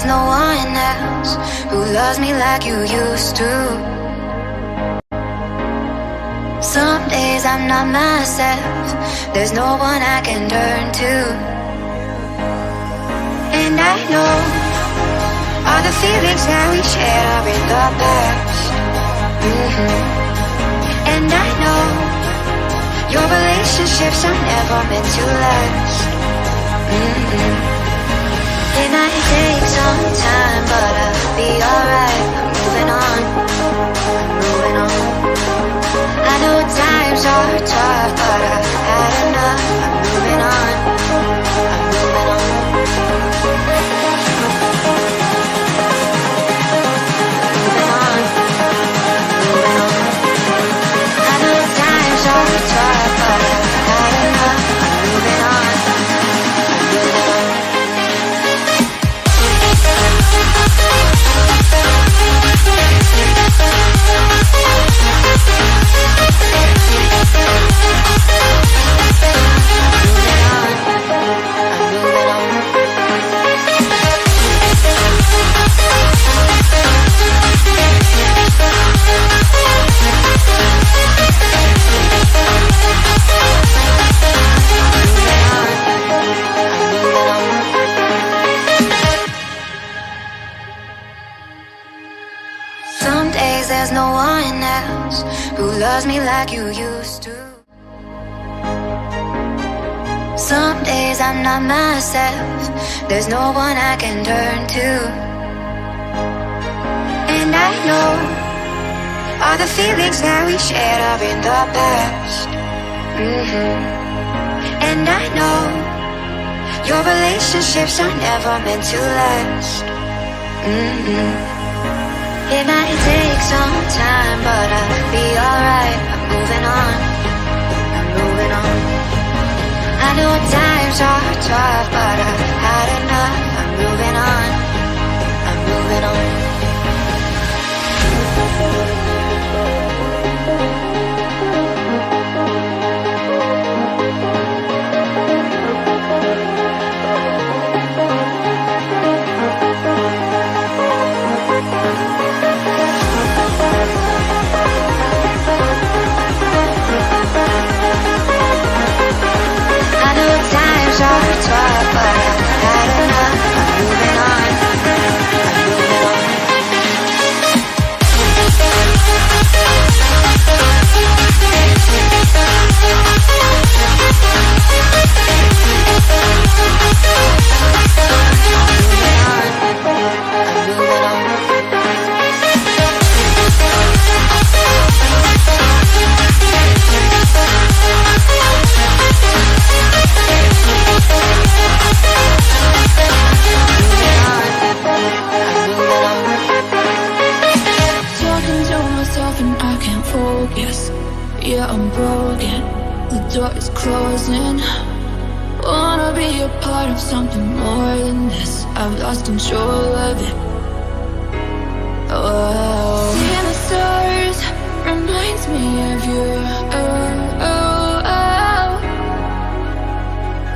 there's no one else who loves me like you used to. Some days I'm not myself, there's no one I can turn to. And I know all the feelings that we shared are in the past. And I know your relationships are never meant to last. It might take some time, but I'll be alright. I'm moving on, I'm moving on. I know times are tough, but I've had enough. I'm moving on, I'm moving on. Moving on, moving on. I know times are tough, but I've had enough. I'm moving on, I'm moving on. Some days there's no one else who loves me like you used to. Some days I'm not myself, there's no one I can turn to. And I know all the feelings that we shared are in the past. And I know your relationships are never meant to last. It might take some time, but I'll be alright. I'm moving on, I'm moving on. I know times are tough, but I've had enough. I'm moving on, I'm moving on. Times are tough, but I've had enough. I'm moving on, I'm moving on. Yeah, I'm broken, the door is closing. Wanna be a part of something more than this. I've lost control of it. Oh, seeing the stars reminds me of you.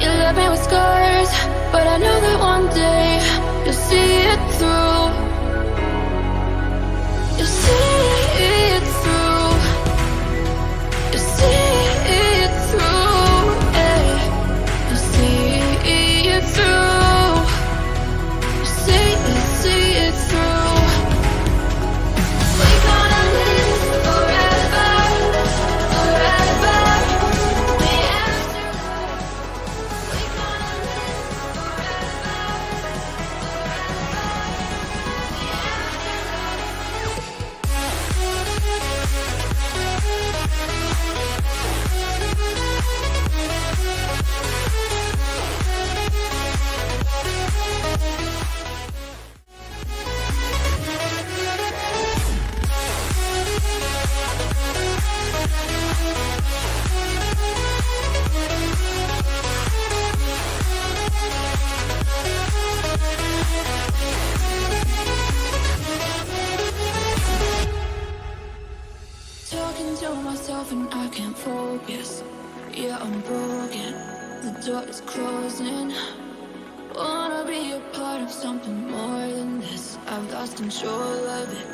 You left me with scars, but I know that one day you'll see it through. You'll see it through. You'll see it through. You'll see it through. You'll see it through. We're gonna live forever, forever. lost control of it.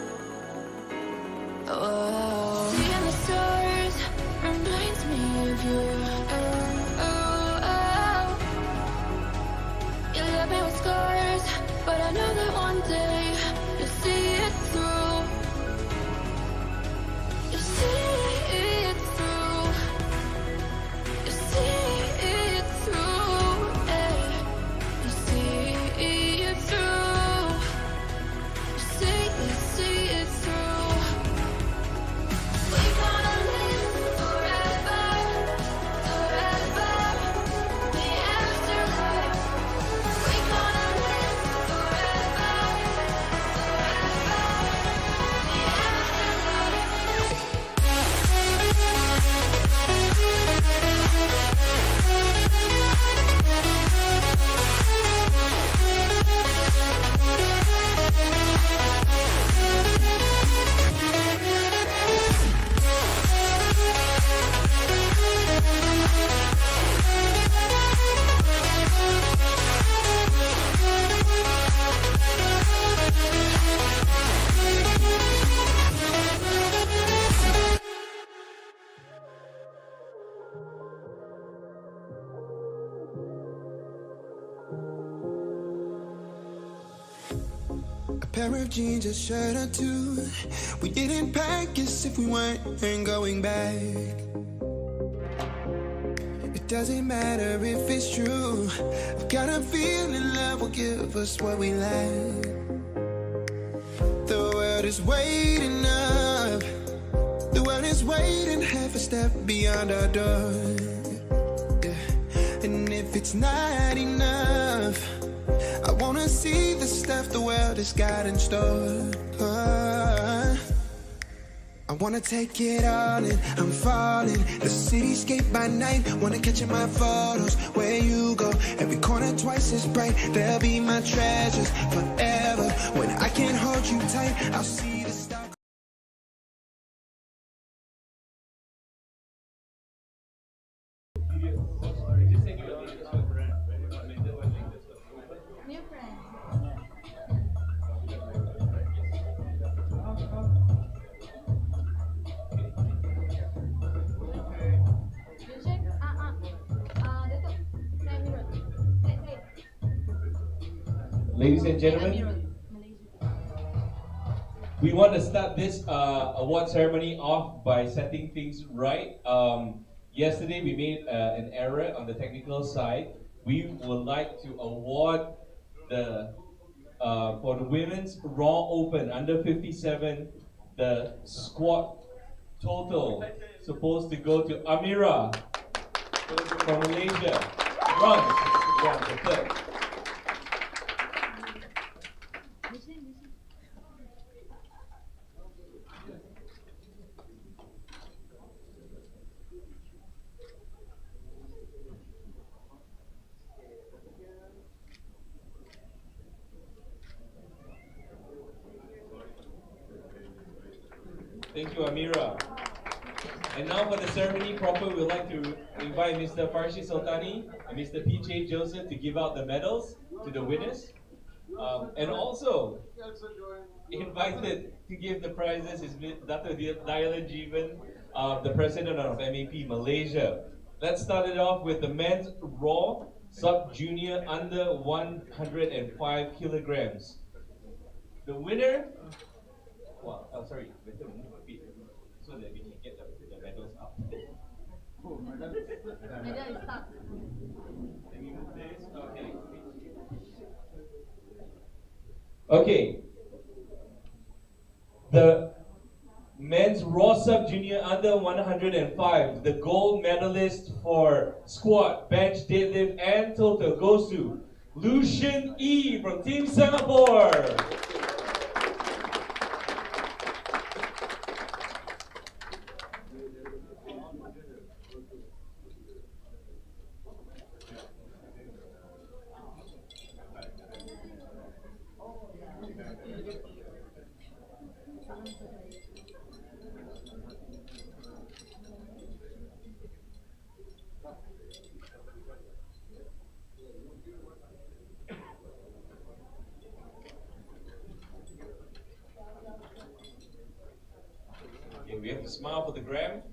Oh, seeing the stars reminds me of you. You left me with scars, but I know that one day you'll see it through. You'll see it through. You'll see it through. Yeah. You'll see it through. You'll see it through. We're gonna live forever, forever. The afterlife. We're gonna live forever, A pair of jeans, a shirt or two. We didn't pack as if we weren't going back. It doesn't matter if it's true. I've got a feeling love will give us what we lack. The world is waiting up. The world is waiting half a step beyond our door. Yeah. And if it's not enough, I wanna see the stuff the world has got in store. I wanna take it all in, I'm falling. The cityscape by night, wanna catch in my photos. Where you go, every corner twice as bright. They'll be my treasures forever. When I can't hold you tight, I'll see the stars. New friend. You check? Datuk. Saya Amirul. Saya. Ladies and gentlemen, Amirul. Malaysia. we want to start this award ceremony off by setting things right. Yesterday we made an error on the technical side. We would like to award the for the women's Raw Open under 57, the squat total supposed to go to Amira from Malaysia. Bronze, the third. Thank you, Amira. And now for the ceremony proper, we'd like to invite Mr. Farshi Sultani and Mr. P.J. Joseph to give out the medals to the winners. And also invited to give the prizes is Dr. Dialan Jeevan, the president of MAP Malaysia. Let's start it off with the men's raw sub-junior under 105 kilograms. The winner, well, oh, sorry, better move a bit so that we can get the medals up. Medal is stuck. Can we move this? Okay. Okay. The men's raw sub junior under 105, the gold medalist for squat, bench, deadlift, and total goes to Lucian E from Team Singapore. we have to smile for the gram.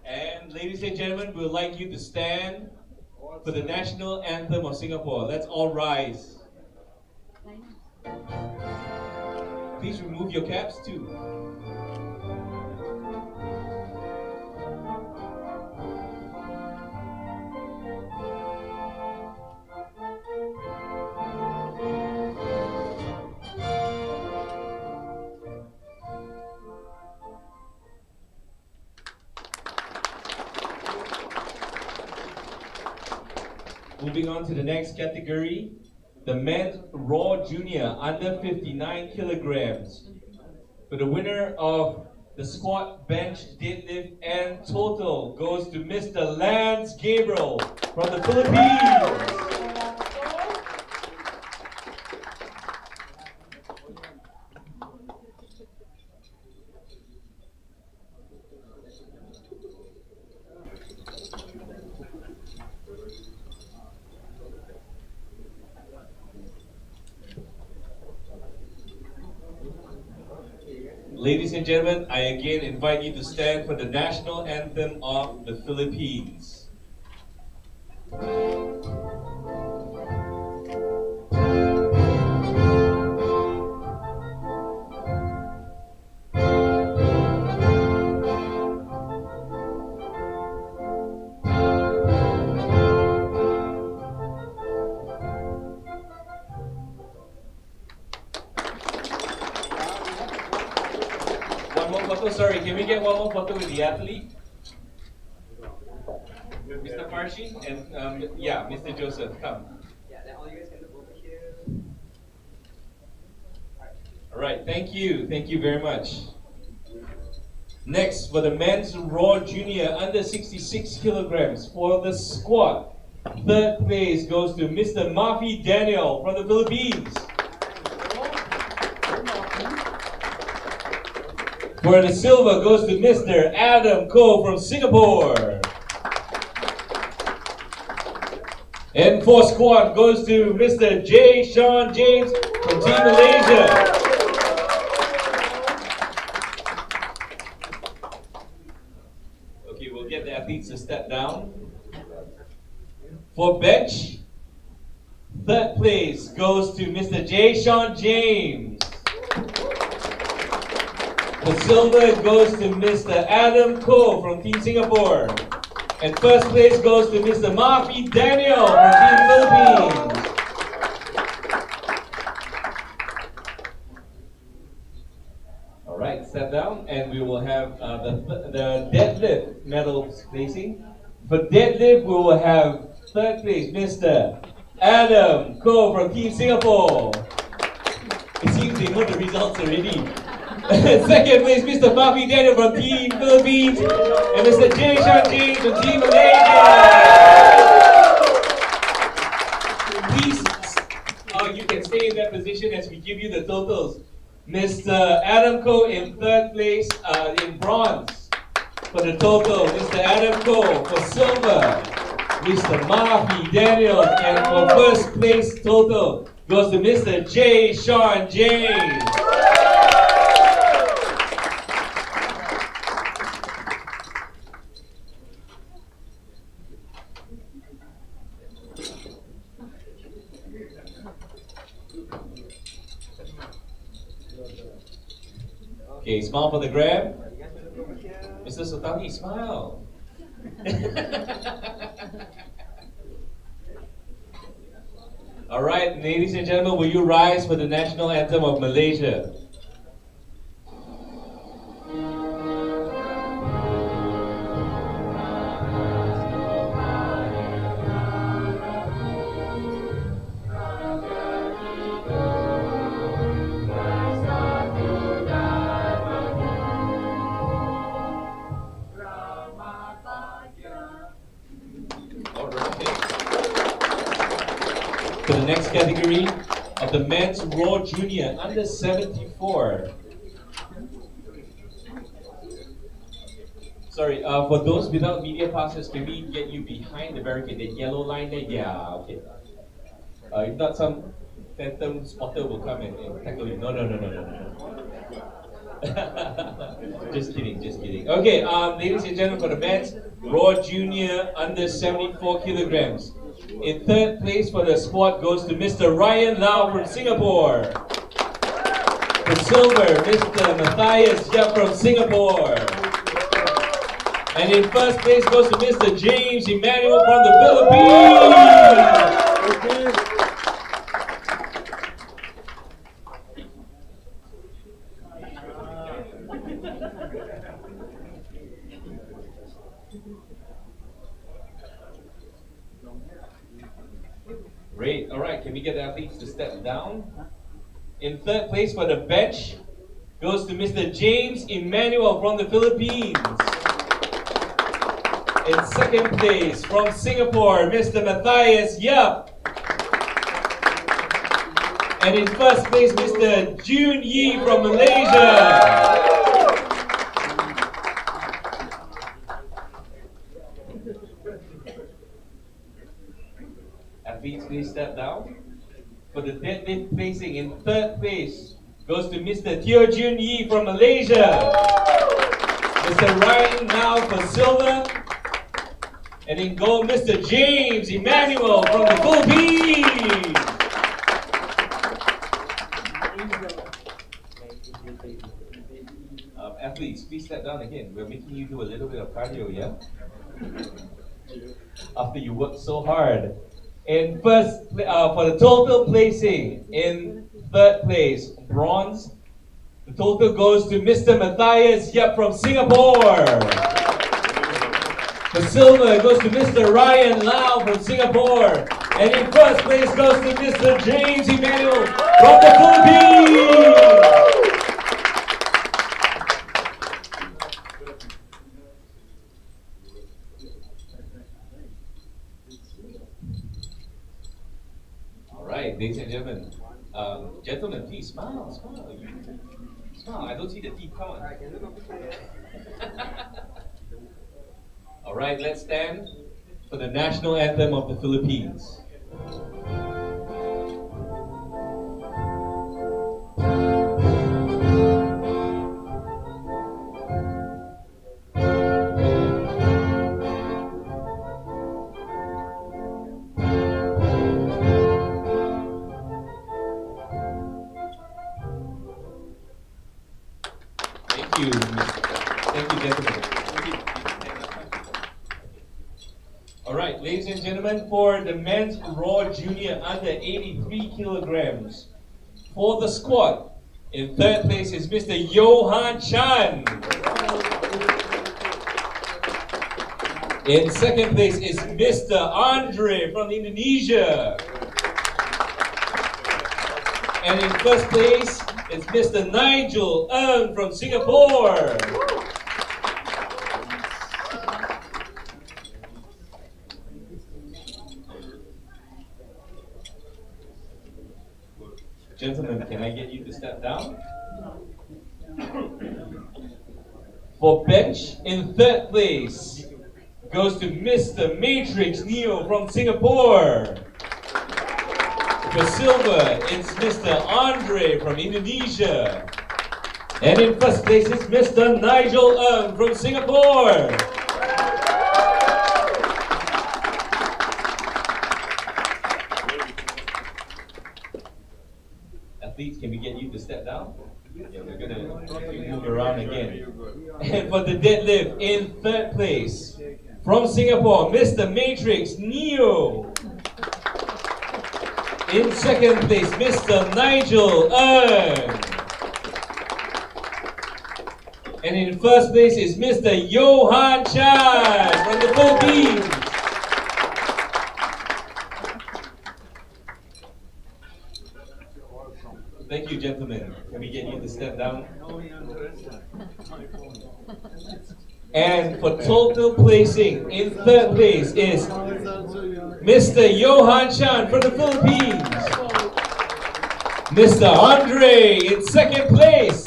And ladies and gentlemen, we would like you to stand for the national anthem of Singapore. Let's all rise. Please remove your caps too. Moving on to the next category, the men's raw junior under 59 kilograms. For the winner of the squat, bench, deadlift, and total goes to Mr. Lance Gabriel from the Philippines. Ladies and gentlemen, I again invite you to stand for the national anthem of the Philippines. Sorry, can we get one more photo with the athlete? With Mr. Parshi and yeah, Mr. Joseph, come. Yeah, then all you guys can look over here. All right, thank you very much. Next, for the men's raw junior under 66 kilograms for the squat, third place goes to Mr. Mafi Daniel from the Philippines. For the silver goes to Mr. Adam Ko from Singapore. And for squat goes to Mr. J. Sean James from Team Malaysia. Okay, we'll get the athletes to step down. For bench, third place goes to Mr. J. Sean James. The silver goes to Mr. Adam Ko from Team Singapore. And first place goes to Mr. Mafi Daniel from Team Philippines. Alright, step down and we will have the deadlift medals placing. For deadlift, we will have third place Mr. Adam Ko from Team Singapore. It seems they know the results already. Second place, Mr. Mafi Daniel from Team Philippines, and Mr. J. Sean James from Team Malaysia. Please, you can stay in that position as we give you the totals. Mr. Adam Ko in third place in bronze for the total. Mr. Adam Ko for silver. Mr. Mafi Daniel, and for first place total goes to Mr. J. Sean James. Okay, smile for the grab. Mr. Sultani, smile. All right, ladies and gentlemen, will you rise for the national anthem of Malaysia? For the next category of the men's raw junior under 74. Sorry, for those without media passes, can we get you behind the barricade, the yellow line there? Yeah, okay. If not, some phantom spotter will come and tackle you. No. Just kidding, just kidding. Okay, ladies and gentlemen, for the men's Raw Junior under 74 kilograms. In third place for the squad goes to Mr. Ryan Lau from Singapore. For silver, Mr. Matthias Yap from Singapore. And in first place goes to Mr. James Emmanuel from the Philippines. Great. All right. Can we get the athletes to step down? In third place for the bench goes to Mr. James Emmanuel from the Philippines. In second place from Singapore, Mr. Matthias Yap. And in first place, Mr. Jun Yi from Malaysia. Athletes, please step down. For the deadlift placing in third place goes to Mr. Teo Jun Yi from Malaysia. Mr. Ryan now for silver. And in gold, Mr. James Emmanuel from the Philippines. Athletes, please step down again. We're making you do a little bit of cardio, yeah? After you worked so hard. In first, for the total placing, in third place, bronze, the total goes to Mr. Matthias Yap from Singapore. For silver, it goes to Mr. Ryan Lau from Singapore. And in first place goes to Mr. James Emmanuel from the Philippines. Alright, ladies and gentlemen. Gentlemen, please smile, smile. Smile, I don't see the teeth, come on. Alright, let's stand for the national anthem of the Philippines. Thank you. Thank you, gentlemen. Alright, ladies and gentlemen, for the men's Raw Junior under 83 kilograms, for the squad, in third place is Mr. Johan Chan. In second place is Mr. Andre from Indonesia. And in first place is Mr. Nigel Ng from Singapore. Gentlemen, can I get you to step down? For bench, in third place goes to Mr. Matrix Neo from Singapore. For silver, it's Mr. Andre from Indonesia. And in first place is Mr. Nigel Ng from Singapore. Athletes, can we get you to step down? Yeah, we're gonna move around again. And for the deadlift, in third place, from Singapore, Mr. Matrix Neo. In second place, Mr. Nigel Ng. And in first place is Mr. Johan Chan from the Philippines. Thank you, gentlemen. Can we get you to step down? And for total placing, in third place is Mr. Johan Chan from the Philippines. Mr. Andre in second place.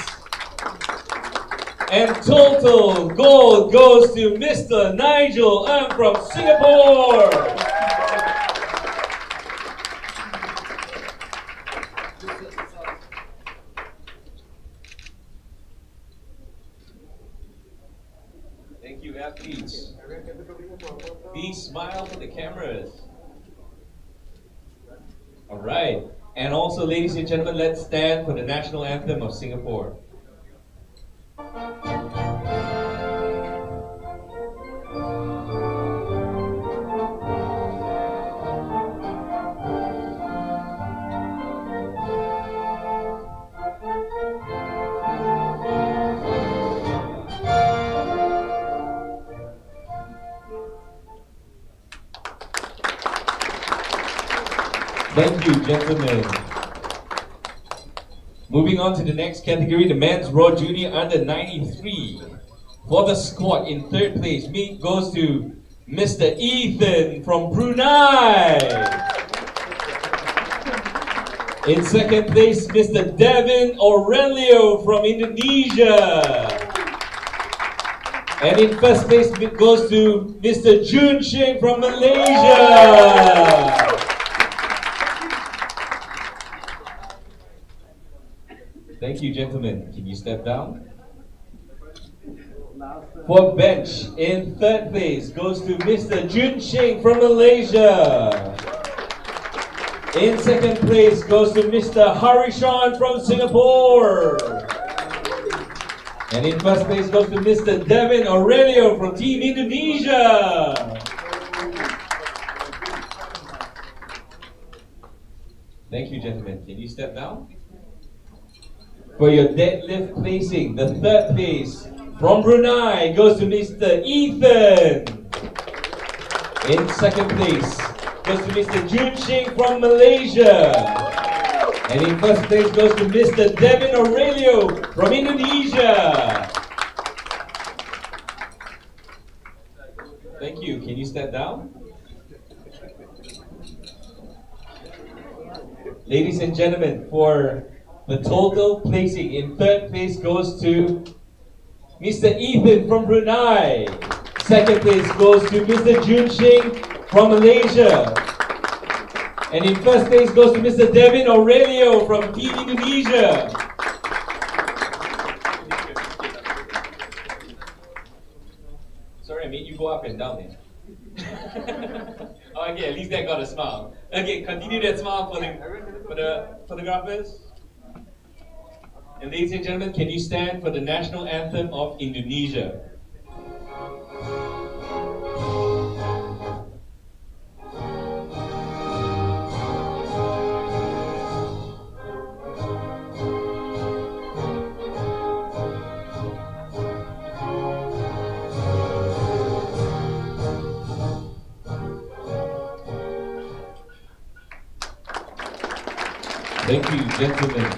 And total gold goes to Mr. Nigel Ng from Singapore. athletes. Please smile for the cameras. All right. And also, ladies and gentlemen, let's stand for the national anthem of Singapore. Thank you, gentlemen. Moving on to the next category, the men's Raw Junior under 93. For the squad, in third place, meat goes to Mr. Ethan from Brunei. In second place, Mr. Devin Aurelio from Indonesia. And in first place, it goes to Mr. Jun Sheng from Malaysia. Thank you, gentlemen. Can you step down? For bench, in third place goes to Mr. Jun Sheng from Malaysia. In second place goes to Mr. Harishan from Singapore. And in first place goes to Mr. Devin Aurelio from Team Indonesia. Thank you, gentlemen. Can you step down? For your deadlift placing, the third place from Brunei goes to Mr. Ethan. In second place goes to Mr. Jun Sheng from Malaysia. And in first place goes to Mr. Devin Aurelio from Indonesia. Thank you. Can you step down? Ladies and gentlemen, for the total placing, in third place goes to Mr. Ethan from Brunei. Second place goes to Mr. Jun Sheng from Malaysia. And in first place goes to Mr. Devin Aurelio from Team Indonesia. Sorry, I made you go up and down there. Okay, at least that got a smile. Okay, continue that smile for the photographers. And ladies and gentlemen, can you stand for the national anthem of Indonesia? Thank you, gentlemen.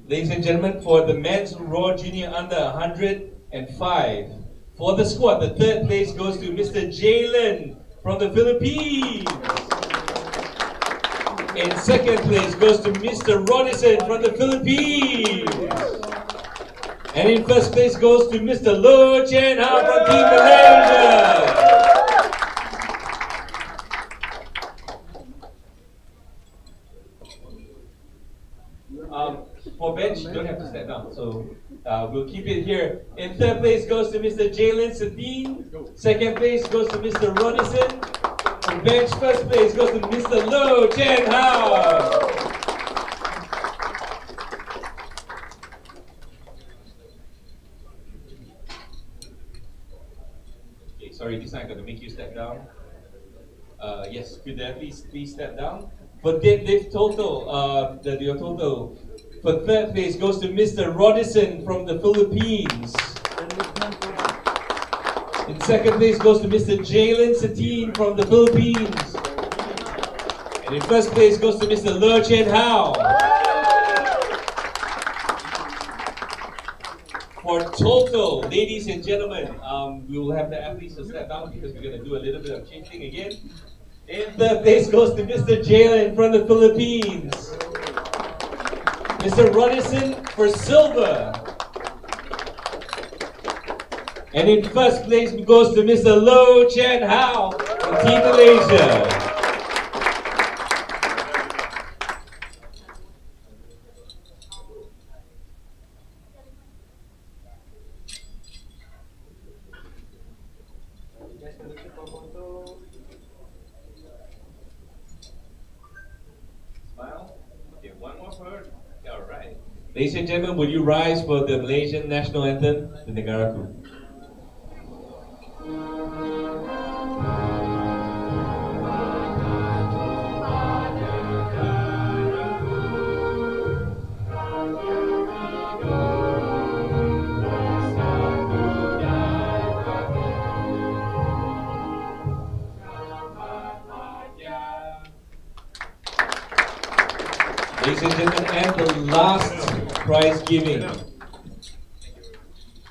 Ladies and gentlemen, for the men's Raw Junior under 105, for the squad, the third place goes to Mr. Jalen from the Philippines. In second place goes to Mr. Rodison from the Philippines. And in first place goes to Mr. Lo Chen Hao from Team Malaysia. For bench, you don't have to step down, so we'll keep it here. In third place goes to Mr. Jalen Satine. Second place goes to Mr. Rodison. And bench first place goes to Mr. Lo Chen Hao. Okay, sorry, this time I'm going to make you step down. Yes, could there please step down? For deadlift total, your total for third place goes to Mr. Rodison from the Philippines. In second place goes to Mr. Jalen Satine from the Philippines. And in first place goes to Mr. Lo Chen Hao. For total, ladies and gentlemen, we will have the athletes to step down because we're going to do a little bit of changing again. In third place goes to Mr. Jalen from the Philippines. Mr. Rodison for silver. And in first place goes to Mr. Lo Chen Hao from Team Malaysia. Ladies and gentlemen, would you rise for the Malaysian national anthem, the Negaraku? Ladies and gentlemen, and the last prize giving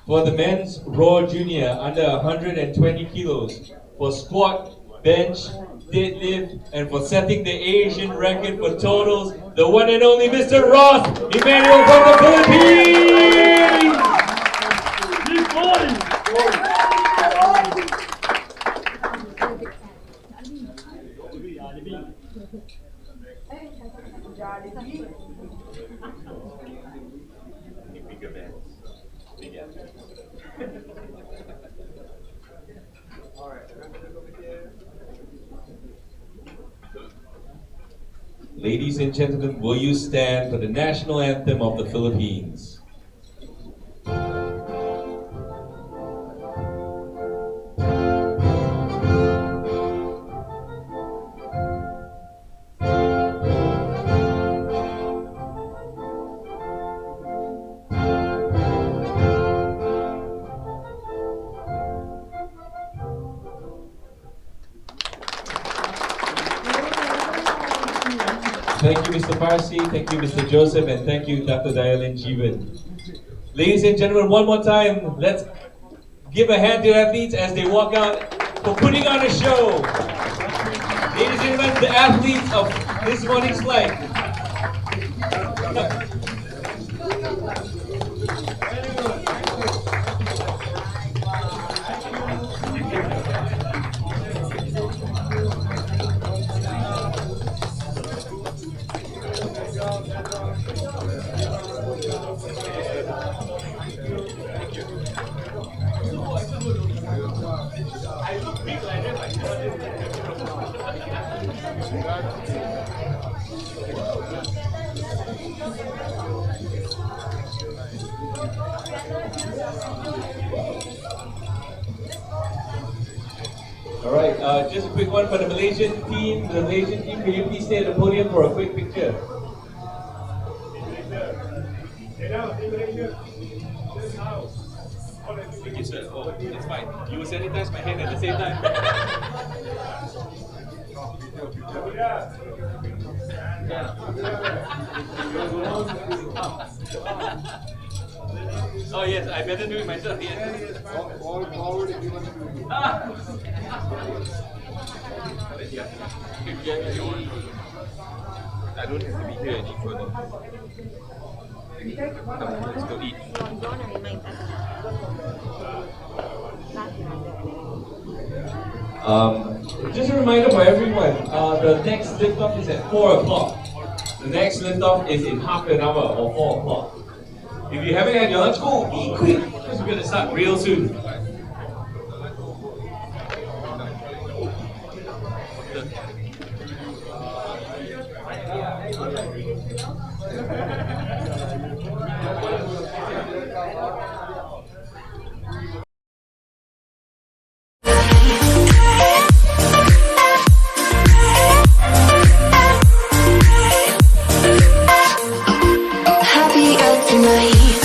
for the men's Raw Junior under 120 kilos for squat, bench, deadlift, and for setting the Asian record for totals, the one and only Mr. Ross Emmanuel from the Philippines! Bigger bands. Big athletes. Ladies and gentlemen, will you stand for the national anthem of the Philippines? Thank you, Mr. Parsi, thank you, Mr. Joseph, and thank you, Dr. Dayalin Jeevan. Ladies and gentlemen, one more time, let's give a hand to athletes as they walk out for putting on a show. Ladies and gentlemen, the athletes of this morning's flight. All right, just a quick one for the Malaysian team. The Malaysian team, can you please stay at the podium for a quick picture? Thank you, sir. Oh, it's fine. You will sanitize my hand at the same time. Oh yes, I better do it myself. Yes. All forward if you want to do it. I don't have to be here any further. Let's go eat. Just a reminder for everyone, the next lift-off is at 4 o'clock. The next lift-off is in half an hour or 4 o'clock. If you haven't had your lunch, go eat quick, because we're going to start real soon. Happier tonight.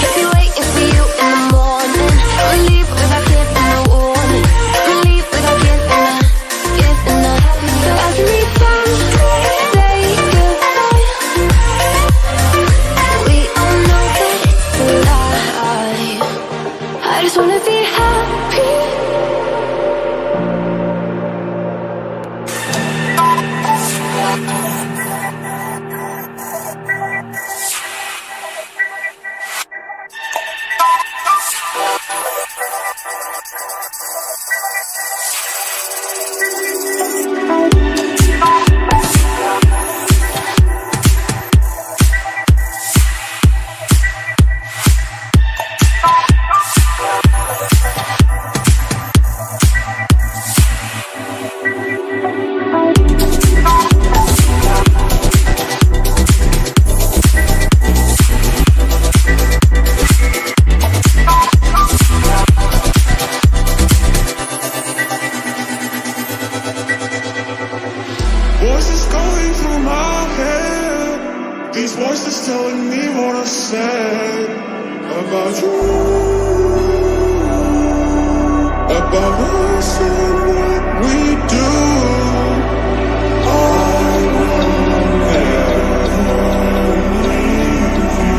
I'll be waiting for you in the morning. These voices telling me what I've said about you, about us and what we do. I will never leave you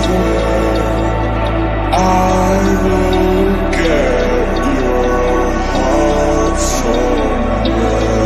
there. I will get your heart somewhere.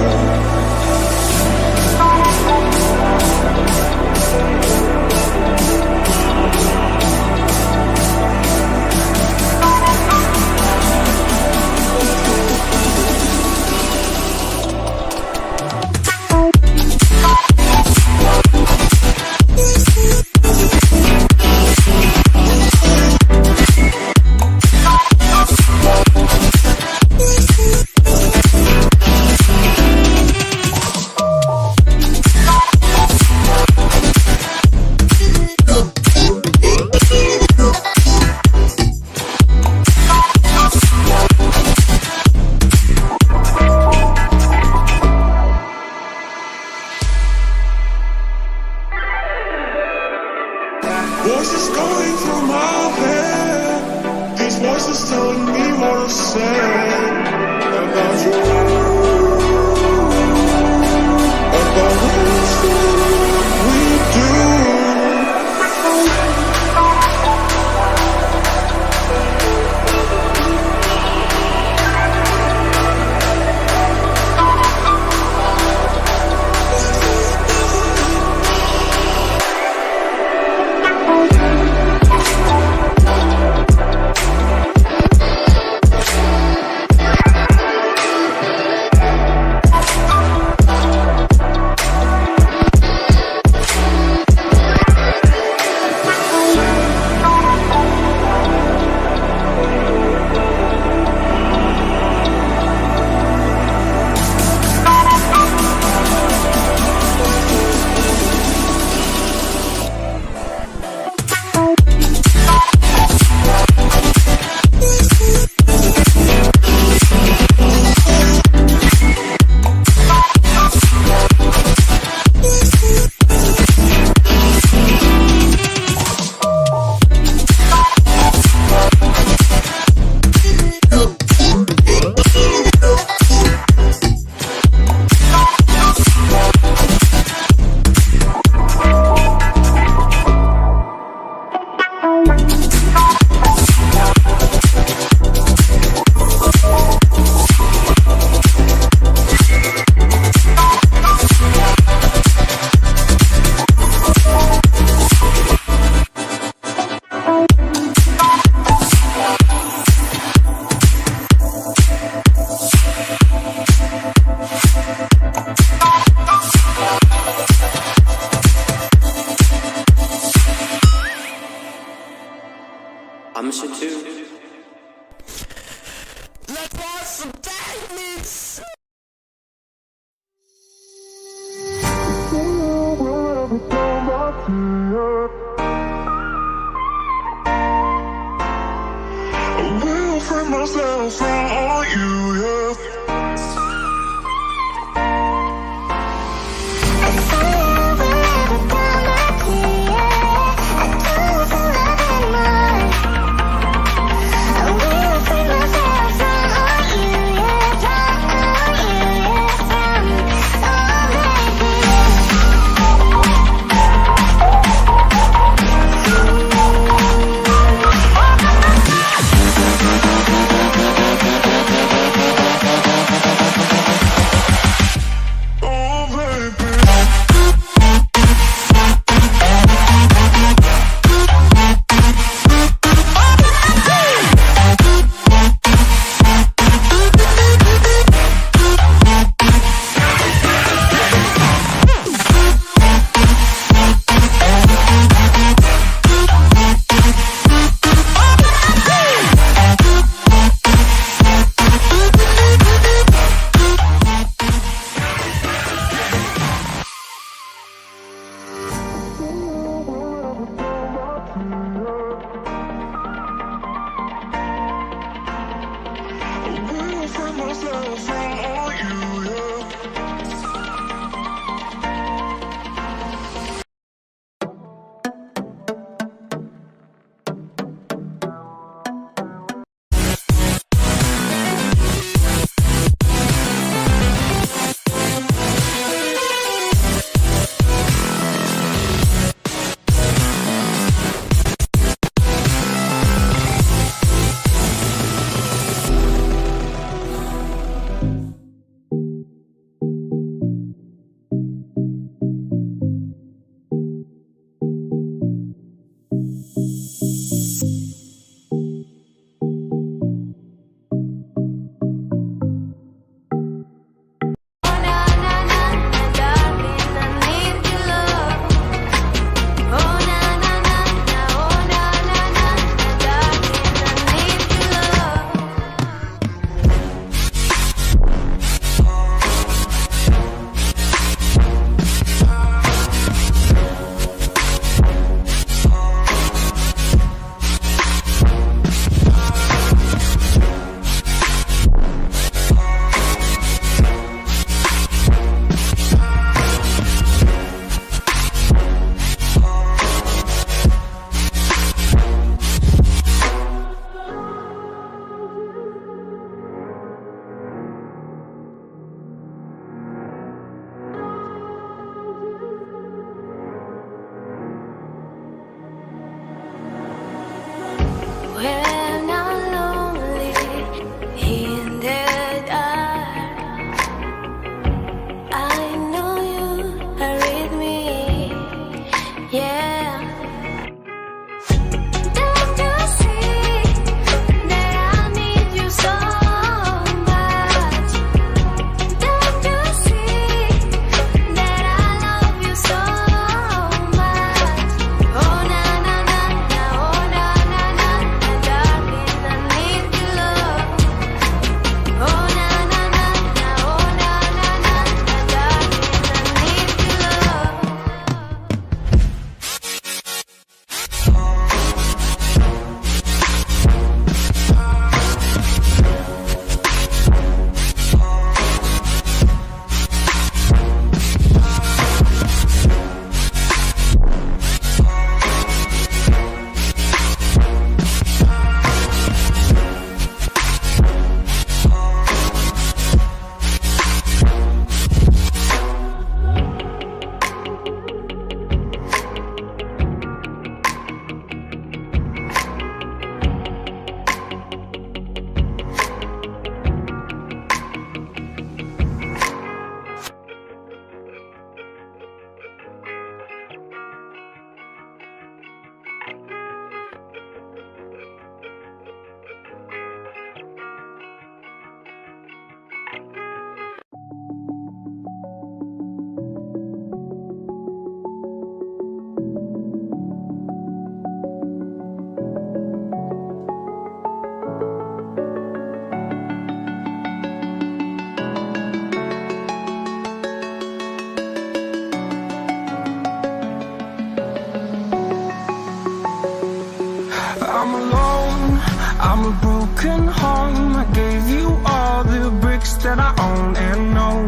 I'm alone, I'm a broken home. I gave you all the bricks that I own and know.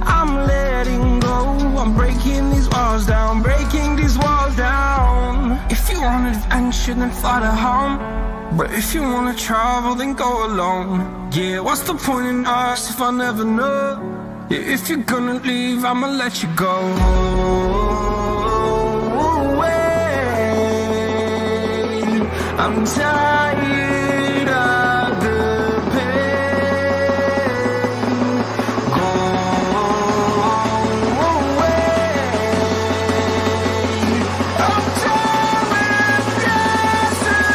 I'm letting go, I'm breaking these walls down, breaking these walls down. If you want adventure, then fly to home. But if you wanna travel, then go alone. Yeah, what's the point in us if I never know? Yeah, if you're gonna leave, I'ma let you go. I'm tired of the pain. Go away. I'm tired of dancing.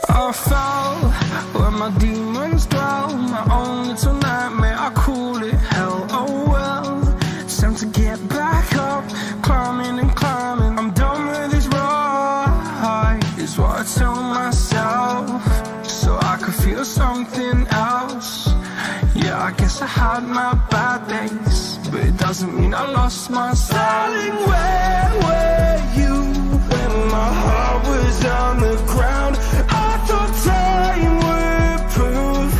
I fell where my demons dwell. My own little nightmare, I call it hell. Oh well, it's time to get back up. Climbing and climbing, I'm done with this ride, is what I tell myself, so I could feel something else. Yeah, I guess I had my bad days, but it doesn't mean I lost myself. Darling, where were you when my heart was on the ground? I thought time would prove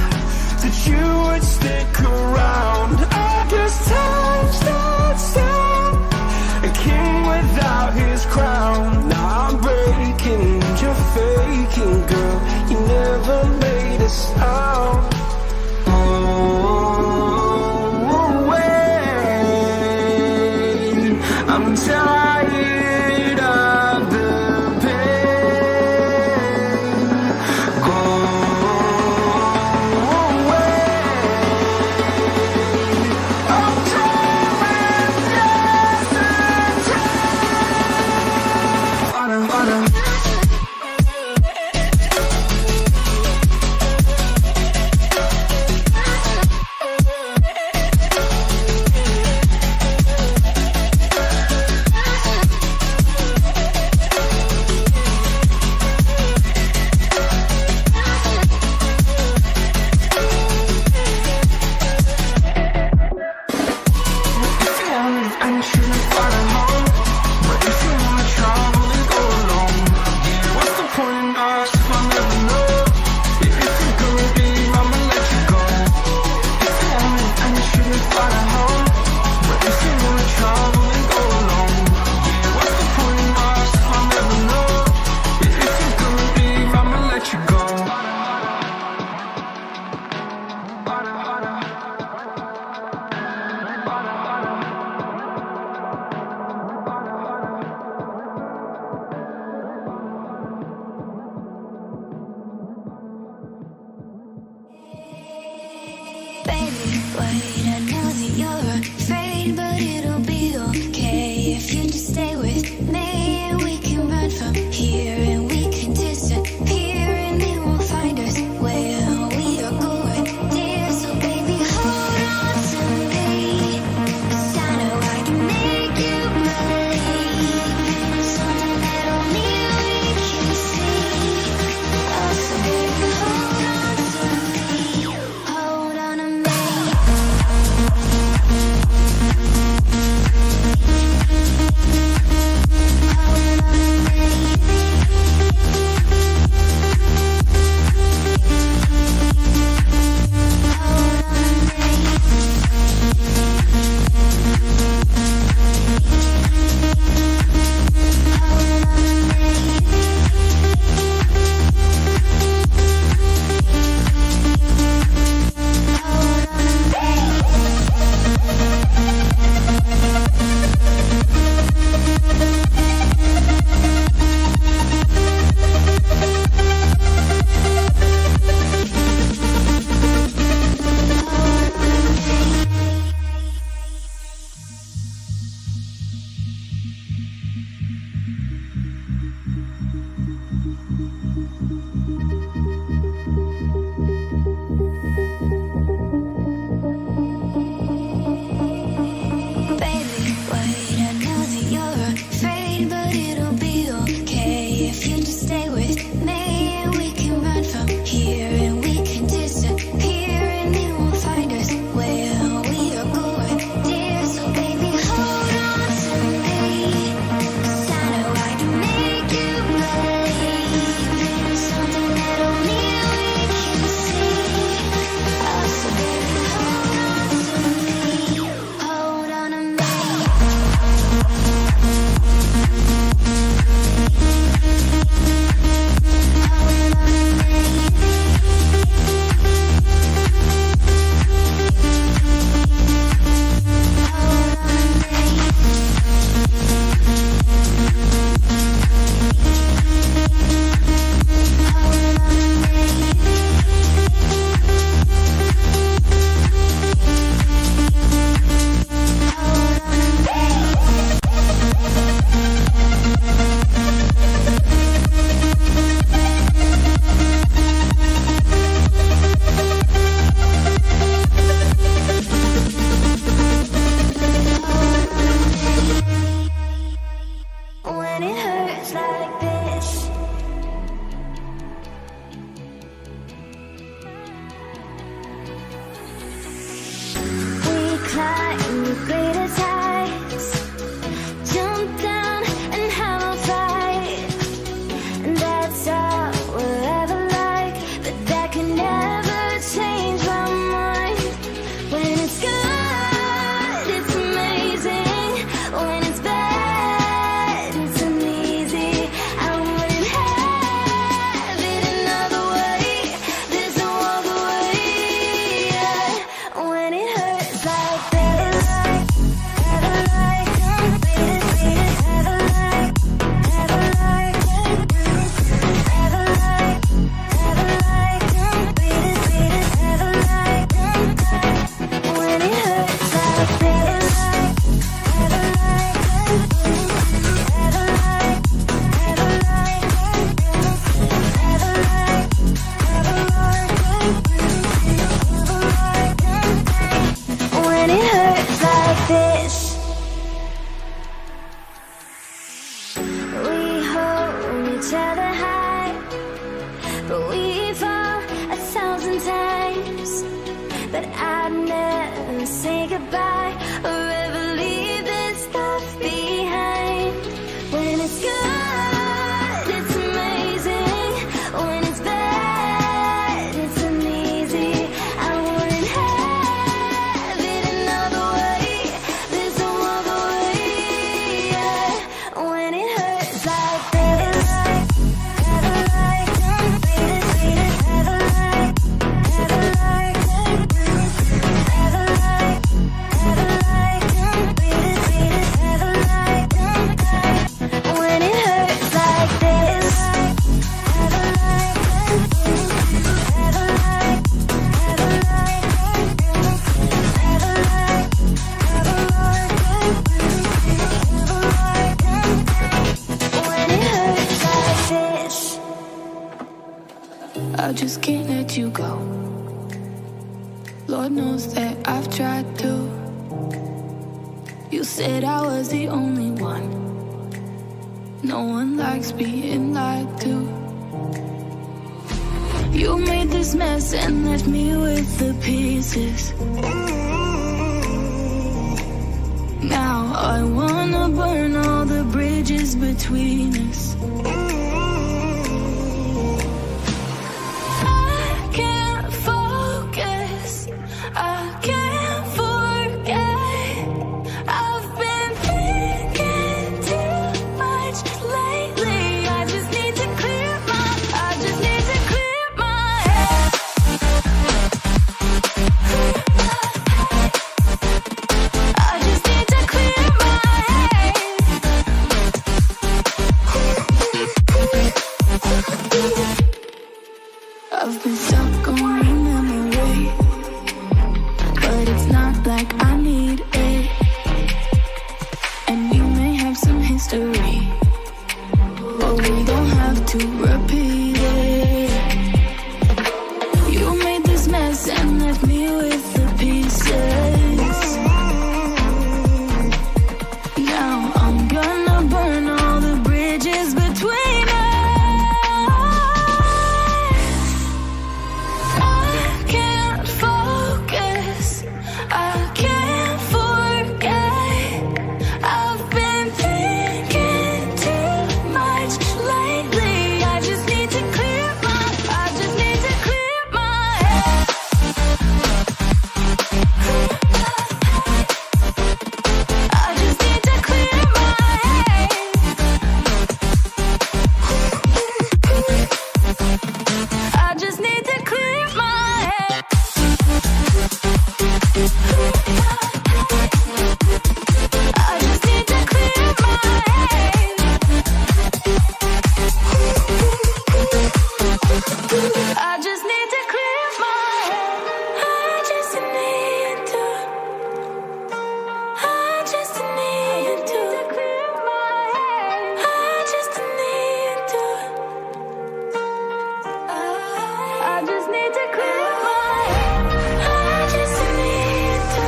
that you would stick around. I guess time stands still, a king without his crown. Now I'm breaking, you're faking, girl. You never made a sound. I'm tired of the pain. Go away. I'm tired of dancing. Baby, wait, I know that you're afraid, but it'll be okay if you just stay with me. And we can run from here, and we can disappear, and they won't find us where we are going, dear. So baby, hold on to me, 'cause I know I can make you believe something that only we can see. Oh, so baby, hold on to me, hold on to me. each other high, but we fall 1,000 times. But I'd never say goodbye or ever leave this stuff behind. When it's good, it's amazing. When it's bad, it's uneasy. I wouldn't have it another way. There's no other way. Yeah. When it hurts like this, never like, never like, never like, never like, never like, never like, when it hurts like this, never like, never like, never like, never like, never like, when it hurts like this. I just can't let you go. Lord knows that I've tried to. You said I was the only one. No one likes being lied to. You made this mess and left me with the pieces. Now I wanna burn all the bridges between us. I can't focus, I can't forget. I've been thinking too much lately. I just need to clear my head. I just need to clear my head. I've been stuck on your memory, but it's not like I need it. And we may have some history, but we don't have to repeat it. You made this mess and left me with the pieces. Now I'm gonna burn all the bridges between us. I can't focus, I can't forget. I've been thinking too much lately. I just need to clear my head. I just need to clear my head. I just need to clear my head. I just need to clear my head. I just need to clear my head. I just need to. I just need to clear my head. I just need to. I just need to clear my head. I just need to.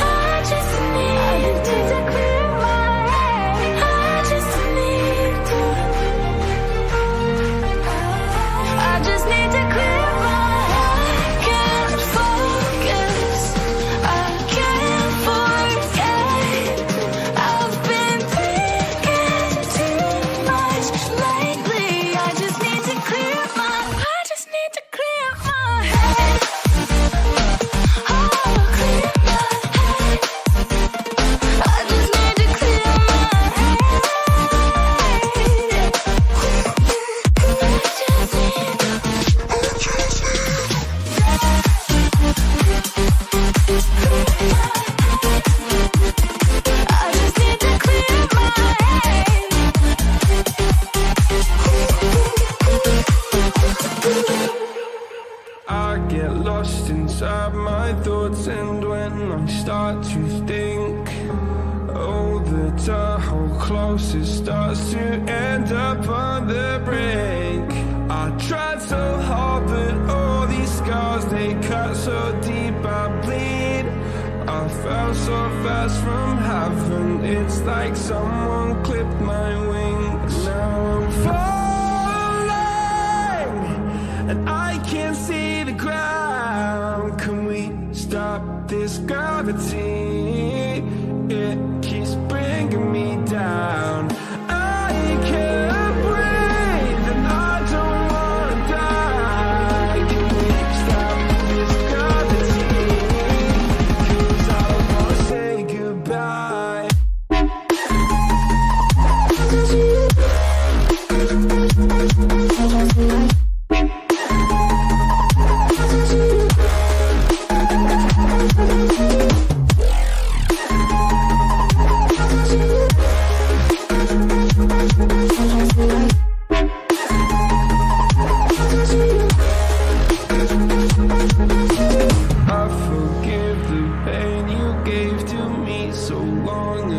I just need to clear my head. I just need to. I just need to clear my head. Can't focus, I can't forget. I've been thinking too much lately. I just need to clear my. I just need to clear my head. Oh, clear my head. I just need to clear my head. I just need to clear my head. I get lost inside my thoughts, and when I start to think, oh, the Tahoe closest starts to end up on the brink. I tried so hard, but all these scars, they cut so deep, I bleed. I fell so fast from heaven, it's like someone clipped my wings.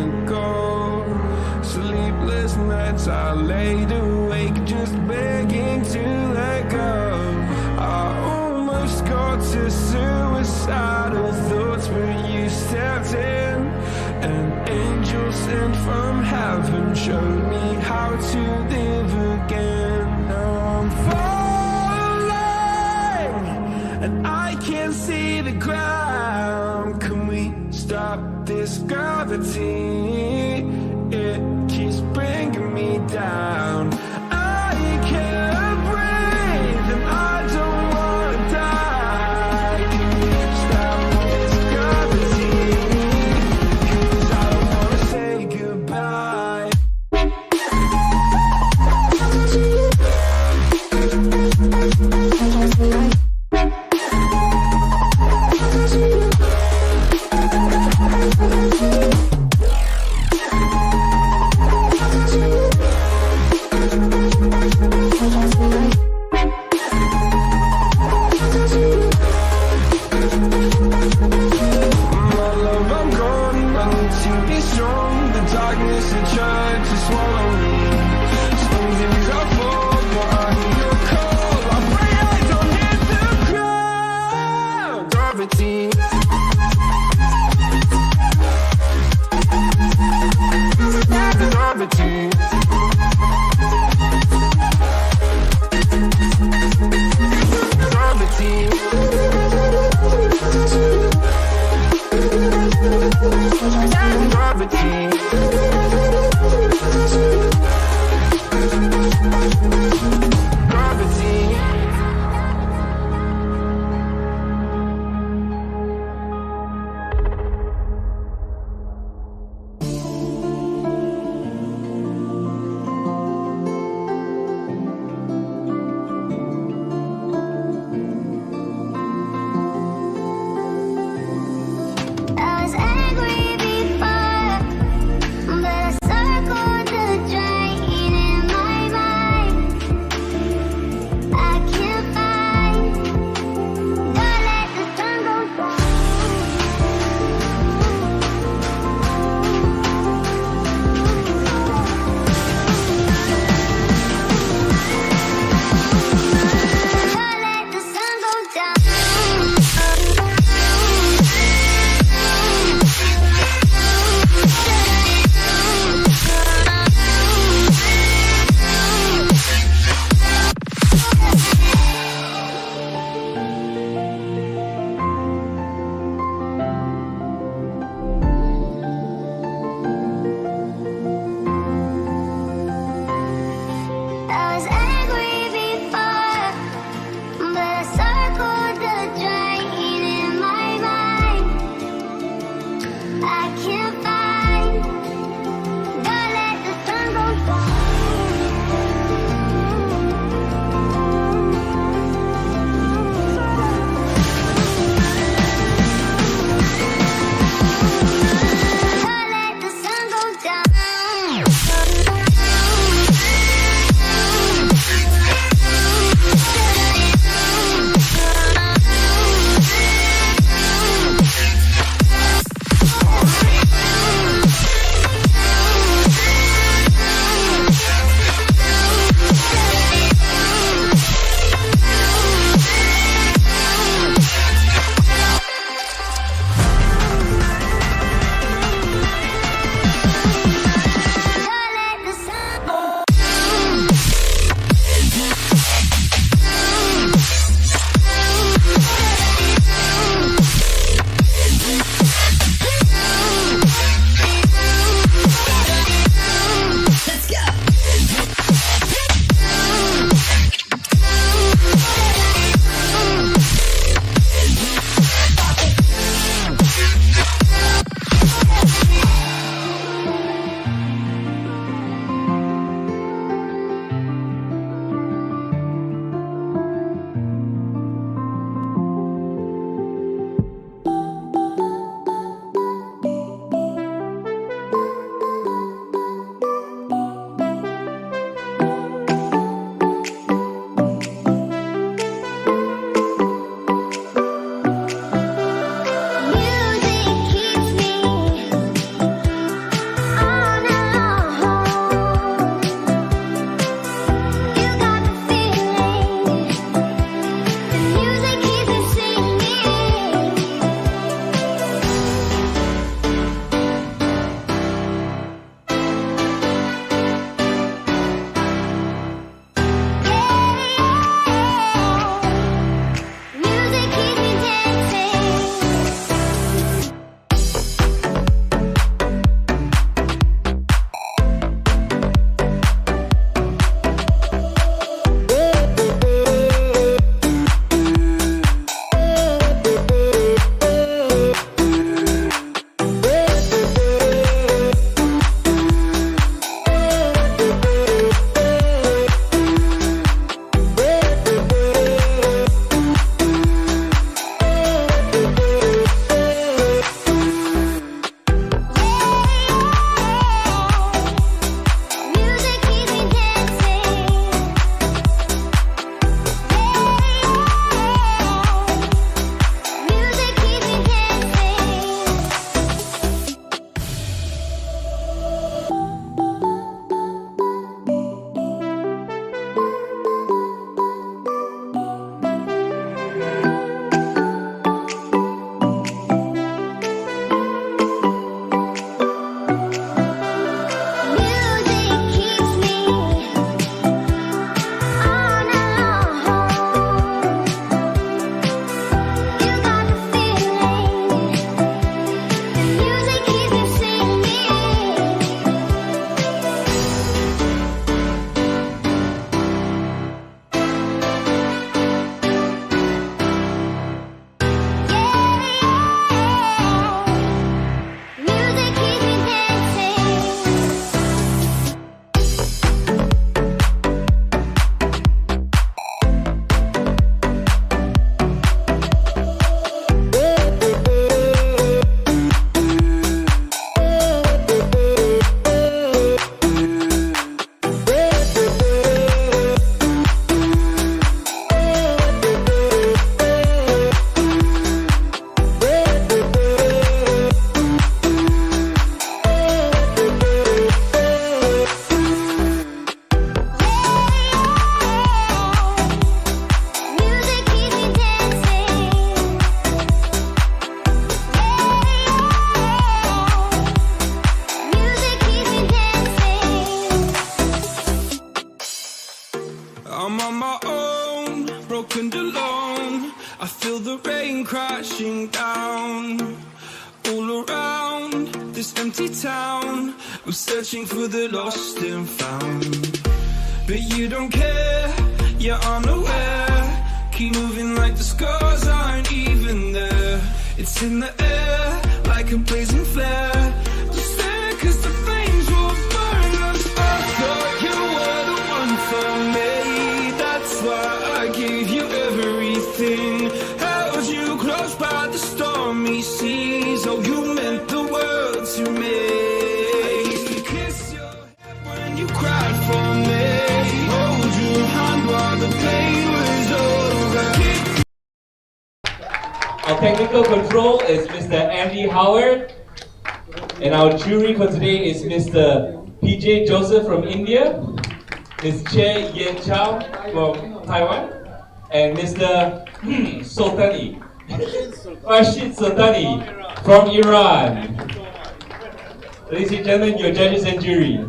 let go. Sleepless nights I laid awake just begging to let go. I almost got to suicidal thoughts, but you stepped in. An angel sent from heaven showed me how to live again. Now I'm falling and I can't see the ground. Can we stop this gravity? It keeps bringing me down. I can't breathe and I don't wanna die. Can we stop this gravity? 'Cause I don't wanna say goodbye. the rain crashing down. All around this empty town, I'm searching for the lost and found. But you don't care, you're unaware. Keep moving like the scars aren't even there. It's in the air, like a blazing flare. Just there, cause the flames will burn us. I thought you were the one for me. That's why I gave you everything. Held you close by the stormy seas. Oh, you meant the world to me. I used to kiss your head when you cried for me. Hold your hand while the pain was over. Our technical control is Mr. Andy Howard. And our jury for today is Mr. PJ Joseph from India, Ms. Che Yen Chow from Taiwan, and Mr. Sultani, Rashid Sultani from Iran. Ladies and gentlemen, your judges and jury.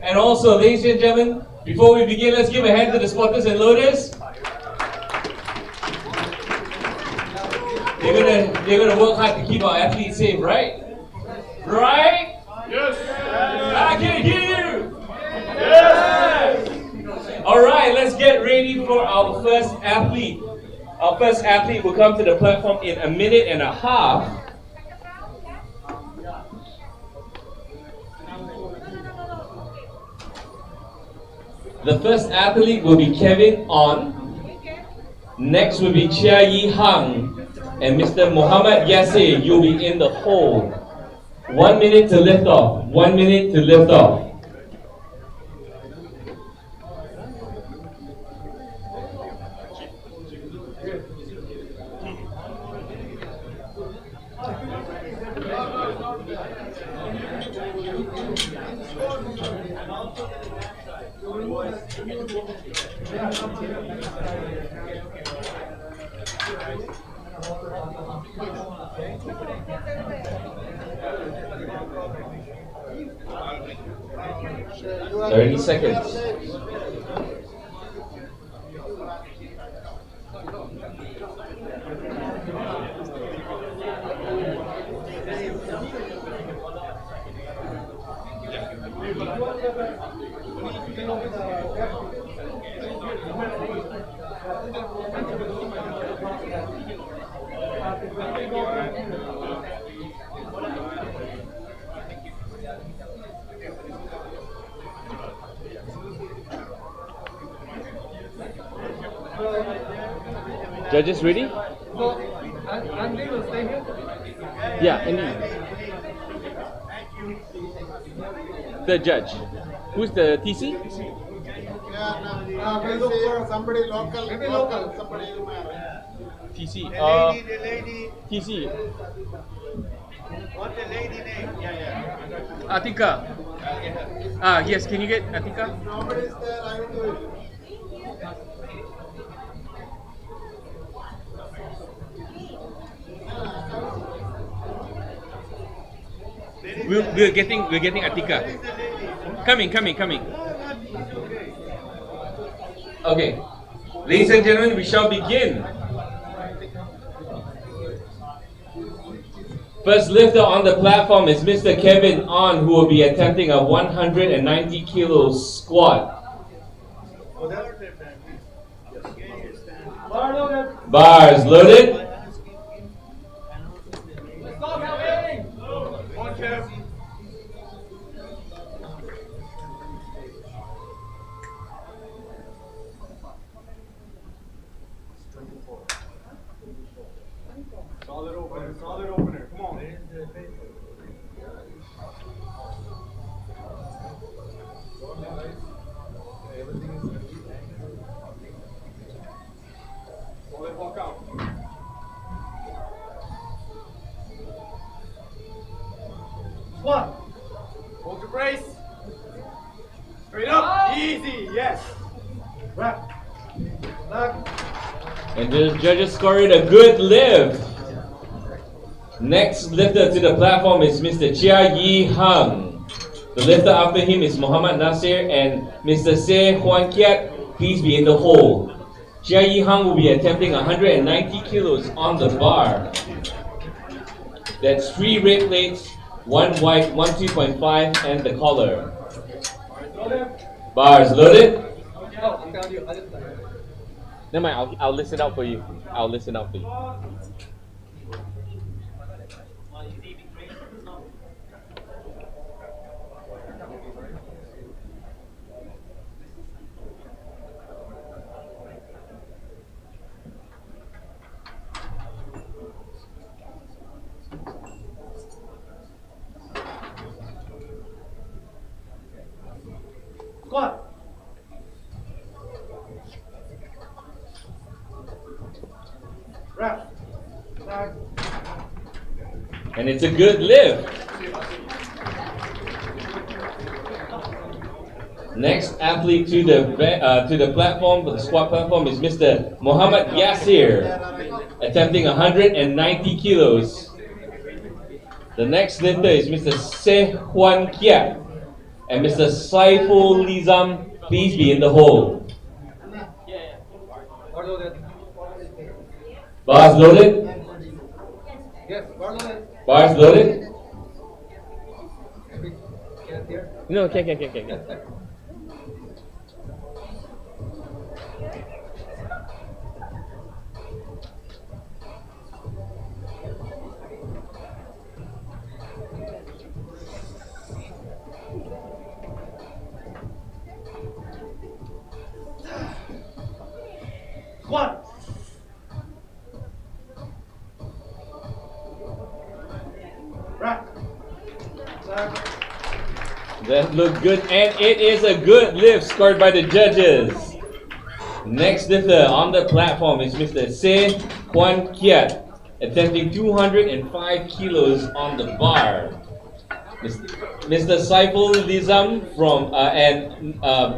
And also, ladies and gentlemen, before we begin, let's give a hand to the spotters and loaders. They're gonna work hard to keep our athletes safe, right? Right? Yes. I can hear you. Yes. All right, let's get ready for our first athlete. Our first athlete will come to the platform in a minute and a half. The first athlete will be Kevin On. Next will be Chia Yi Hang. And Mr. Muhammad Yasir, you'll be in the hole. 1 minute to lift off. 1 minute to lift off. Thirty seconds. Judges ready? So, Andy will stay here? Yeah, Andy. The judge. Who's the TC? We'll look for somebody local. Maybe local. Somebody you may. TC. The lady. TC. What's the lady name? Yeah. Atika. Yes, can you get Atika? Nobody's there, I will do it. We're getting Atika. Coming. Okay. Ladies and gentlemen, we shall begin. First lifter on the platform is Mr. Kevin On, who will be attempting a 190 kilo squat. Bars loaded. Solid opener. Come on. Solid walk out. Squat. Hold your brace. Straight up. Easy. Yes. Wrap. Back. And the judges scored a good lift. Next lifter to the platform is Mr. Chia Yi Hang. The lifter after him is Muhammad Nasir and Mr. Se Huan Kiat. Please be in the hole. Jia Yi Hang will be attempting 190 kilos on the bar. That's 3 red plates, 1 white, 1 2.5, and the collar. Bars loaded. Never mind, I'll listen out for you. I'll listen out for you. Squat. Wrap. Back. And it's a good lift. Next athlete to the platform, for the squat platform, is Mr. Muhammad Yasir, attempting 190 kilos. The next lifter is Mr. Seh Huan Kiat and Mr. Saiful Lizam. Please be in the hole. Bars loaded. Yes, bar loaded. Bars loaded. No, can. Squat. Wrap. Back. That looked good, and it is a good lift scored by the judges. Next lifter on the platform is Mr. Se Kwan Kiat, attempting 205 kilos on the bar. Mr. Saiful Lizam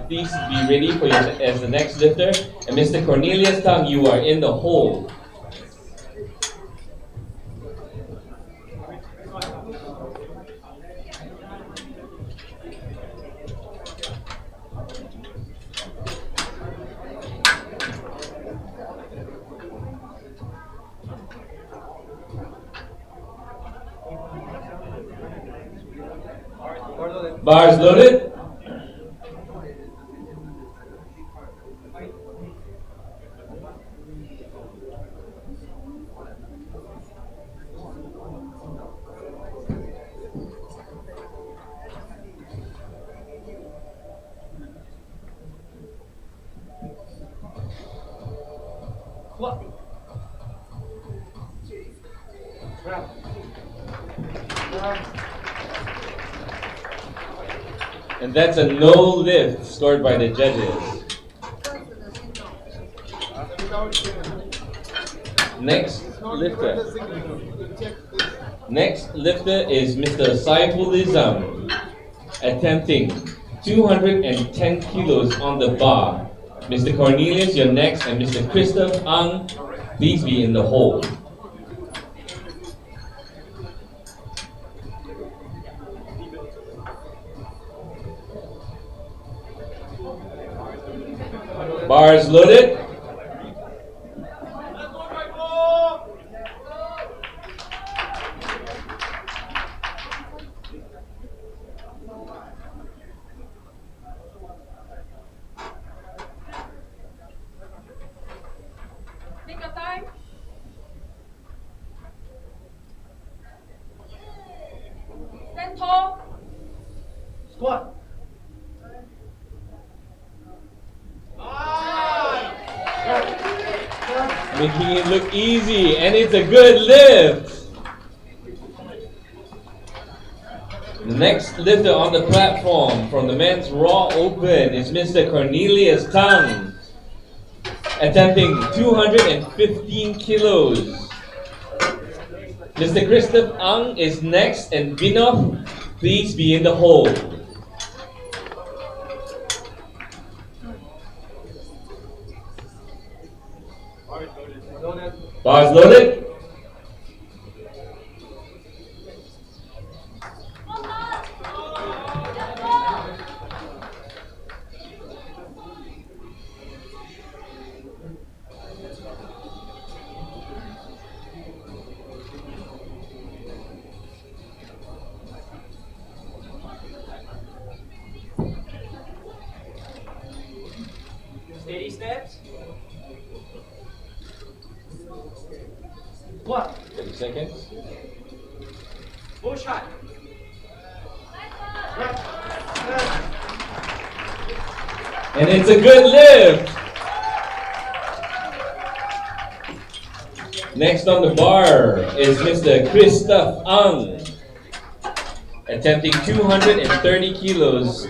please be ready for as the next lifter. And Mr. Cornelius Tang, you are in the hole. Bars loaded. Squat. Wrap. Back. And that's a no lift scored by the judges. Next lifter is Mr. Saiful Lizam, attempting 210 kilos on the bar. Mr. Cornelius, you're next, and Mr. Christoph Ang, please be in the hole. Bars loaded. Take your time. Stand tall. Squat. Making it look easy, and it's a good lift. The next lifter on the platform from the men's Raw Open is Mr. Cornelius Tang, attempting 215 kilos. Mr. Christoph Ang is next, and Vinov, please be in the hole. Bars loaded. steps. 1. 30 seconds. Full shot. And it's a good lift. Next on the bar is Mr. Christoph Ang, attempting 230 kilos.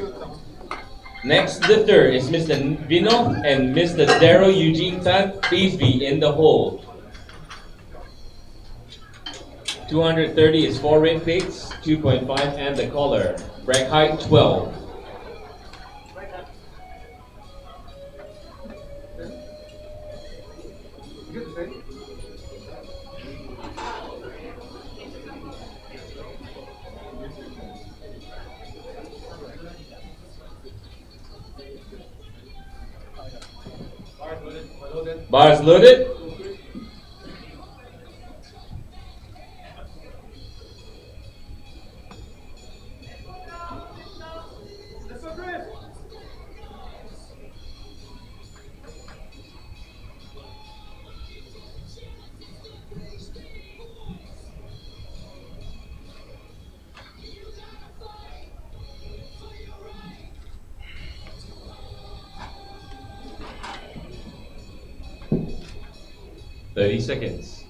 Next lifter is Mr. Vino and Mr. Daryl Eugene Tan. Please be in the hole. 230 is 4 ring plates, 2.5 and the collar. Rack height 12. Bars loaded. Thirty seconds.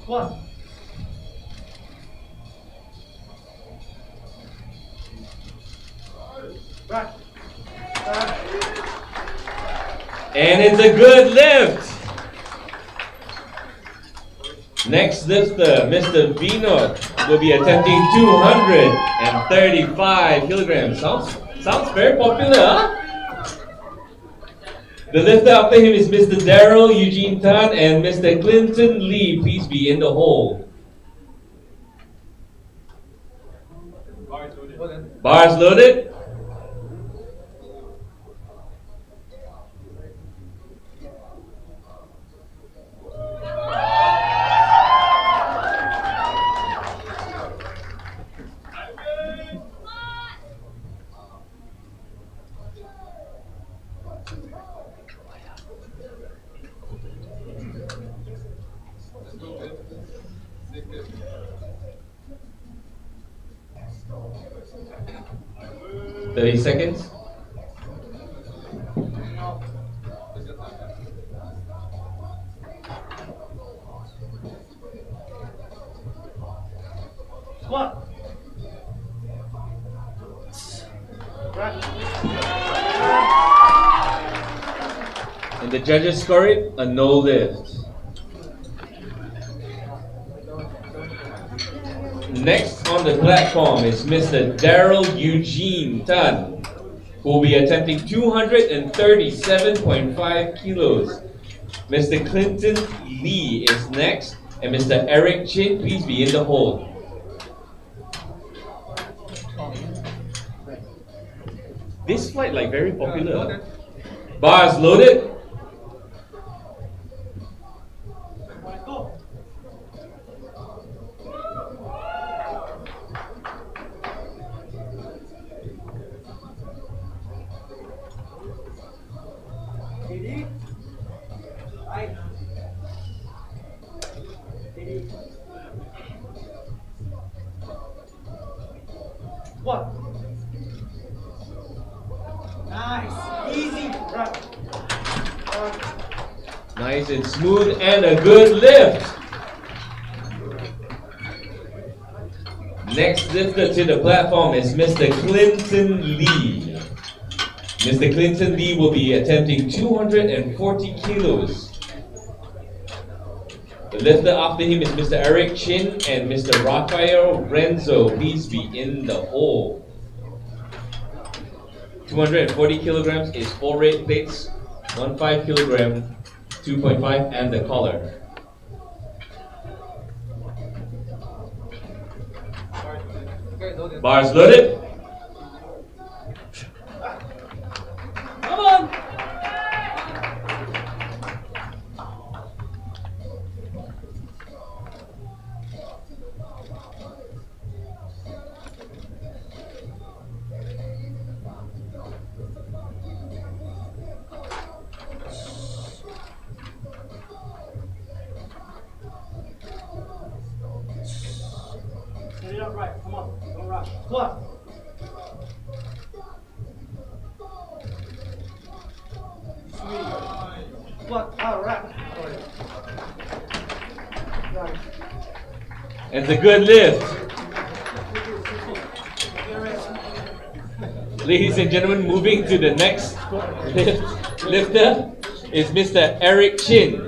One. Back. And it's a good lift. Next lifter, Mr. Vino, will be attempting 235 kilograms. Sounds very popular, huh? The lifter after him is Mr. Daryl Eugene Tan and Mr. Clinton Lee. Please be in the hole. Bars loaded. Thirty seconds. Squat. And the judges score it a no lift. Next on the platform is Mr. Daryl Eugene Tan, who will be attempting 237.5 kilos. Mr. Clinton Lee is next, and Mr. Eric Chin, please be in the hole. This flight like very popular. Bars loaded. One. Nice. Easy. Nice and smooth and a good lift. Next lifter to the platform is Mr. Clinton Lee. Mr. Clinton Lee will be attempting 240 kilos. The lifter after him is Mr. Eric Chin and Mr. Rafael Renzo. Please be in the hole. 240 kilograms is 4 weight plates, 1.5 kilogram, 2.5 and the collar. Bars loaded. Come on. Squat. Squat. Alright. It's a good lift. Ladies and gentlemen, moving to the next lifter is Mr. Eric Chin.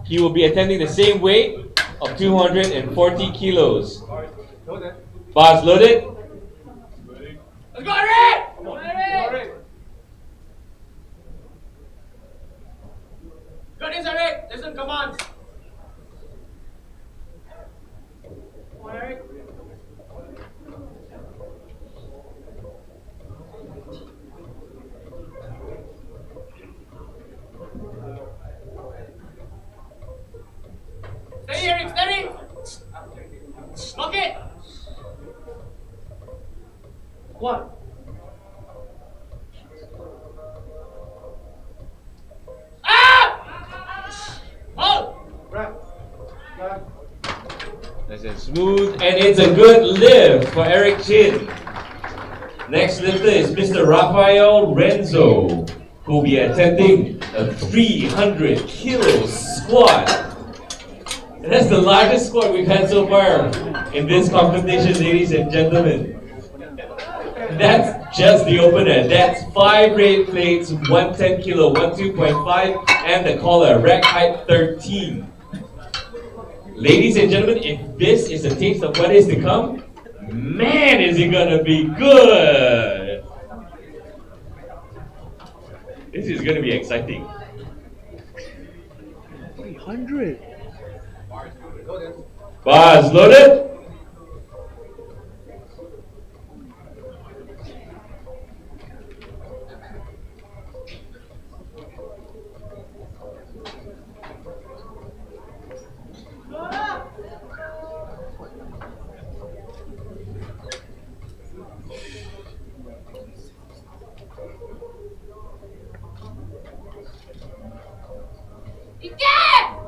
He will be attempting the same weight of 240 kilos. Bars loaded. Let's go, Eric! Come on, Eric! Got this, Eric! Listen commands! Come on, Eric! Steady, Eric, steady! Lock it! One. Ah! Hold! Right. Nice and smooth, and it's a good lift for Eric Chin. Next lifter is Mr. Rafael Renzo, who will be attempting a 300 kilo squat. And that's the largest squat we've had so far in this competition, ladies and gentlemen. That's just the opener. That's 5 weight plates, 110 kilo, 2.5, and the collar, rack height 13. Ladies and gentlemen, if this is a taste of what is to come, man, is it gonna be good! This is gonna be exciting. 300. Bars loaded. Yeah!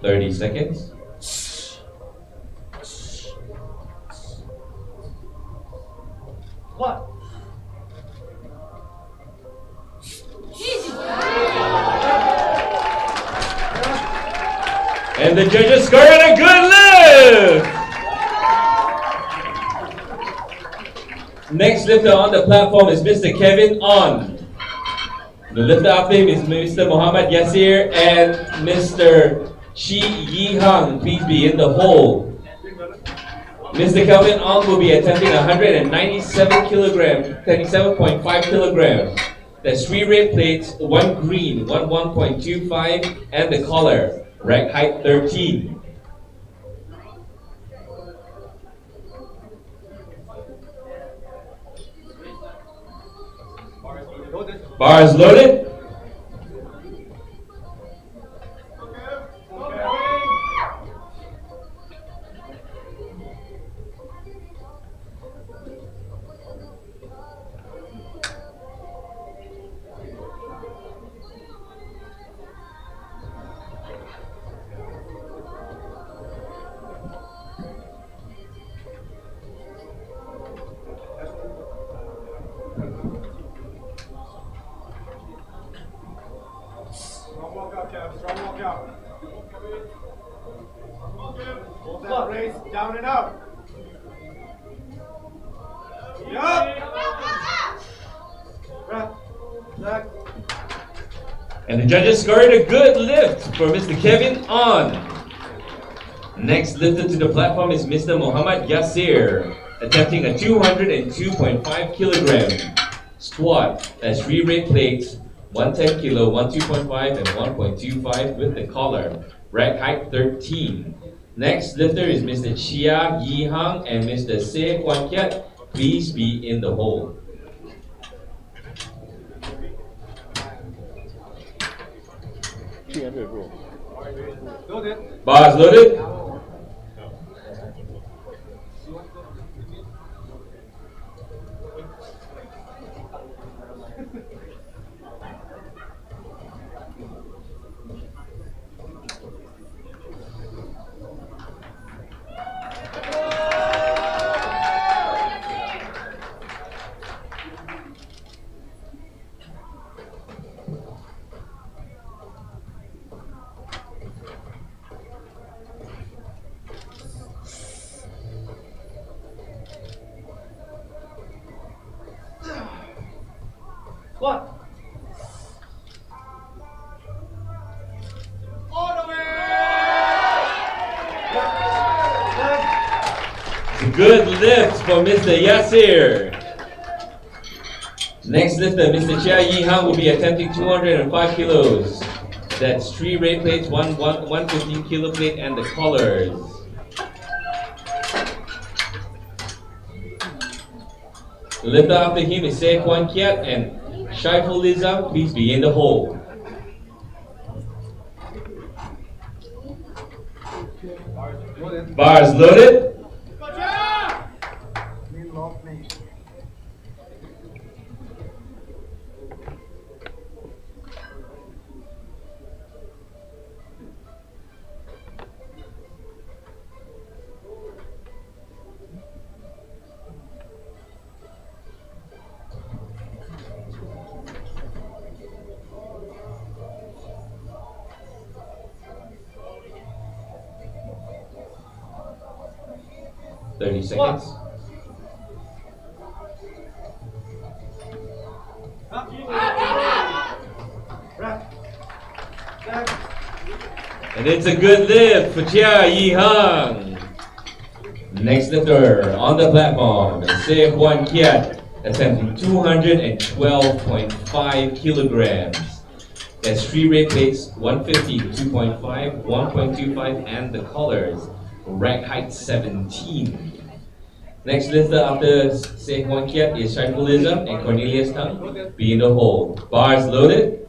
30 seconds. What? And the judges scored a good lift! Next lifter on the platform is Mr. Kevin On. The lifter after him is Mr. Muhammad Yasir and Mr. Shi Yi Hang. Please be in the hole. Mr. Kelvin On will be attempting 197 kilograms, 37.5 kilograms. That's 3 red plates, 1 green, 1.25, and the collar. Rack height 13. Bars loaded. Strong walkout, Kev. Strong walkout. Hold that brace down and out. Yup. Right. Back. And the judges scored a good lift for Mr. Kevin On. Next lifter to the platform is Mr. Muhammad Yasir, attempting a 202.5 kilogram squat. That's 3 red plates, 110 kilo, 2.5, and 1.25 with the collar. Rack height 13. Next lifter is Mr. Chia Yi Hang and Mr. Se Kwan Kiat. Please be in the hole. Loaded. Bars loaded. Squat. All the way. Good lift for Mr. Yasir. Next lifter, Mr. Chia Yi Hang, will be attempting 205 kilos. That's 3 rate plates, one 115 kilo plate, and the collars. The lifter after him is Se Kwan Kiat and Shaiful Lizam. Please be in the hole. Bars loaded. 30 seconds. And it's a good lift for Chia Yi Hang. Next lifter on the platform is Se Huan Kiat, attempting 212.5 kilograms. That's 3 rate plates, 150, 2.5, 1.25, and the collars. Rack height 17. Next lifter after Se Huan Kiat is Shaifulism and Cornelius Tang. Be in the hole. Bars loaded.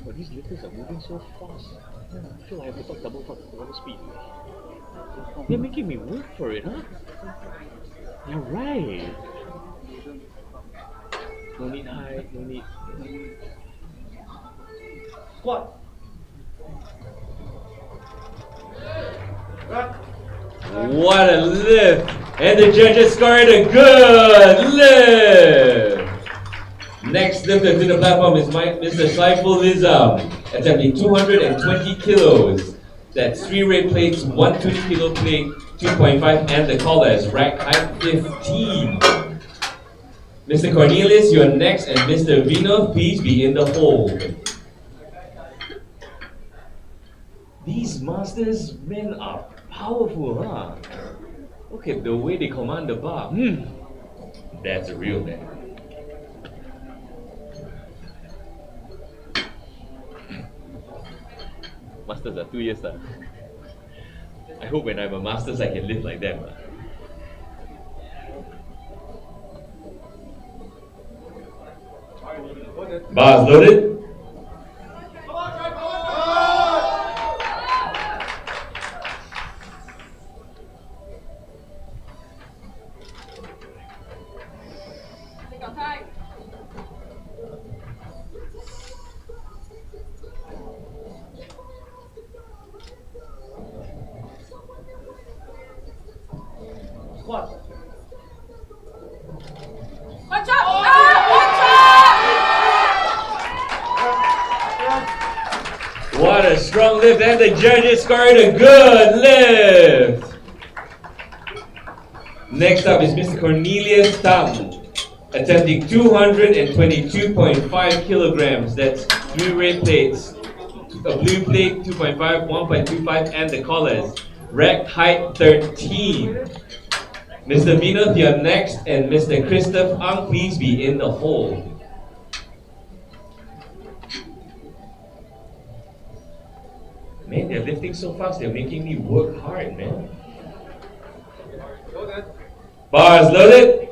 Oh, these lifters are moving so fast. I feel like I have to talk double speed. They're making me work for it, huh? You're right. No need height, no need. Squat. What a lift! And the judges scored a good lift! Next lifter to the platform is Mr. Saiful Nizam, attempting 220 kilos. That's 3 rate plates, 1 2 kilo plate, 2.5, and the collars. Rack height 15. Mr. Cornelius, you're next, and Mr. Vinod, please be in the hole. These masters men are powerful, huh? Look at the way they command the bar. That's a real man. Masters are 2 years. I hope when I'm a masters I can live like them. Bars loaded. Squat. What a strong lift, and the judges scored a good lift. Next up is Mr. Cornelius Tam, attempting 222.5 kilograms. That's 3 red plates, a blue plate, 2.5, 1.25, and the collars. Rack height 13. Mr. Vinod, you're next, and Mr. Christoph Ang, please be in the hole. Man, they're lifting so fast, they're making me work hard, man. Bars loaded.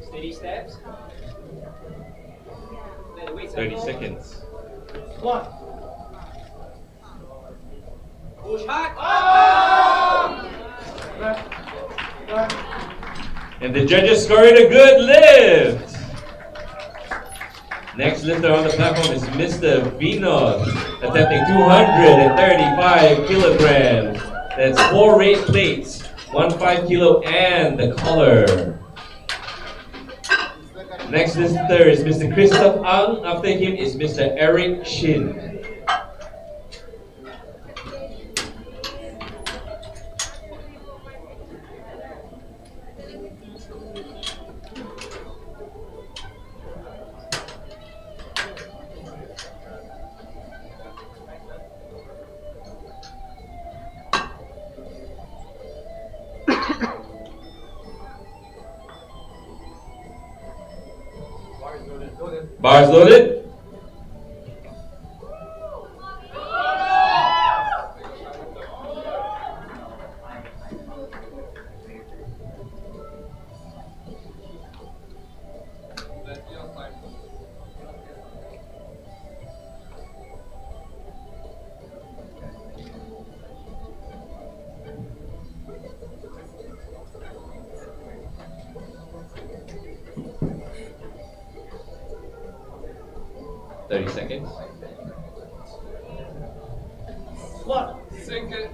Steady steps. 30 seconds. Squat. Push hard. And the judges scored a good lift. Next lifter on the platform is Mr. Vinod, attempting 235 kilograms. That's 4 weight plates, 1 5 kilo, and the collar. Next lifter is Mr. Christoph Ang. After him is Mr. Eric Shin. Bars loaded. Seconds. What? Second.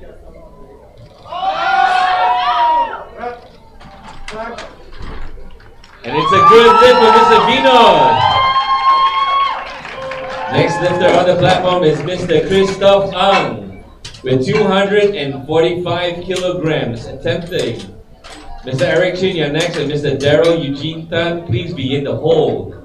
And it's a good lift for Mr. Vinod. Next lifter on the platform is Mr. Christoph Ang with 245 kilograms attempting. Mr. Eric Chin, you're next, and Mr. Daryl Eugene Tan, please be in the hold.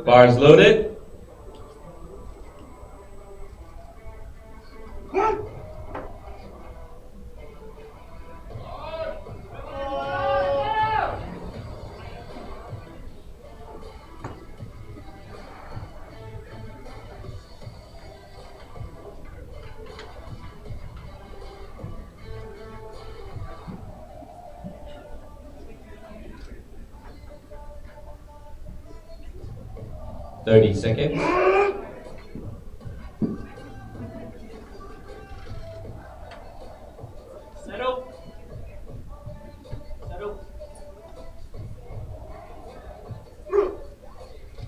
Bars loaded. Thirty seconds. Settle. Settle.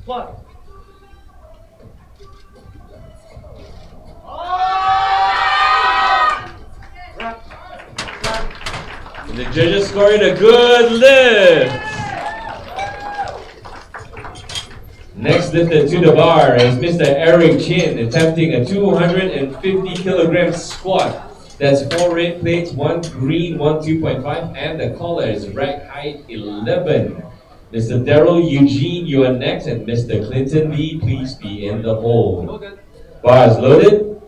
What? And the judges scored a good lift. Next lifter to the bar is Mr. Eric Chin, attempting a 250 kilogram squat. That's 4 red plates, 1 green, 1 2.5, and the collar is rack height 11. Mr. Daryl Eugene, you are next, and Mr. Clinton Lee, please be in the hold. Bars loaded.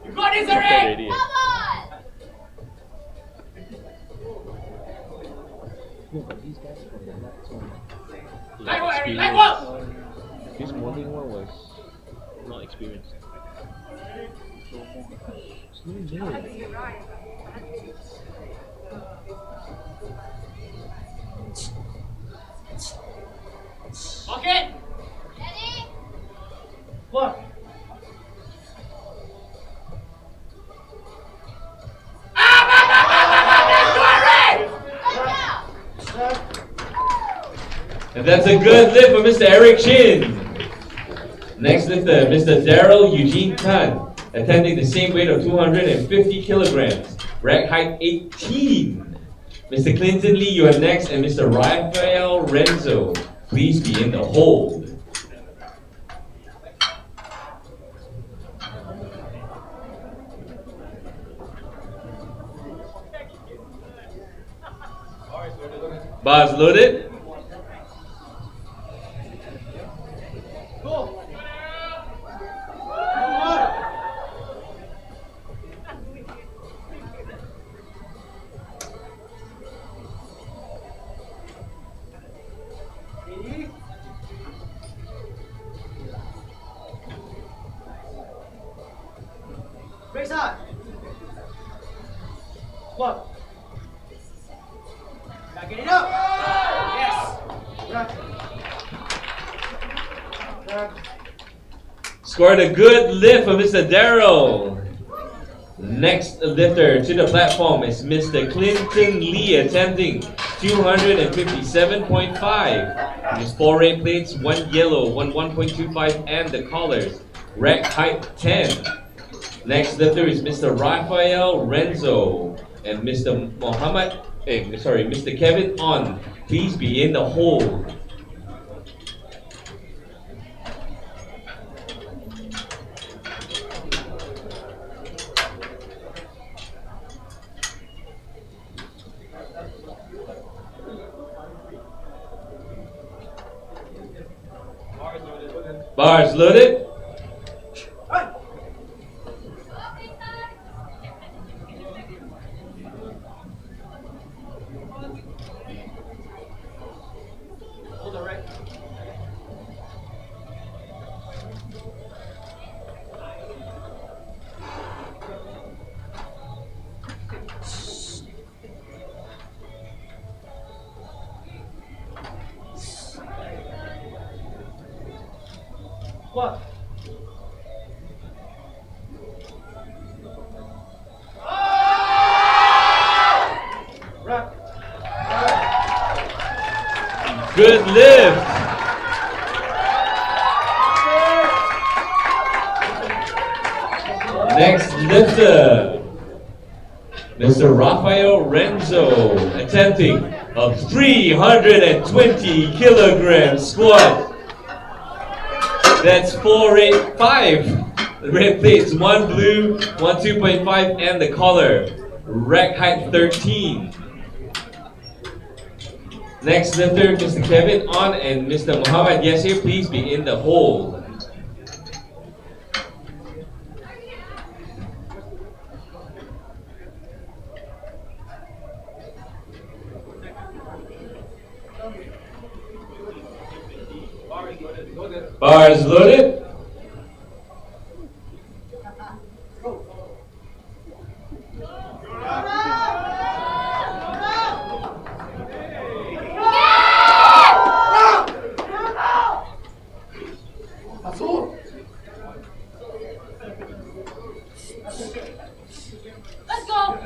You got this already! Come on! No, but these guys from the last one. Like what, Eric? Like what? This morning one was not experienced. Slow down. Okay. Ready? What? And that's a good lift for Mr. Eric Chin. Next lifter, Mr. Daryl Eugene Tan, attempting the same weight of 250 kilograms, rack height 18. Mr. Clinton Lee, you are next, and Mr. Rafael Renzo, please be in the hold. Bars loaded. Go. Ready? Raise hard. What? Get it up. Yes. Scored a good lift for Mr. Darrow. Next lifter to the platform is Mr. Clinton Lee, attempting 257.5. His 4 red plates, 1 yellow, 1.25, and the collars. Rack height 10. Next lifter is Mr. Rafael Renzo and Mr. Mr. Kevin On. Please be in the hold. Bars loaded. Hold it right. What? Good lift. Next lifter, Mr. Rafael Renzo, attempting a 320 kilogram squat. That's 5 red plates, 1 blue, 1 2.5, and the collar. Rack height 13. Next lifter, Mr. Kevin On and Mr. Muhammad Yasir, please be in the hold. Bars loaded. Let's go.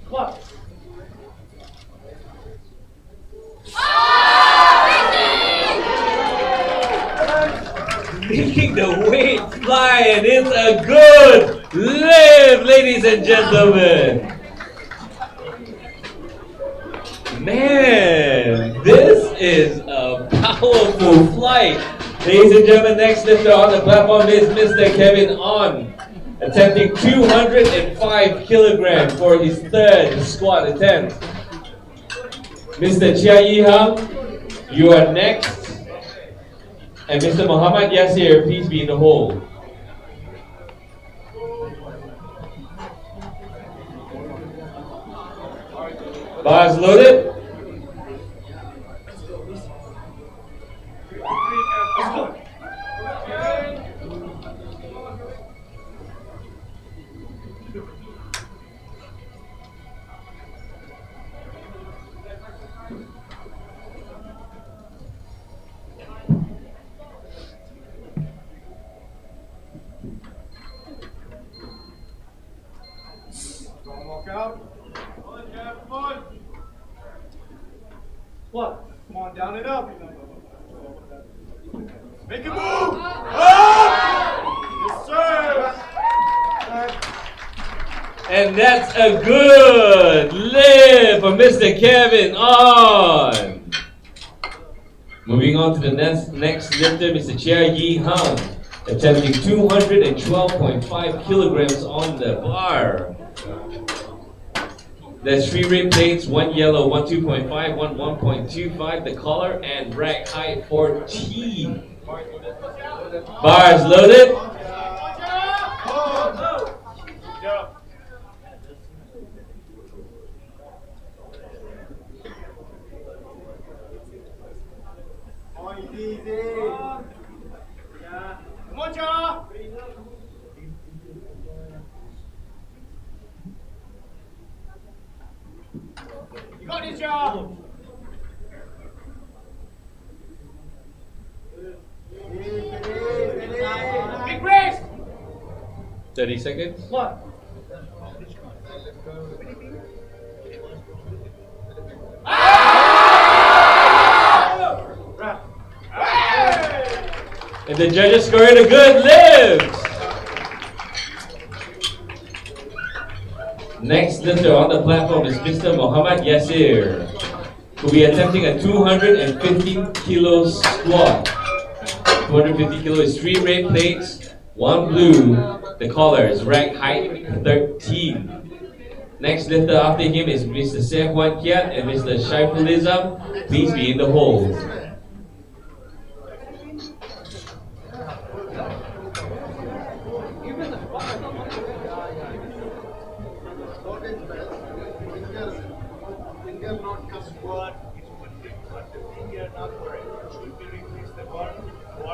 What? Making the weight fly, and it's a good lift, ladies and gentlemen. Man, this is a powerful flight. Ladies and gentlemen, next lifter on the platform is Mr. Kevin On, attempting 205 kilograms for his 3rd squat attempt. Mr. Chia Yihang, you are next. And Mr. Muhammad Yasir, please be in the hold. Bars loaded. Don't walk out. Come on. What? Come on, down and up. Make a move! Yes, sir! And that's a good lift for Mr. Kevin On. Moving on to the next lifter, Mr. Chia Yi Hang, attempting 212.5 kilograms on the bar. There's 3 red plates, 1 yellow, 1 2.5, 1 1.25, the collar, and rack height 14. Bars loaded. Come on, Ja. 30 seconds. One. And the judges scored a good lift. Next lifter on the platform is Mr. Muhammad Yasir, who will be attempting a 250 kilo squat. 250 kilo is 3 red plates, 1 blue. The collar is rack height 13. Next lifter after him is Mr. Sept and Mr. Shaiful Islam. Please be in the hold.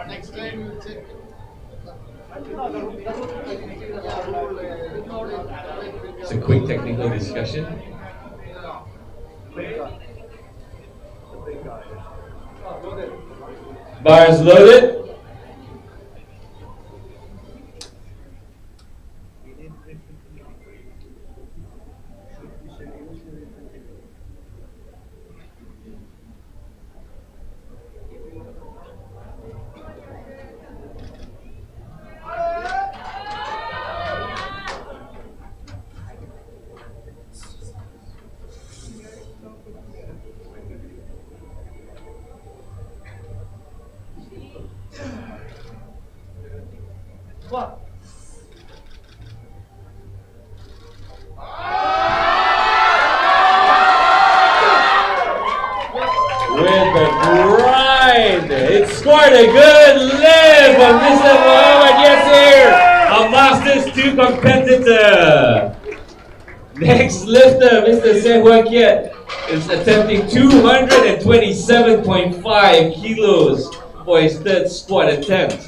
Next time you check. It's a quick technical discussion. Bars loaded. One. With the grind, it scored a good lift from Mr. Muhammad Yasir, a Masters 2 competitor. Next lifter, Mr. Sept is attempting 227.5 kilos for his third squat attempt.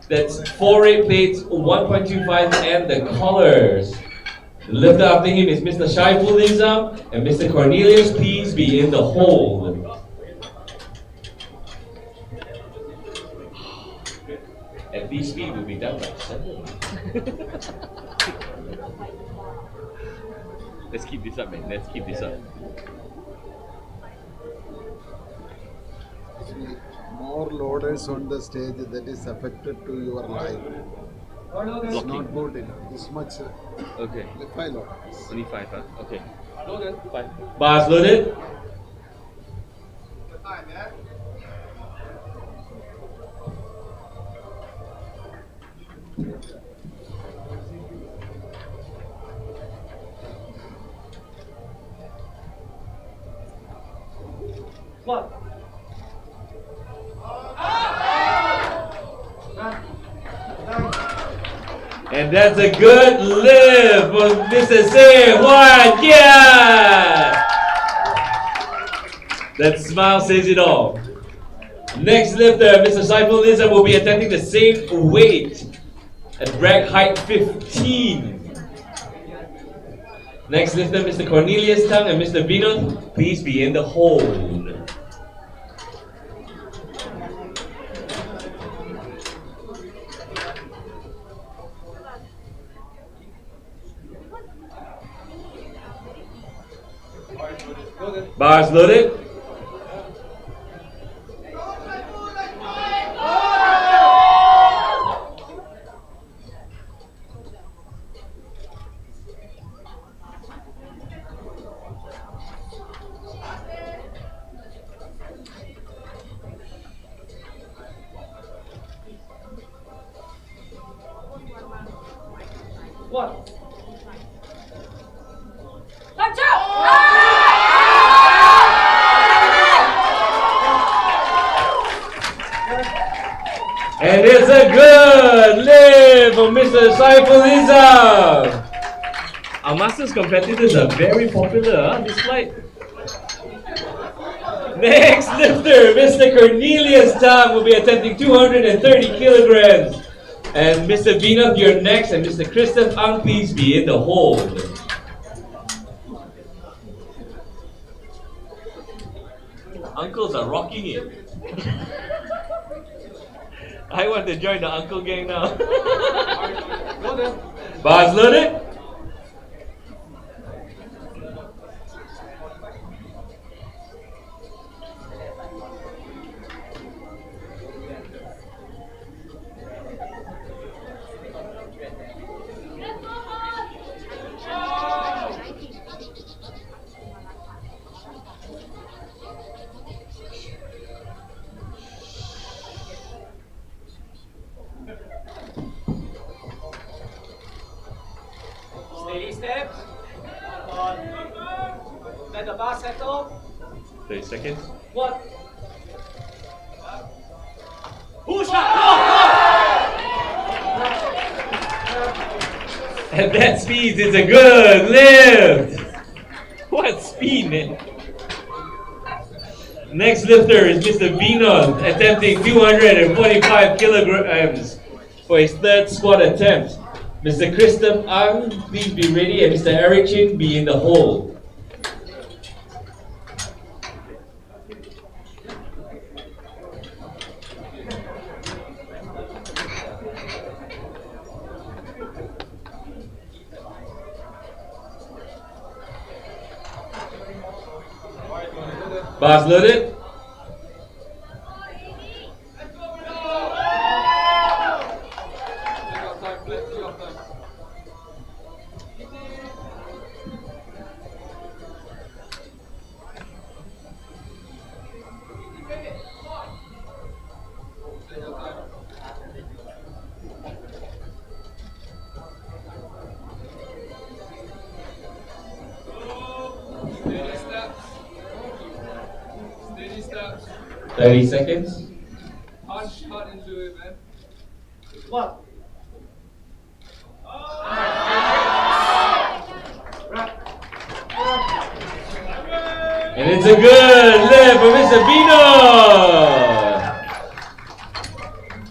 That's 4 red plates, 1.25, and the collars. The lifter after him is Mr. Shaiful Islam and Mr. Cornelius. Please be in the hold. At this speed, we'll be done by 7. Let's keep this up, man. Let's keep this up. More loaders on the stage, that is affected to your life. It's not good enough. This much. Okay. 5 loaders. Only 5, huh? Okay. 5. Bars loaded. One. And that's a good lift for Mr. Sept. Yeah! That smile says it all. Next lifter, Mr. Shaiful Islam, will be attempting the same weight at rack height 15. Next lifter, Mr. Cornelius Tang and Mr. Vinod, please be in the hold. Bars loaded. One. Let's go! And it's a good lift for Mr. Shaiful Islam. Our Masters competitors are very popular this flight. Next lifter, Mr. Cornelius Tang will be attempting 230 kilograms. And Mr. Vinod, you're next, and Mr. Christoph Ang, please be in the hold. Uncles are rocking it. I want to join the uncle gang now. Bars loaded. Steady steps. Let the bar settle. 30 seconds. What? Push up! At that speed, it's a good lift. What speed, man? Next lifter is Mr. Vinon, attempting 245 kilograms for his third squat attempt. Mr. Christoph Ang, please be ready, and Mr. Eric Chin, be in the hole. Bars loaded. Steady steps. 30 seconds. Punch hard into it, man. What? And it's a good lift for Mr. Vino.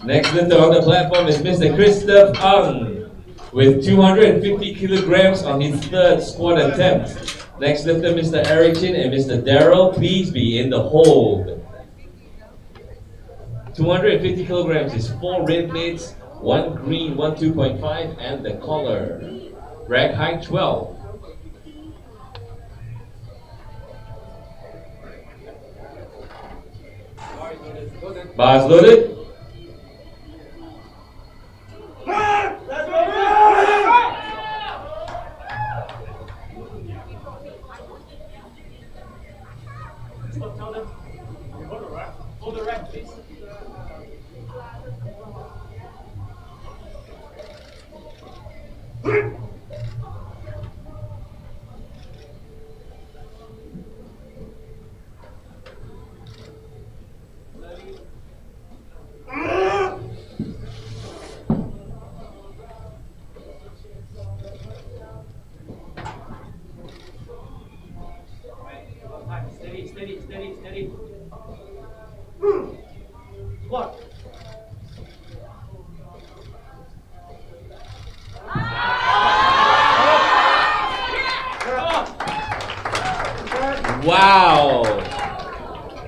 Next lifter on the platform is Mr. Christoph Ang with 250 kilograms on his third squat attempt. Next lifter, Mr. Eric Chin and Mr. Daryl, please be in the hold. 250 kilograms is 4 red plates, 1 green, 1 2.5, and the collar. Rack height 12. Bars loaded. Hold the rack, please. Steady, steady, steady, steady. Squat. Wow!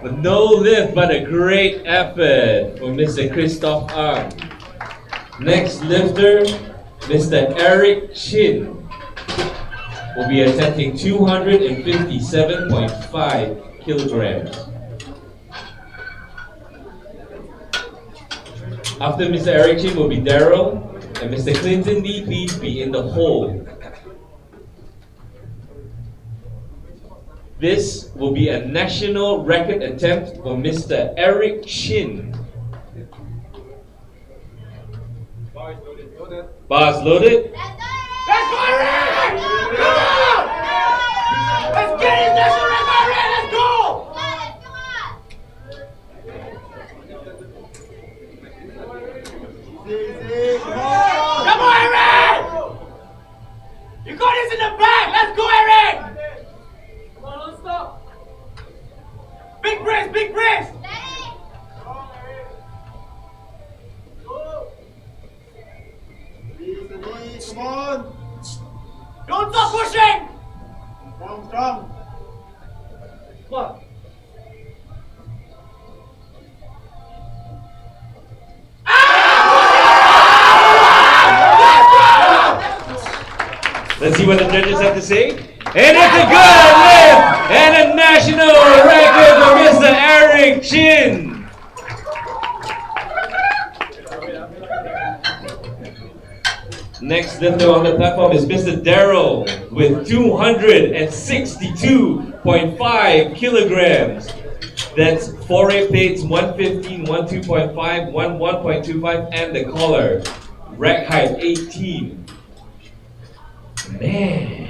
But no lift, but a great effort from Mr. Christoph Ang. Next lifter, Mr. Eric Chin, will be attempting 257.5 kilograms. After Mr. Eric Chin will be Daryl, and Mr. Clinton Lee, please be in the hole. This will be a national record attempt for Mr. Eric Chin. Bars loaded. Let's go, Eric! Come on! Let's get it, national record, Eric! Let's go! Come on, Eric! You got this in the bag! Let's go, Eric! Come on, don't stop! Big brace, big brace! Come on! Don't stop pushing! Strong, strong! What? Let's see what the judges have to say. And it's a good lift and a national record for Mr. Eric Chin. Next lifter on the platform is Mr. Daryl with 262.5 kilograms. That's forehead plates 115, 12.5, 1.25, and the collar. Rack height 18. Man.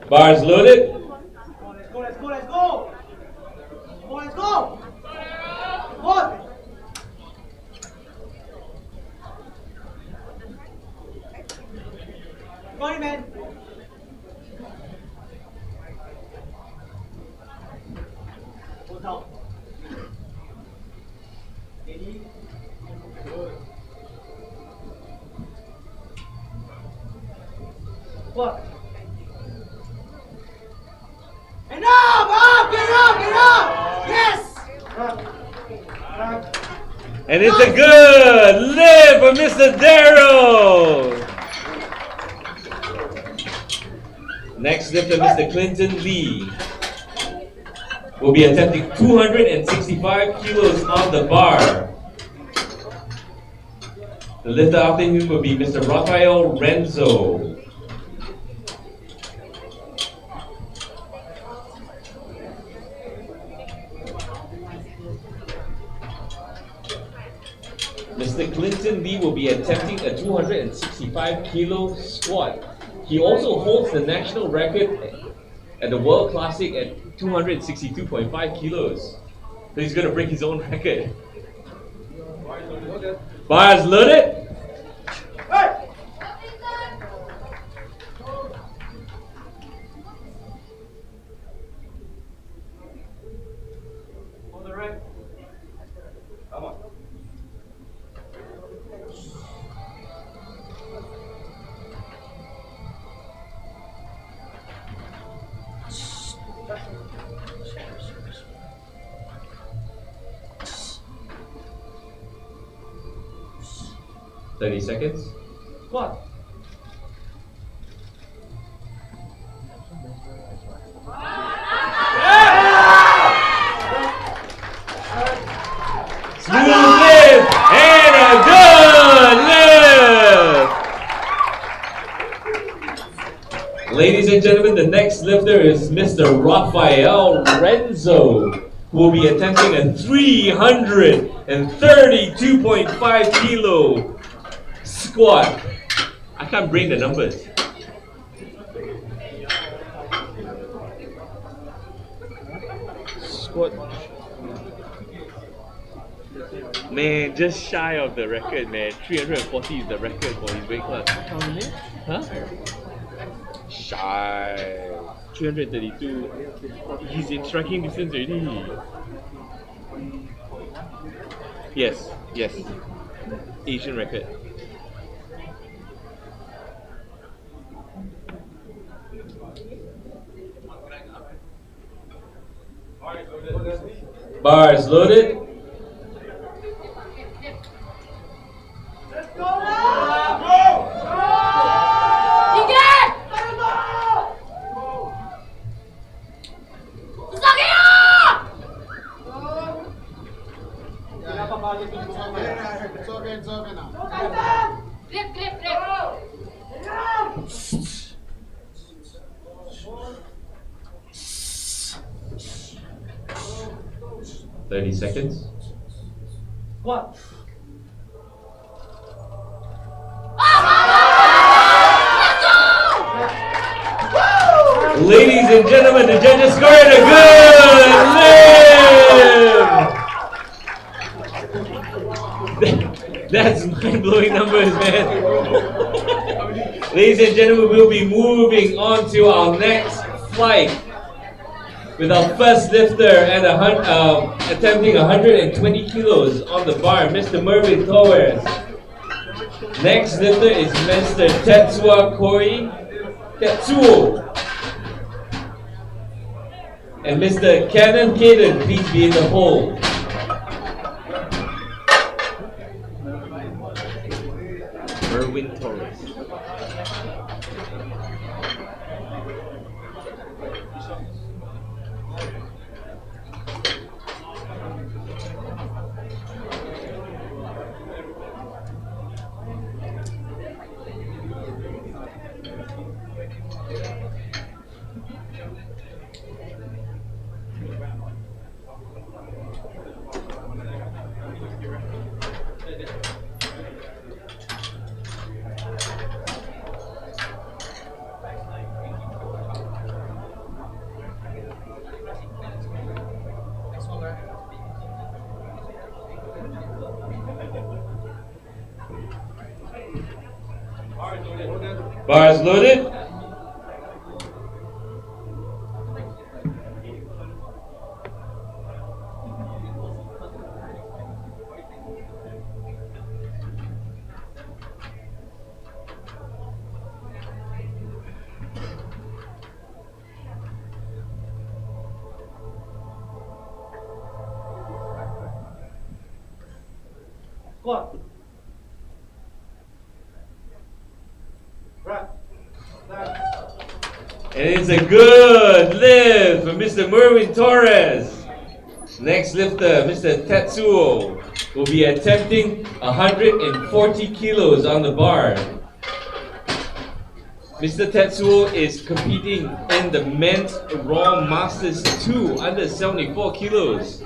Bars loaded. Let's go, let's go, let's go! Come on, let's go! Come on! Come on, man! Go down. Steady. Good. What? And up! Get up! Get up! Yes! And it's a good lift for Mr. Darrow. Next lifter, Mr. Clinton Lee, will be attempting 265 kilos on the bar. The lifter after him will be Mr. Rafael Renzo. Mr. Clinton Lee will be attempting a 265 kilo squat. He also holds the national record at the World Classic at 262.5 kilos. So he's going to break his own record. Bars loaded. Hey! On the right. Come on. Thirty seconds. What? Smooth lift and a good lift. Ladies and gentlemen, the next lifter is Mr. Rafael Renzo, who will be attempting a 332.5 kilo squat. I can't bring the numbers. Squat. Man, just shy of the record, man. 340 is the record for his weight class. How many? Huh? Shy. 332. He's in striking distance already. Yes, yes. Asian record. Bars loaded. Let's go now! Go! You get! It's okay now. Grip. 30 seconds. What? Ladies and gentlemen, the judges scored a good lift. That's mind-blowing numbers, man. Ladies and gentlemen, we'll be moving on to our next flight with our first lifter at attempting 120 kilos on the bar, Mr. Mervyn Torres. Next lifter is Mr. Tetsuo Koi. Tetsuo. And Mr. Cannon Caden, please be in the hole. Bars loaded. Squat. Right. Left. And it's a good lift for Mr. Merwin Torres. Next lifter, Mr. Tetsuo, will be attempting 140 kilos on the bar. Mr. Tetsuo is competing in the Men's Raw Masters 2 under 74 kilos.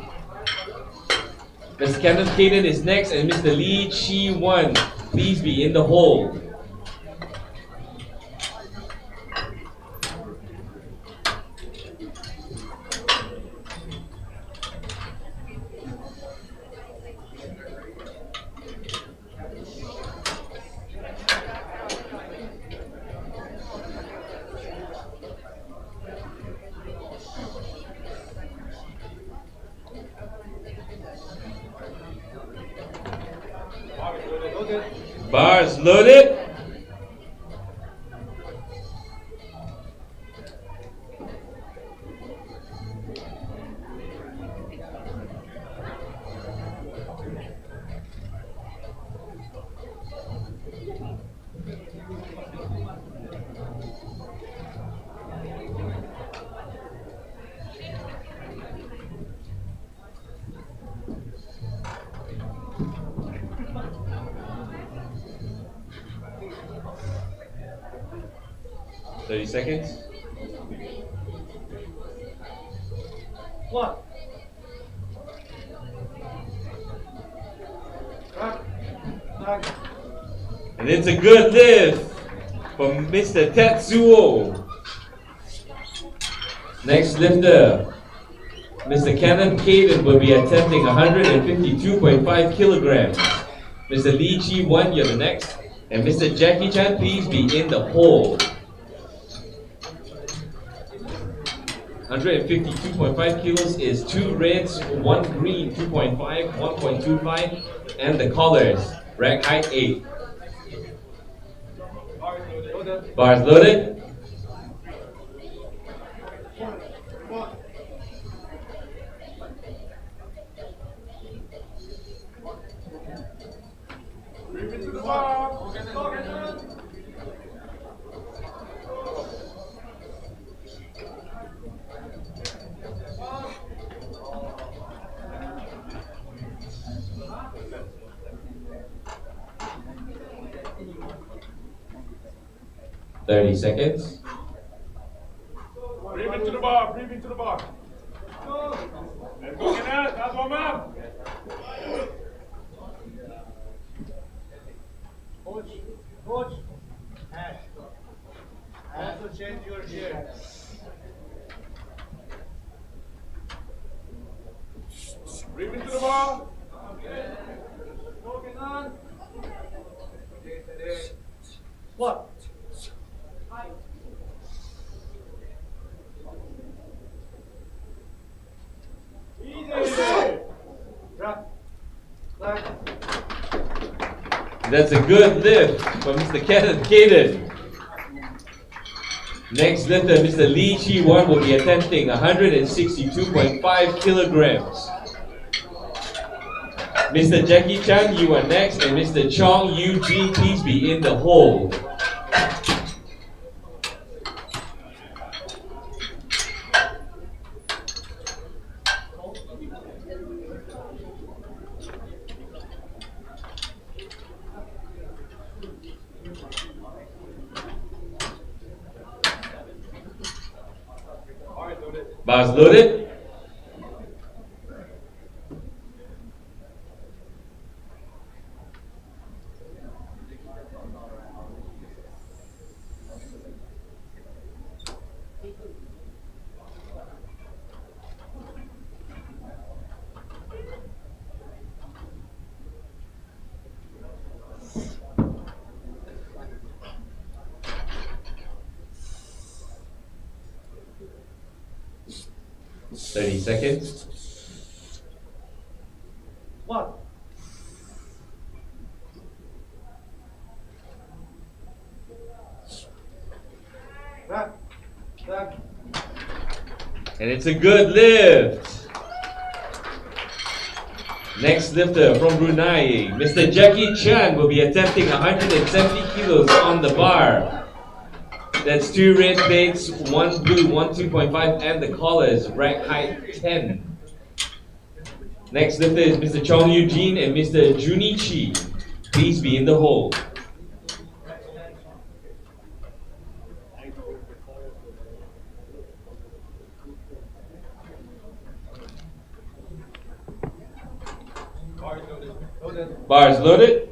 Mr. Kenneth Caden is next, and Mr. Lee Chi Wan, please be in the hole. Bars loaded. Seconds. What? And it's a good lift from Mr. Tetsuo. Next lifter, Mr. Kenneth Caden, will be attempting 152.5 kilograms. Mr. Lee Chi Wan, you're the next. And Mr. Jackie Chan, please be in the hole. 152.5 kilos is 2 reds, 1 green, 2.5, 1.25, and the collars. Rack height 8. Bars loaded. Thirty seconds. Breathe into the bar, breathe into the bar. Let's go, Kenneth. That's one man. Coach. Ash. Also change your gear. Breathe into the bar. Smoking on. What? Easy. Drop. Left. That's a good lift from Mr. Kenneth Caden. Next lifter, Mr. Lee Chi Wan, will be attempting 162.5 kilograms. Mr. Jackie Chan, you are next, and Mr. Chong Eugene, please be in the hole. Bars loaded. 30 seconds. What? Back. Back. And it's a good lift. Next lifter from Brunei, Mr. Jackie Chan will be attempting 170 kilos on the bar. That's 2 red plates, 1 blue, 1 2.5, and the collars, rack height 10. Next lifter is Mr. Chong Eugene and Mr. Junichi. Please be in the hold. Bars loaded.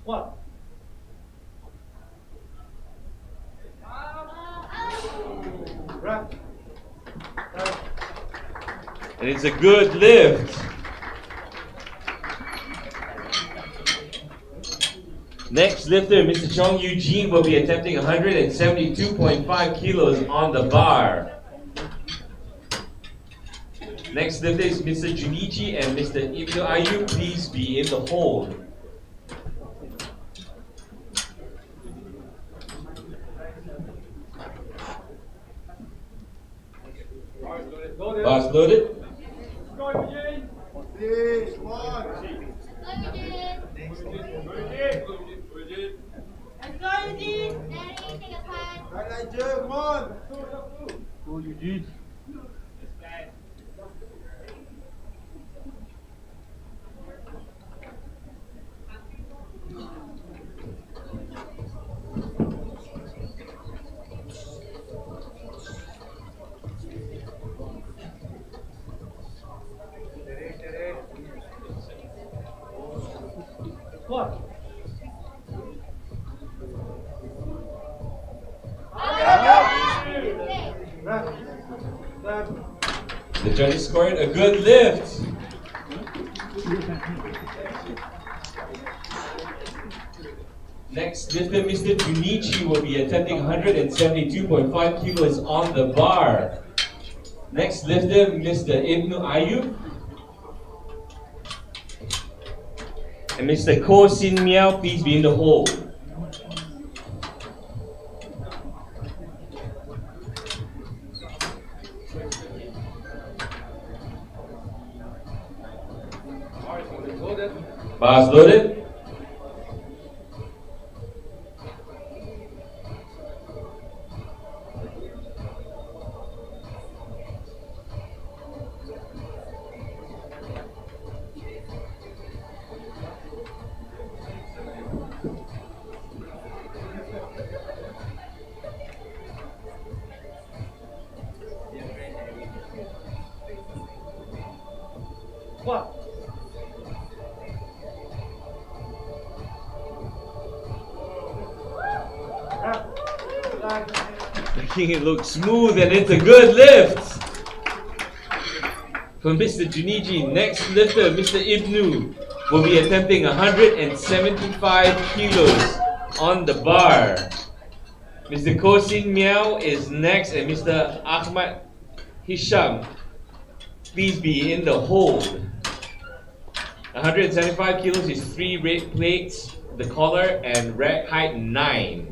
What? Back. Back. And it's a good lift. Next lifter, Mr. Chong Eugene, will be attempting 172.5 kilos on the bar. Next lifter is Mr. Junichi and Mr. Ibnu Ayu. Please be in the hold. Bars loaded. Please, one. Come on. Go, Eugene. What? Back. Back. The judges scored a good lift. Next lifter, Mr. Junichi, will be attempting 172.5 kilos on the bar. Next lifter, Mr. Ibnu Ayu. And Mr. Ko Sin Miao, please be in the hold. Bars loaded. What? Making it look smooth, and it's a good lift. From Mr. Juniji, next lifter, Mr. Ibnu, will be attempting 175 kilos on the bar. Mr. Kosin Miao is next, and Mr. Ahmad Hisham, please be in the hold. 175 kilos is 3 red plates, the collar, and rack height 9.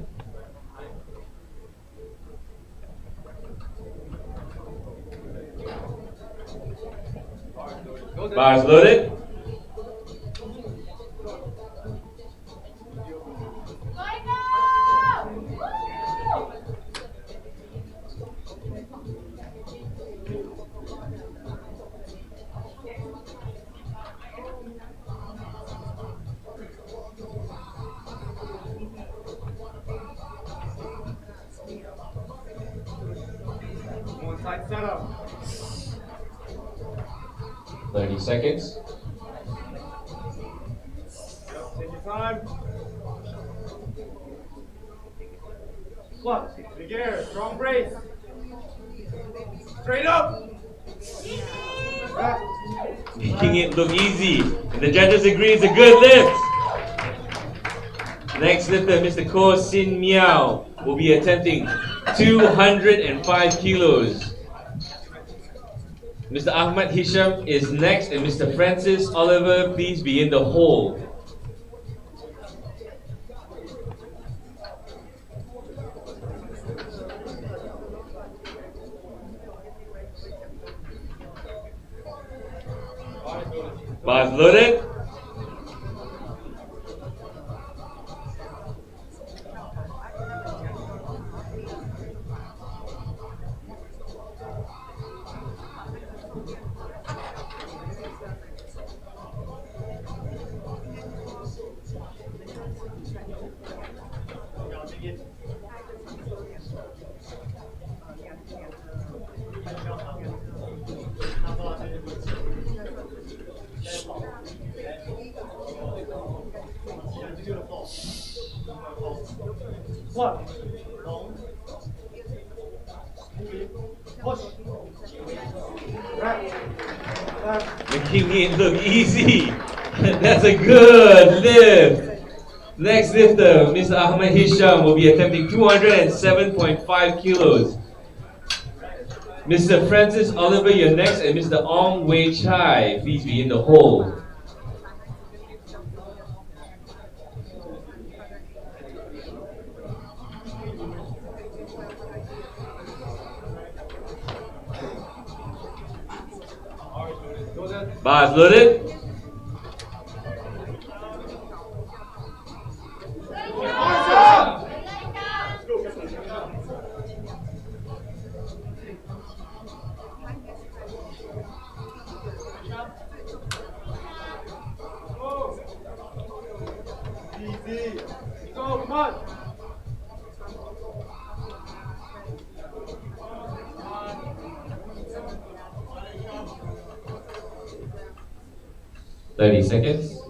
Bars loaded. Stand up. 30 seconds. Take your time. Squat. Big air. Strong brace. Straight up. Making it look easy. And the judges agree it's a good lift. Next lifter, Mr. Ko Sin Miao, will be attempting 205 kilos. Mr. Ahmad Hisham is next, and Mr. Francis Oliver, please be in the hole. Bars loaded. Squat. Push. Making it look easy. That's a good lift. Next lifter, Mr. Ahmad Hisham, will be attempting 207.5 kilos. Mr. Francis Oliver, you're next, and Mr. Ong Wei Chai, please be in the hole. Bars loaded. Easy. Go, come on. 30 seconds.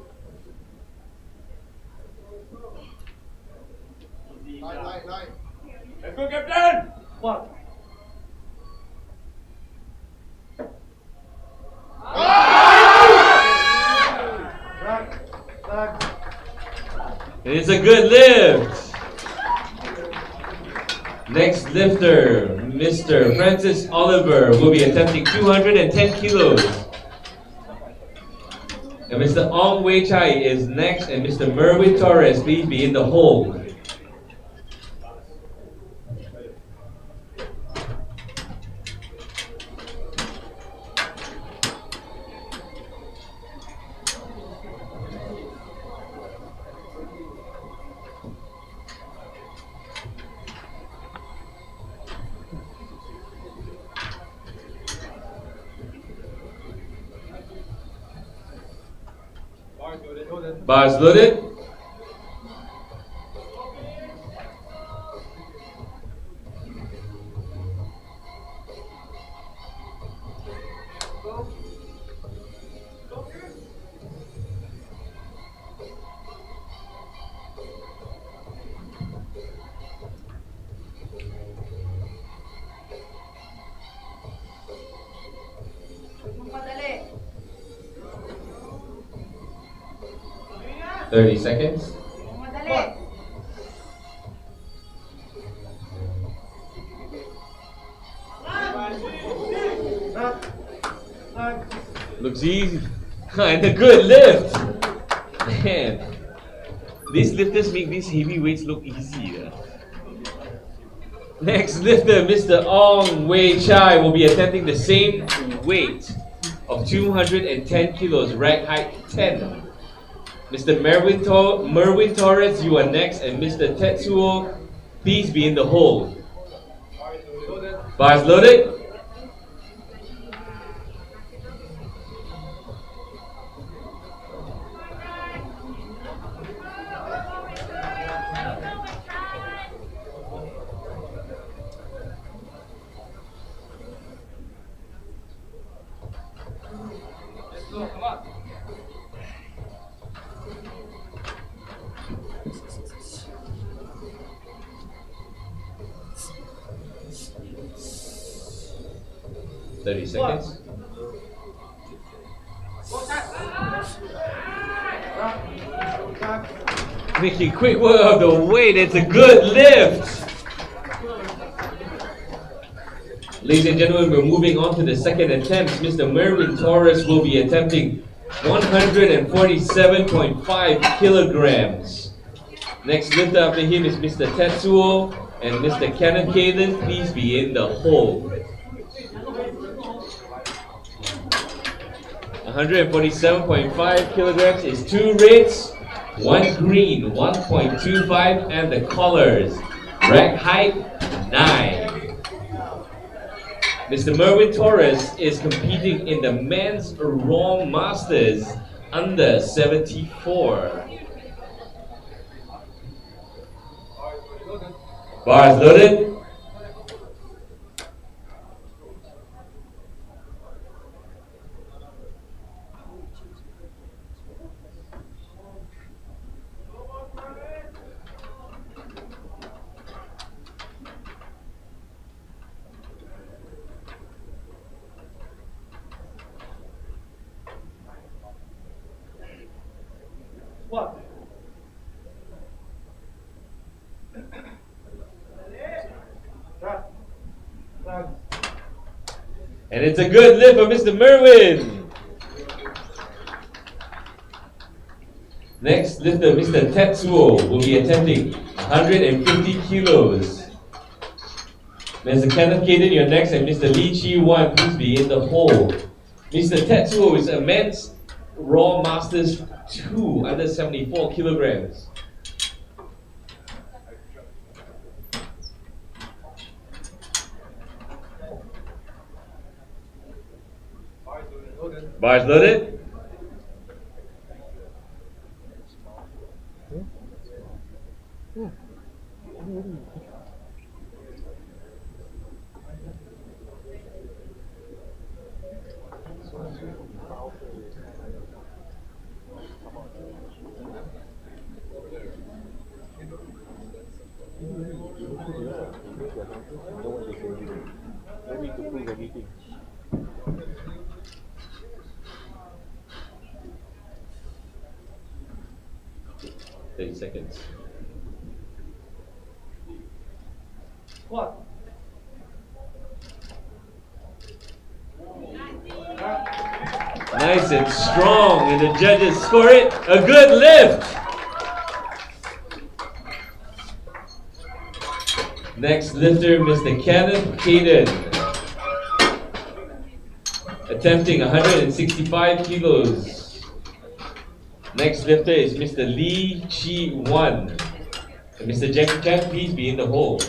Let's go, Captain. What? It's a good lift. Next lifter, Mr. Francis Oliver, will be attempting 210 kilos. And Mr. Ong Wei Chai is next, and Mr. Merwin Torres, please be in the hole. Bars loaded. Madali. 30 seconds. Madali. Looks easy. And a good lift. Man, these lifters make these heavy weights look easy. Next lifter, Mr. Ong Wei Chai, will be attempting the same weight of 210 kilos, rack height 10. Mr. Merwin Torres, you are next, and Mr. Tetsuo, please be in the hole. Bars loaded. 30 seconds. Making quick work of the weight. It's a good lift. Ladies and gentlemen, we're moving on to the second attempt. Mr. Mervyn Torres will be attempting 147.5 kilograms. Next lifter after him is Mr. Tetsuo and Mr. Kenneth Caden. Please be in the hole. 147.5 kilograms is 2 reds, 1 green, 1.25, and the colors. Rack height 9. Mr. Mervyn Torres is competing in the men's Raw Masters under 74. Bars loaded. What? And it's a good lift for Mr. Mervyn. Next lifter, Mr. Tetsuo, will be attempting 150 kilos. Mr. Kenneth Caden, you're next, and Mr. Lee Chi Wan, please be in the hole. Mr. Tetsuo is a men's Raw Masters 2 under 74 kilograms. Bars loaded. No need to prove anything. 30 seconds. What? Nice and strong, and the judges score it. A good lift. Next lifter, Mr. Kenneth Caden, attempting 165 kilos. Next lifter is Mr. Lee Chi Wan. And Mr. Jackie Chan, please be in the hole.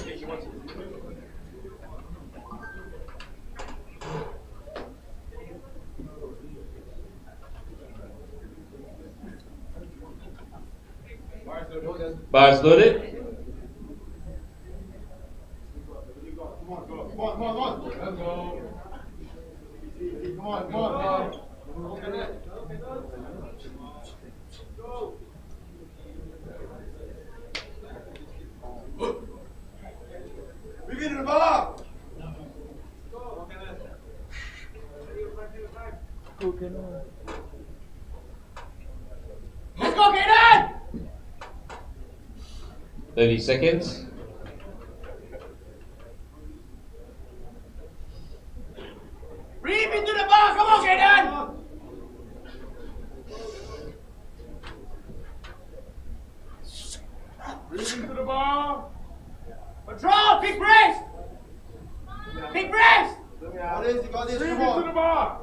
Bars loaded. Begin to the bar. Let's go, Kaden! 30 seconds. Reap into the bar! Come on, Kaden! Reap into the bar! Control! Big brace! Big brace! Got this, Reap come into on. the bar!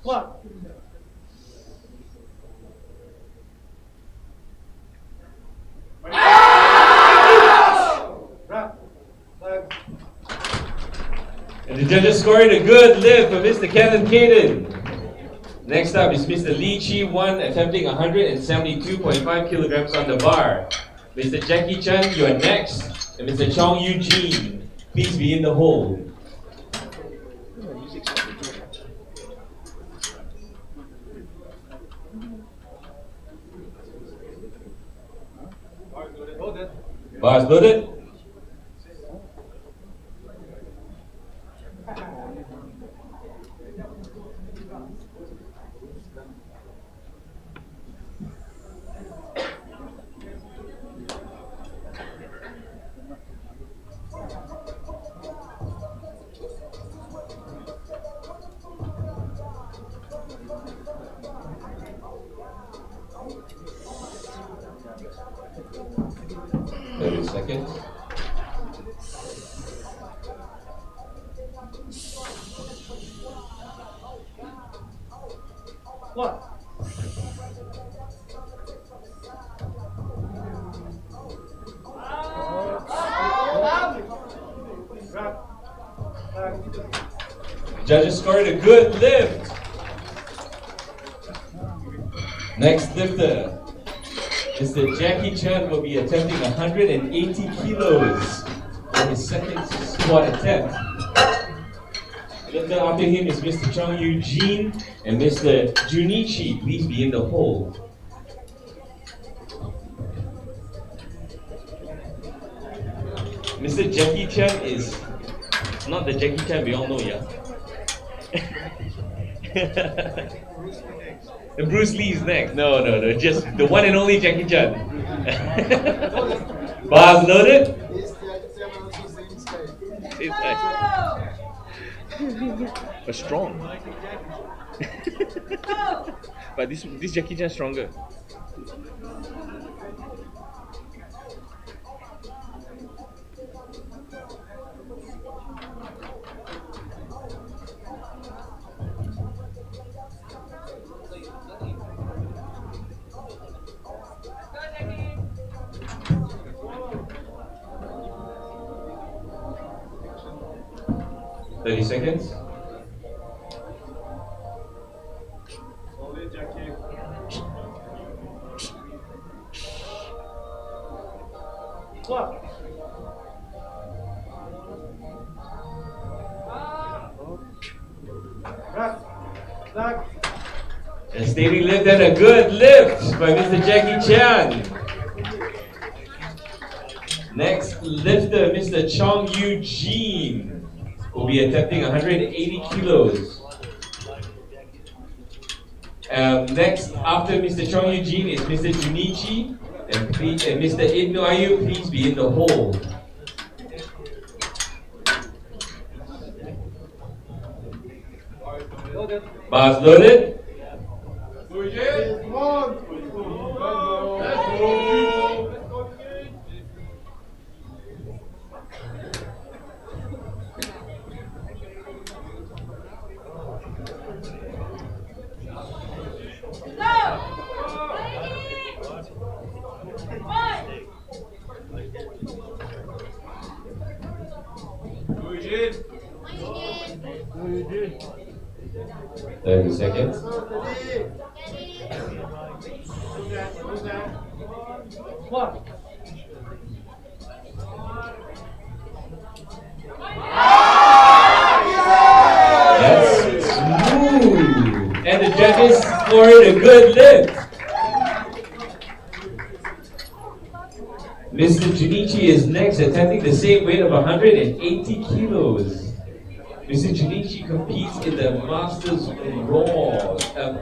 What? And the judges scoring a good lift for Mr. Kenneth Caden. Next up is Mr. Lee Chi Wan, attempting 172.5 kilograms on the bar. Mr. Jackie Chan, you are next. And Mr. Chong Eugene, please be in the hole. Bars loaded. seconds. What? Judges scored a good lift. Next lifter, Mr. Jackie Chan will be attempting 180 kilos for his second squat attempt. Lifter after him is Mr. Chong Eugene and Mr. Junichi. Please be in the hole. Mr. Jackie Chan is not the Jackie Chan we all know, yeah? And Bruce Lee is next. No, just the one and only Jackie Chan. Bars loaded. Same size. But strong. But this Jackie Chan stronger. Thirty seconds. Slowly, Jackie. What? Back. A steady lift and a good lift by Mr. Jackie Chan. Next lifter, Mr. Chong Eugene, will be attempting 180 kilos. Next, after Mr. Chong Eugene is Mr. Junichi and Mr. Ibnu Ayu, please be in the hole. Bars loaded. Eugene. 30 seconds. What? That's smooth. And the judges scored a good lift. Mr. Junichi is next, attempting the same weight of 180 kilos. Mr. Junichi competes in the Masters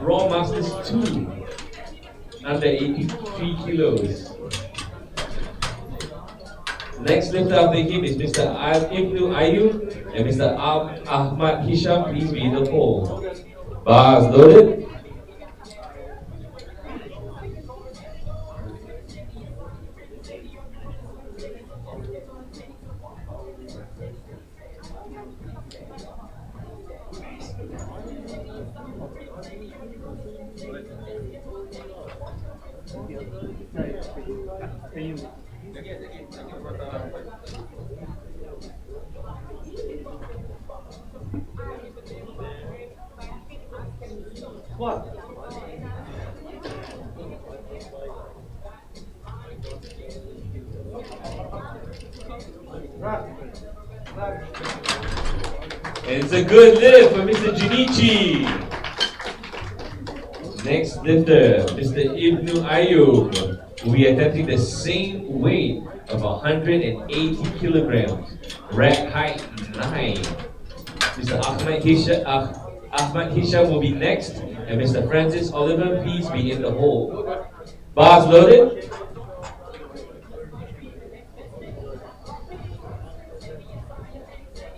Raw Masters 2, under 83 kilos. Next lifter after him is Mr. Ibnu Ayu and Mr. Ahmad Hisham. Please be in the hole. Bars loaded. What? And it's a good lift for Mr. Junichi. Next lifter, Mr. Ibnu Ayub, will be attempting the same weight of 180 kilograms. Rack height 9. Mr. Ahmad Hisham will be next, and Mr. Francis Oliver, please be in the hole. Bars loaded.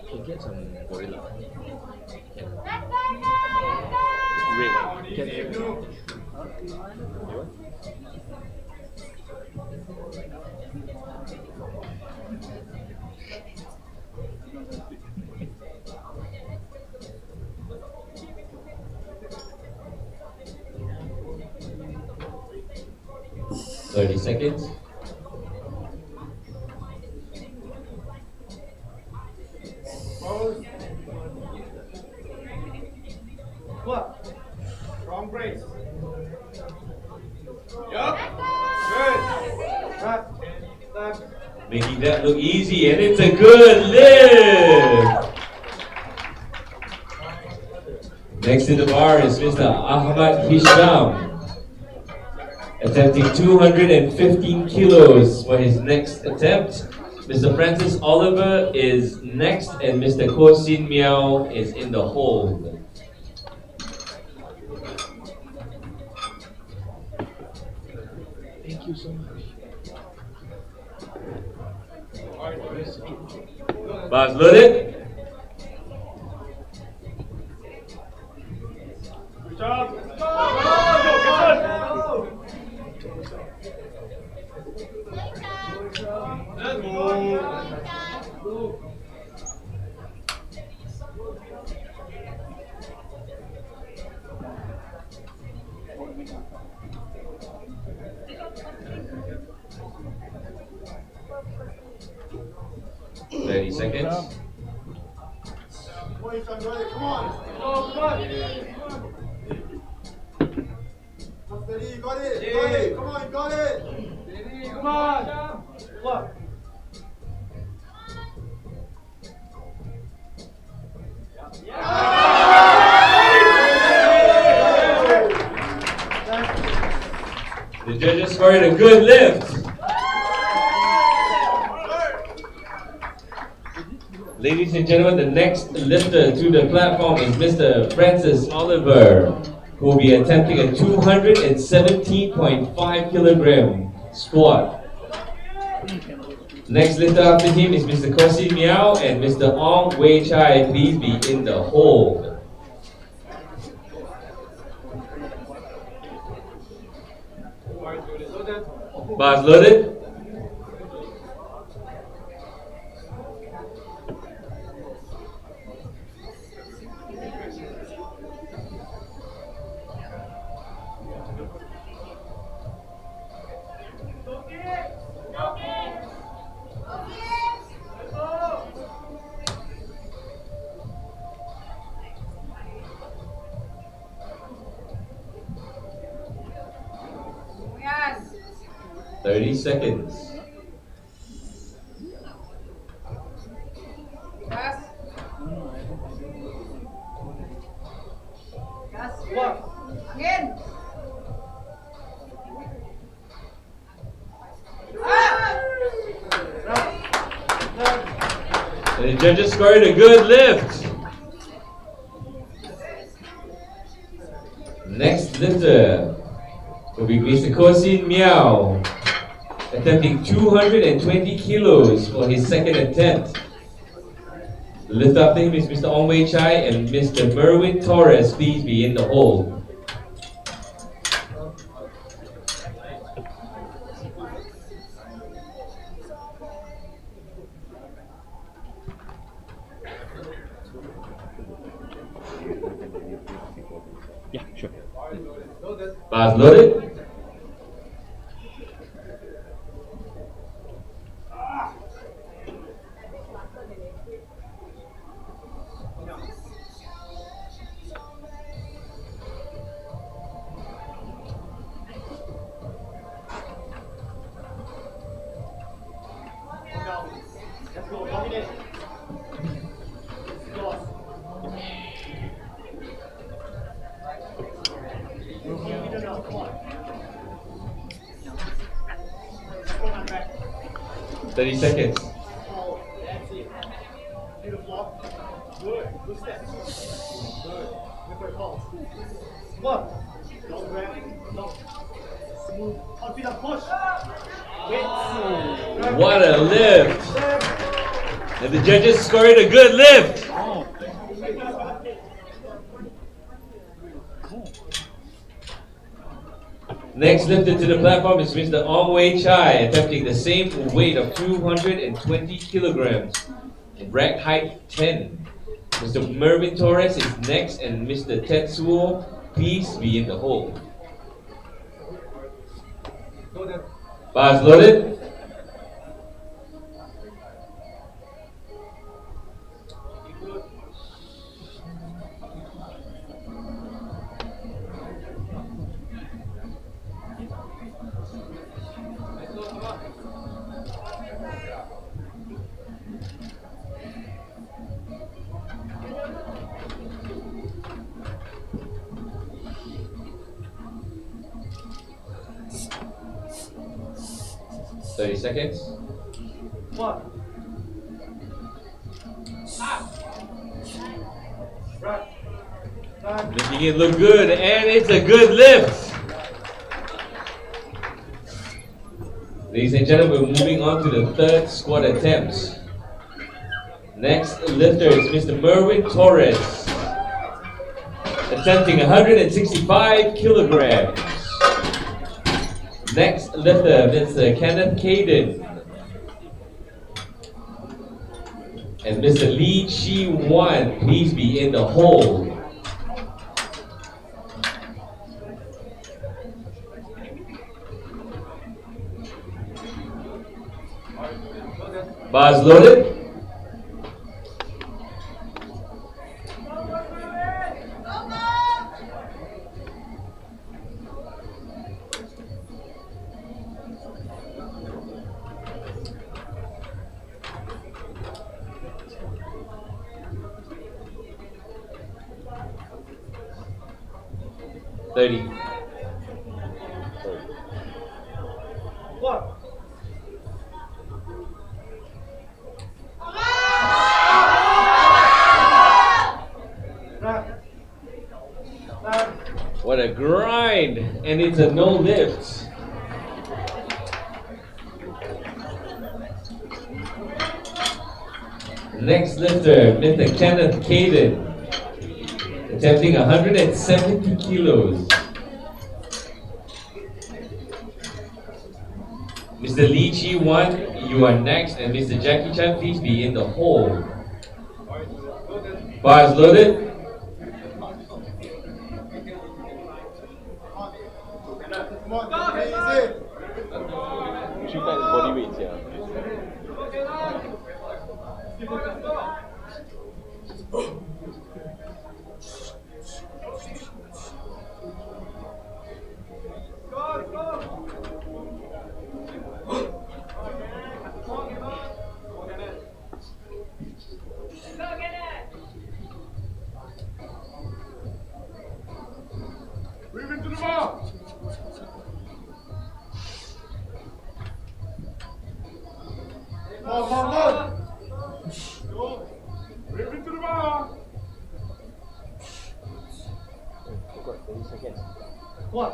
Can get some gorilla. Red one. Can you want? 30 seconds. Pose. Squat. Strong brace. Yup. Good. Cut. Stand. Making that look easy, and it's a good lift. Next to the bar is Mr. Ahmad Hisham, attempting 215 kilos for his next attempt. Mr. Francis Oliver is next, and Mr. Ko Sin Miao is in the hold. Thank you so much. Bars loaded. Good job. Go. Let's go. 30 seconds. Come on. Come on. Steady, got it. Come on, got it. Steady, come on. What? The judges scored a good lift. Ladies and gentlemen, the next lifter to the platform is Mr. Francis Oliver, who will be attempting a 217.5 kilogram squat. Next lifter after him is Mr. Kosi Miao and Mr. Ong Wei Chai. Please be in the hold. Bars loaded. Yes. 30 seconds. Yes. Yes. What? Again. And the judges scored a good lift. Next lifter will be Mr. Kosin Miao, attempting 220 kilos for his second attempt. The lift after him is Mr. Ong Wei Chai and Mr. Merwin Torres. Please be in the hold. Yeah, sure. Bars loaded. Let's go. Dominate. Yours. 30 seconds. That's it. To the floor. Good. Good step. Good. Look for pulse. One. Don't grab. Don't. Smooth. Confident push. Wait. What a lift! And the judges scored a good lift. Next lifter to the platform is Mr. Ong Wei Chai, attempting the same weight of 220 kilograms, rack height 10. Mr. Mervin Torres is next, and Mr. Tetsuo, please be in the hold. Go there. Bars loaded. Come on. 30 seconds. One. Right. Making it look good, and it's a good lift. Ladies and gentlemen, we're moving on to the third squat attempts. Next lifter is Mr. Merwin Torres, attempting 165 kilograms. Next lifter, Mr. Kenneth Caden, and Mr. Lee Chi Wan, please be in the hole. Bars loaded. What? What a grind, and it's a no lift. Next lifter, Mr. Kenneth Caden, attempting 170 kilos. Mr. Lee Chi Wan, you are next, and Mr. Jackie Chan, please be in the hole. Bars loaded. Three times body weight, yeah. Bring him to the bar. Come on. Bring him to the bar. Got 30 seconds. What?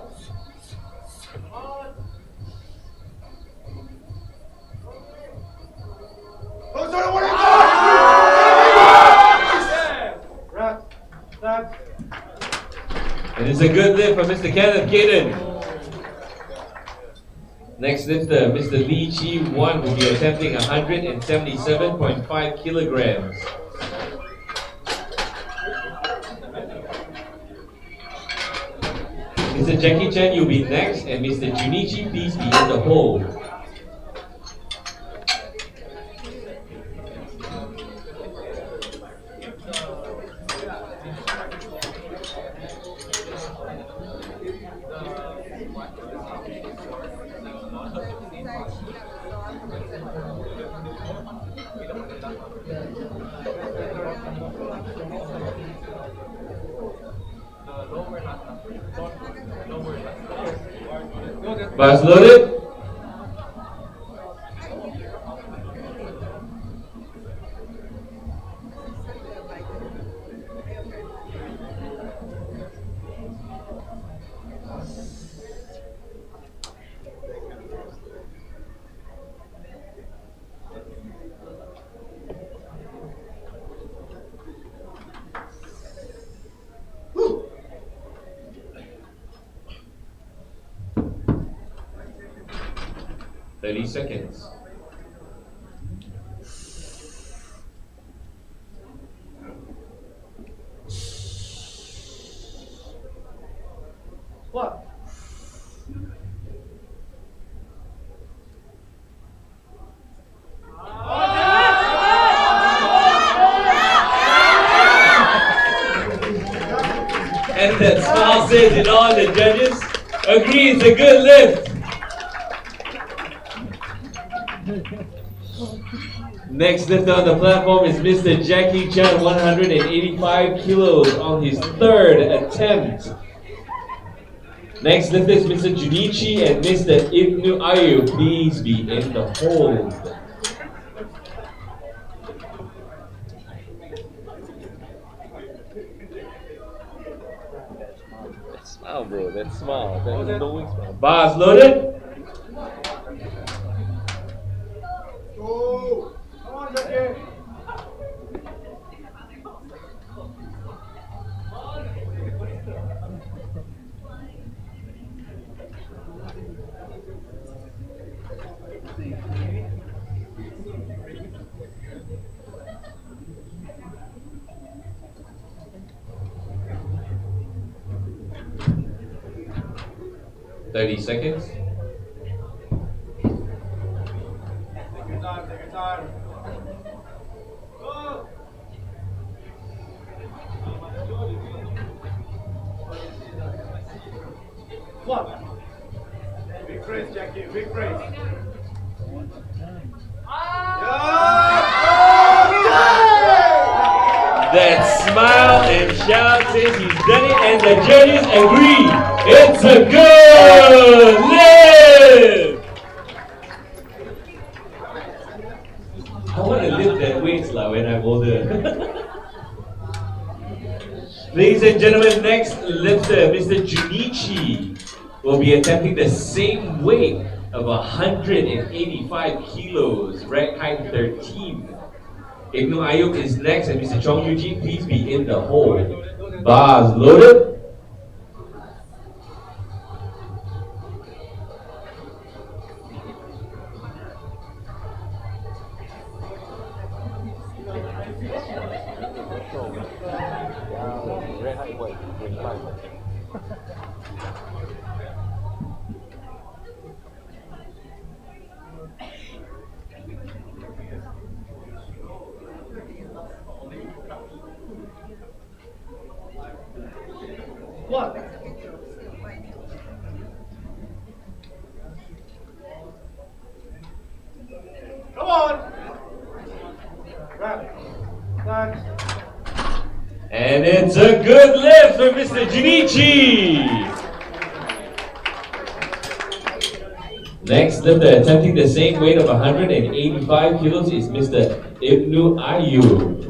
And it's a good lift for Mr. Kenneth Caden. Next lifter, Mr. Lee Chi Wan, will be attempting 177.5 kilograms. Mr. Jackie Chan, you'll be next, and Mr. Junichi, please be in the hole. Bars loaded. Woo. 30 seconds. What? Francis and all the judges agree it's a good lift. Next lifter on the platform is Mr. Jackie Chan, 185 kilos on his third attempt. Next lifter is Mr. Junichi and Mr. Ibnu Ayu. Please be in the hold. That smile, bro. That smile. That knowing smile. Bars loaded. Go! Come on, Jackie! 30 seconds. Take your time, take your time. Go! Come on. Big praise, Jackie, big praise. That smile and shout says he's done it, and the judges agree. It's a good lift. I want to lift that weights when I'm older. Ladies and gentlemen, next lifter, Mr. Junichi, will be attempting the same weight of 185 kilos, rank height 13. Ibnu Ayub is next, and Mr. Chong Eugene, please be in the hole. Bars loaded. Red hot white, 25. What? Come on! Grab it. Thanks. And it's a good lift for Mr. Junichi. Next lifter attempting the same weight of 185 kilos is Mr. Ibnu Ayub.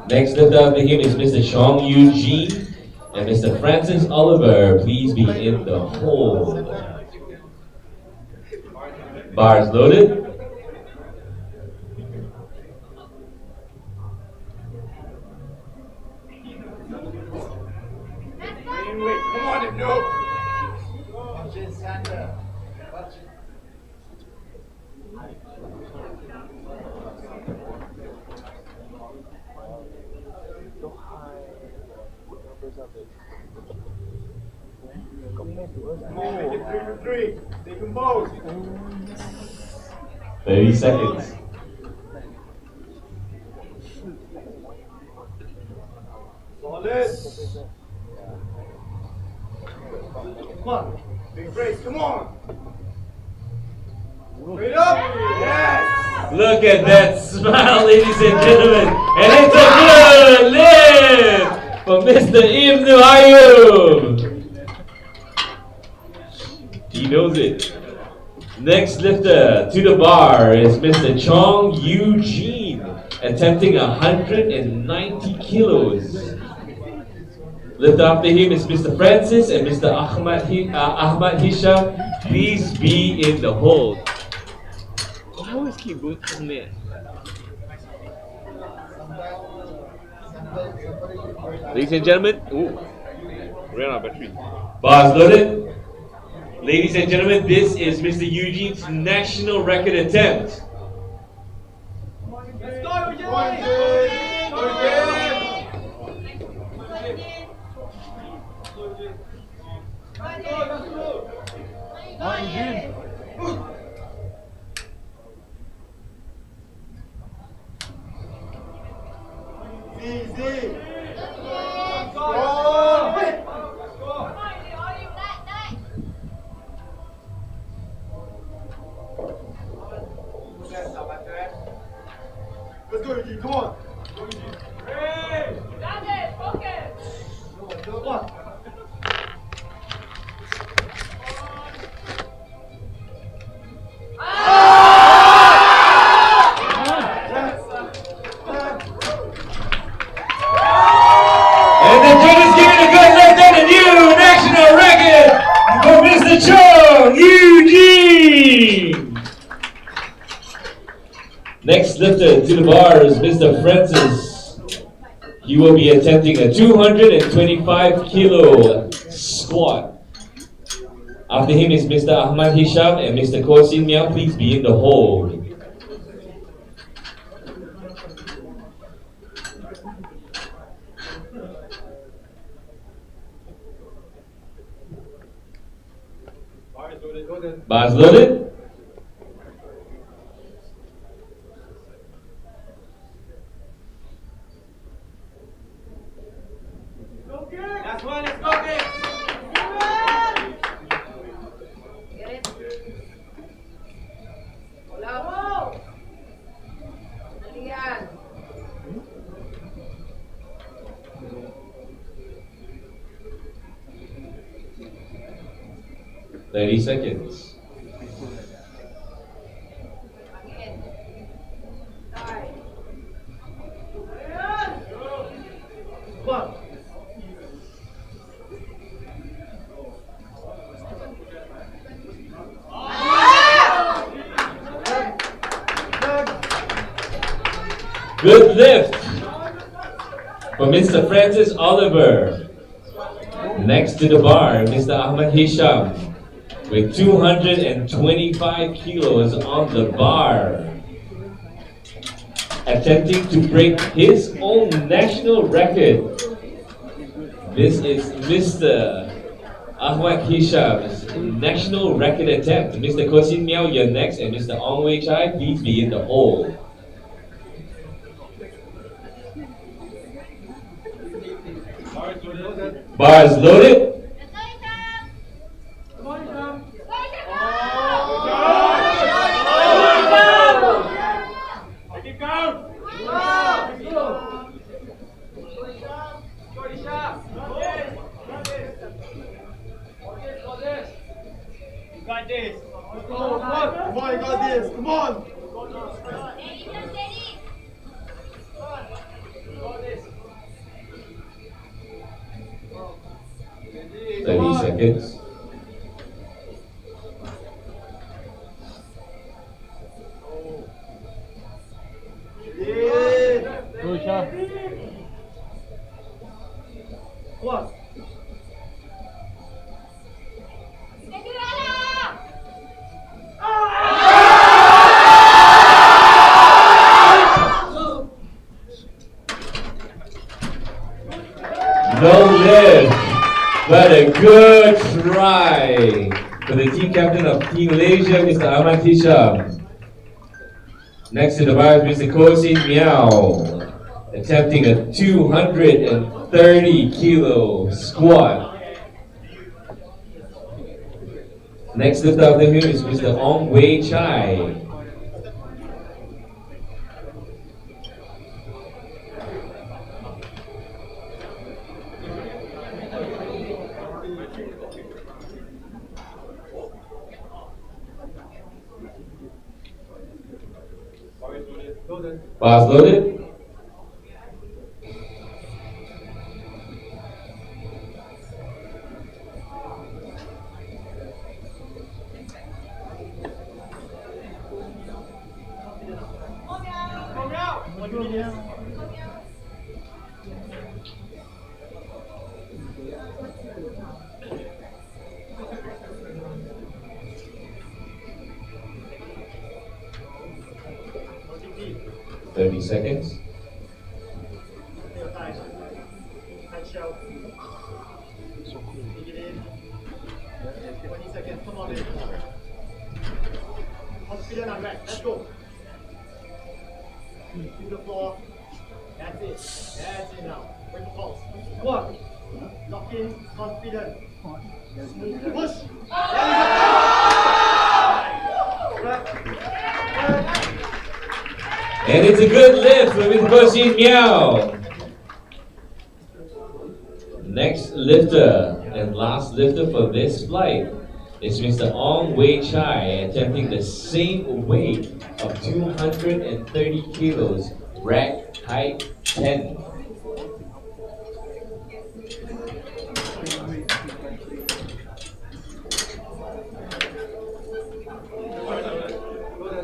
Next lifter after him is Mr. Chong Eugene and Mr. Francis Oliver. Please be in the hold. Bars loaded. Come on, no. Come on, make it 3 for 3. Stay composed. 30 seconds. Solid. Come on. Big brace. Come on. Straight up. Yes. Look at that smile, ladies and gentlemen. And it's a good lift for Mr. Ibnu Ayub. He knows it. Next lifter to the bar is Mr. Chong Eugene, attempting 190 kilos. Lift after him is Mr. Francis and Mr. Ahmad Hisham. Please be in the hold. I always keep going from there. Ladies and gentlemen, ooh, ran out of battery. Bars loaded. Ladies and gentlemen, this is Mr. Eugene's national record attempt. Let's go, Eugene. Easy. Go, lifter to the bars, Mr. Francis. He will be attempting a 225 kilo squat. After him is Mr. Ahmad Hisham and Mr. Koh Sin Miao. Please be in the hold. Bars loaded. Last one, let's go, Vic. Get it? Hold up. Dali yan. 30 seconds. Again. Start. One. Good lift for Mr. Francis Oliver. Next to the bar, Mr. Ahmad Hisham with 225 kilos on the bar. Attempting to break his own national record. This is Mr. Ahmad Hisham's national record attempt. Mr. Kosin Miao, you're next, and Mr. Ong Wei Chai, please be in the hole. Bars loaded. Come on, Tom. Make it count. Shorty shot. You got this. Come on, you got this. Come on. Steady. 30 seconds. One. No lift, but a good try for the team captain of Team Malaysia, Mr. Ahmad Hisham. Next to the bar is Mr. Koh Sin Miao, attempting a 230 kilo squat. Next lift after him is Mr. Ong Wei Chai. Bars loaded. Come out. 30 seconds. Come on, baby. Confident and back. Let's go. To the floor. That's it. That's it now. Break the pulse. One. Lock in. Confident. Smooth. Push. And it's a good lift with Koh Sin Miao. Next lifter and last lifter for this flight is Mr. Ong Wei Chai, attempting the same weight of 230 kilos, rack height 10.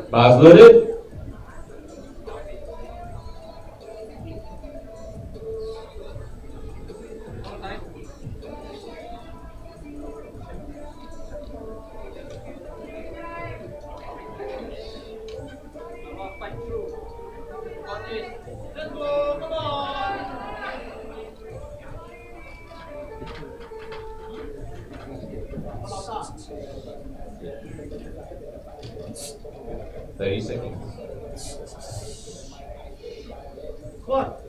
Bars loaded. 30 seconds. Squat.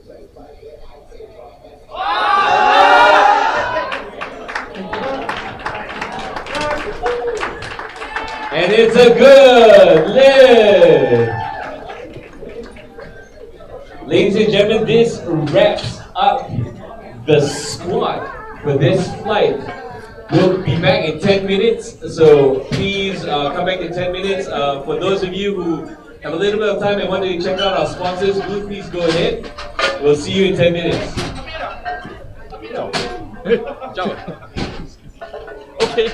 And it's a good lift. Ladies and gentlemen, this wraps up the squat for this flight. We'll be back in 10 minutes, so please come back in 10 minutes. For those of you who have a little bit of time and want to check out our sponsors, please go ahead. We'll see you in 10 minutes. Okay.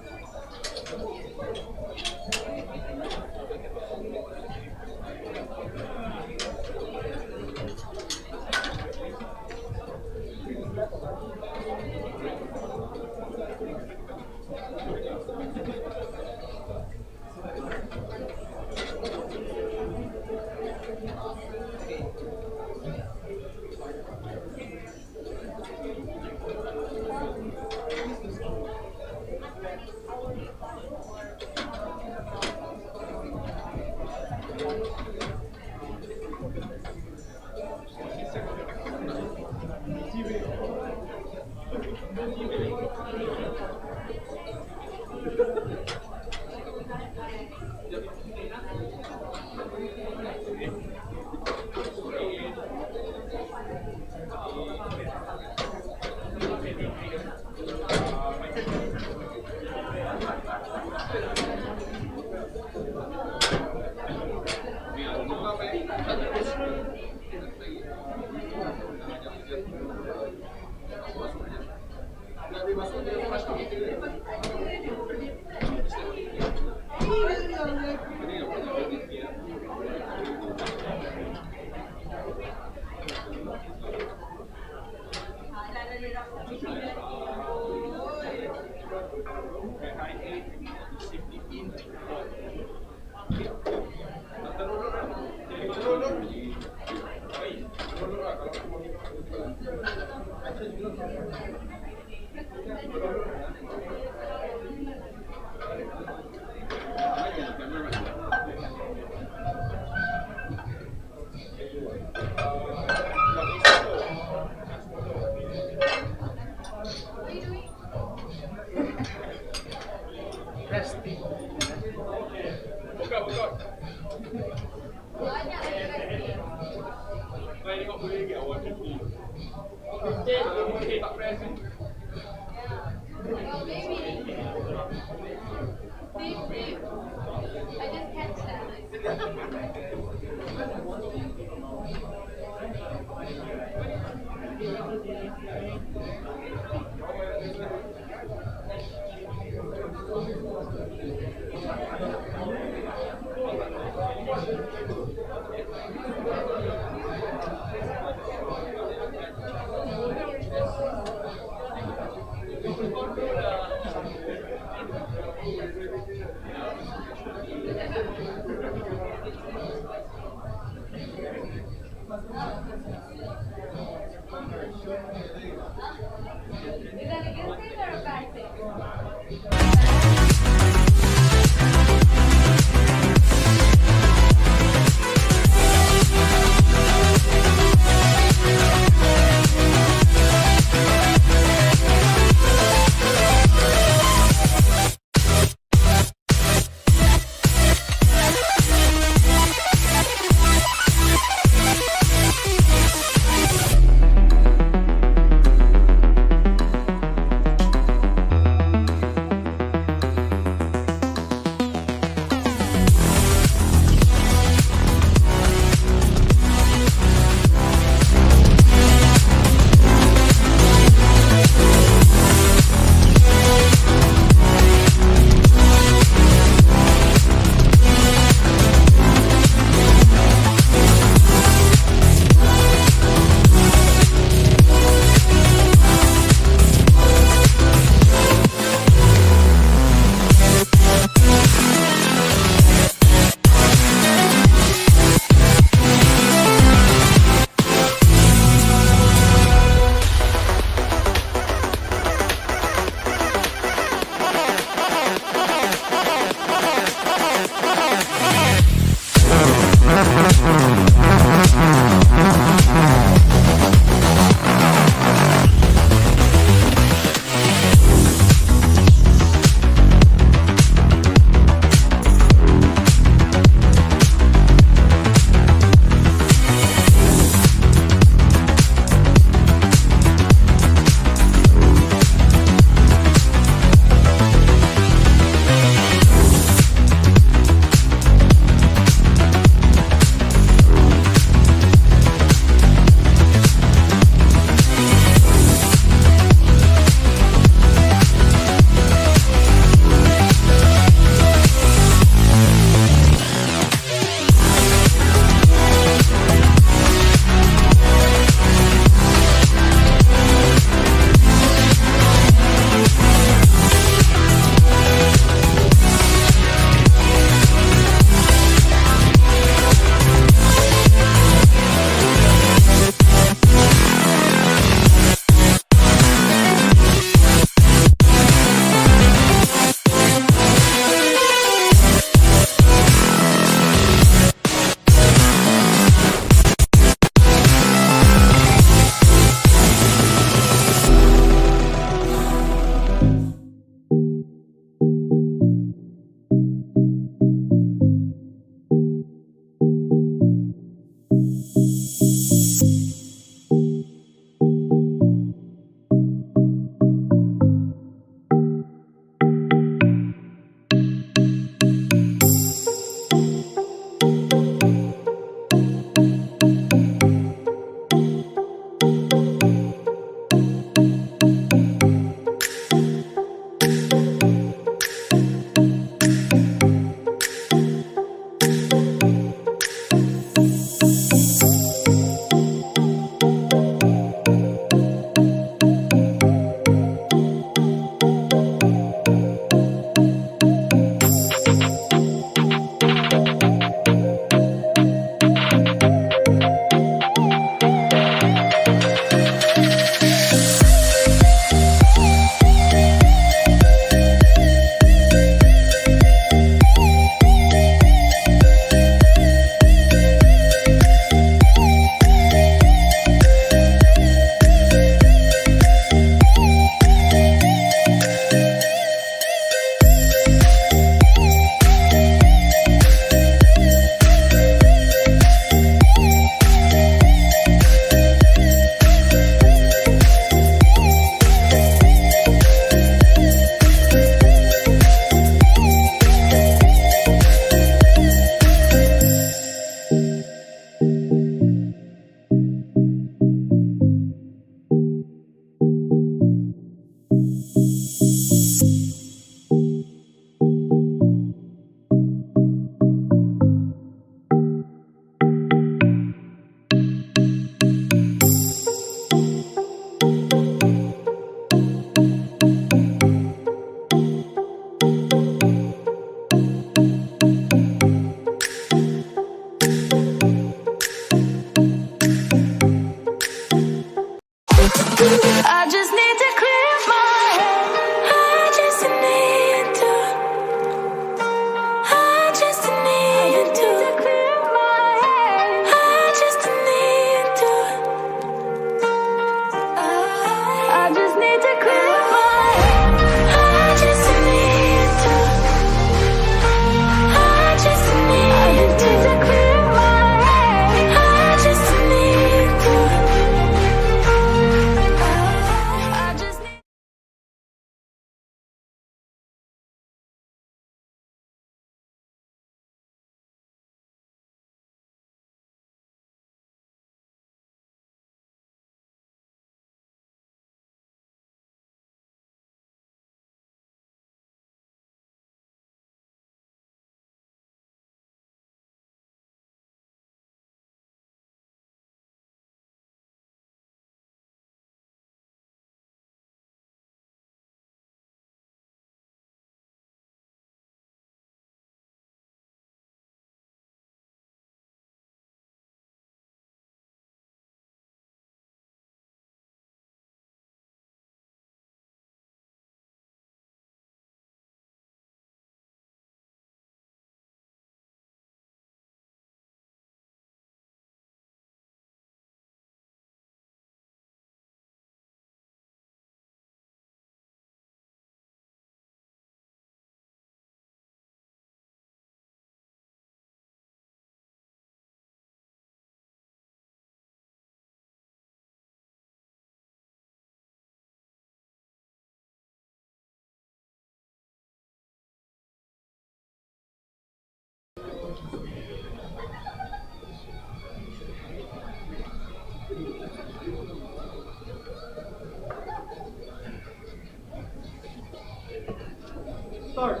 Start.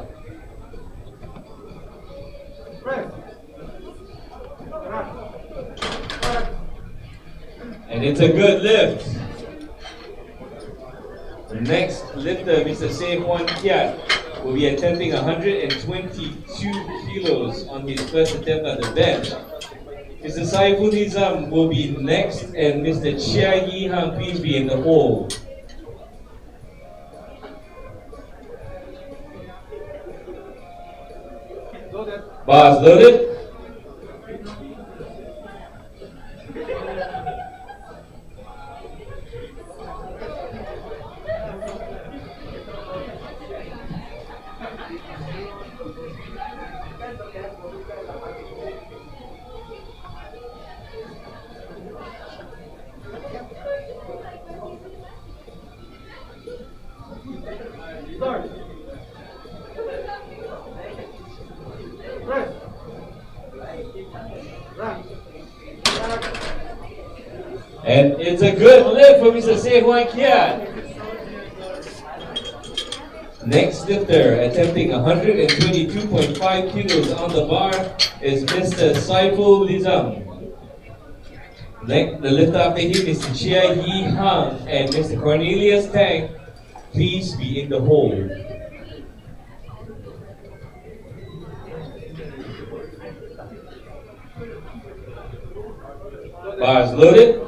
Press. And it's a good lift. The next lifter, Mr. Sehwan Kiat, will be attempting 122 kilos on his first attempt at the bench. Mr. Saiful Nizam will be next, and Mr. Chia Yi Han, please be in the hole. Bars loaded. Start. Press. And it's a good lift for Mr. Sehwan Kiat. Next lifter, attempting 122.5 kilos on the bar, is Mr. Saiful Nizam. Next, the lifter after him is Chia Yi Hang and Mr. Cornelius Tang. Please be in the hole. Bars loaded.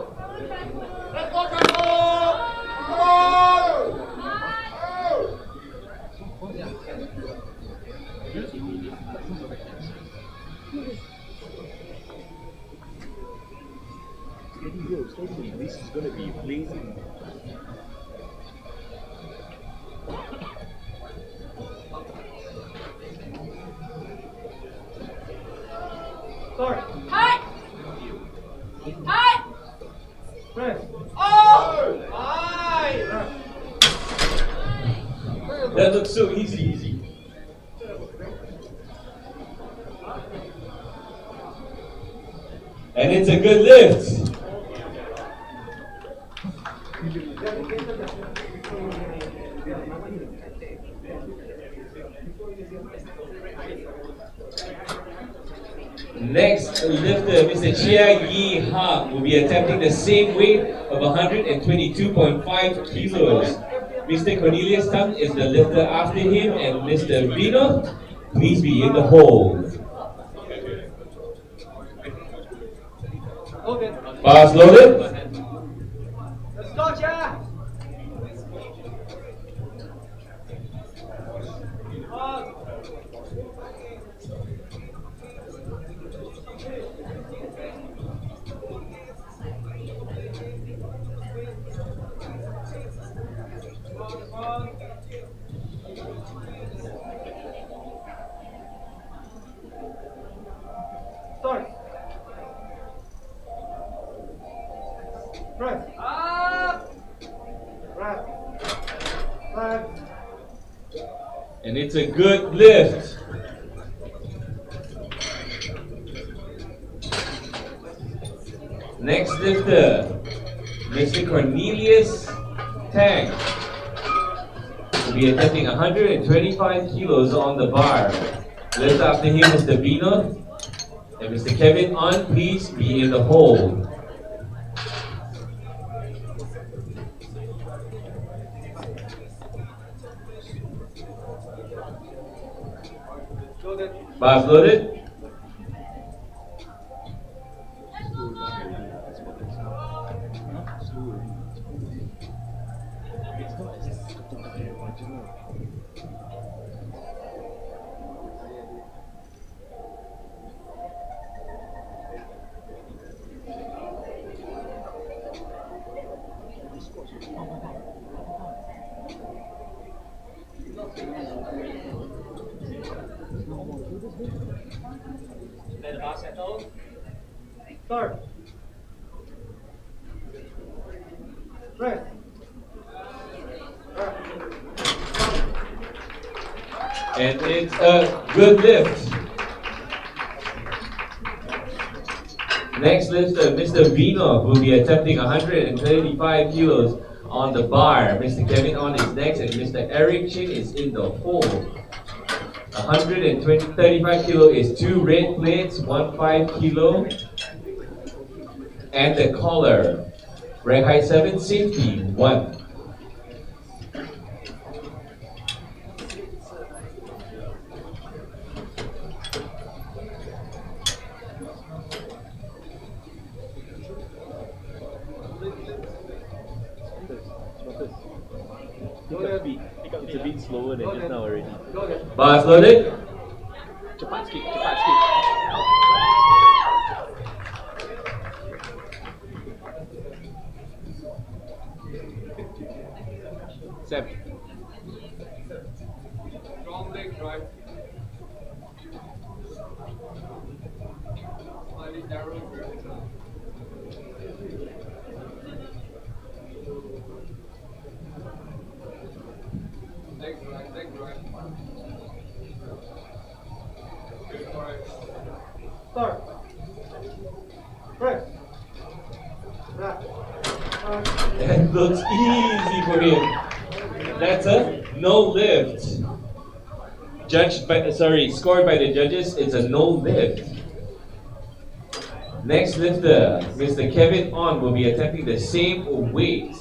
This is going to be blazing. Start. Hi! Hi! Press. Oh! That looks so easy. And it's a good lift. Next lifter, Mr. Chia Yi Ha, will be attempting the same weight of 122.5 kilos. Mr. Cornelius Tang is the lifter after him, and Mr. Vino, please be in the hole. Bars loaded. Let's go, Chia. Start. Press. Press. Press. And it's a good lift. Next lifter, Mr. Cornelius Tang, will be attempting 125 kilos on the bar. Lift after him, Mr. Vino, and Mr. Kevin On, please be in the hole. Bars loaded. Let the bar settle. Start. Press. And it's a good lift. Next lifter, Mr. Vino, will be attempting 135 kilos on the bar. Mr. Kevin On is next, and Mr. Eric Chin is in the hole. 135 kilo is 2 red plates, 1 5 kilo, and the collar. Rank height 7, safety 1. It's a bit slower than just now already. Bars loaded. Cepat sikit, cepat sikit. Sept. Strong leg drive. Slightly narrow grip. Leg drive, leg drive. Good drive. Start. Press. That looks easy for him. That's a no lift. Scored by the judges, it's a no lift. Next lifter, Mr. Kevin On, will be attempting the same weight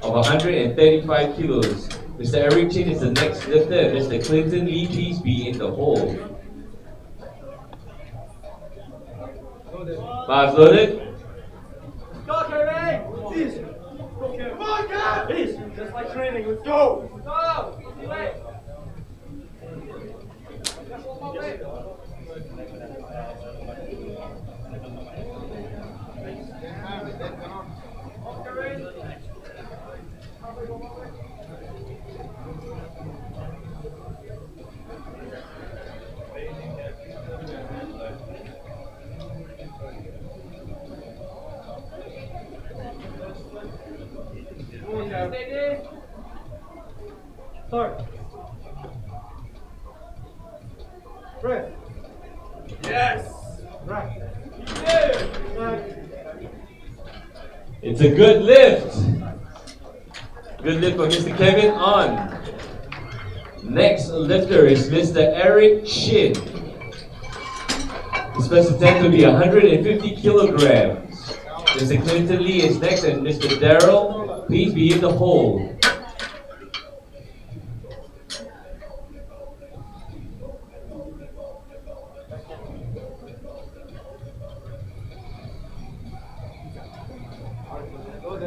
of 135 kilos. Mr. Eric Chin is the next lifter. Mr. Clinton Lee, please be in the hole. Bars loaded. Go, Kevin! Please! Go, Kevin! Come on, Kevin! Please! Just like training, let's go! Go! Easy way! Just one more way! Steady. Start. Press. Yes. Right. Right. It's a good lift. Good lift for Mr. Kevin On. Next lifter is Mr. Eric Chin. His first attempt will be 150 kilograms. Mr. Clinton Lee is next, and Mr. Daryl, please be in the hole.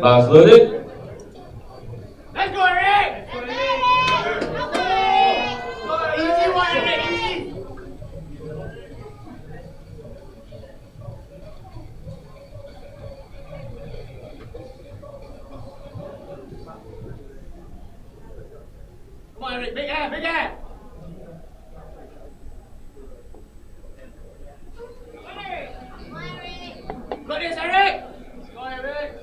Bars loaded. Let's go, Eric! Easy one, Eric, easy! Come on, Eric, big hand, big hand! Got this, Eric! Go, Eric!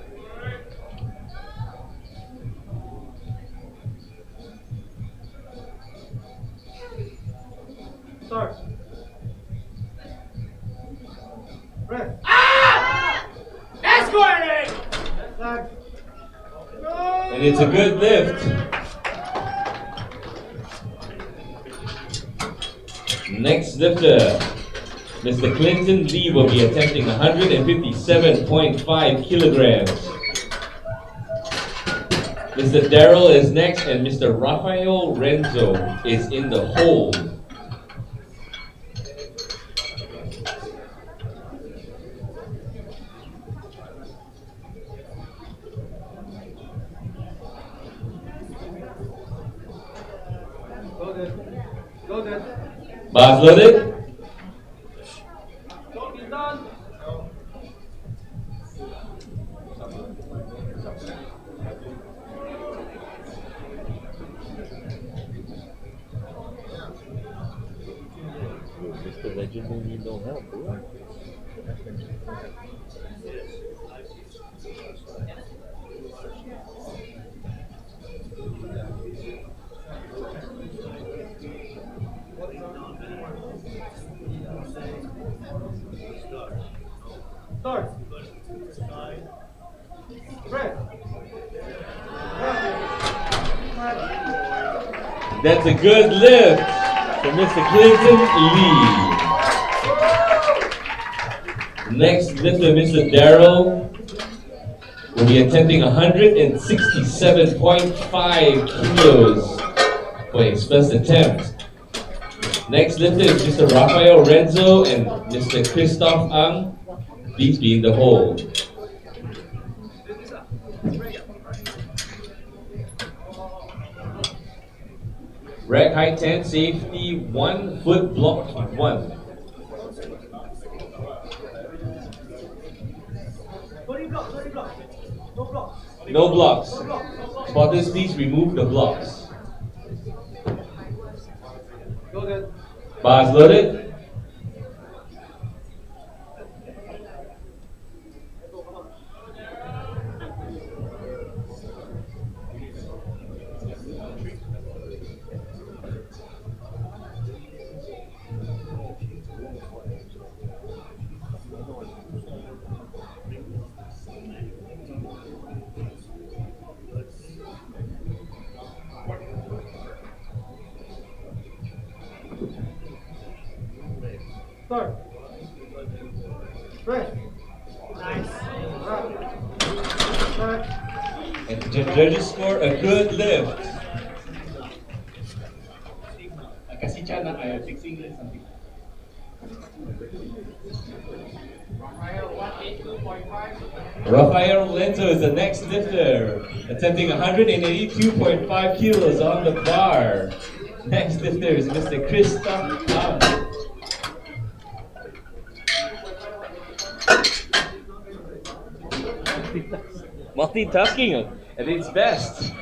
Start. Press. Ah! Let's go, Eric! And it's a good lift. Next lifter, Mr. Clinton Lee, will be attempting 157.5 kilograms. Mr. Daryl is next, and Mr. Rafael Renzo is in the hole. Go good. Bars loaded. Don't be done. Mr. Legend don't need no help, bro. That's a good lift for Mr. Clinton Lee. Next lifter, Mr. Darrell, will be attempting 167.5 kilos for his first attempt. Next lifter is Mr. Rafael Renzo and Mr. Christoph Ang, these being the whole. Rack height 10, safety 1, foot block 1. No blocks. Spotters, please remove the blocks. Bars loaded. Start. Press. Nice. And the judges score a good lift. Kasih chana kayak fixing something. Rafael Lenzo is the next lifter, attempting 182.5 kilos on the bar. Next lifter is Mr. Christoph Ang. Multitasking at its best.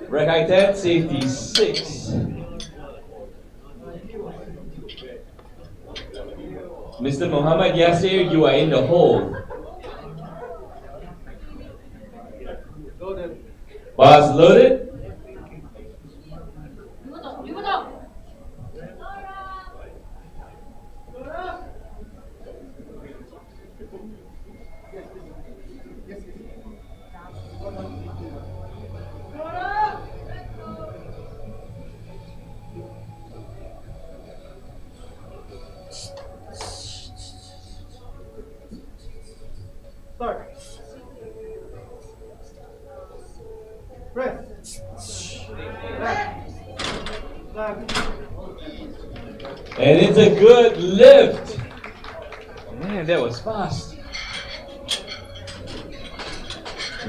Rack height 10, safety 6. Mr. Muhammad Yasir, you are in the hole. Bars loaded. Start. Press. And it's a good lift. Man, that was fast.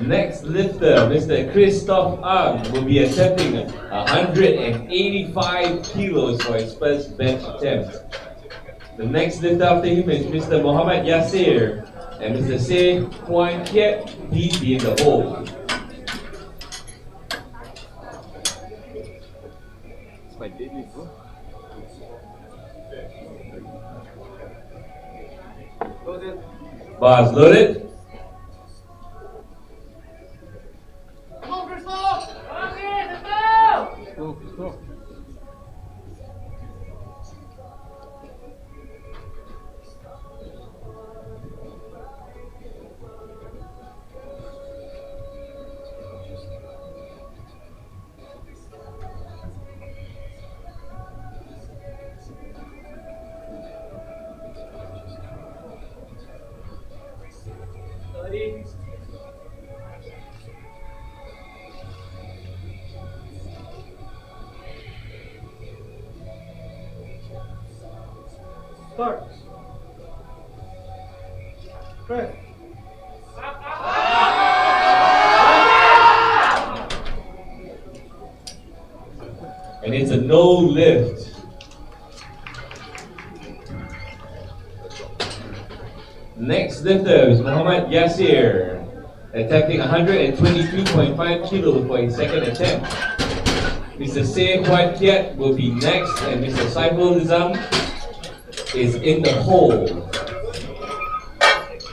Next lifter, Mr. Christoph Ang, will be attempting 185 kilos for his first bench attempt. The next lifter after him is Mr. Muhammad Yasir and Mr. Se Huan Kiet, please be in the hole. It's my deadlift, bro. Bars loaded. Start. Press. And it's a no lift. Next lifter is Muhammad Yasir, attempting 123.5 kilos for his second attempt. Mr. Se Huan Kiet will be next, and Mr. Saiful Nizam is in the hole.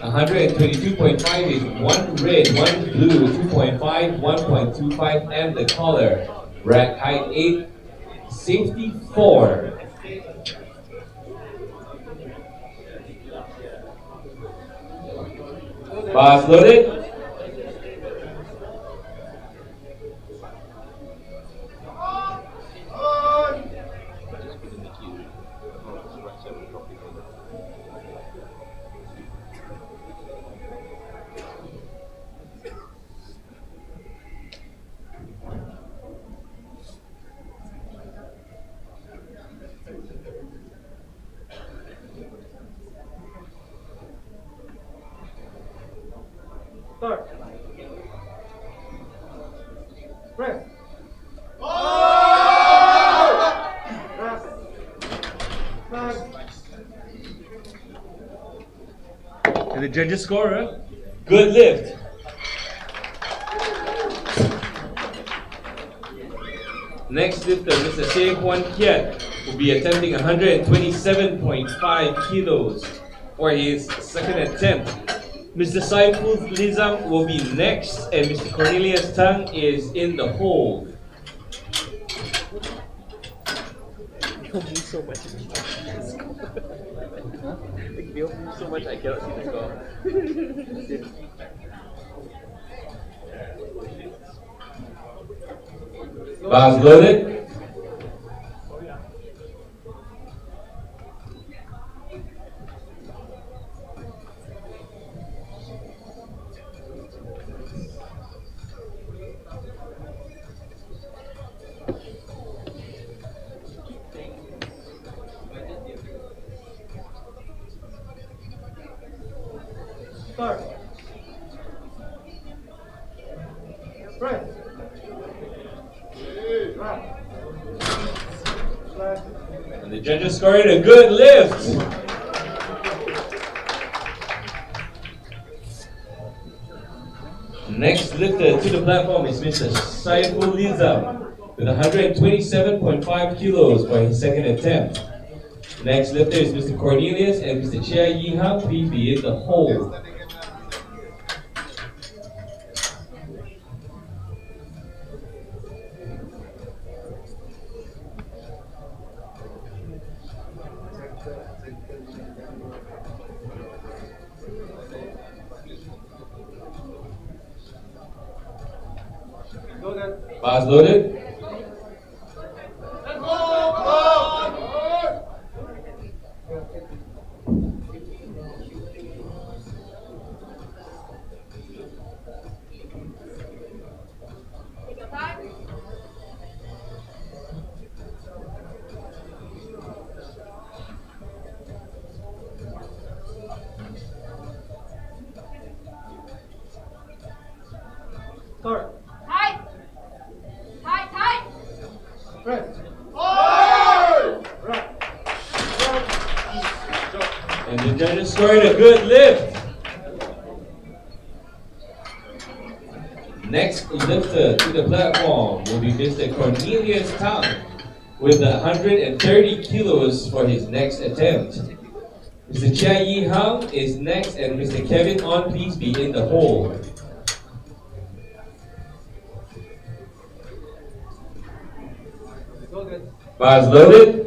122.5 is 1 red, 1 blue, 2.5, 1.25, and the collar. Rack height 8, safety 4. Bars loaded. Start. Press. Rest. Back. And the judges score, good lift. Next lifter, Mr. Seh Huan Kiat, will be attempting 127.5 kilos for his second attempt. Mr. Saiful Lizam will be next, and Mr. Cornelius Tang is in the hole. They all move so much. Like, they all move so much, I cannot see the score. Bars loaded. Start. Press. And the judges scored a good lift. Next lifter to the platform is Mr. Saiful Lizam with 127.5 kilos for his second attempt. Next lifter is Mr. Cornelius and Mr. Chia Yi Hang. Please be in the hole. Bars loaded. Take your time. Start. Tight. Tight, tight. Press. Right. And the judges scored a good lift. Next lifter to the platform will be Mr. Cornelius Tang with 130 kilos for his next attempt. Mr. Chia Yi Hang is next, and Mr. Kevin On, please be in the hole. Bars loaded.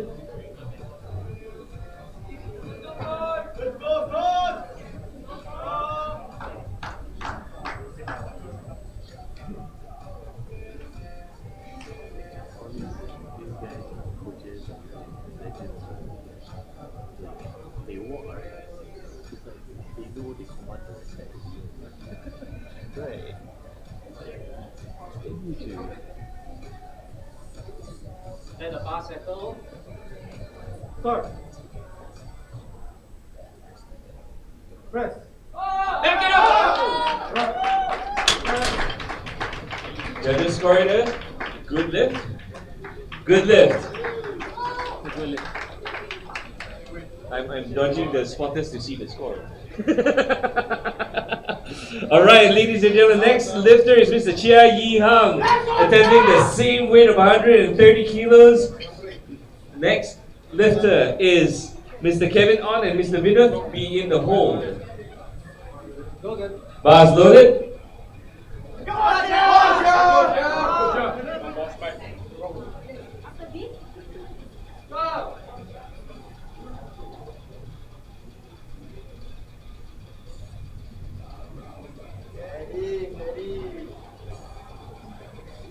They walk, right? It's like they know they command the respect. Right. They need to. Let the bar settle. Start. Press. Back it up! Judges scored a good lift. Good lift. I'm dodging the spotters to see the score. All right, ladies and gentlemen, next lifter is Mr. Chia Yi Hang, attempting the same weight of 130 kilos. Next lifter is Mr. Kevin On and Mr. Vinod. Be in the hole. Bars loaded.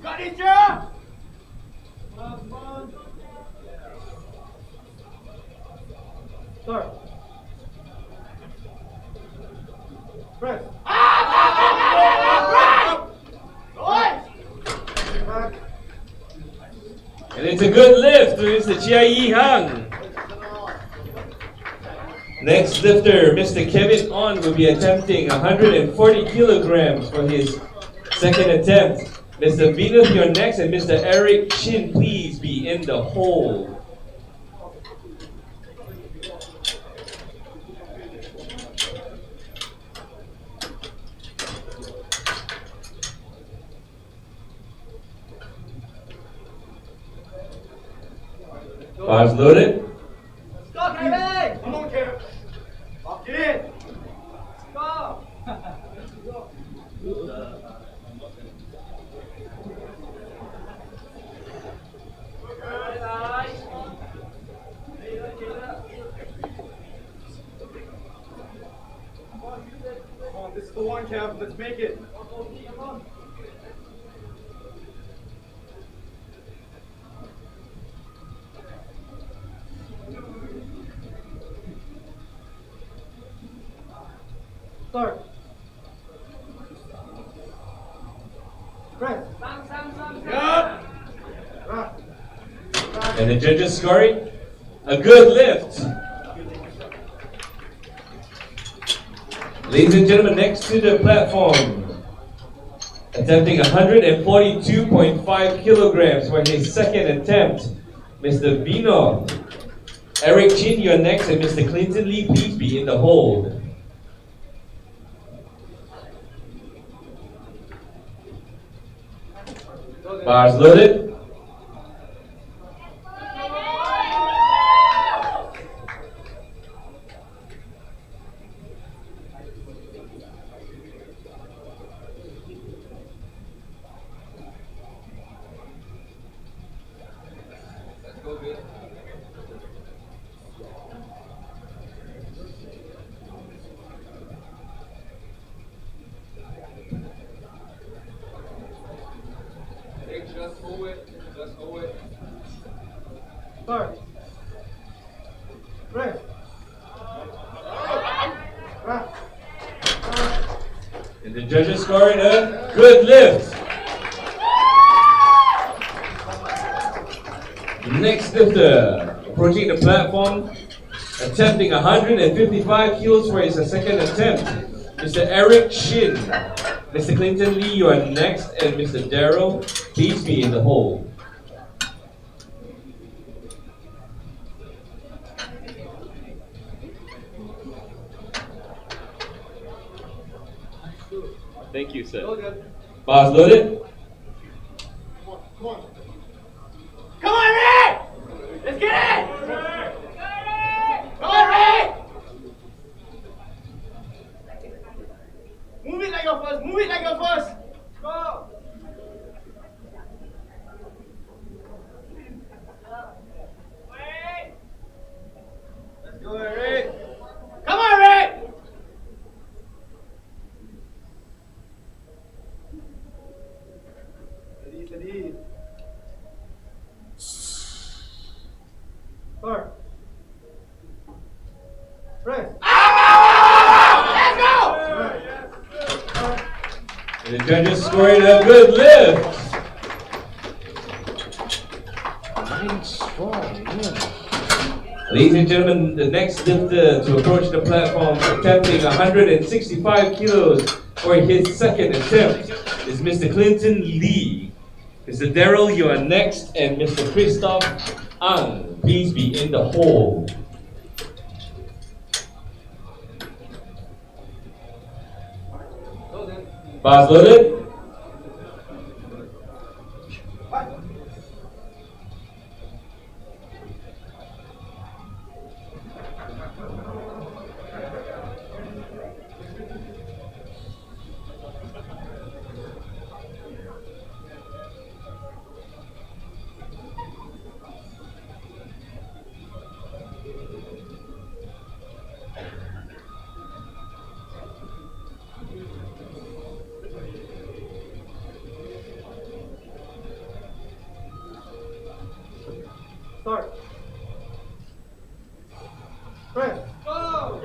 Got it, Joe! Start. Press. And it's a good lift to Mr. Chia Yi Hang. Next lifter, Mr. Kevin On, will be attempting 140 kilograms for his second attempt. Mr. Venus, you're next, and Mr. Eric Chin, please be in the hole. Bars loaded. Stop, Kevin! Come on, Kevin. Lock it in. Stop. Come on, this is the one, Kev. Let's make it. Start. Press. Yup. And the judges scoring a good lift. Ladies and gentlemen, next to the platform, attempting 142.5 kilograms for his second attempt, Mr. Vino. Eric Chin, you're next, and Mr. Clinton Lee, please be in the hold. Bars loaded. Just hold it. Just hold it. Start. Press. And the judges scoring a good lift. Next lifter, approaching the platform, attempting 155 kilos for his second attempt, Mr. Eric Shin. Mr. Clinton Lee, you are next, and Mr. Darrell, please be in the hole. Thank you, sir. Bars loaded. Come on. Come on, Rick! Let's get it! Come on, Rick! Move it like your first. Move it like your first. Go! Let's go, Rick. Come on, Rick! Steady. Start. Press. Let's go! And the judges scoring a good lift. Nice, strong, yeah. Ladies and gentlemen, the next lifter to approach the platform, attempting 165 kilos for his second attempt, is Mr. Clinton Lee. Mr. Darrell, you are next, and Mr. Christoph Ang, please be in the hole. Bars loaded. Start. Press. Go!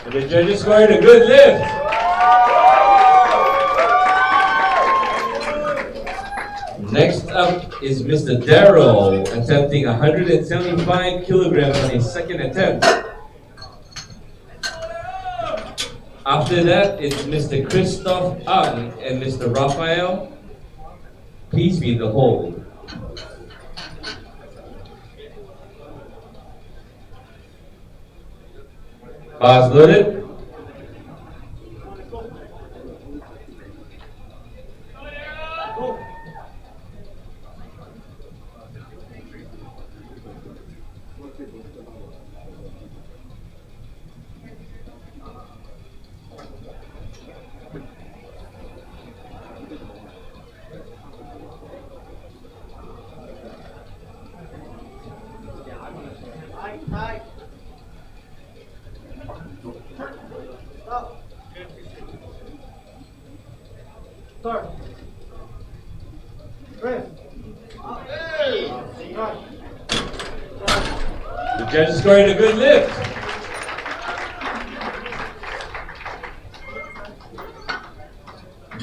And the judges scoring a good lift. Next up is Mr. Darrell, attempting 175 kilograms on his second attempt. After that, it's Mr. Christoph Ang and Mr. Raphael. Please be in the hold. Bars loaded. Tight. Stop. Start. Press. Right. The judges scored a good lift.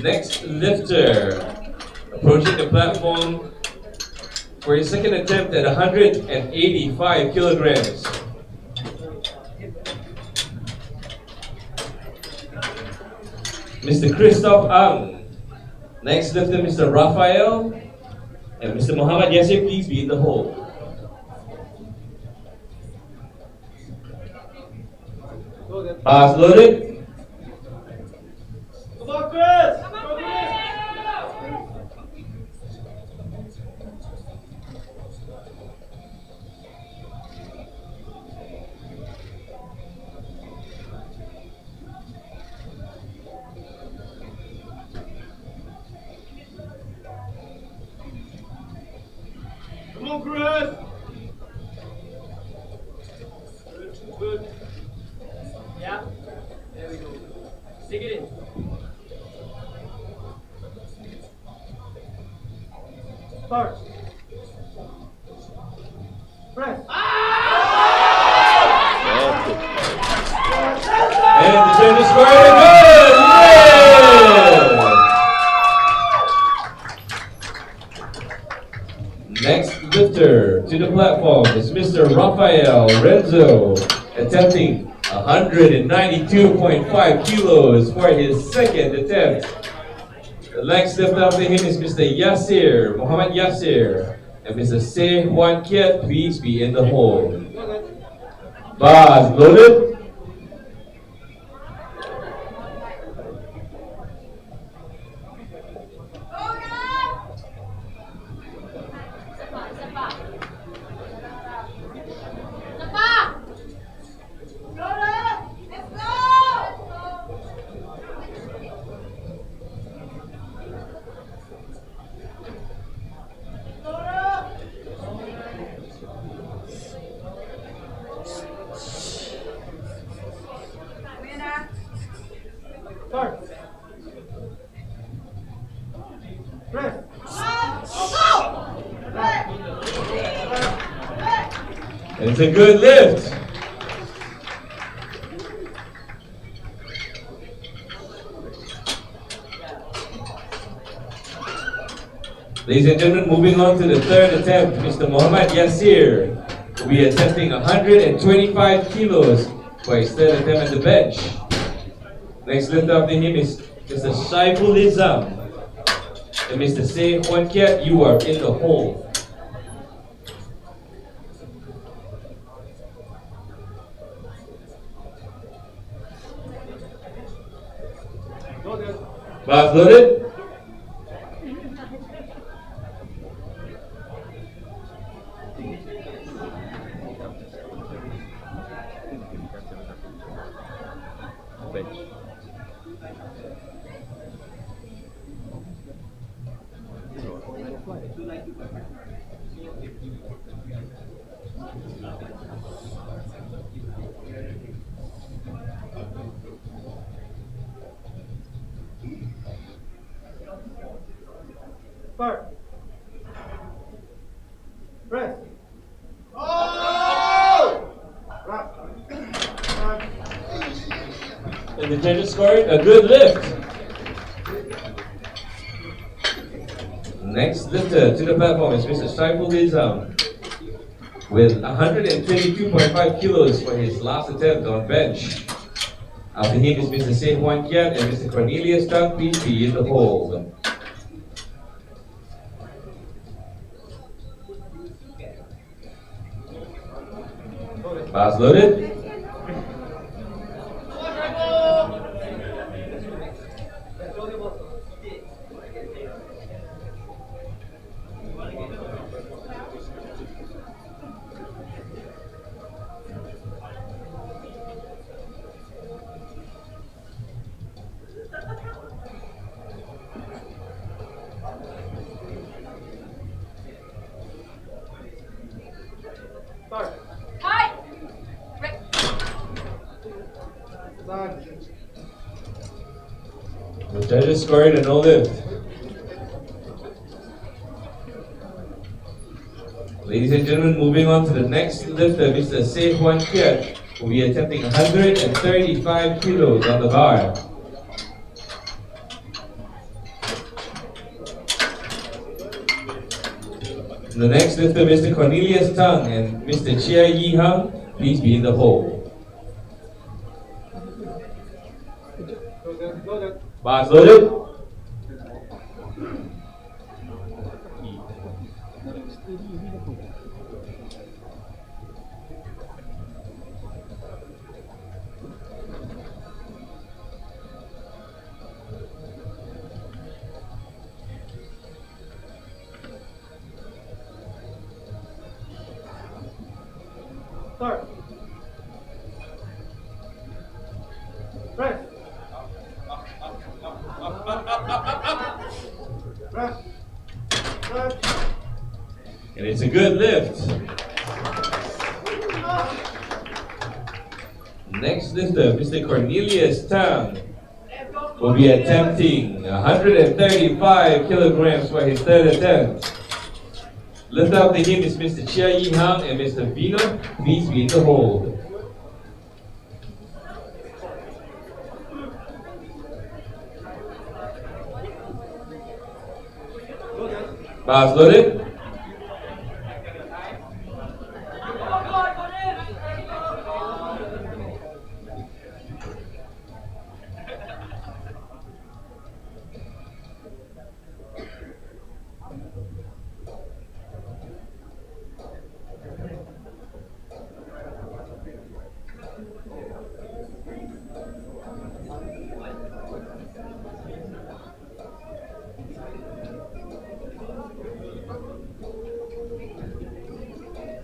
Next lifter, approaching the platform for his second attempt at 185 kilograms. Mr. Christoph Ang. Next lifter, Mr. Raphael. And Mr. Muhammad Yasir, please be in the hold. Bars loaded. Come on, Chris! Come on, Chris! Good. Yeah. There we go. Dig it in. Start. Press. And the judges scored a good lift. Next lifter to the platform is Mr. Raphael Renzo, attempting 192.5 kilos for his second attempt. The next lifter after him is Mr. Yasir, Muhammad Yasir, and Mr. Se Juan Kiat, please be in the hold. Bars loaded. Start. Press. It's a good lift. Ladies and gentlemen, moving on to the third attempt, Mr. Muhammad Yasir will be attempting 125 kilos for his third attempt at the bench. Next lifter after him is Mr. Saiful Nizam and Mr. Se Juan Kiat. You are in the hole. Bars loaded. Bench. Start. Press. And the judges scored a good lift. Next lifter to the platform is Mr. Saiful Nizam with 122.5 kilos for his last attempt on bench. After him is Mr. Saint Juan Kiat and Mr. Cornelius Tan. Please be in the hold. Bars loaded. Hi. The judges scored a no lift. Ladies and gentlemen, moving on to the next lifter, Mr. Se Juan Kiat, will be attempting 135 kilos on the bar. The next lifter, Mr. Cornelius Tang and Mr. Chia Yi Hang, please be in the hole. Bars loaded. Start. Press. Press. Press. And it's a good lift. Next lifter, Mr. Cornelius Tang, will be attempting 135 kilograms for his third attempt. Lift after him is Mr. Chia Yi Hang and Mr. Vino. Please be in the hold. Bars loaded.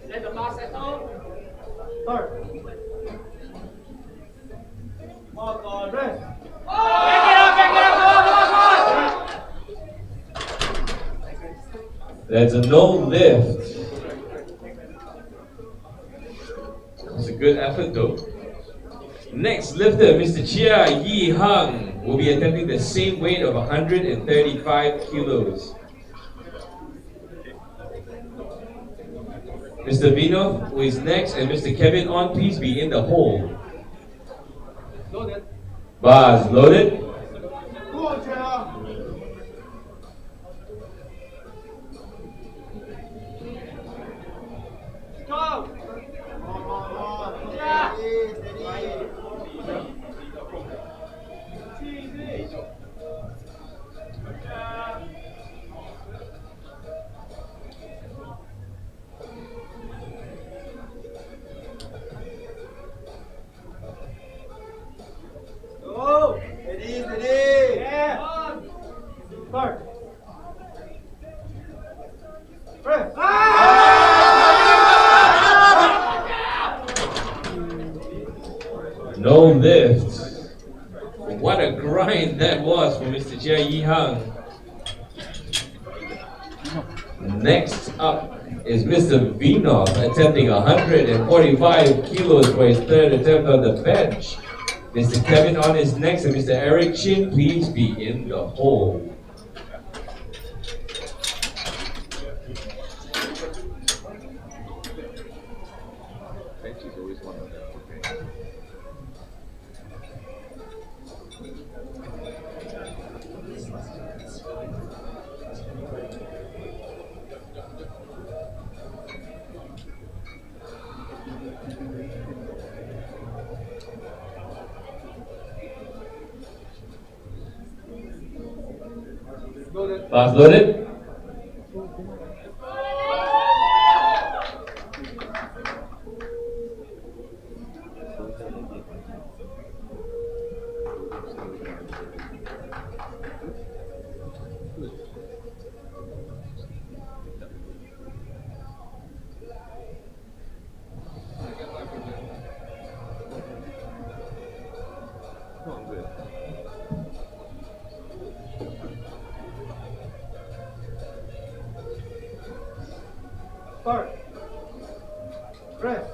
Let the bar settle. Start. Walk on, rest. That's a no lift. It's a good effort though. Next lifter, Mr. Chia Yi Hang, will be attempting the same weight of 135 kilos. Mr. Vino, who is next, and Mr. Kevin On, please be in the hole. Loaded. Bars loaded. Go on, Chia. Go. Yeah. Go. Steady, steady. Yeah. Start. Press. No lift. What a grind that was for Mr. Chia Yi Hang. Next up is Mr. Vino, attempting 145 kilos for his third attempt on the bench. Mr. Kevin On is next, and Mr. Eric Chin, please be in the hole. Bench is always one of them. Bars loaded. Start. Press.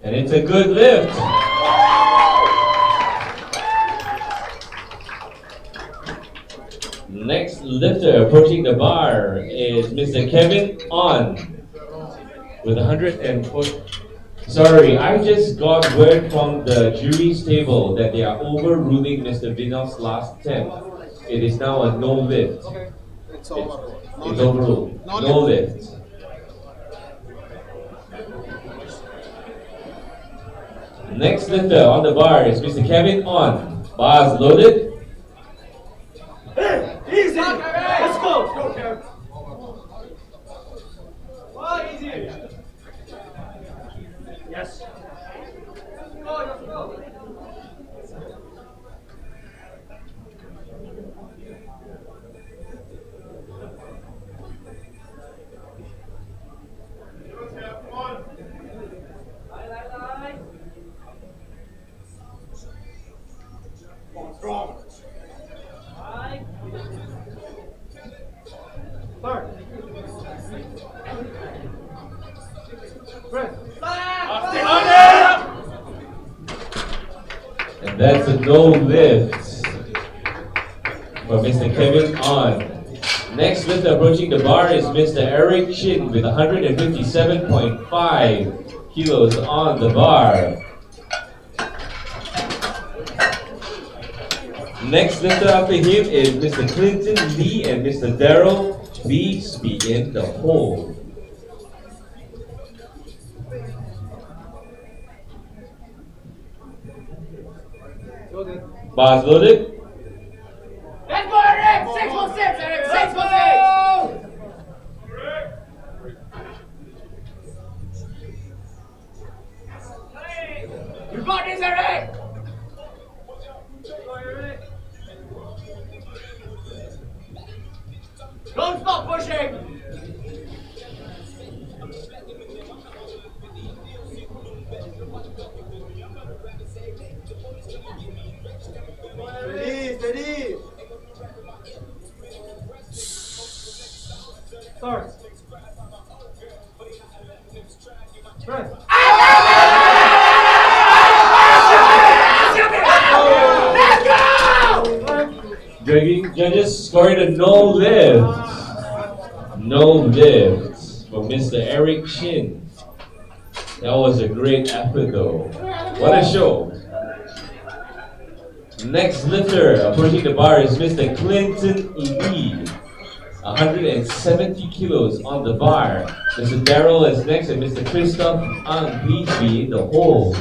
And it's a good lift. Next lifter approaching the bar is Mr. Kevin On with 140. Sorry, I just got word from the jury's table that they are overruling Mr. Vinod's last attempt. It is now a no lift. It's over. It's overruled. No lift. Next lifter on the bar is Mr. Kevin On. Bars loaded. Hey, easy! Let's go! Let's go, Kev. Oh, easy! Yes. Go, let's go. Strong. Start. Press. And that's a no lift for Mr. Kevin On. Next lifter approaching the bar is Mr. Eric Chin with 157.5 kilos on the bar. Next lifter after him is Mr. Clinton Lee and Mr. Daryl Beesby in the hole. Bars loaded. Let's go, Eric! 6 for 6, Eric! 6 for 6! You got this, Eric! Don't stop pushing! Steady, steady. Start. Press. Judges scored a no lift. No lift for Mr. Eric Chin. That was a great effort though. What a show. Next lifter approaching the bar is Mr. Clinton Lee. 170 kilos on the bar. Mr. Daryl is next and Mr. Christoph Ang Beesby in the hole.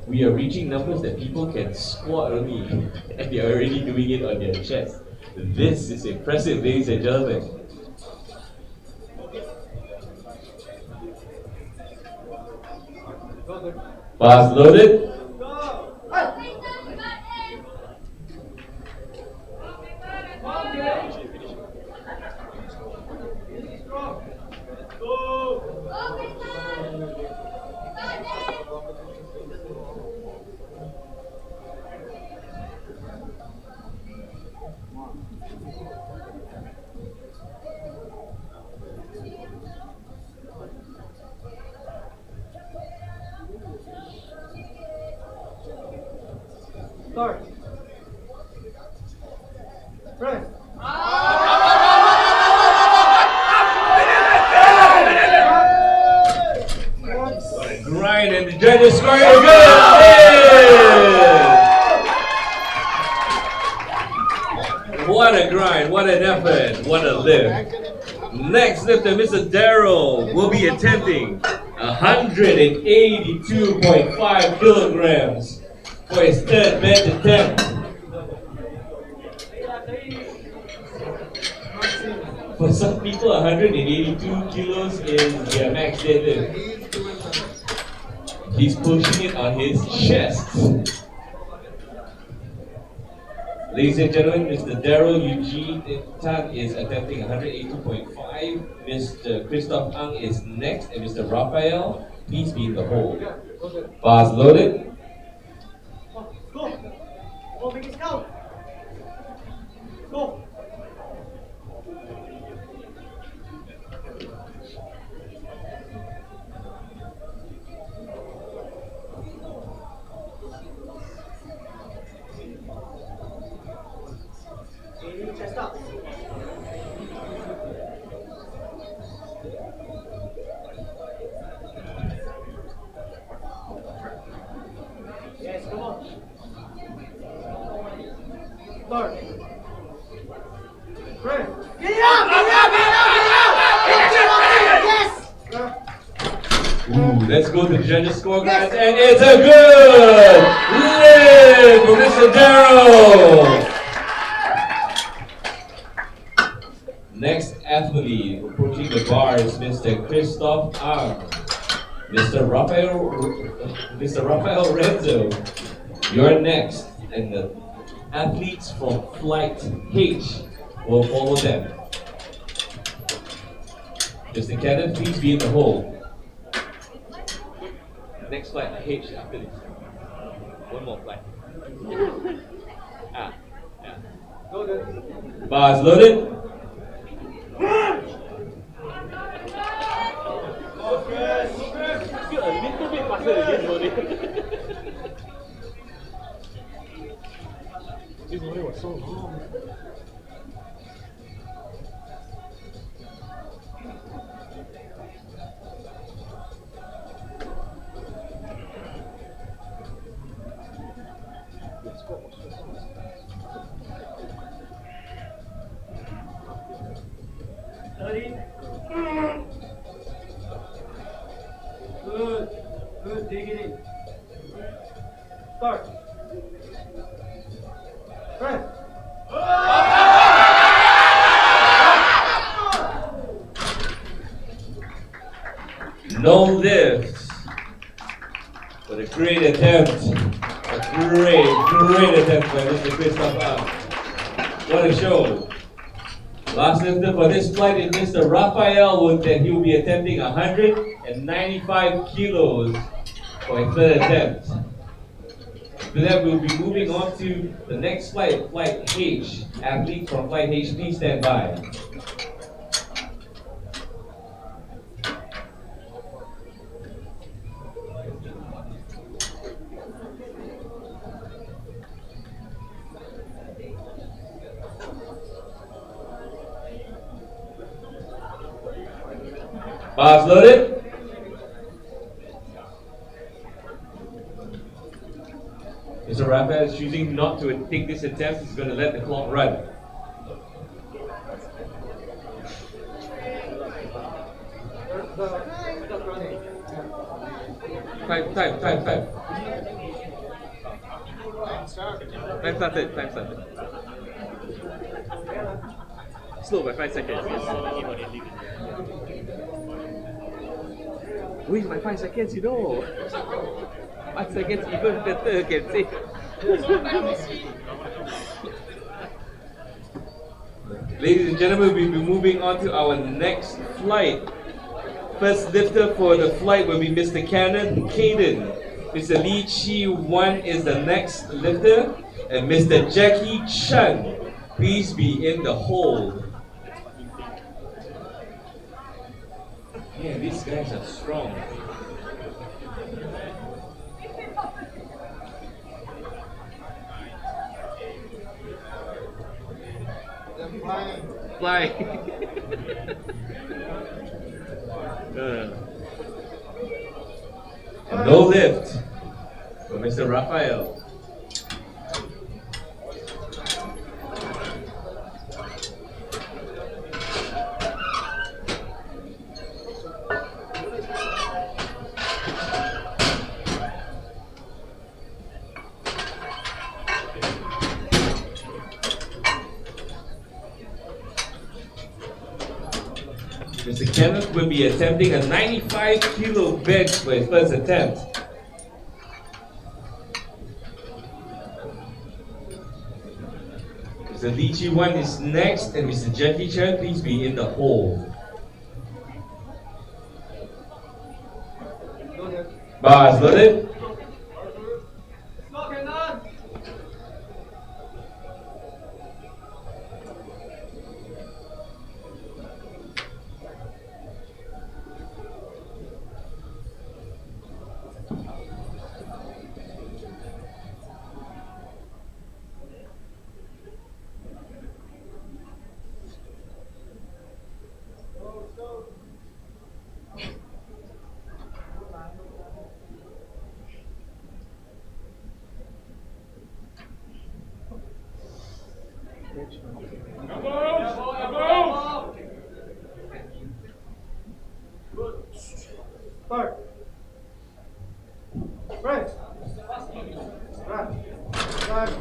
We are reaching numbers that people can squat only, and they are already doing it on their chest. This is impressive, ladies and gentlemen. Bars loaded. Start. Press. Grind and the judges scored a good lift. What What a grind, what an effort, what a lift. Next lifter, Mr. Daryl, will be attempting 182.5 kilograms for his third bench attempt. For some people, 182 kilos is their max deadlift. He's pushing it on his chest. Ladies and gentlemen, Mr. Daryl Eugene Tan is attempting 182.5. Mr. Christoph Ang is next, and Mr. Raphael, please be in the hole. Bars loaded. Go! Go, big scout! Go! Chest up. Yes, come on. Start. Right. Get up! Get up! Get up! Yes! Ooh, let's go to the judges' score, guys, and it's a good lift for Mr. Daryl. Next athlete approaching the bar is Mr. Christoph Ang. Mr. Raphael Renzo, you're next, and the athletes from Flight H will follow them. Mr. Cannon, please be in the hole. Next flight, H after this. One more flight. Yeah. Bars loaded. Feel a little bit faster again, loaded. This morning was so long. Good. Good. Dig it in. Start. Press. No lifts. But a great attempt. A great attempt by Mr. Christoph Ang. What a show. Last lifter for this flight is Mr. Raphael, he will be attempting 195 kilos for a third attempt. After that, we'll be moving on to the next flight, Flight H. Athlete from Flight H, please stand by. Bars loaded. Mr. Raphael is choosing not to take this attempt. He's going to let the clock run. Time. Time started. Slow by 5 seconds. Wait, my 5 seconds, you know. 5 seconds even better, can say. Ladies and gentlemen, we'll be moving on to our next flight. First lifter for the flight will be Mr. Cannon Caden. Mr. Lee Chi Wan is the next lifter. And Mr. Jackie Chan, please be in the hold. Man, these guys are strong. Flying. And no lift for Mr. Raphael. Mr. Kenneth will be attempting a 95 kilo bench for his first attempt. Mr. Lee Chi Wan is next, and Mr. Jackie Chan, please be in the hole. Bars loaded. Start. Press. Right.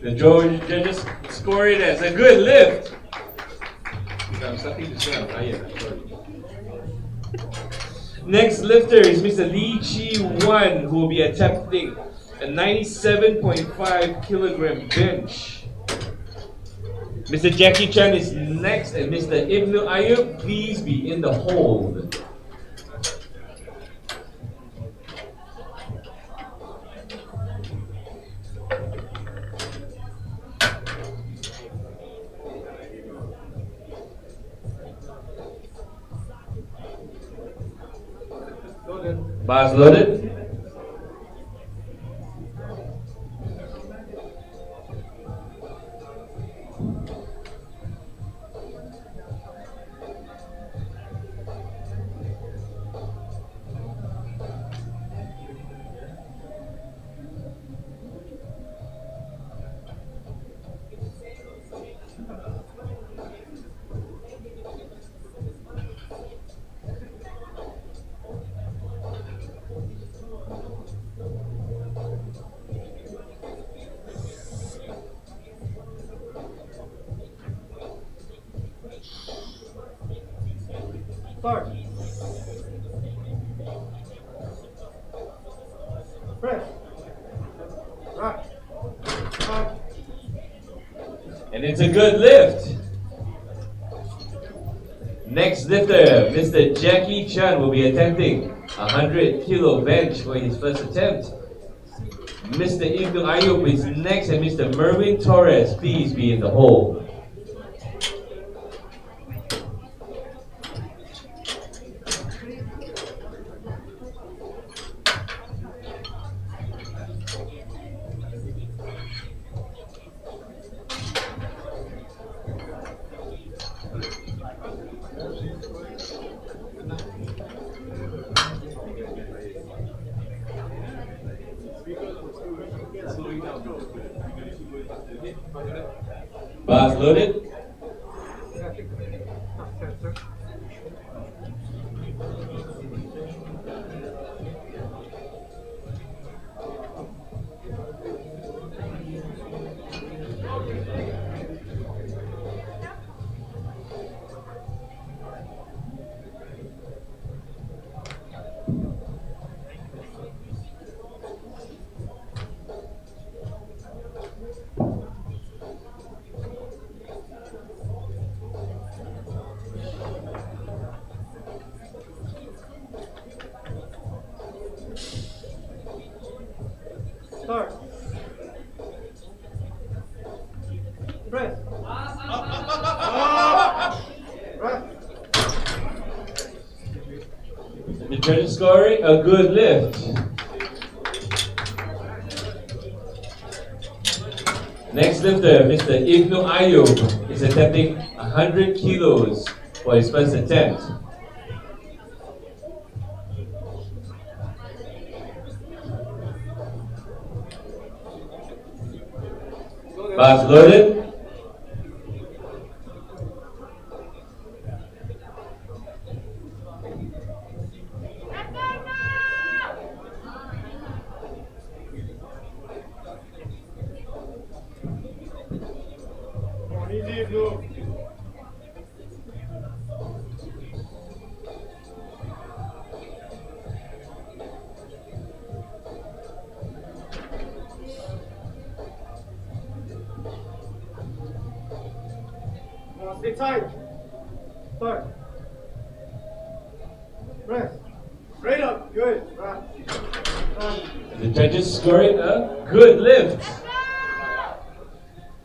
The judges score it as a good lift. I'm starting to smell fire. Sorry. Next lifter is Mr. Lee Chi Wan, who will be attempting a 97.5 kilogram bench. Mr. Jackie Chan is next, and Mr. Ibnu Ayub, please be in the hold. Bars loaded. Start. Press. Right. And it's a good lift. Next lifter, Mr. Jackie Chan, will be attempting a 100 kilo bench for his first attempt. Mr. Ibnu Ayub is next, and Mr. Merwin Torres, please be in the hole. Bars loaded. Start. Press. Right. The judges scoring a good lift. Next lifter, Mr. Ibnu Ayub, is attempting 100 kilos for his first attempt. Bars loaded. Sit tight. Start. Press. Straight up. Good. Right. The judges scoring a good lift.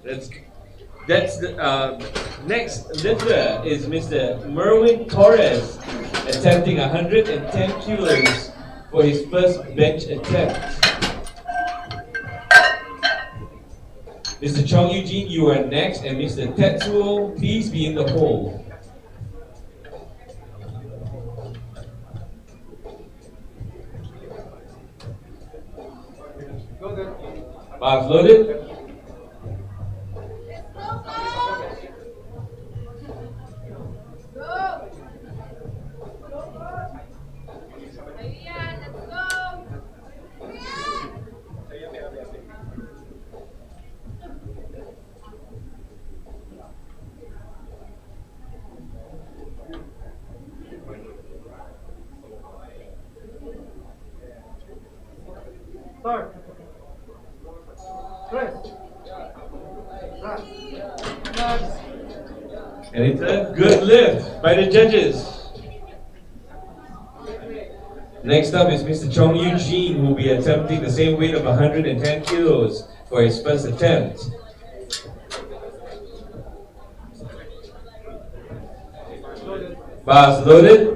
That's the next lifter is Mr. Merwin Torres, attempting 110 kilos for his first bench attempt. Mr. Chong Eugene, you are next, and Mr. Tetsuo, please be in the hole. Bars loaded. Start. Press. Right. And it's a good lift by the judges. Next up is Mr. Chong Eugene, who will be attempting the same weight of 110 kilos for his first attempt. Bars loaded.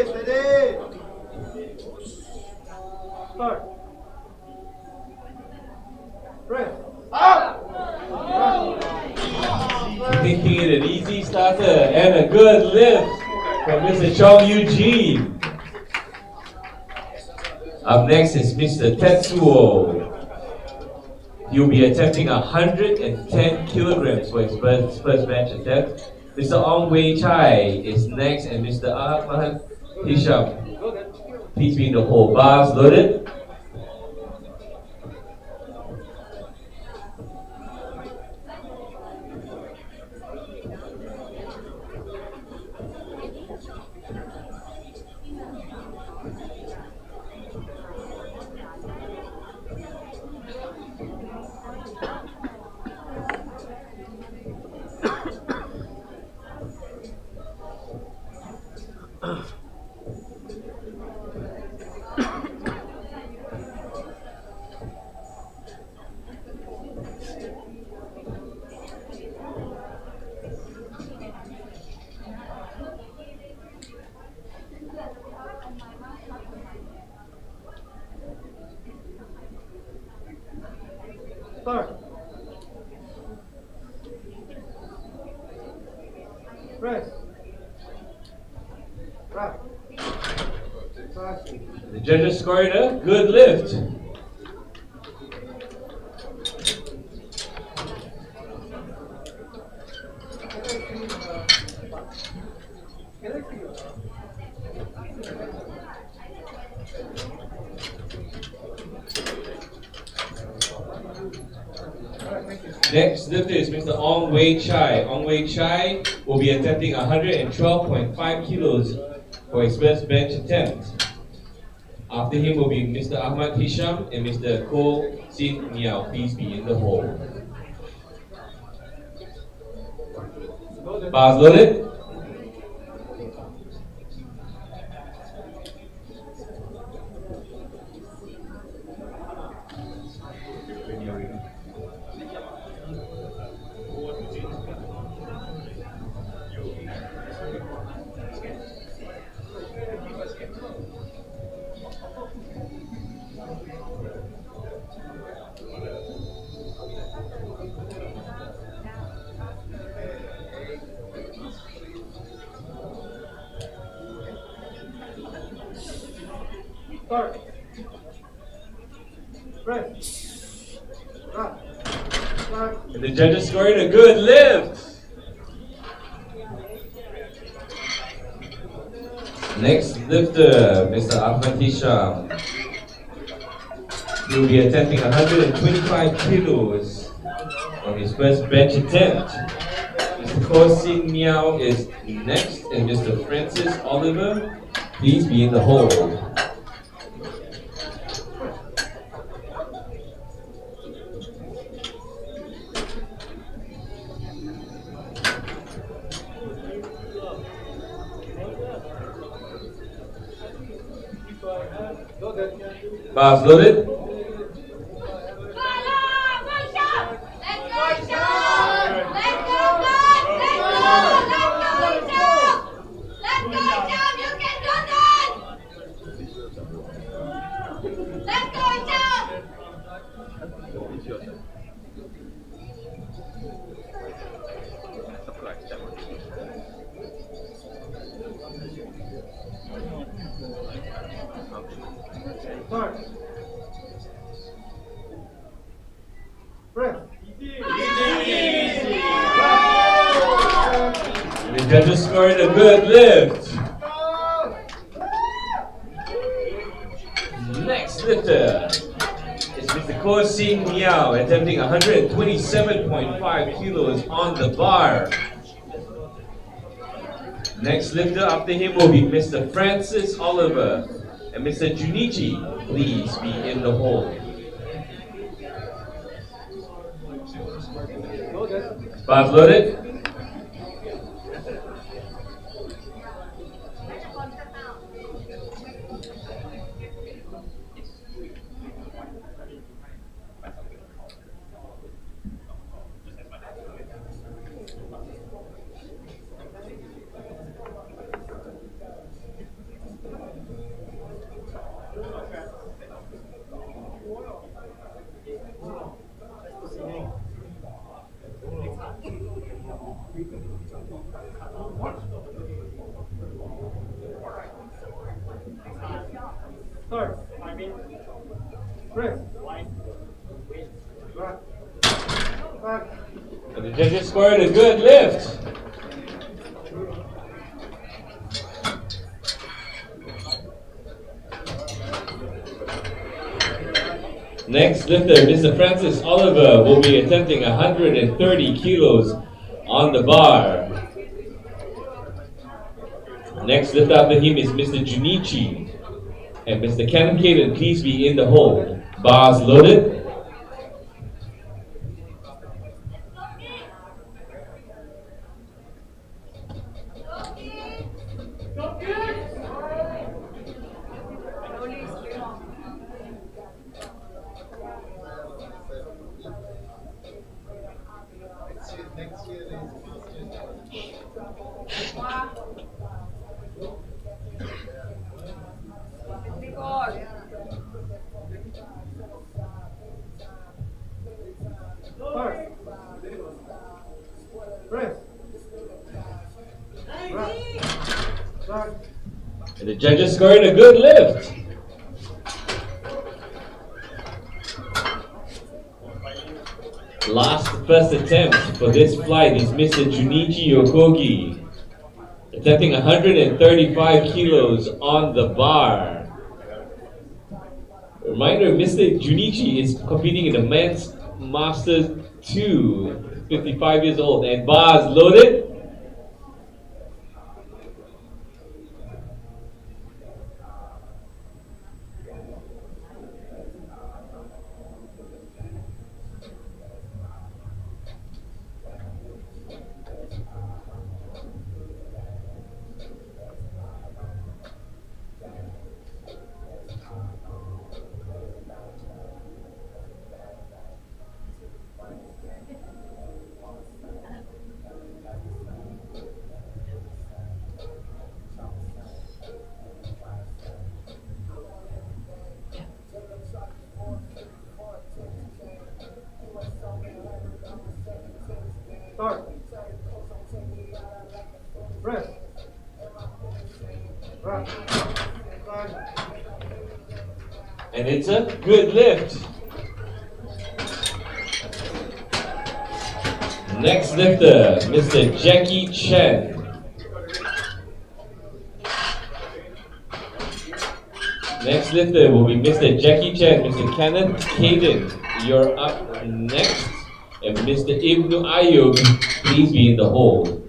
Steady. Start. Press. Making it an easy starter and a good lift from Mr. Chong Eugene. Up next is Mr. Tetsuo. He'll be attempting 110 kilograms for his first bench attempt. Mr. Ong Wei Chai is next, and Mr. Ahmad Hisham. Please be in the hole. Bars loaded. Start. Press. Right. The judges scored a good lift. Next lifter is Mr. Ong Wei Chai. Ong Wei Chai will be attempting 112.5 kilos for his first bench attempt. After him will be Mr. Ahmad Hisham and Mr. Ko Sin Miao. Please be in the hole. Bars loaded. Start. Press. Right. Start. And the judges scored a good lift. Next lifter, Mr. Ahmad Hisham. He will be attempting 125 kilos on his first bench attempt. Mr. Kosin Miao is next, and Mr. Francis Oliver, please be in the hold. Bars loaded. The judges scored a good lift. Next lifter is Mr. Kosin Miao, attempting 127.5 kilos on the bar. Next lifter after him will be Mr. Francis Oliver. And Mr. Junichi, please be in the hold. Bars loaded. And the judges scored a good lift. Next lifter, Mr. Francis Oliver, will be attempting 130 kilos on the bar. Next lifter after him is Mr. Junichi. And Mr. Canon Caden, please be in the hold. Bars loaded. And the judges scored a good lift. Last first attempt for this flight is Mr. Junichi Yokogi, attempting 135 kilos on the bar. Reminder, Mr. Junichi is competing in the men's Masters 2, 55 years old, and bars loaded. And it's a good lift. Next lifter, Mr. Jackie Chen. Next lifter will be Mr. Jackie Chan, Mr. Kenneth Caden. You're up next. And Mr. Ibnu Ayub, please be in the hold.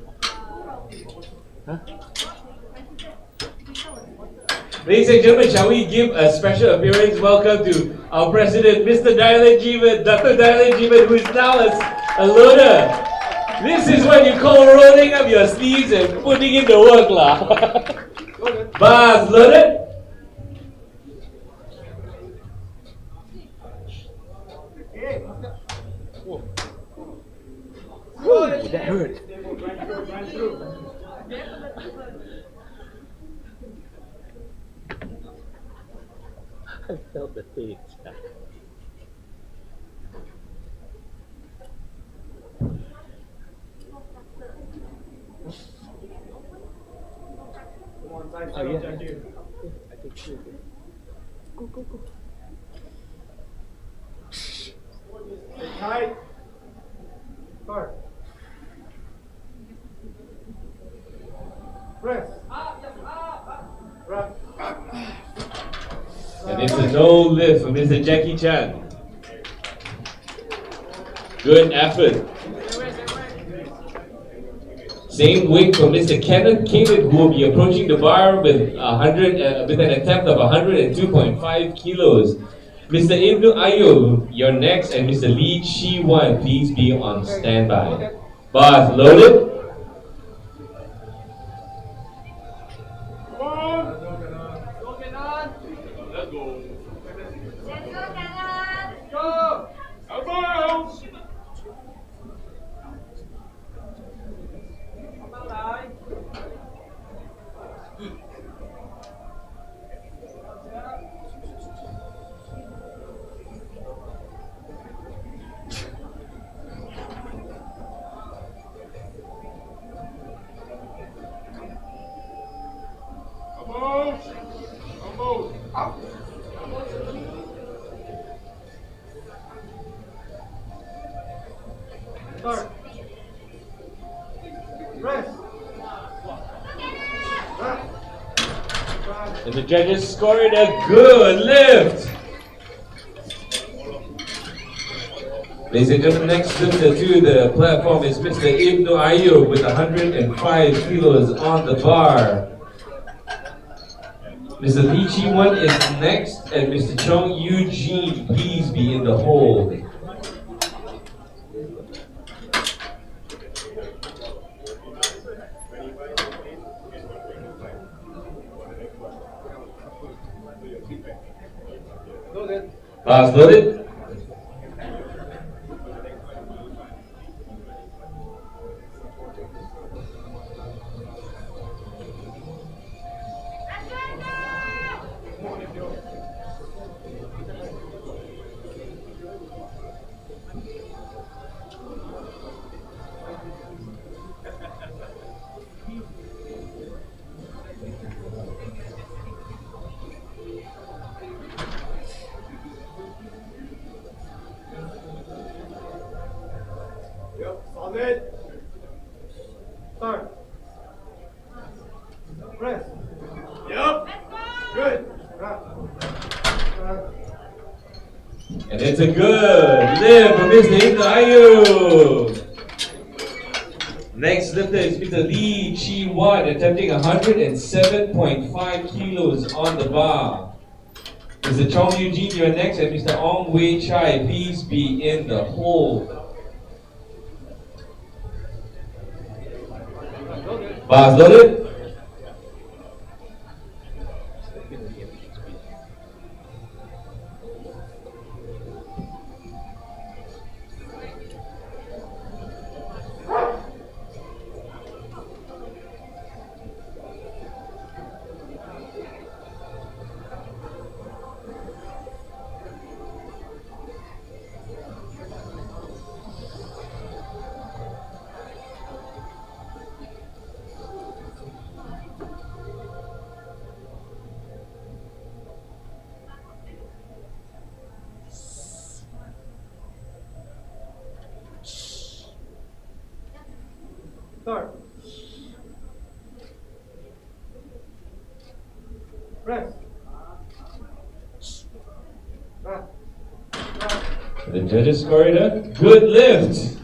Ladies and gentlemen, shall we give a special appearance? Welcome to our president, Mr. Dailan Jeevan, Dr. Dailan Jeevan, who is now a loader. This is what you call rolling up your sleeves and putting in the work, lah. Bars loaded. Ooh, that hurt. I felt the pain. Oh, yeah. I think so. Go, go, go. Stay tight. Start. Press. Right. And it's a no lift for Mr. Jackie Chan. Good effort. Same weight for Mr. Kenneth Caden, who will be approaching the bar with with an attempt of 102.5 kilos. Mr. Ibnu Ayub, you're next, and Mr. Lee Chi Wan, please be on standby. Bars loaded. Start. Rest. And the judges scored a good lift. Ladies and gentlemen, next lifter to the platform is Mr. Ibnu Ayub with 105 kilos on the bar. Mr. Lee Chi Wan is next, and Mr. Chong Eugene, please be in the hold. Bars loaded. Solid. Start. Press. Yep. Good. And it's a good lift for Mr. Ibnu Ayub. Next lifter is Mr. Lee Chi Wan, attempting 107.5 kilos on the bar. Mr. Chong Eugene, you're next, and Mr. Ong Wei Chai, please be in the hold. Bars loaded. Start. Press. The judges scored a good lift.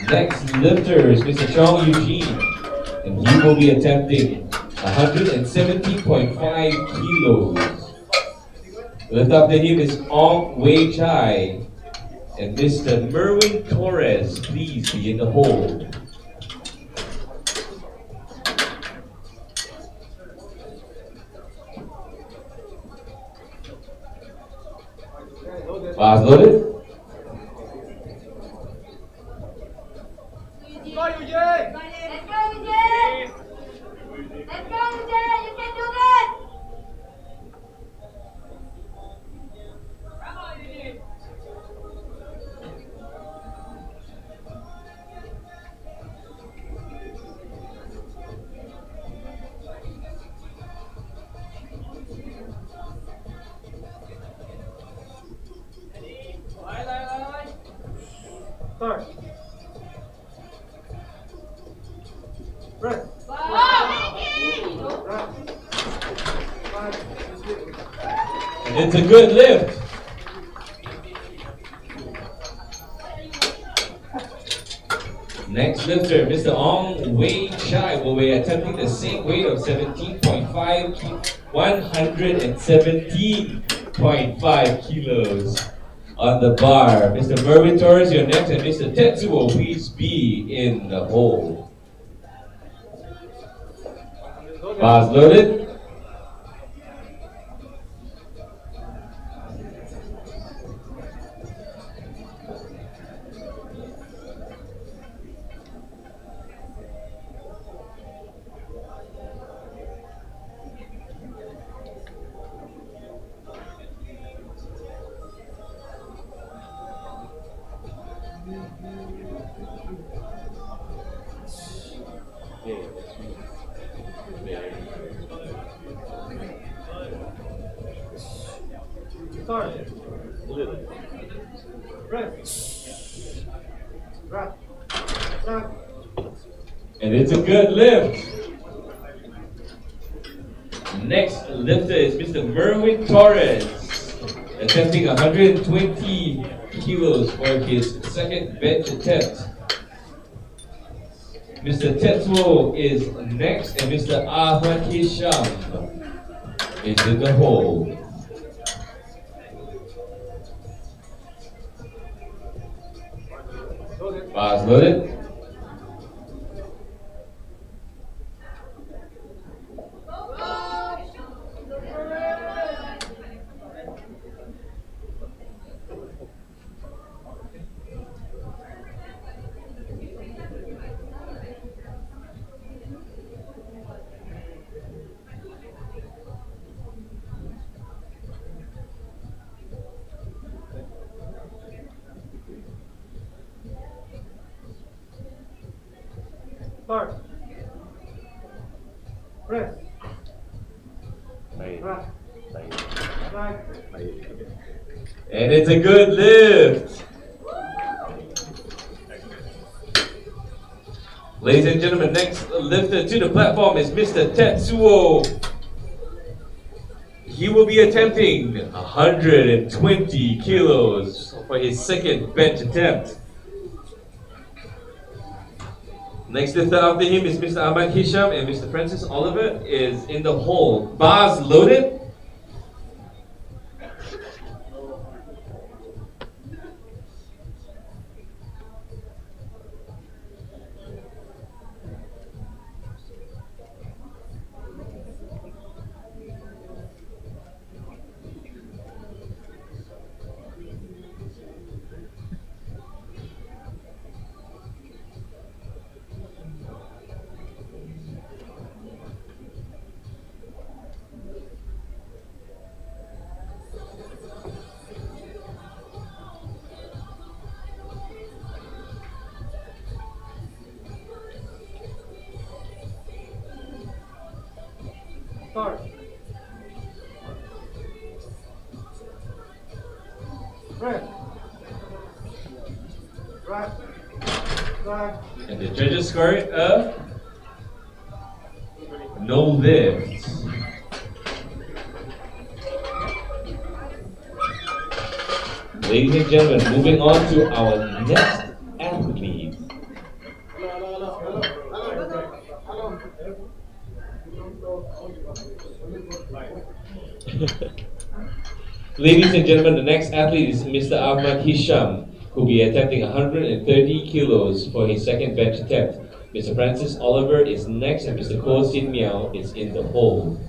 Next lifter is Mr. Chong Eugene, and he will be attempting 170.5 kilos. Lift after him is Ong Wei Chai, and Mr. Merwin Torres, please be in the hold. Bars loaded. Go, Eugene! Let's go, Eugene! Let's go, Eugene! You can do this! Come on, Eugene! Start. Press. And it's a good lift. Next lifter, Mr. Ong Wei Chai will be attempting the same weight of 117.5 kilos on the bar. Mr. Merwin Torres, you're next, and Mr. Tetsuo, please be in the hole. Bars loaded. Start. Press. Drop. Drop. And it's a good lift. Next lifter is Mr. Merwin Torres, attempting 120 kilos for his second bench attempt. Mr. Tetsuo is next, and Mr. Ahmad Hisham is in the hole. Bars loaded. Start. Press. Drop. Drop. And it's a good lift. Ladies and gentlemen, next lifter to the platform is Mr. Tetsuo. He will be attempting 120 kilos for his second bench attempt. Next lifter after him is Mr. Ahmad Hisham, and Mr. Francis Oliver is in the hole. Bars loaded. Start. Press. Drop. Drop. And the judges score it no lift. Ladies and gentlemen, moving on to our next athlete. Ladies and gentlemen, the next athlete is Mr. Ahmad Hisham, who will be attempting 130 kilos for his second bench attempt. Mr. Francis Oliver is next, and Mr. Koh Sin Miao is in the hold.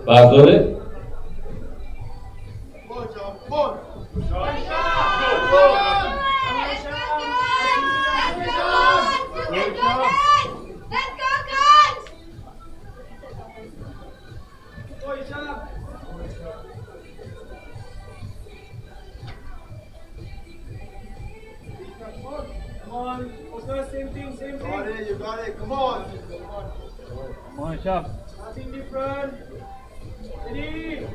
Bars loaded. Come on, focus, same thing. You got it, come on. Come on, Shab. Nothing different. Ready?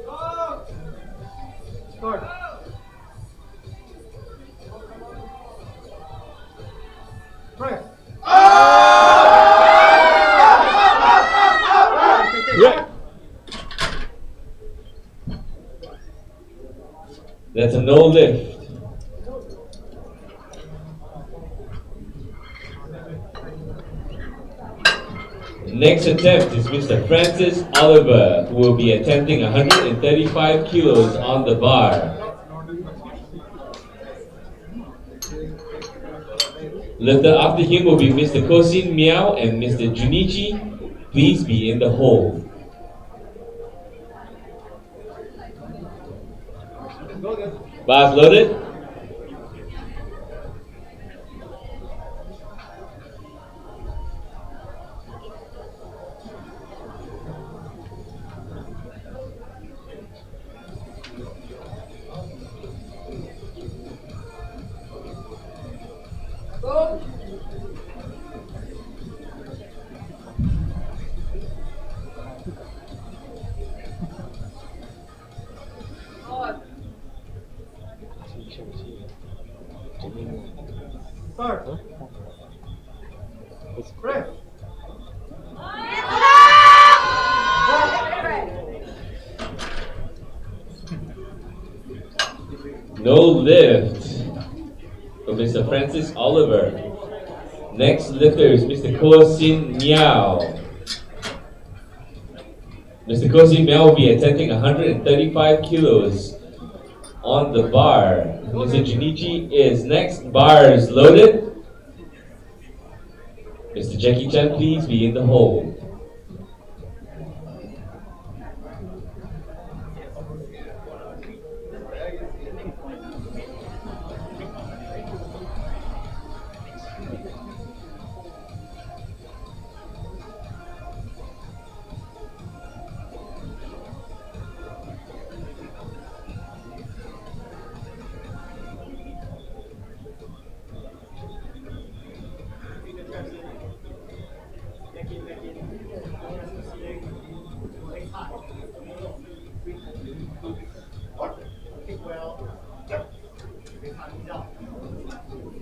Go! Start. Press. Yeah. That's a no lift. Next attempt is Mr. Francis Oliver, who will be attempting 135 kilos on the bar. Lifter after him will be Mr. Koh Sin Miao and Mr. Junichi. Please be in the hold. Bars loaded. Go! Start. Press. No lift for Mr. Francis Oliver. Next lifter is Mr. Koh Sin Miao. Mr. Koh Sin Miao will be attempting 135 kilos on the bar. Mr. Junichi is next. Bars loaded. Mr. Jackie Chan, please be in the hold.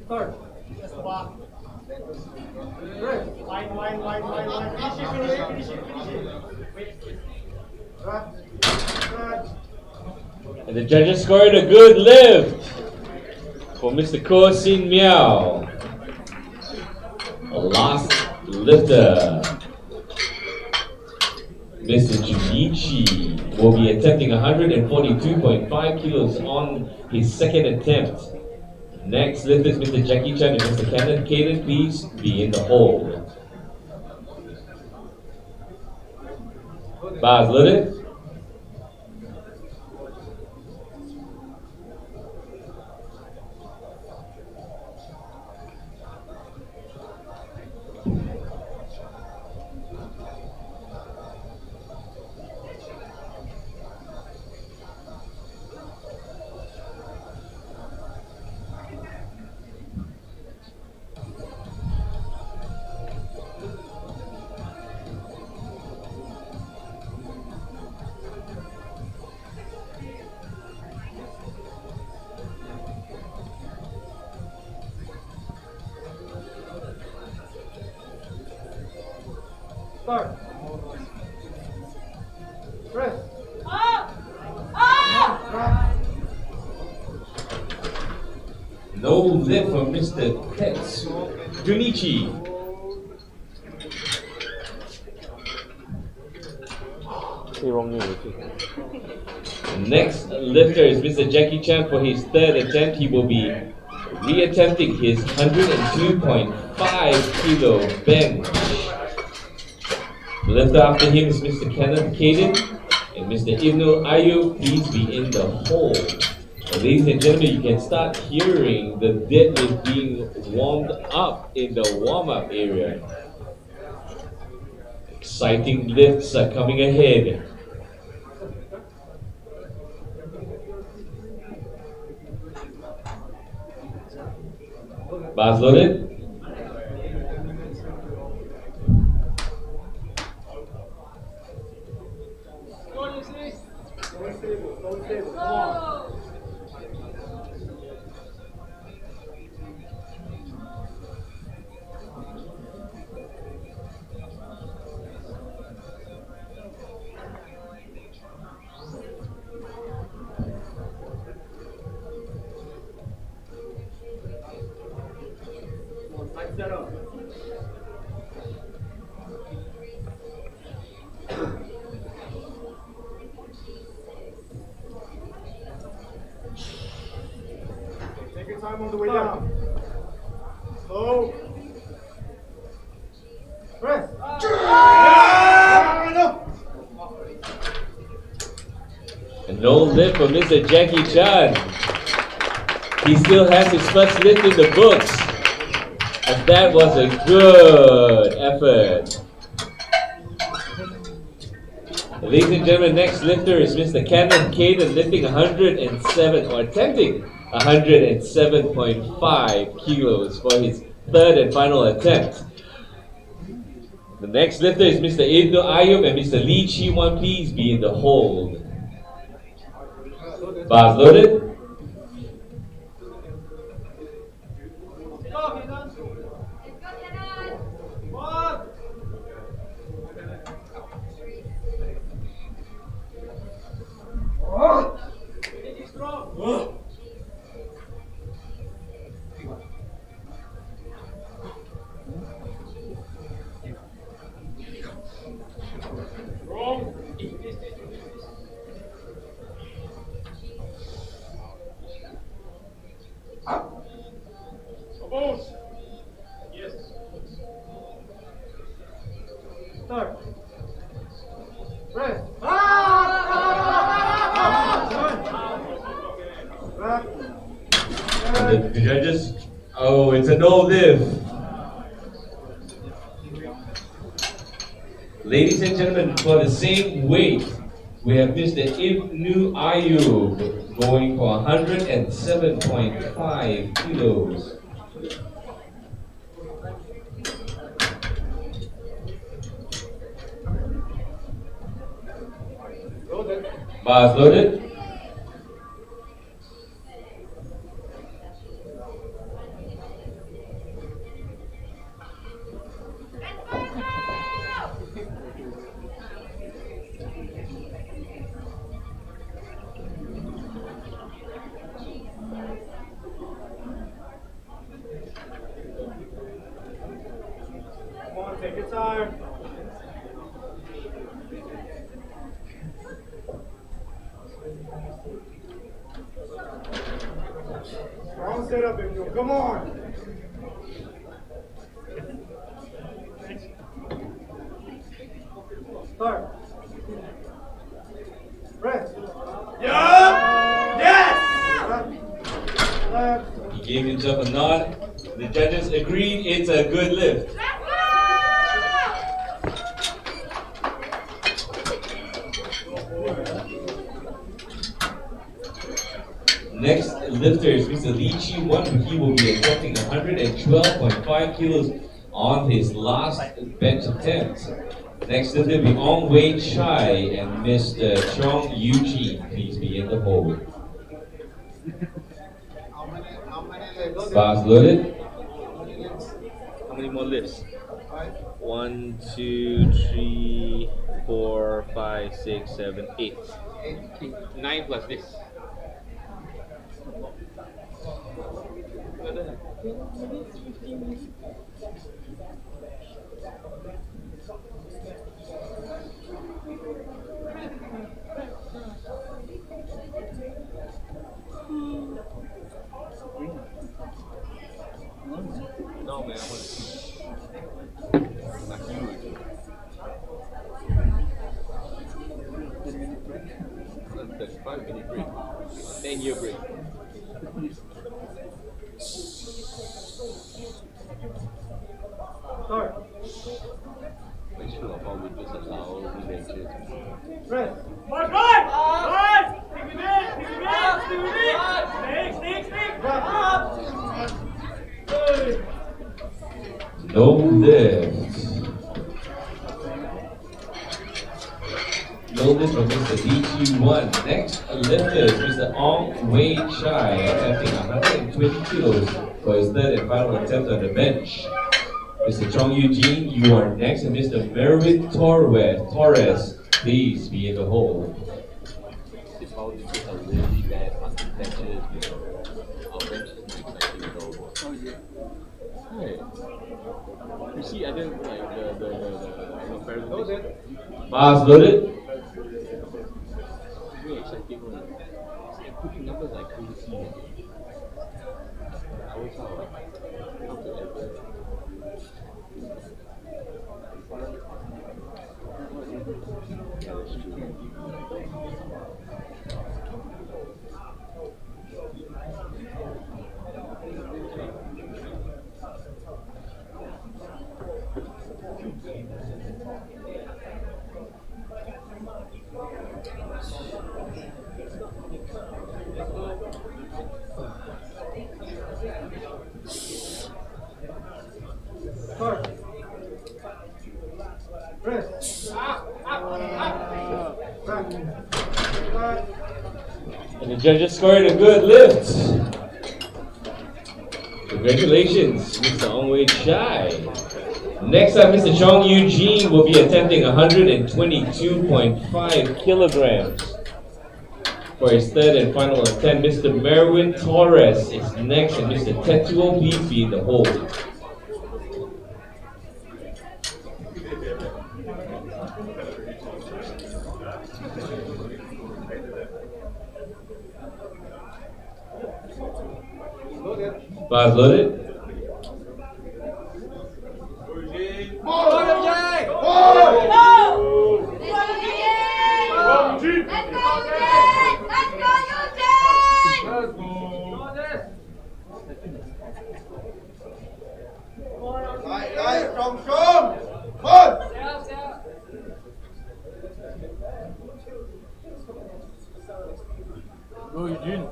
Start. Just the bar. Line. Finish it. Wait. Run. And the judges scored a good lift for Mr. Koh Sin Miao. A last lifter, Mr. Junichi, will be attempting 142.5 kilos on his second attempt. Next lift is Mr. Jackie Chan and Mr. Kenneth Caden, please be in the hold. Bars loaded. Start. Press. No lift for Mr. Tetsu Junichi. The next lifter is Mr. Jackie Chan. For his third attempt, he will be re-attempting his 102.5 kilo bench. The lifter after him is Mr. Kenneth Caden and Mr. Ibnu Ayu. Please be in the hole. Ladies and gentlemen, you can start hearing the deadlift being warmed up in the warm-up area. Exciting lifts are coming ahead. Bars loaded. Take your time on the way down. Slow. Press. And no lift for Mr. Jackie Chan. He still has his first lift in the books. And that was a good effort. Ladies and gentlemen, next lifter is Mr. Kenneth Caden, lifting 107 or attempting 107.5 kilos for his third and final attempt. The next lifter is Mr. Ibnu Ayub and Mr. Lee Chi Wan. Please be in the hold. Bars loaded. Yes. Start. Press. And the judges, oh, it's a no lift. Ladies and gentlemen, for the same weight, we have Mr. Ibnu Ayub going for 107.5 kilos. Bars loaded. Come on, take your time. Strong setup, Emil. Come on. Start. Press. Yeah! Yes! Left. He gave himself a nod. The judges agreed it's a good lift. Next lifter is Mr. Lee Chi Wan. He will be attempting 112.5 kilos on his last bench attempt. Next lifter will be Ong Wei Chai and Mr. Chong Yuji. Please be in the hole. Bars loaded. How many more lifts? 1, 2, 3, 4, 5, 6, 7, 8. 9 plus this. Another 10 minutes, 15 minutes. No, man, I want to. Not huge. 35-minute break. 10-year break. Start. Make sure of how we just allow the benches. Press. Right! Right! Stick with it! Stick with it! Stick with it! Stick! Up! No lift. No lift from Mr. DG1. Next lifter is Mr. Ong Wei Chai, attempting 120 kilos for his third and final attempt on the bench. Mr. Chong Eugene, you are next, and Mr. Merwin Torres, please be in the hole. This powerlifters are really bad architectures. Our bench is not exactly low. Oh yeah. Right. You see other like the Paralympics. Bars loaded. Very exciting one. They're putting numbers like crazy. Hours out. How to ever. Yeah, that's true. Start. Press. Back. And the judges scored a good lift. Congratulations, Mr. Ong Wei Chai. Next up, Mr. Chong Eugene will be attempting 122.5 kilograms. For his third and final attempt, Mr. Merwin Torres is next, and Mr. Tetuo Beefy in the hole. Bars loaded. Go, Eugene.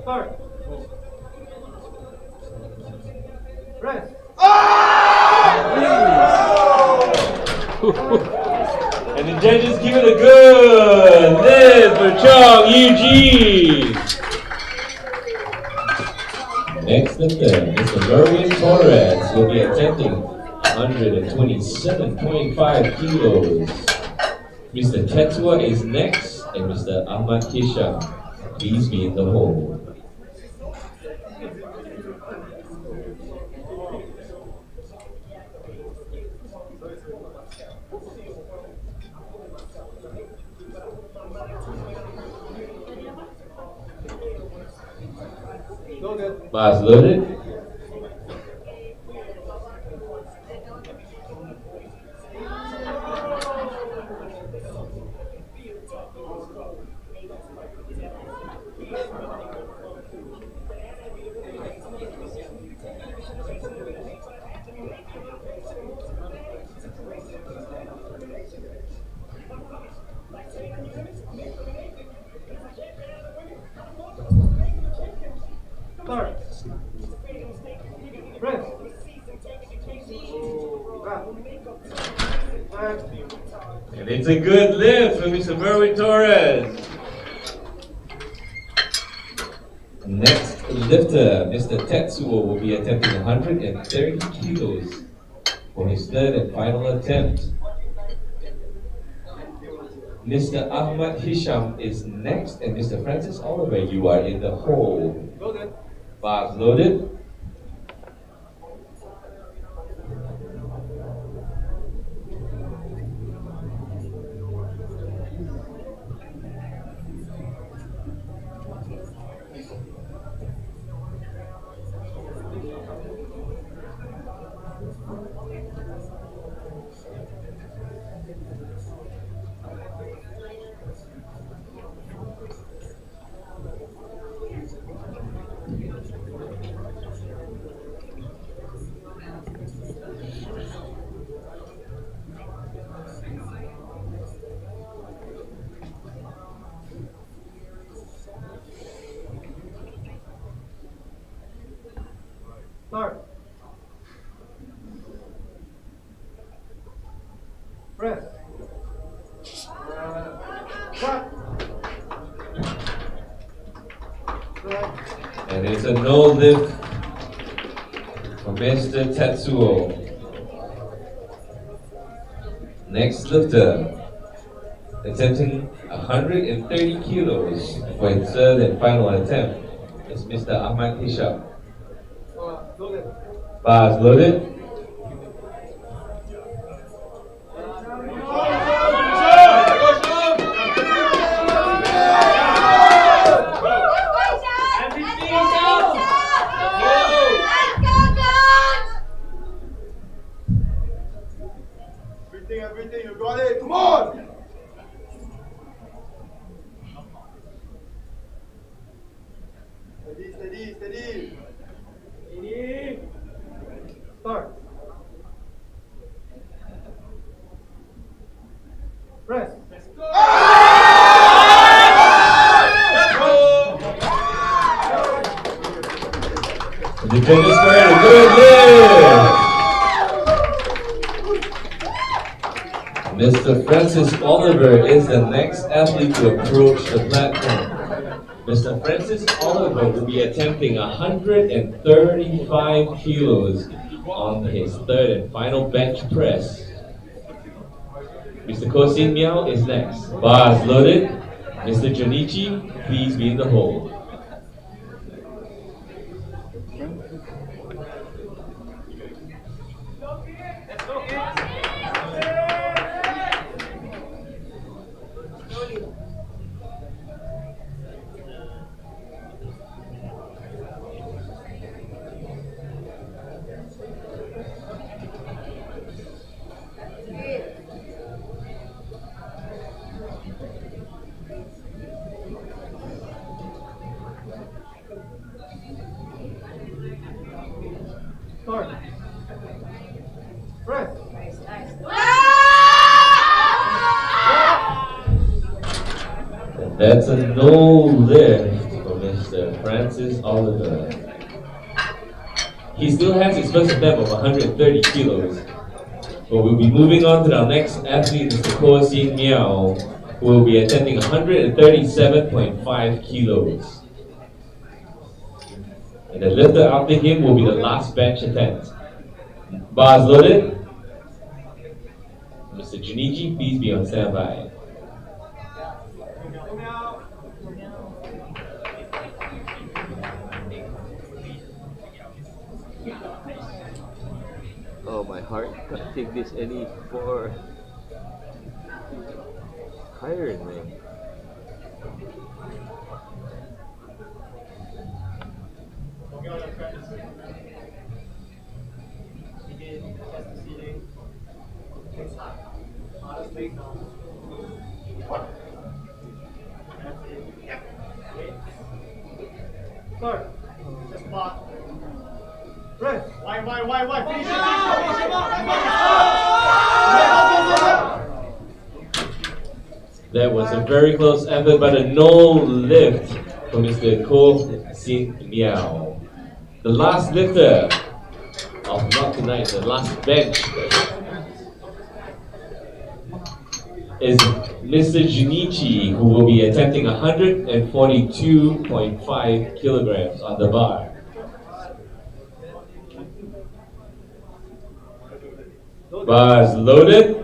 Start. Press. And the judges give it a good lift for Chong Eugene. Next lifter, Mr. Merwin Torres will be attempting 127.5 kilos. Mr. Tetua is next, and Mr. Ahmad Kisha, please be in the hole. Bars loaded. Start. Press. Back. And it's a good lift for Mr. Merwin Torres. Next lifter, Mr. Tetsuo, will be attempting 130 kilos for his third and final attempt. Mr. Ahmad Hisham is next, and Mr. Francis Oliver, you are in the hole. Bars loaded. Start. Press. Cut. And it's a no lift for Mr. Tetsuo. Next lifter, attempting 130 kilos for his third and final attempt, is Mr. Ahmad Hisham. Bars loaded. Everything, you got it, come on! Steady, steady, steady. Steady. Start. Press. Let's go! The defender squared a good lift. Mr. Francis Oliver is the next athlete to approach the platform. Mr. Francis Oliver will be attempting 135 kilos on his third and final bench press. Mr. Kosin Miao is next. Bars loaded. Mr. Jonichi, please be in the hole. Start. Press. That's a no lift for Mr. Francis Oliver. He still has his first attempt of 130 kilos. But we'll be moving on to our next athlete, Mr. Koh Sin Miao, who will be attempting 137.5 kilos. And the lifter after him will be the last bench attempt. Bars loaded. Mr. Junichi, please be on standby. Oh, my heart can't take this any more. Tired, man. Start. Just spot. Press. Why? Finish it, That was a very close effort, but a no lift for Mr. Koh Sin Miao. The last lifter of not tonight, the last bench, is Mr. Junichi, who will be attempting 142.5 kilograms on the bar. Bars loaded.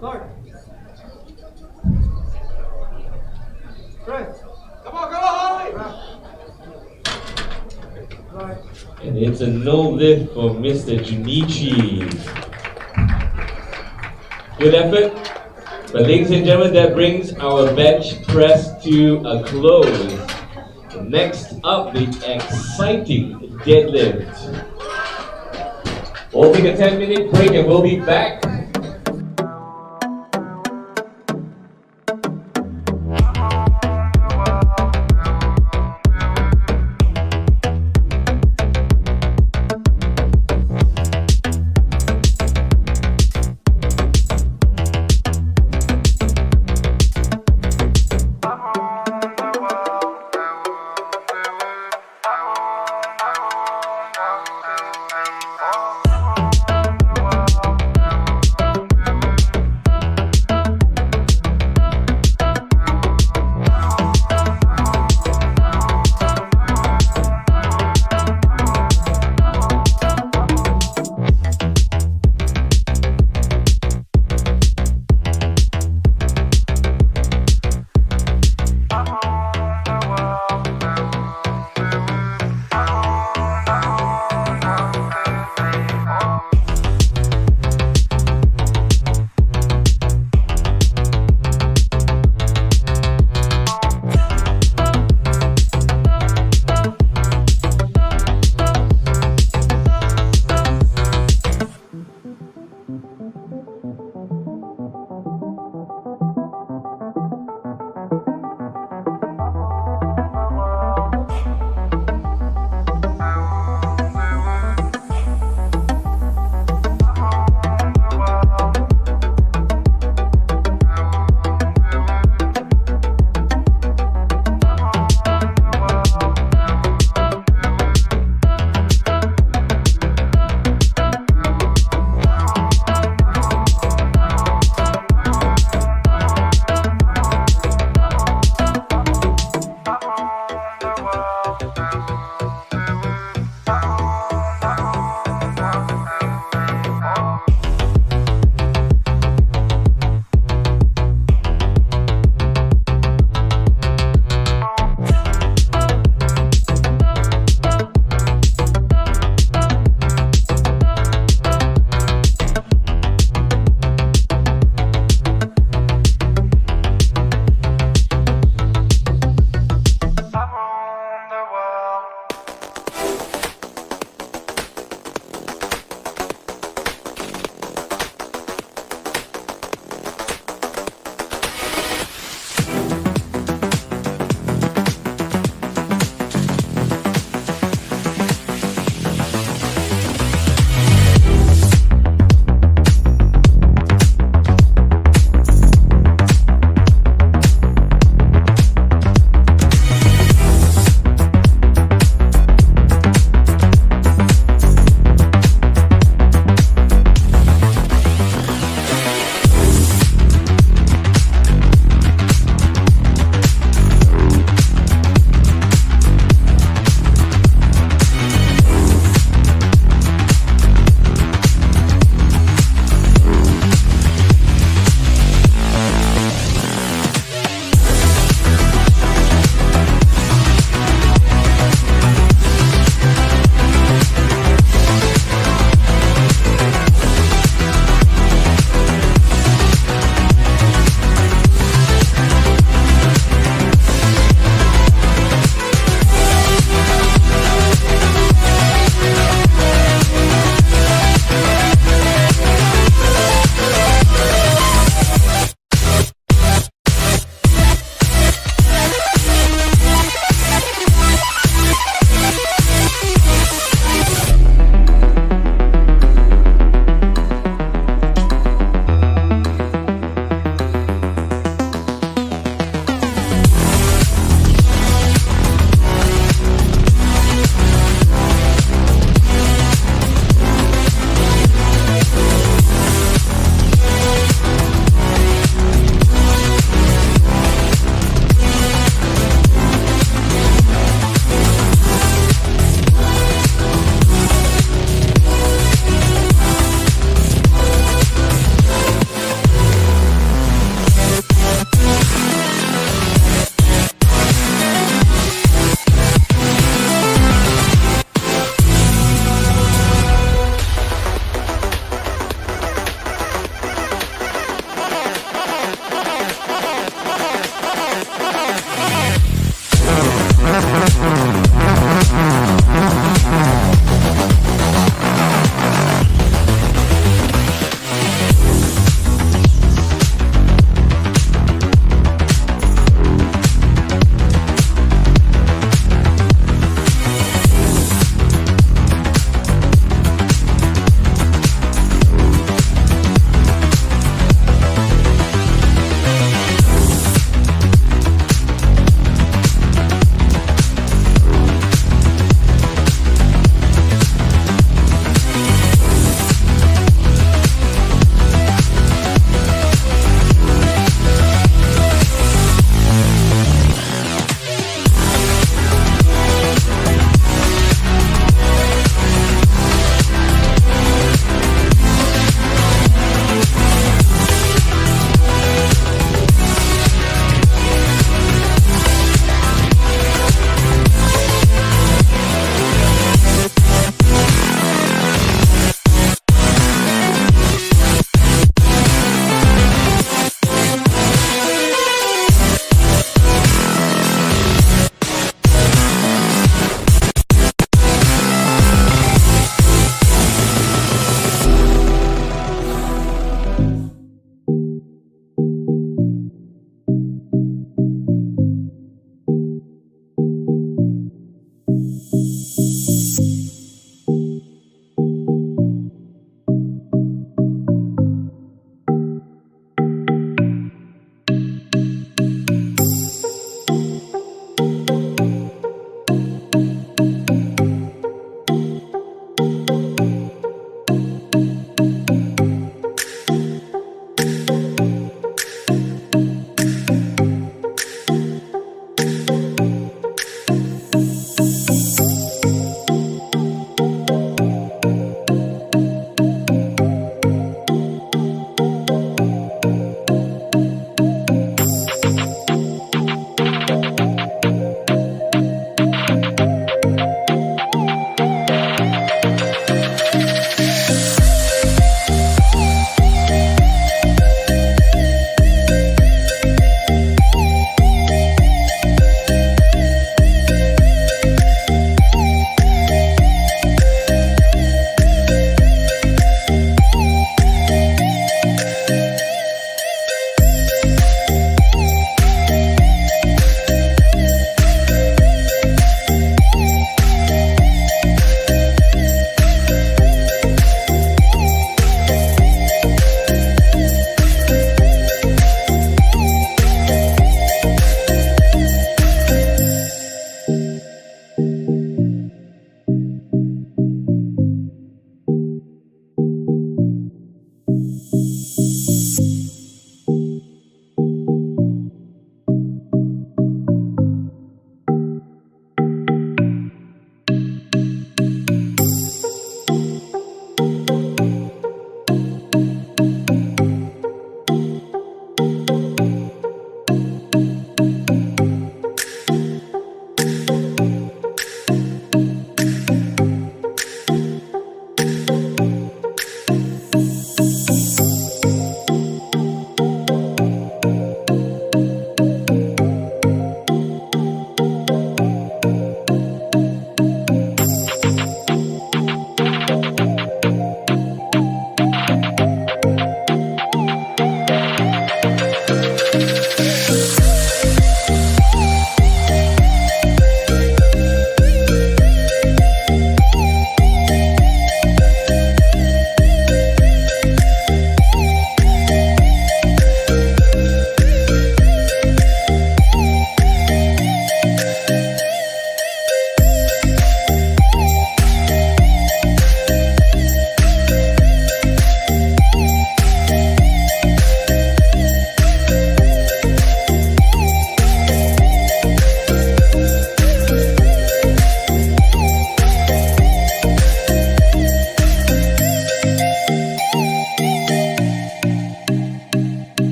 Start. Press. Come on, Holly! And it's a no lift for Mr. Junichi. Good effort. But ladies and gentlemen, that brings our bench press to a close. Next up, the exciting deadlift. We'll take a 10-minute break and we'll be back.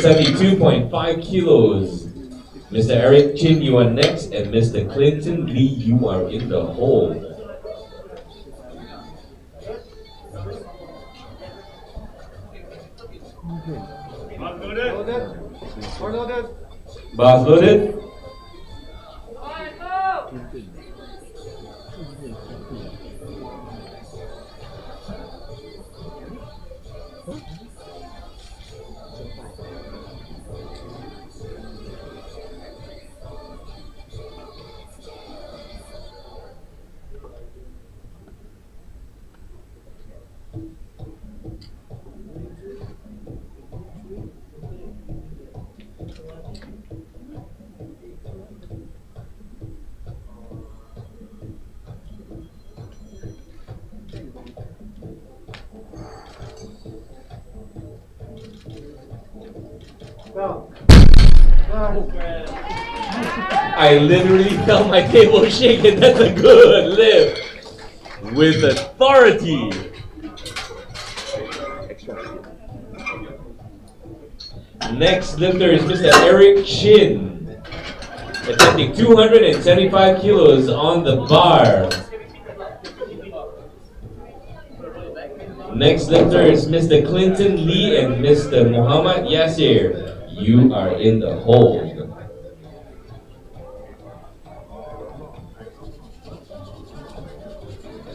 72.5 kilos. Mr. Eric Chin, you are next, and Mr. Clinton Lee, you are in the hole. Bars loaded. I literally felt my table shake, and that's a good lift. With authority. Next lifter is Mr. Eric Chin, attempting 275 kilos on the bar. Next lifter is Mr. Clinton Lee and Mr. Muhammad Yasir. You are in the hold.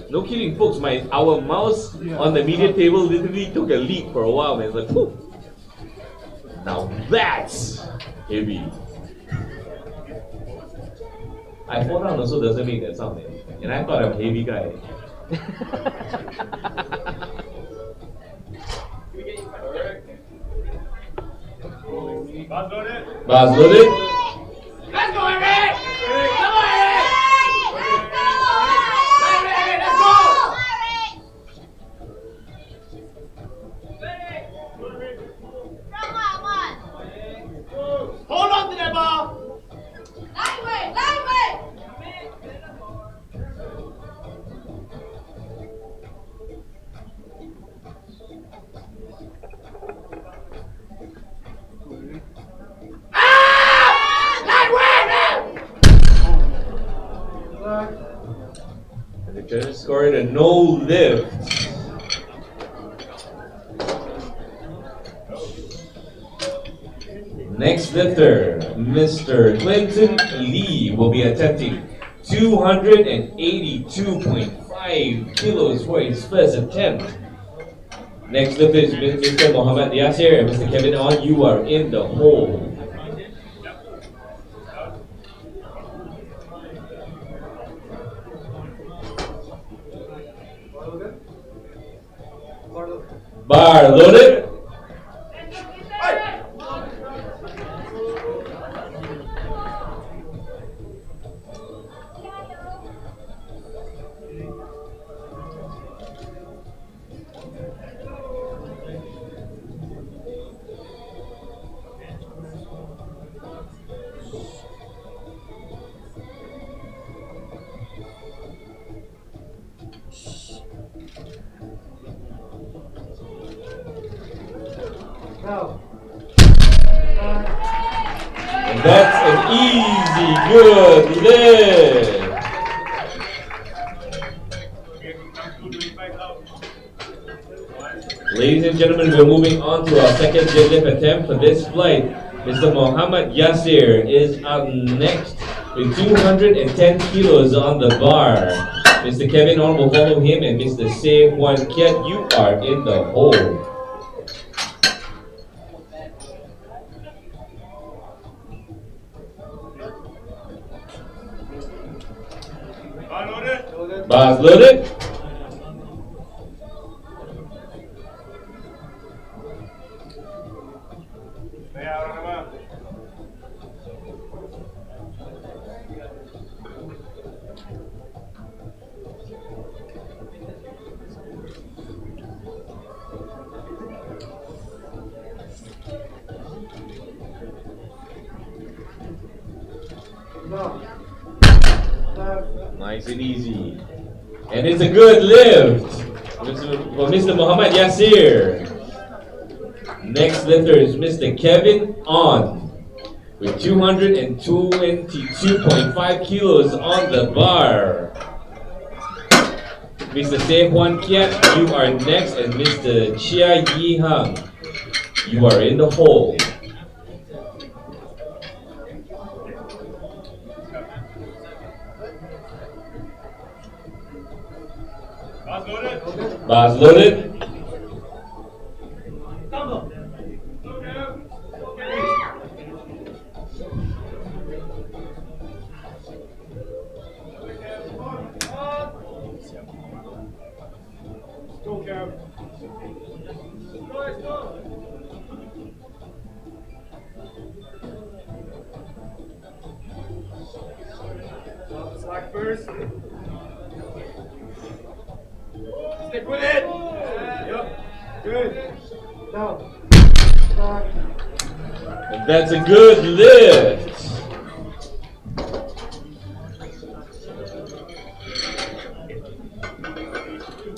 No kidding, folks. Our mouse on the media table literally took a leap for a while, man. It's like, whew. Now that's heavy. I fall down also doesn't make that sound, man. And I thought I'm a heavy guy. Bars loaded. Let's go, Eric! Come on, Eric! Let's go! Hold on to that ball! Lightweight, lightweight! And the judges scored a no lift. Next lifter, Mr. Clinton Lee, will be attempting 282.5 kilos for his first attempt. Next lifter is Mr. Muhammad Yasir and Mr. Kevin On. You are in the hole. Bar loaded. And that's an easy, good lift. Ladies and gentlemen, we're moving on to our second deadlift attempt for this flight. Mr. Muhammad Yasir is up next with 210 kilos on the bar. Mr. Kevin On will follow him, and Mr. Se Huan Kiat, you are in the hole. Bars loaded. Nice and easy. And it's a good lift for Mr. Muhammad Yasir. Next lifter is Mr. Kevin On with 222.5 kilos on the bar. Mr. Se Huan Kiat, you are next, and Mr. Chia Yi Hang, you are in the hole. Bars loaded. Go, Kev. Let's go. Slack first. Stick with it. Yep. Good. Down. Back. And that's a good lift.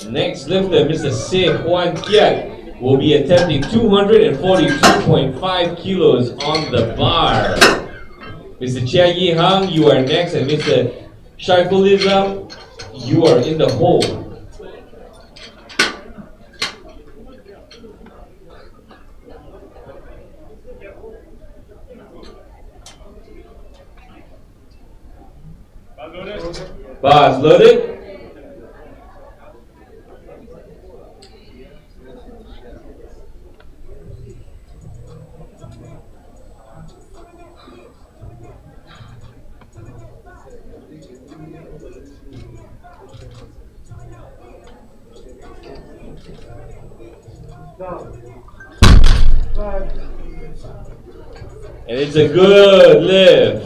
Next lifter, Mr. Se Huan Kiat, will be attempting 242.5 kilos on the bar. Mr. Chia Yi Hang, you are next, and Mr. Shaifulism, you are in the hole. Bars loaded. And it's a good lift.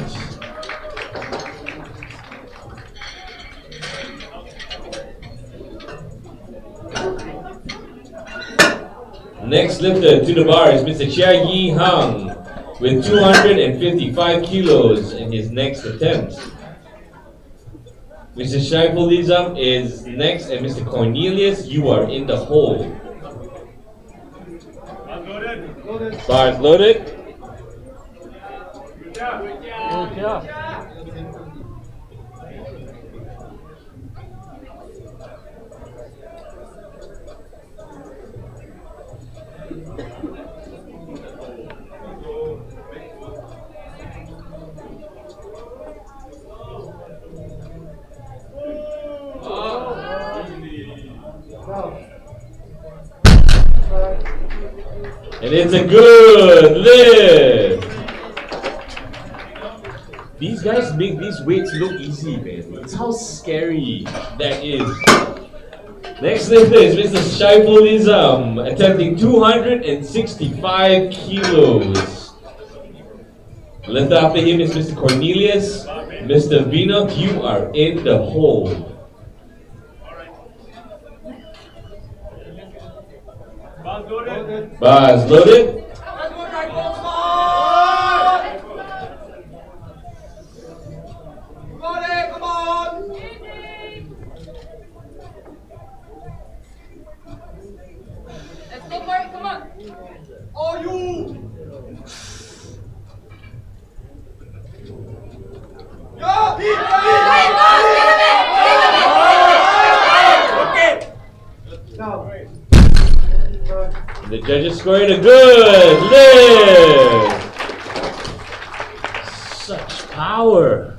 Next lifter to the bar is Mr. Chia Yi Hang with 255 kilos in his next attempt. Mr. Shaifulism is next, and Mr. Cornelius, you are in the hole. Bars loaded. Good job. Good job. And it's a good lift. These guys make these weights look easy, man. It's how scary that is. Next lifter is Mr. Shaifulism, attempting 265 kilos. Lifter after him is Mr. Cornelius. Mr. Vino, you are in the hole. Bars loaded. Come on! Let's go for it, come on. Are you? The judges scored a good lift. Such power.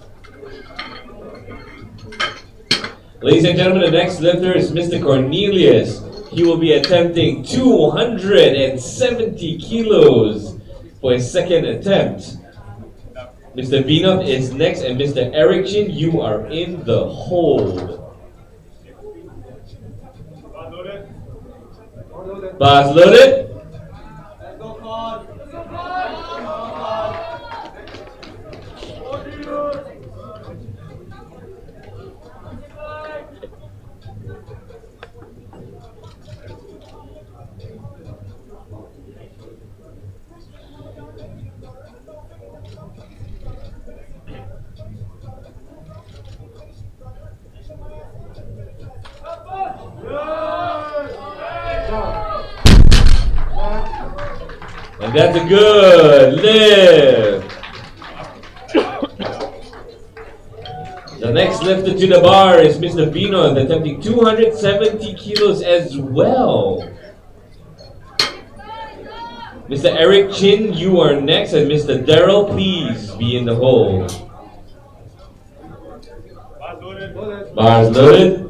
Ladies and gentlemen, the next lifter is Mr. Cornelius. He will be attempting 270 kilos for his second attempt. Mr. Vinod is next, and Mr. Eric Chin, you are in the hold. Bars loaded. That's a good lift. The next lifter to the bar is Mr. Vino, attempting 270 kilos as well. Mr. Eric Chin, you are next, and Mr. Daryl, please be in the hole. Bars loaded.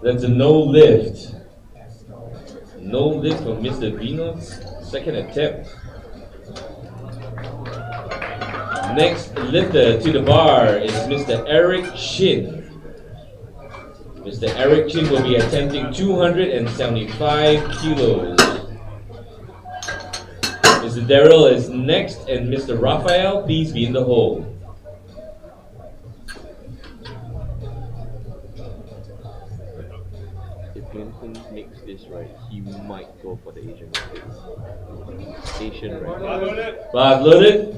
That's a no lift. No lift from Mr. Vino's second attempt. Next lifter to the bar is Mr. Eric Chin. Mr. Eric Chin will be attempting 275 kilos. Mr. Daryl is next, and Mr. Raphael, please be in the hole. If Clinton makes this right, he might go for the Asian markets. Asian right. Bars loaded.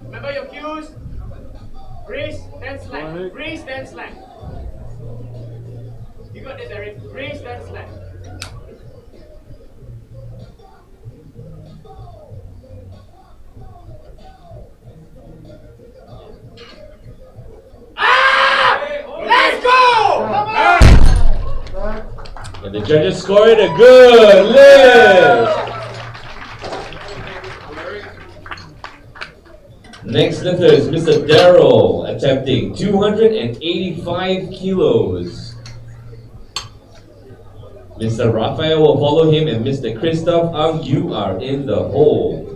Remember your cues. Brace, then slack. Brace, then slack. You got this, Eric. Brace, then slack. Let's go! Come on! And the judges scored a good lift. Next lifter is Mr. Daryl, attempting 285 kilos. Mr. Raphael will follow him, and Mr. Christoph Ang, you are in the hole.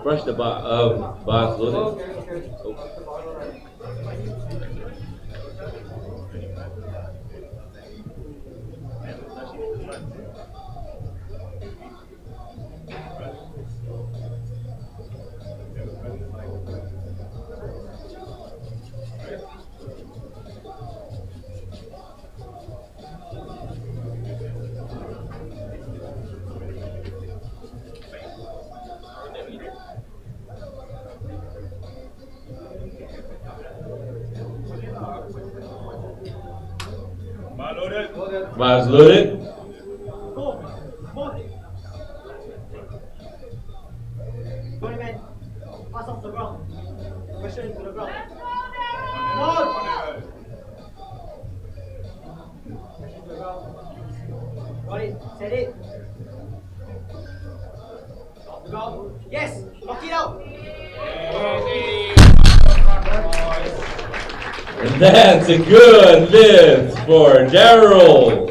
Brush the bar, bars loaded. Oh. Bars loaded. Body man, pass off the ground. Pressure into the ground. Come on! Pressure into the ground. Got it. Set it. Off the ground. Yes! Lock it out! And that's a good lift for Daryl.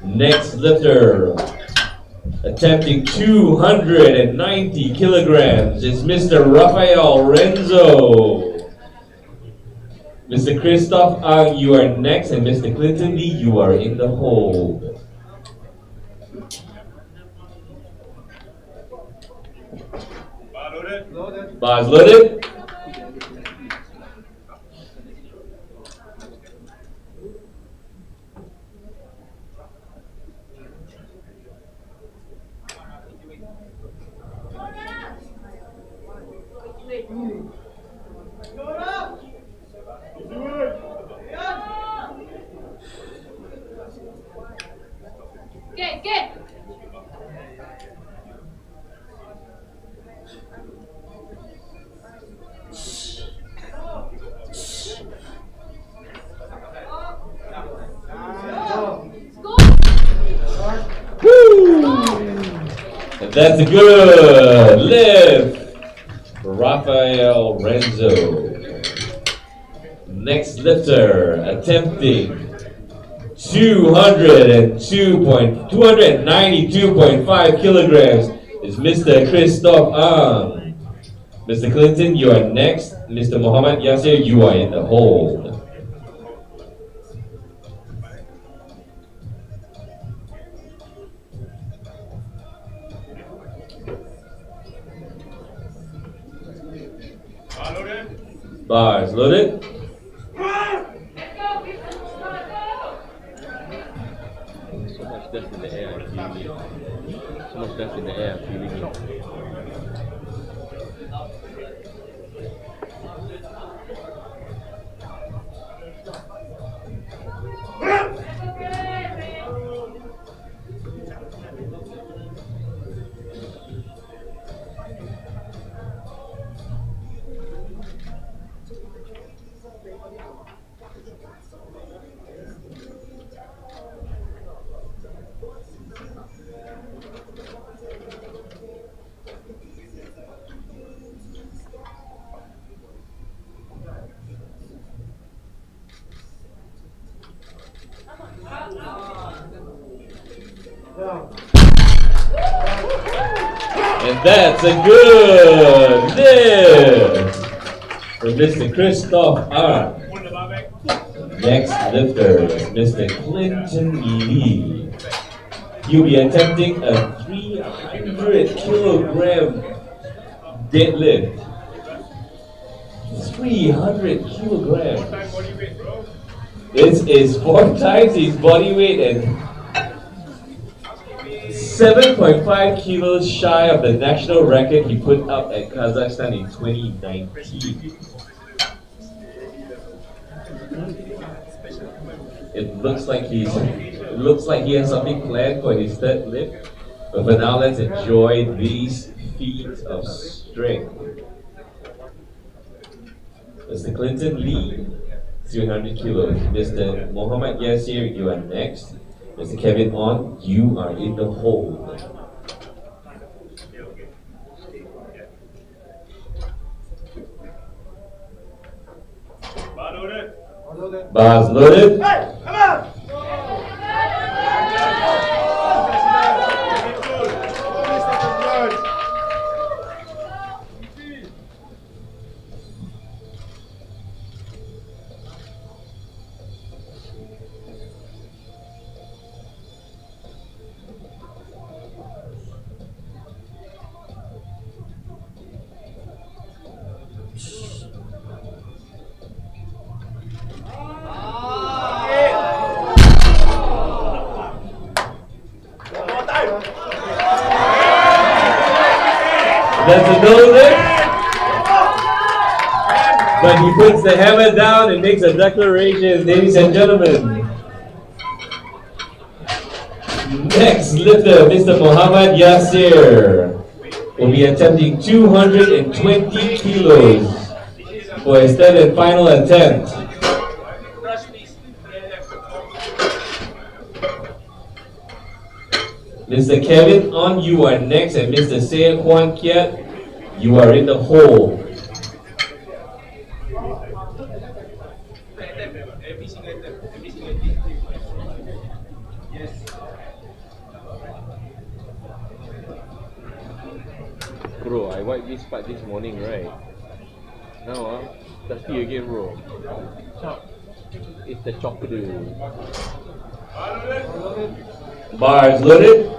Next lifter, attempting 290 kilograms, is Mr. Raphael Renzo. Mr. Christoph Ang, you are next, and Mr. Clinton Lee, you are in the hole. Bars loaded. Get. And that's a good lift for Raphael Renzo. Next lifter attempting 292.5 kilograms is Mr. Christoph Ang. Mr. Clinton, you are next. Mr. Muhammad Yasir, you are in the hold. Bars loaded. So much dust in the air, I'm feeling it. So much dust in the air, I'm feeling it. And that's a good lift for Mr. Christoph Ang. Next lifter is Mr. Clinton Lee. He'll be attempting a 300 kilogram deadlift. 300 kilograms. This is 4 times his body weight and 7.5 kilos shy of the national record he put up at Kazakhstan in 2019. It looks like he has something planned for his third lift. But for now, let's enjoy these feats of strength. Mr. Clinton Lee, 300 kilos. Mr. Muhammad Yasir, you are next. Mr. Kevin On, you are in the hold. Bars loaded. Hey, come on! That's a no lift. But he puts the hammer down and makes a declaration, ladies and gentlemen. Next lifter, Mr. Muhammad Yasir, will be attempting 220 kilos for his third and final attempt. Mr. Kevin On, you are next, and Mr. Seh Kwan Kiat, you are in the hole. Bro, I wiped this part this morning, right? Now, thirsty again, bro. It's the chocolate. Bars loaded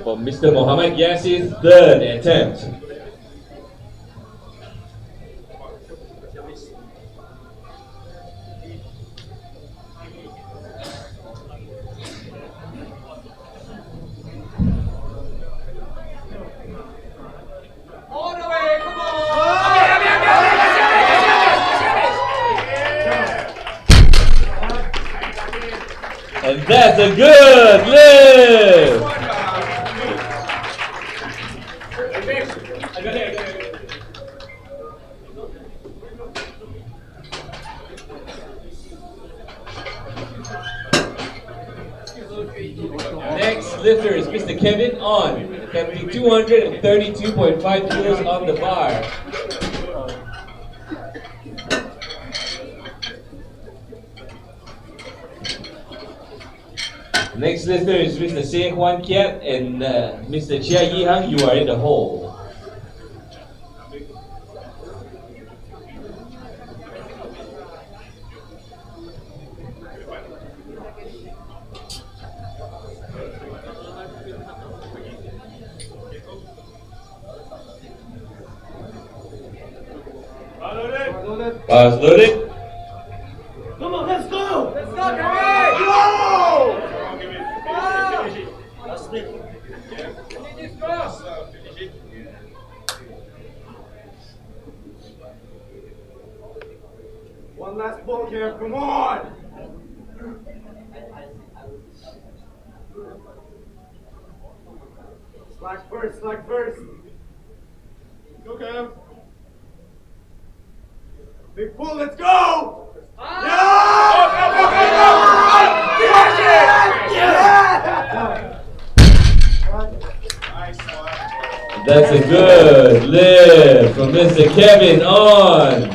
for Mr. Muhammad Yasir's third attempt. And that's a good lift! Next lifter is Mr. Kevin On, attempting 232.5 kilos on the bar. Next lifter is Mr. Se Huan Kiat and Mr. Chia Yi Hang. You are in the hole. Bars loaded. Come on, let's go! Let's go, Gary! Go! Last split. One last ball, Kev, come on! Slack first, slack first. Go, Kev. Big pull, let's go! That's a good lift from Mr. Kevin on.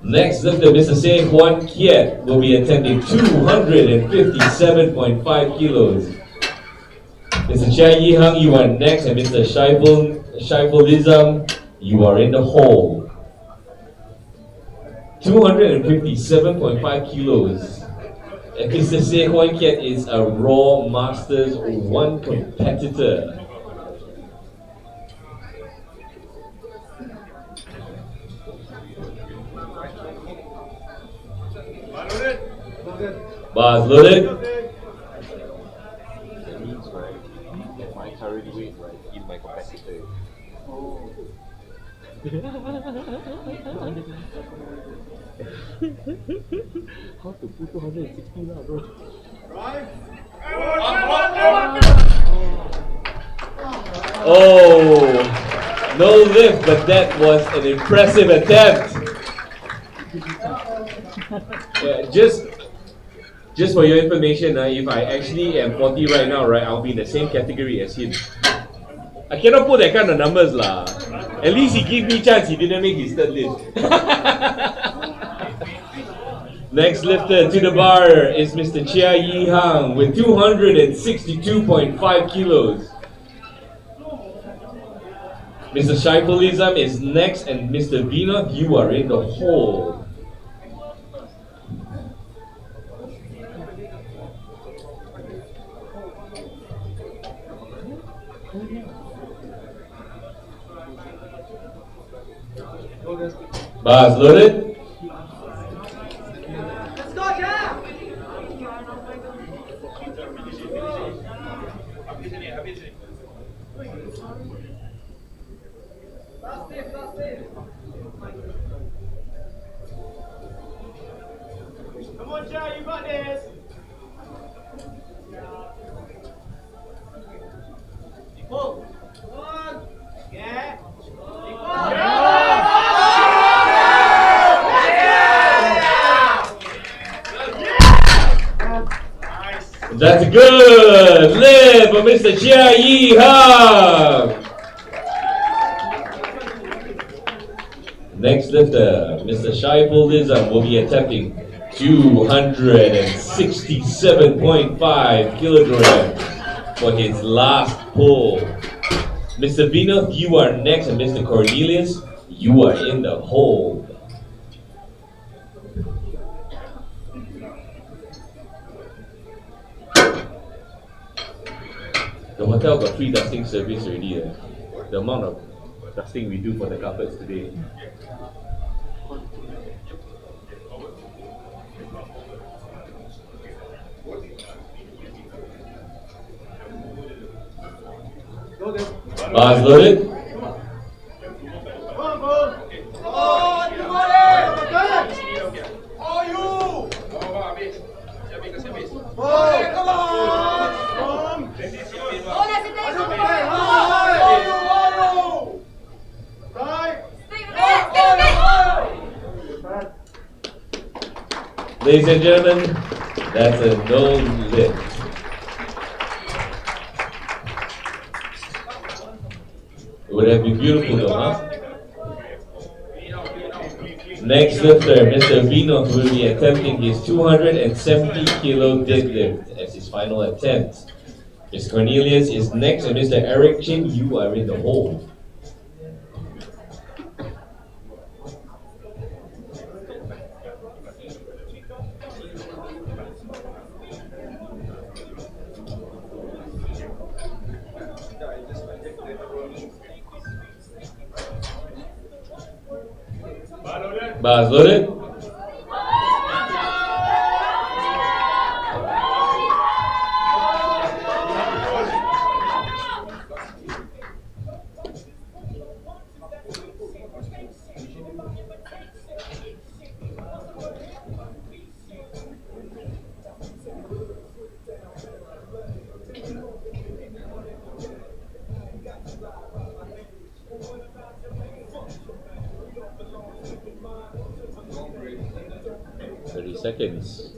Next lifter, Mr. Se Huan Kiat, will be attempting 257.5 kilos. Mr. Chia Yi Hang, you are next, and Mr. Shaifulism, you are in the hole. 257.5 kilos. And Mr. Se Huan Kiat is a Raw Masters 1 competitor. Bars loaded. That means, right, my current weight, right, in my competitor. How to put 260 lah, bro? Right? Oh, no lift, but that was an impressive attempt. Yeah, just for your information, if I actually am 40 right now, right, I'll be in the same category as him. I cannot put that kind of numbers lah. At least he gave me chance, he didn't make his third lift. Next lifter to the bar is Mr. Chia Yi Hang with 262.5 kilos. Mr. Shaifulism is next, and Mr. Vinod, you are in the hole. Bars loaded. Let's go, Jack! Last lift, last lift. Come on, Jack, you got this. Pull. One. Yeah. That's a good lift for Mr. Chia Yi Hang. Next lifter, Mr. Shaifulism, will be attempting 267.5 kilograms for his last pull. Mr. Vinod, you are next, and Mr. Cornelius, you are in the hole. The hotel got free dusting service already. The amount of dusting we do for the carpets today. Bars loaded. Ladies and gentlemen, that's a no lift. It would have been beautiful though, huh? Next lifter, Mr. Vino, will be attempting his 270 kilo deadlift as his final attempt. Mr. Cornelius is next, and Mr. Eric Chin, you are in the hole. Bars loaded. Seconds.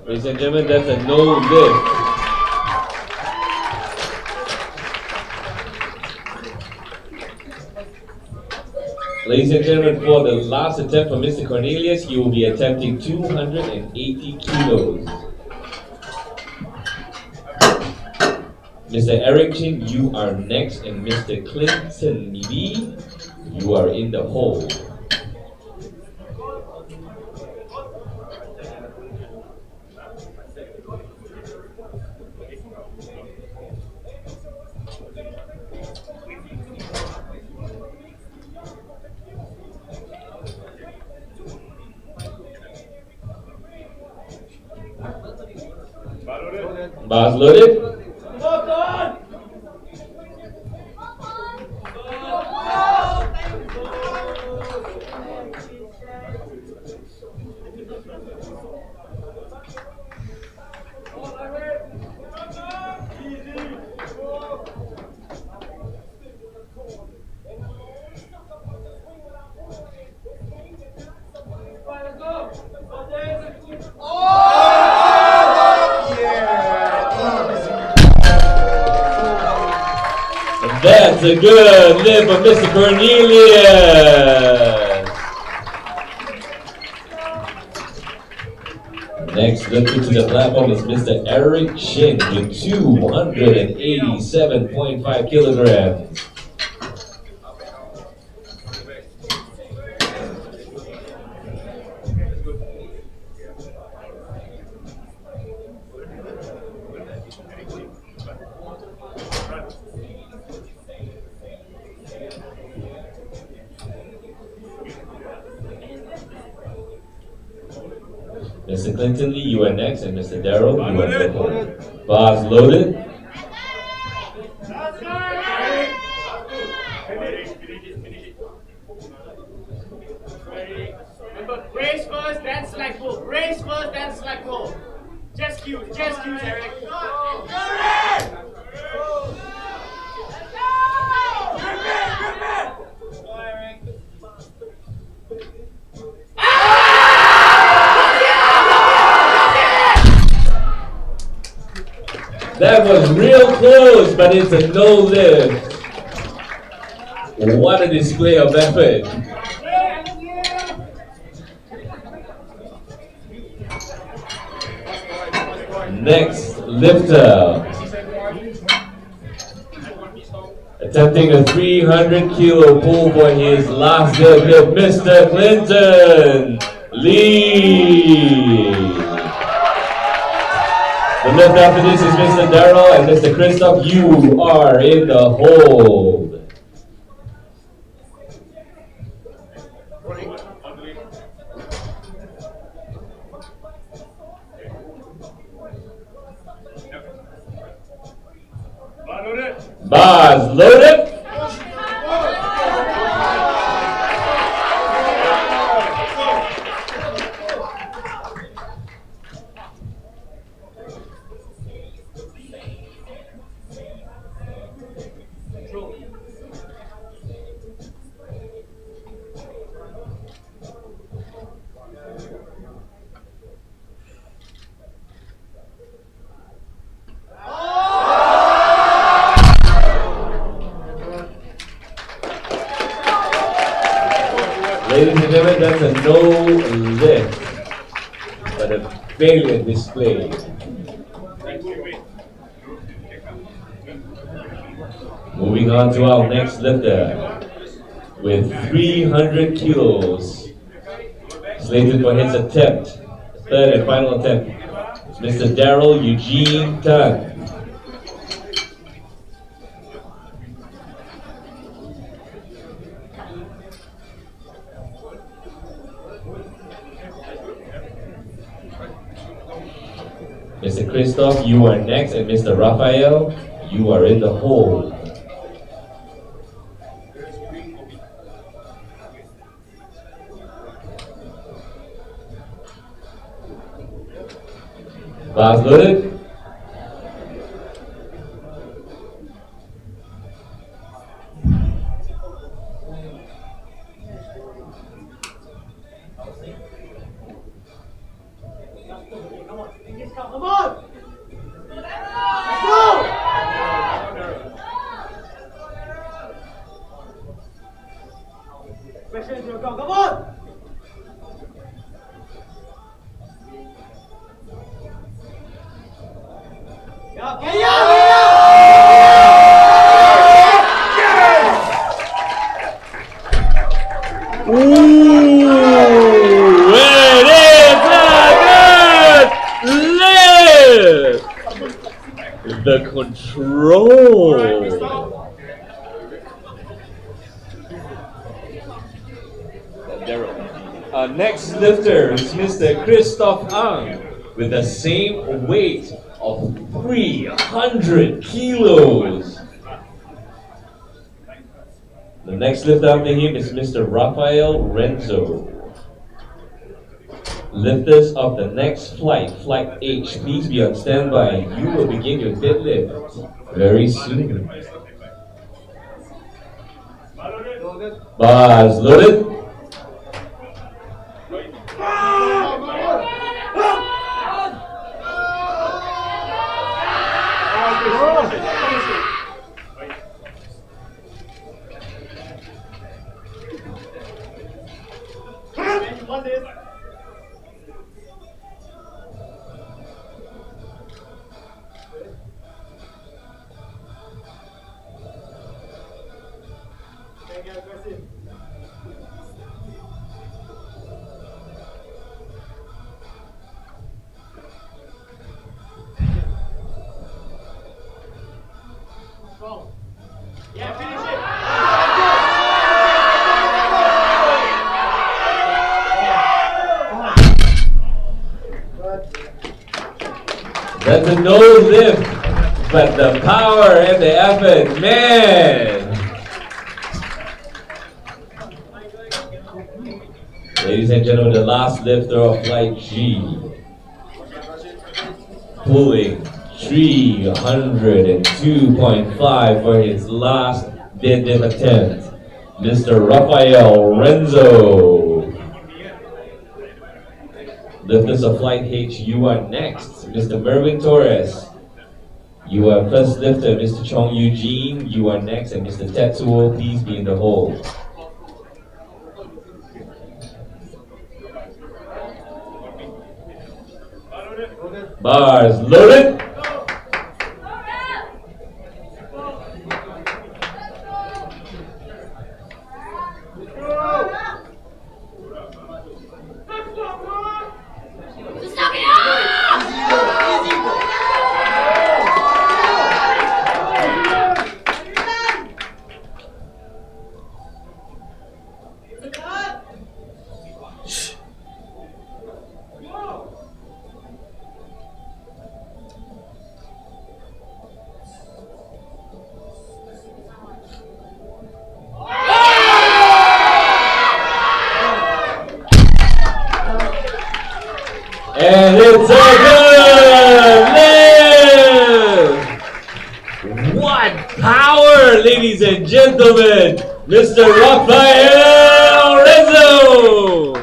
Ladies and gentlemen, that's a no lift. Ladies and gentlemen, for the last attempt for Mr. Cornelius, he will be attempting 280 kilos. Mr. Eric Chin, you are next, and Mr. Clinton Lee, you are in the hole. Bars loaded. That's a good lift of Mr. Cornelius. Next lifted to the platform is Mr. Eric Chin with 287.5 kilograms. Mr. Clinton Lee, you are next, and Mr. Darrell, you are the hole. Bars loaded. Race first, then slack pull. Race first, then slack pull. Just cue, Eric. That was real close, but it's a no lift. What a display of effort. Next lifter, attempting a 300 kilo pull for his last deadlift, Mr. Clinton Lee. The lift after this is Mr. Darrell and Mr. Christoph. You are in the hold. Bars loaded. Ladies and gentlemen, that's a no lift, but a failure display. Moving on to our next lifter with 300 kilos. Slated for his attempt, third and final attempt, Mr. Daryl Eugene Tan. Mr. Christoph, you are next, and Mr. Raphael, you are in the hole. Bars loaded. Come on! Let's go! Pressure into your gun, come on! The control. Next lifter is Mr. Christoph Ang with the same weight of 300 kilos. The next lifter after him is Mr. Raphael Renzo. Lifters of the next flight, Flight H, please be on standby. You will begin your deadlift very soon. Bars loaded. Yeah, finish it. That's a no lift, but the power and the effort, man. Ladies and gentlemen, the last lifter of Flight G, pulling 302.5 for his last deadlift attempt, Mr. Raphael Renzo. Lifters of Flight H, you are next. Mr. Mervin Torres, you are first lifter. Mr. Chong Eugene, you are next. And Mr. Tetsuo, please be in the hole. Bars loaded. And it's a good lift! What power, ladies and gentlemen! Mr. Raphael Renzo!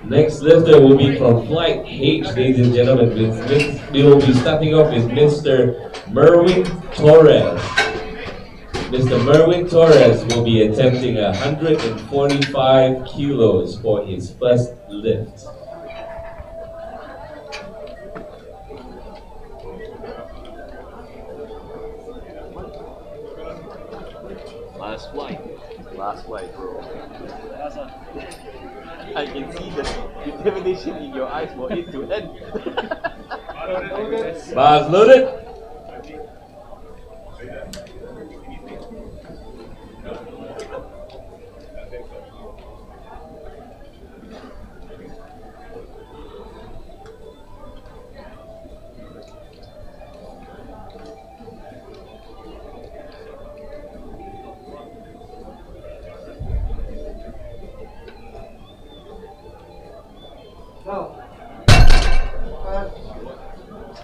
Next lifter will be from Flight H, ladies and gentlemen. We will be starting off with Mr. Merwin Torres. Mr. Merwin Torres will be attempting 145 kilos for his first lift. Last flight, bro. I can see the determination in your eyes for it to end. Bars loaded.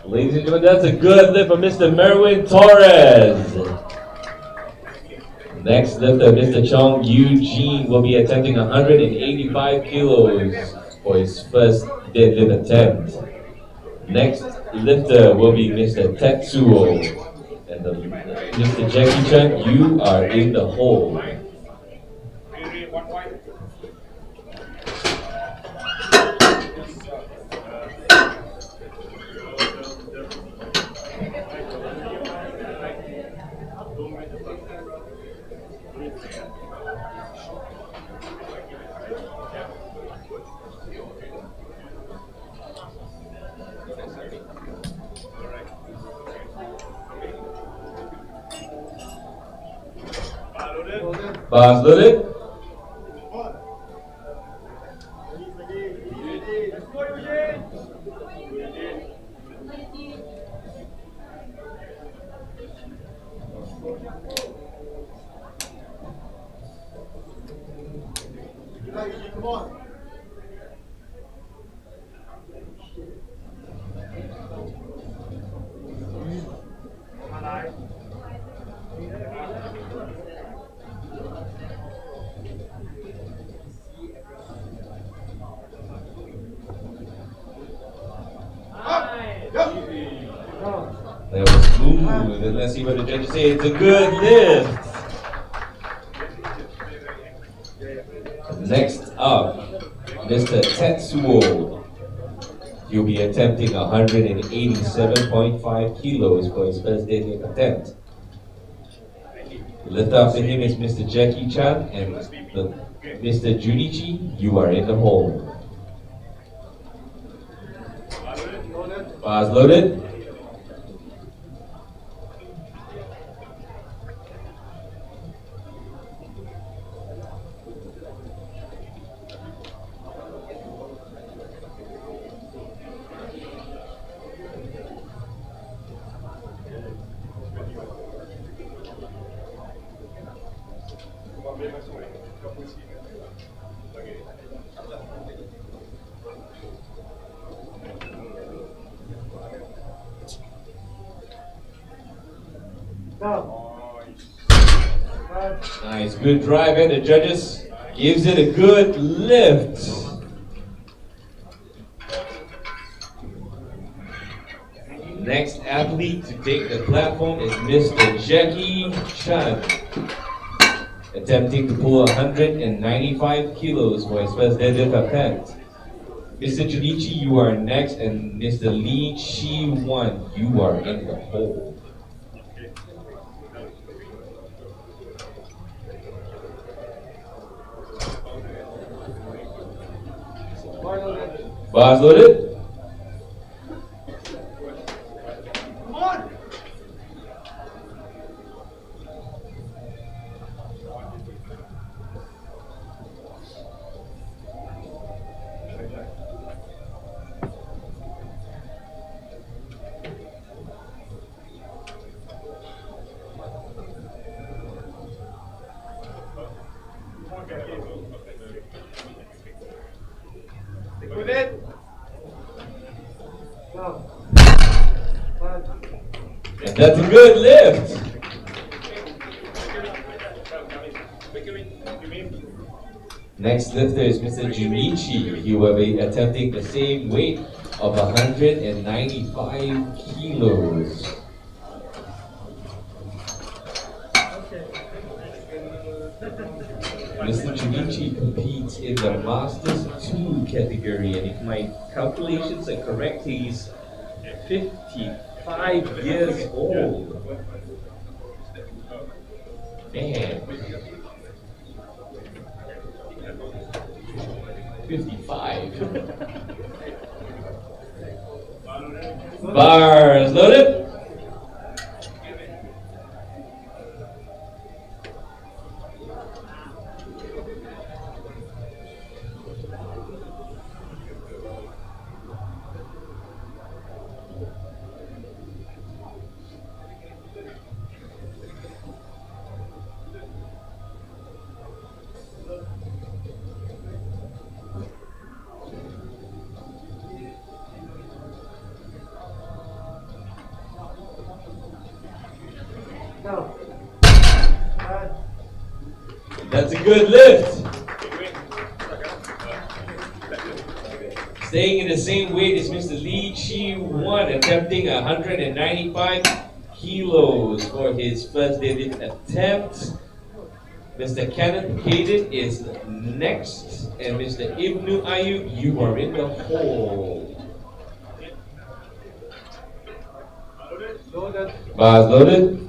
Ladies and gentlemen, that's a good lift for Mr. Merwin Torres. Next lifter, Mr. Chong Eugene, will be attempting 185 kilos for his first deadlift attempt. Next lifter will be Mr. Tetsuo. And Mr. Jackie Chan, you are in the hole. Bars loaded. Come on. That was smooth, and let's see what the judges say. It's a good lift. Next up, Mr. Tetsuo. He'll be attempting 187.5 kilos for his first deadlift attempt. The lift after him is Mr. Jackie Chan and Mr. Junichi. You are in the hole. Bars loaded. Nice, good drive, and the judges gives it a good lift. Next athlete to take the platform is Mr. Jackie Chan, attempting to pull 195 kilos for his first deadlift attempt. Mr. Junichi, you are next, and Mr. Lee Chi-wan, you are in the hole. Bars loaded. Come on. Stick with it. And that's a good lift. Next lifter is Mr. Junichi. He will be attempting the same weight of 195 kilos. Mr. Junichi competes in the Masters 2 category, and if my calculations are correct, he's 55 years old. Man. 55. Bars loaded. That's a good lift. Staying in the same weight as Mr. Lee Chi-Wan, attempting 195 kilos for his first deadlift attempt. Mr. Kenneth Caden is next, and Mr. Ibnu Ayub, you are in the hole. Bars loaded.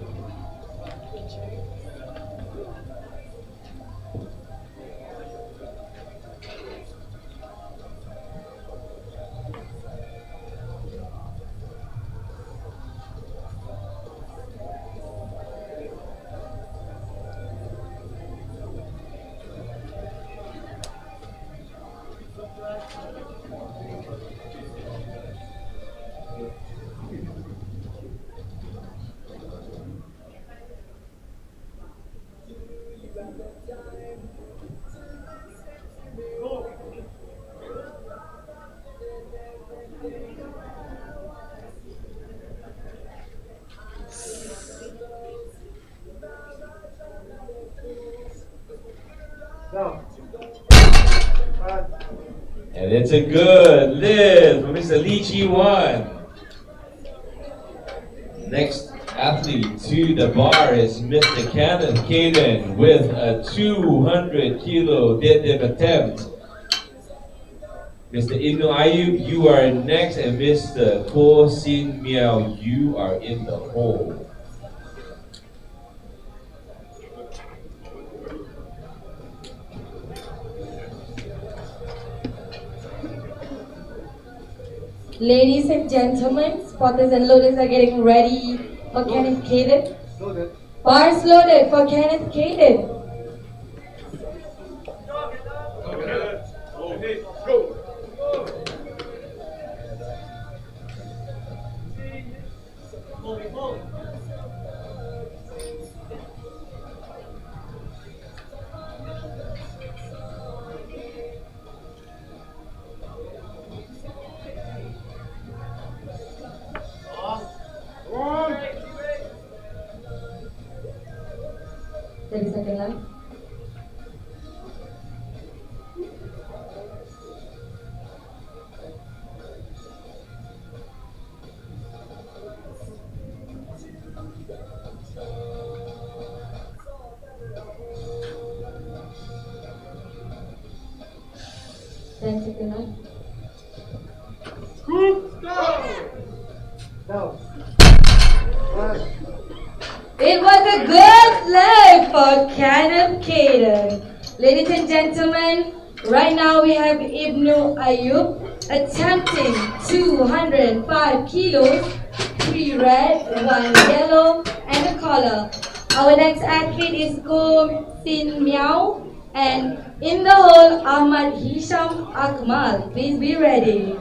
And it's a good lift for Mr. Lee Chi-Wan. Next athlete to the bar is Mr. Kenneth Caden with a 200 kilo deadlift attempt. Mr. Ibnu Ayub, you are next, and Mr. Ko Sin Miao, you are in the hole. Ladies and gentlemen, spotters and loaders are getting ready for Kenneth Caden. Bars loaded for Kenneth Caden. Go. Ready, second line. Then second line. Scoop, go! Down. It was a good lift for Kenneth Caden. Ladies and gentlemen, right now we have Ibnu Ayub attempting 205 kilos, 3 red, 1 yellow, and a collar. Our next athlete is Ko Sin Miao, and in the hole, Ahmad Hisham Akmal. Please be ready.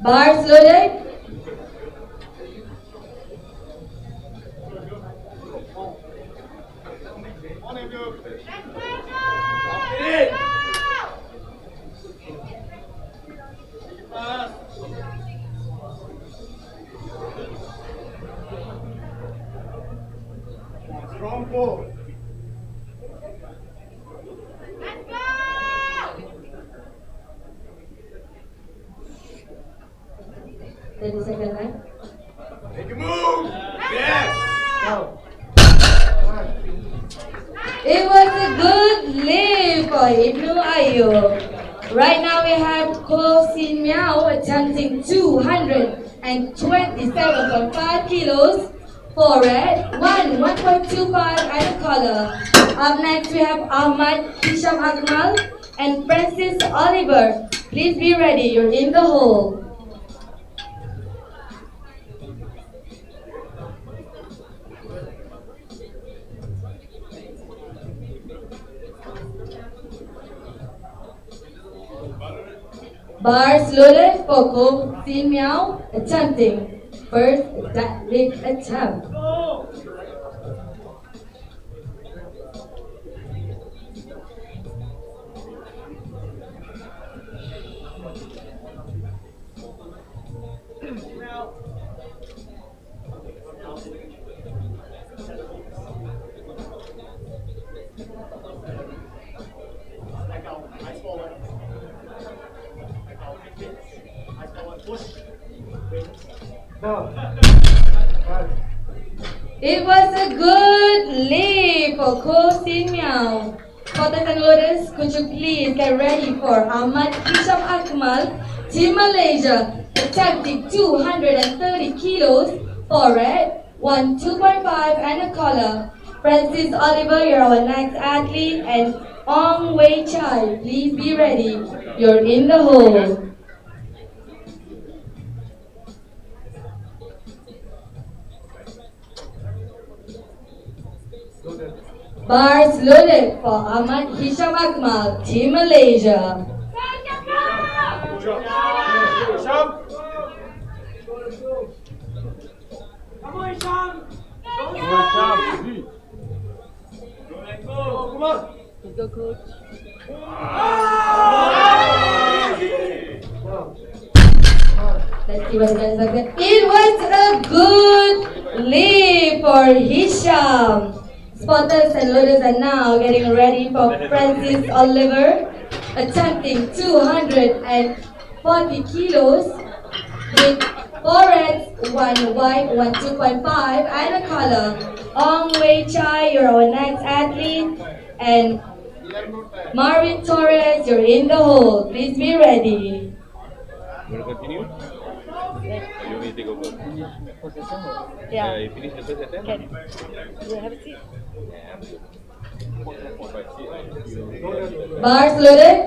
Bars loaded. 30 seconds left. Make a move! Yes! Go. It was a good lift for Ibnu Ayub. Right now we have Ko Sin Miao attempting 227.5 kilos for red, 1.25 and a color. Up next we have Ahmad Hisham Akmal and Francis Oliver. Please be ready, you're in the hole. Bars loaded for Ko Sin Miao attempting first deadlift attempt. Back out. Eyes forward. Back out. Eyes forward. Push. Wait. No. It was a good leap for Ko Sin Miao. Spotters and loaders, could you please get ready for Ahmad Hisham Akmal, Team Malaysia, attempting 230 kilos for red, 2.5 and a collar. Francis Oliver, you're our next athlete, and Ong Wei Chai, please be ready. You're in the hole. Bars loaded for Ahmad Hisham Akmal, Team Malaysia. Come on, Isham! Come on! Let's go, coach. Let's see what the guys like. It was a good leap for Hisham. Spotters and loaders are now getting ready for Francis Oliver, attempting 240 kilos with 4 reds, 1 white, 2.5 and a color. Ong Wei Chai, you're our next athlete, and Marvin Torres, you're in the hole. Please be ready. You want to continue? Or you want me to take over? Yeah. You finish the first attempt? Can. Yeah, have a seat. Bars loaded.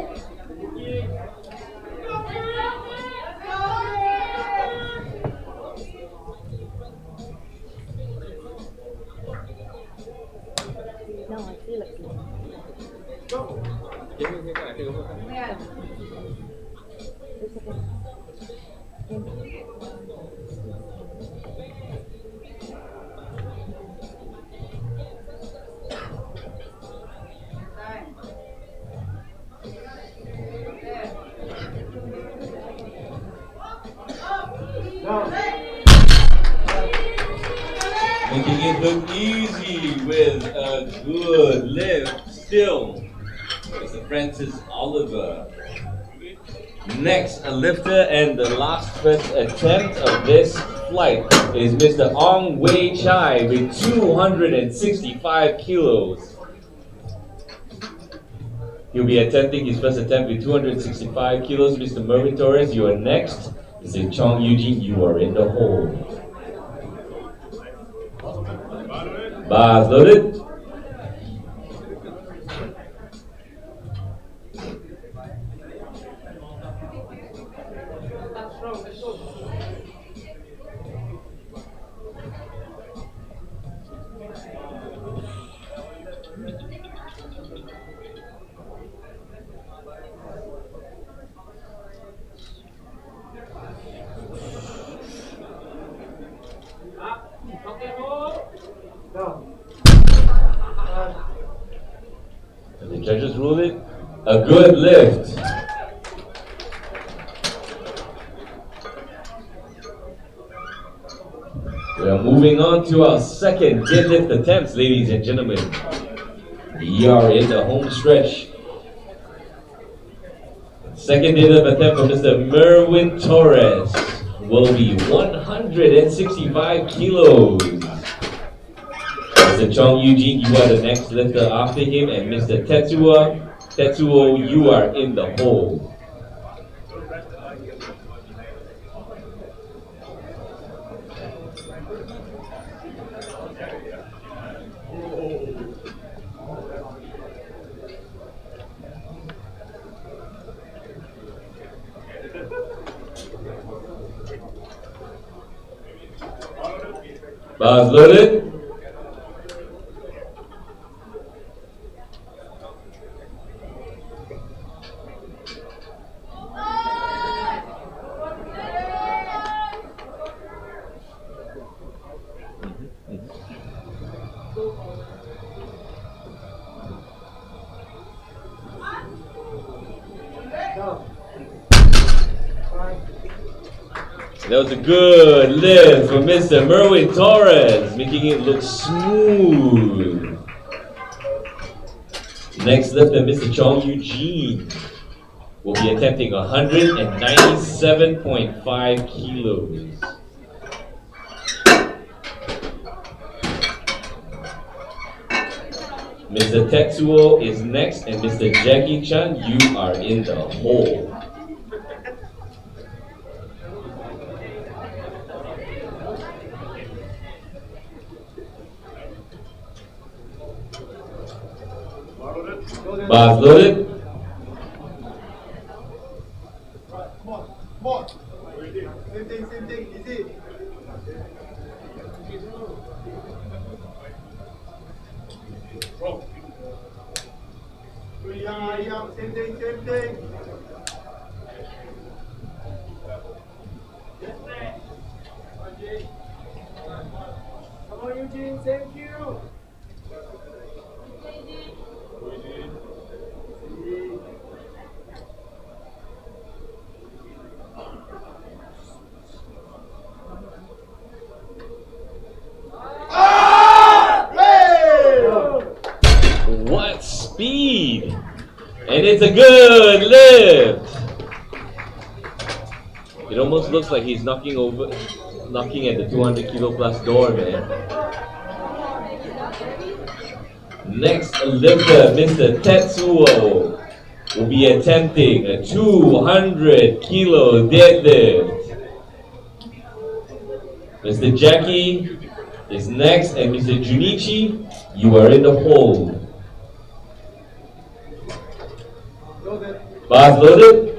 No, I feel it. Give me a second, I take over. Yeah. It's okay. Making it look easy with a good lift still. Mr. Francis Oliver. Next, a lifter and the last first attempt of this flight is Mr. Ong Wei Chai with 265 kilos. He'll be attempting his first attempt with 265 kilos. Mr. Mervin Torres, you are next. Mr. Chong Eugene, you are in the hole. Bars loaded. And the judges ruled it a good lift. We are moving on to our second deadlift attempts, ladies and gentlemen. We are in the home stretch. Second deadlift attempt for Mr. Merwin Torres. will be 165 kilos. Mr. Chong Eugene, you are the next lifter after him, and Mr. Tetsuo, you are in the hole. Bars loaded. That was a good lift for Mr. Merwin Torres, making it look smooth. Next lifter, Mr. Chong Eugene, will be attempting 197.5 kilos. Mr. Tetsuo is next, and Mr. Jackie Chan, you are in the hole. Bars loaded. Come on. Same thing, easy. Yeah, same thing. Come on, Eugene, thank you. What speed! And it's a good lift! It almost looks like he's knocking at the 200 kilo plus door, man. Next lifter, Mr. Tetsuo, will be attempting a 200 kilo deadlift. Mr. Jackie is next, and Mr. Junichi, you are in the hole. Bars loaded.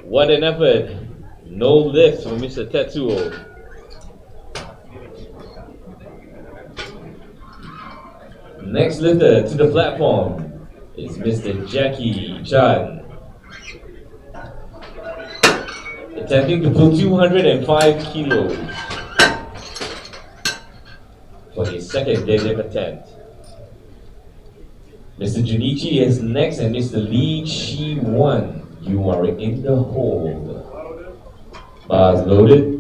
What an effort. No lift from Mr. Tetsuo. Next lifter to the platform is Mr. Jackie Chan. Attempting to pull 205 kilos for his second deadlift attempt. Mr. Junichi is next, and Mr. Lee Chi-Wan, you are in the hole. Bars loaded.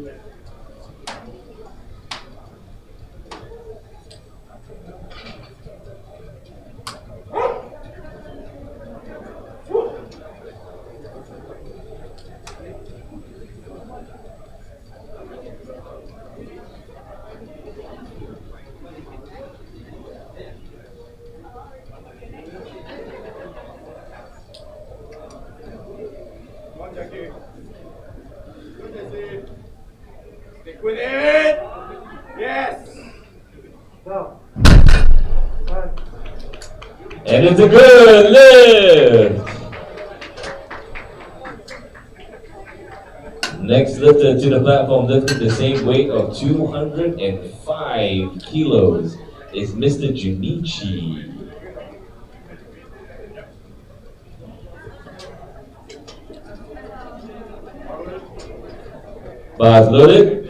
Stick with it. Yes. And it's a good lift. Next lifter to the platform, lifting the same weight of 205 kilos, is Mr. Junichi. Bars loaded.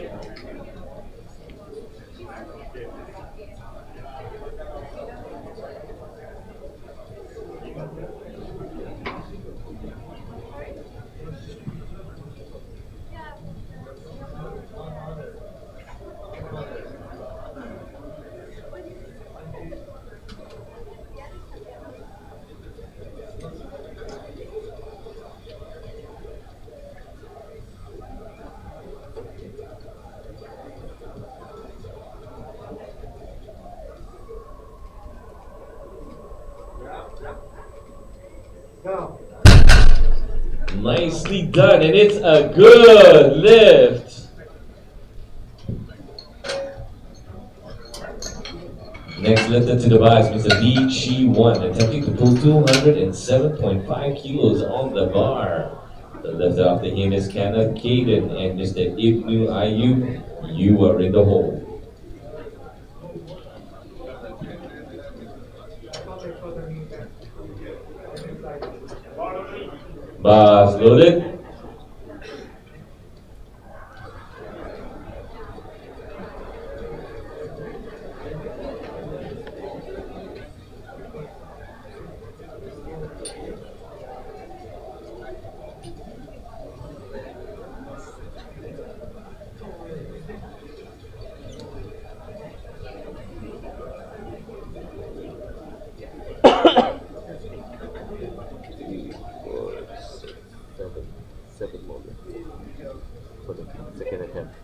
Nicely done, and it's a good lift. Next lifter to the bar is Mr. B-Chi-1, attempting to pull 207.5 kilos on the bar. The lifter after him is Kenneth Caden and Mr. Ibnu Ayub. You are in the hole. Bars loaded. Seven more for the second attempt.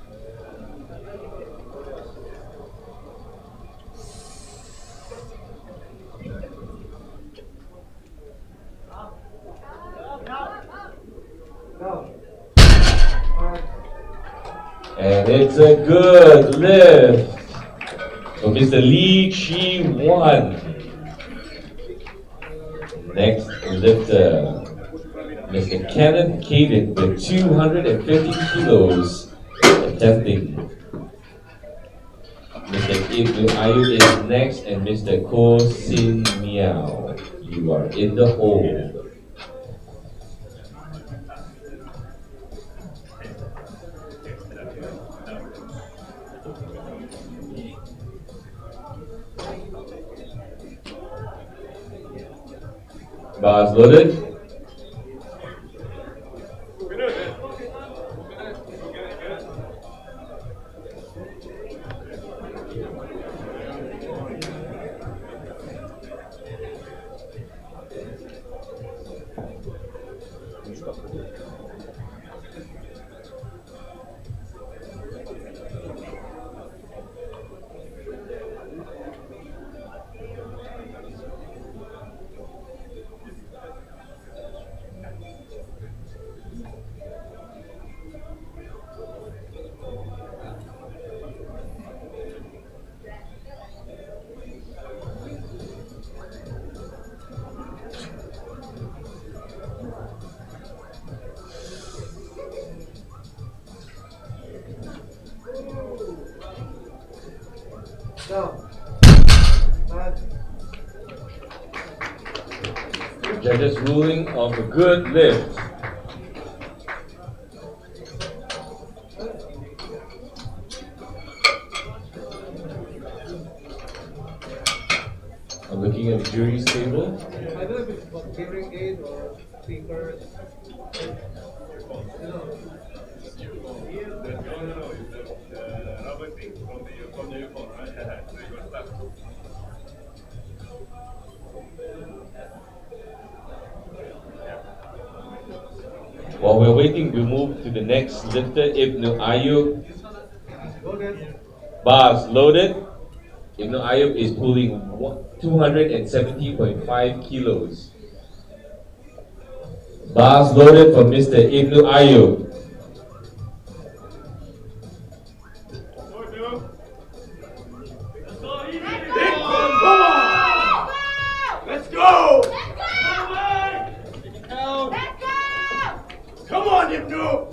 And it's a good lift for Mr. Lee Chi-1. Next lifter, Mr. Kenneth Caden with 250 kilos attempting. Mr. Ibnu Ayub is next, and Mr. Ko Sin Miao. You are in the hole. Bars loaded. Judges ruling of a good lift. I'm looking at the jury's table. I don't know if it's hearing aid or speakers. While we're waiting, we move to the next lifter, Ibnu Ayub. Bars loaded. Ibnu Ayub is pulling 270.5 kilos. Bars loaded for Mr. Ibnu Ayub. Let's go! Come on, Ibnu!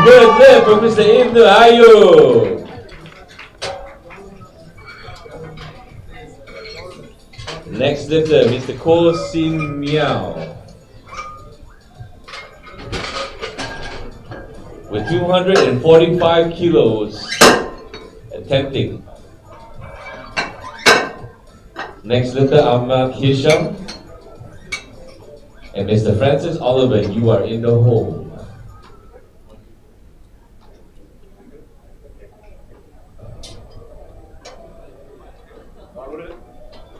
good lift for Mr. Ibnu Ayub. Next lifter, Mr. Ko Sin Miao. With 245 kilos attempting. Next lifter, Ahmad Hisham. And Mr. Francis Oliver, you are in the hole.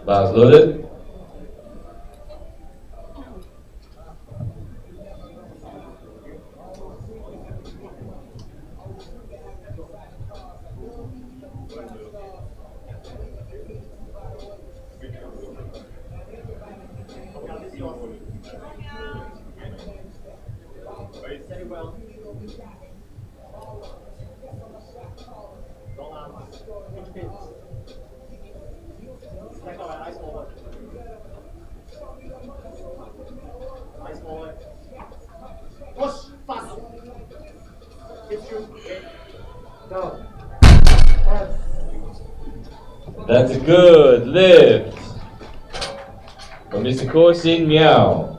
Bars loaded. Very well. Long arms. Big pins. Stack our eyes forward. Eyes forward. Push. Fast. Hip shoot. Down. Pass. That's a good lift from Mr. Ko Sin Miao.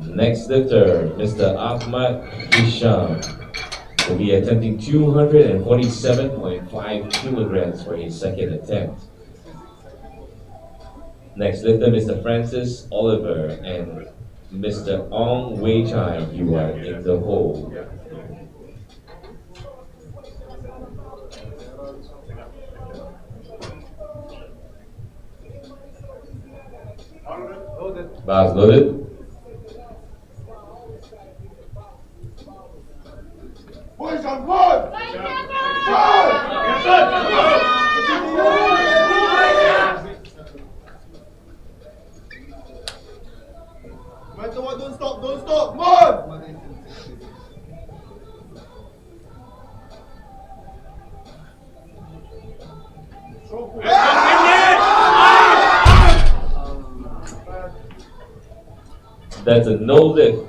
Next lifter, Mr. Ahmad Hisham, will be attempting 247.5 kilograms for his second attempt. Next lifter, Mr. Francis Oliver and Mr. Ong Wei Chai, you are in the hole. Bars loaded. Boys on board! No matter what, don't stop, come on! That's a no lift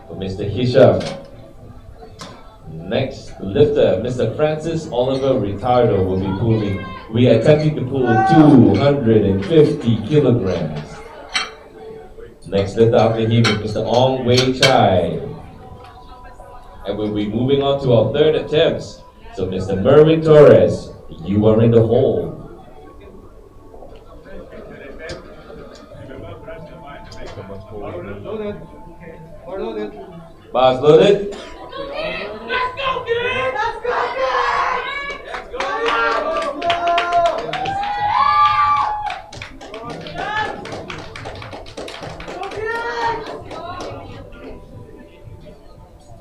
for Mr. Hisham. Next lifter, Mr. Francis Oliver Ritardo, will be attempting to pull 250 kilograms. Next lifter after him is Mr. Ong Wei Chai. And we'll be moving on to our third attempts. So Mr. Mervin Torres, you are in the hole. Bars loaded.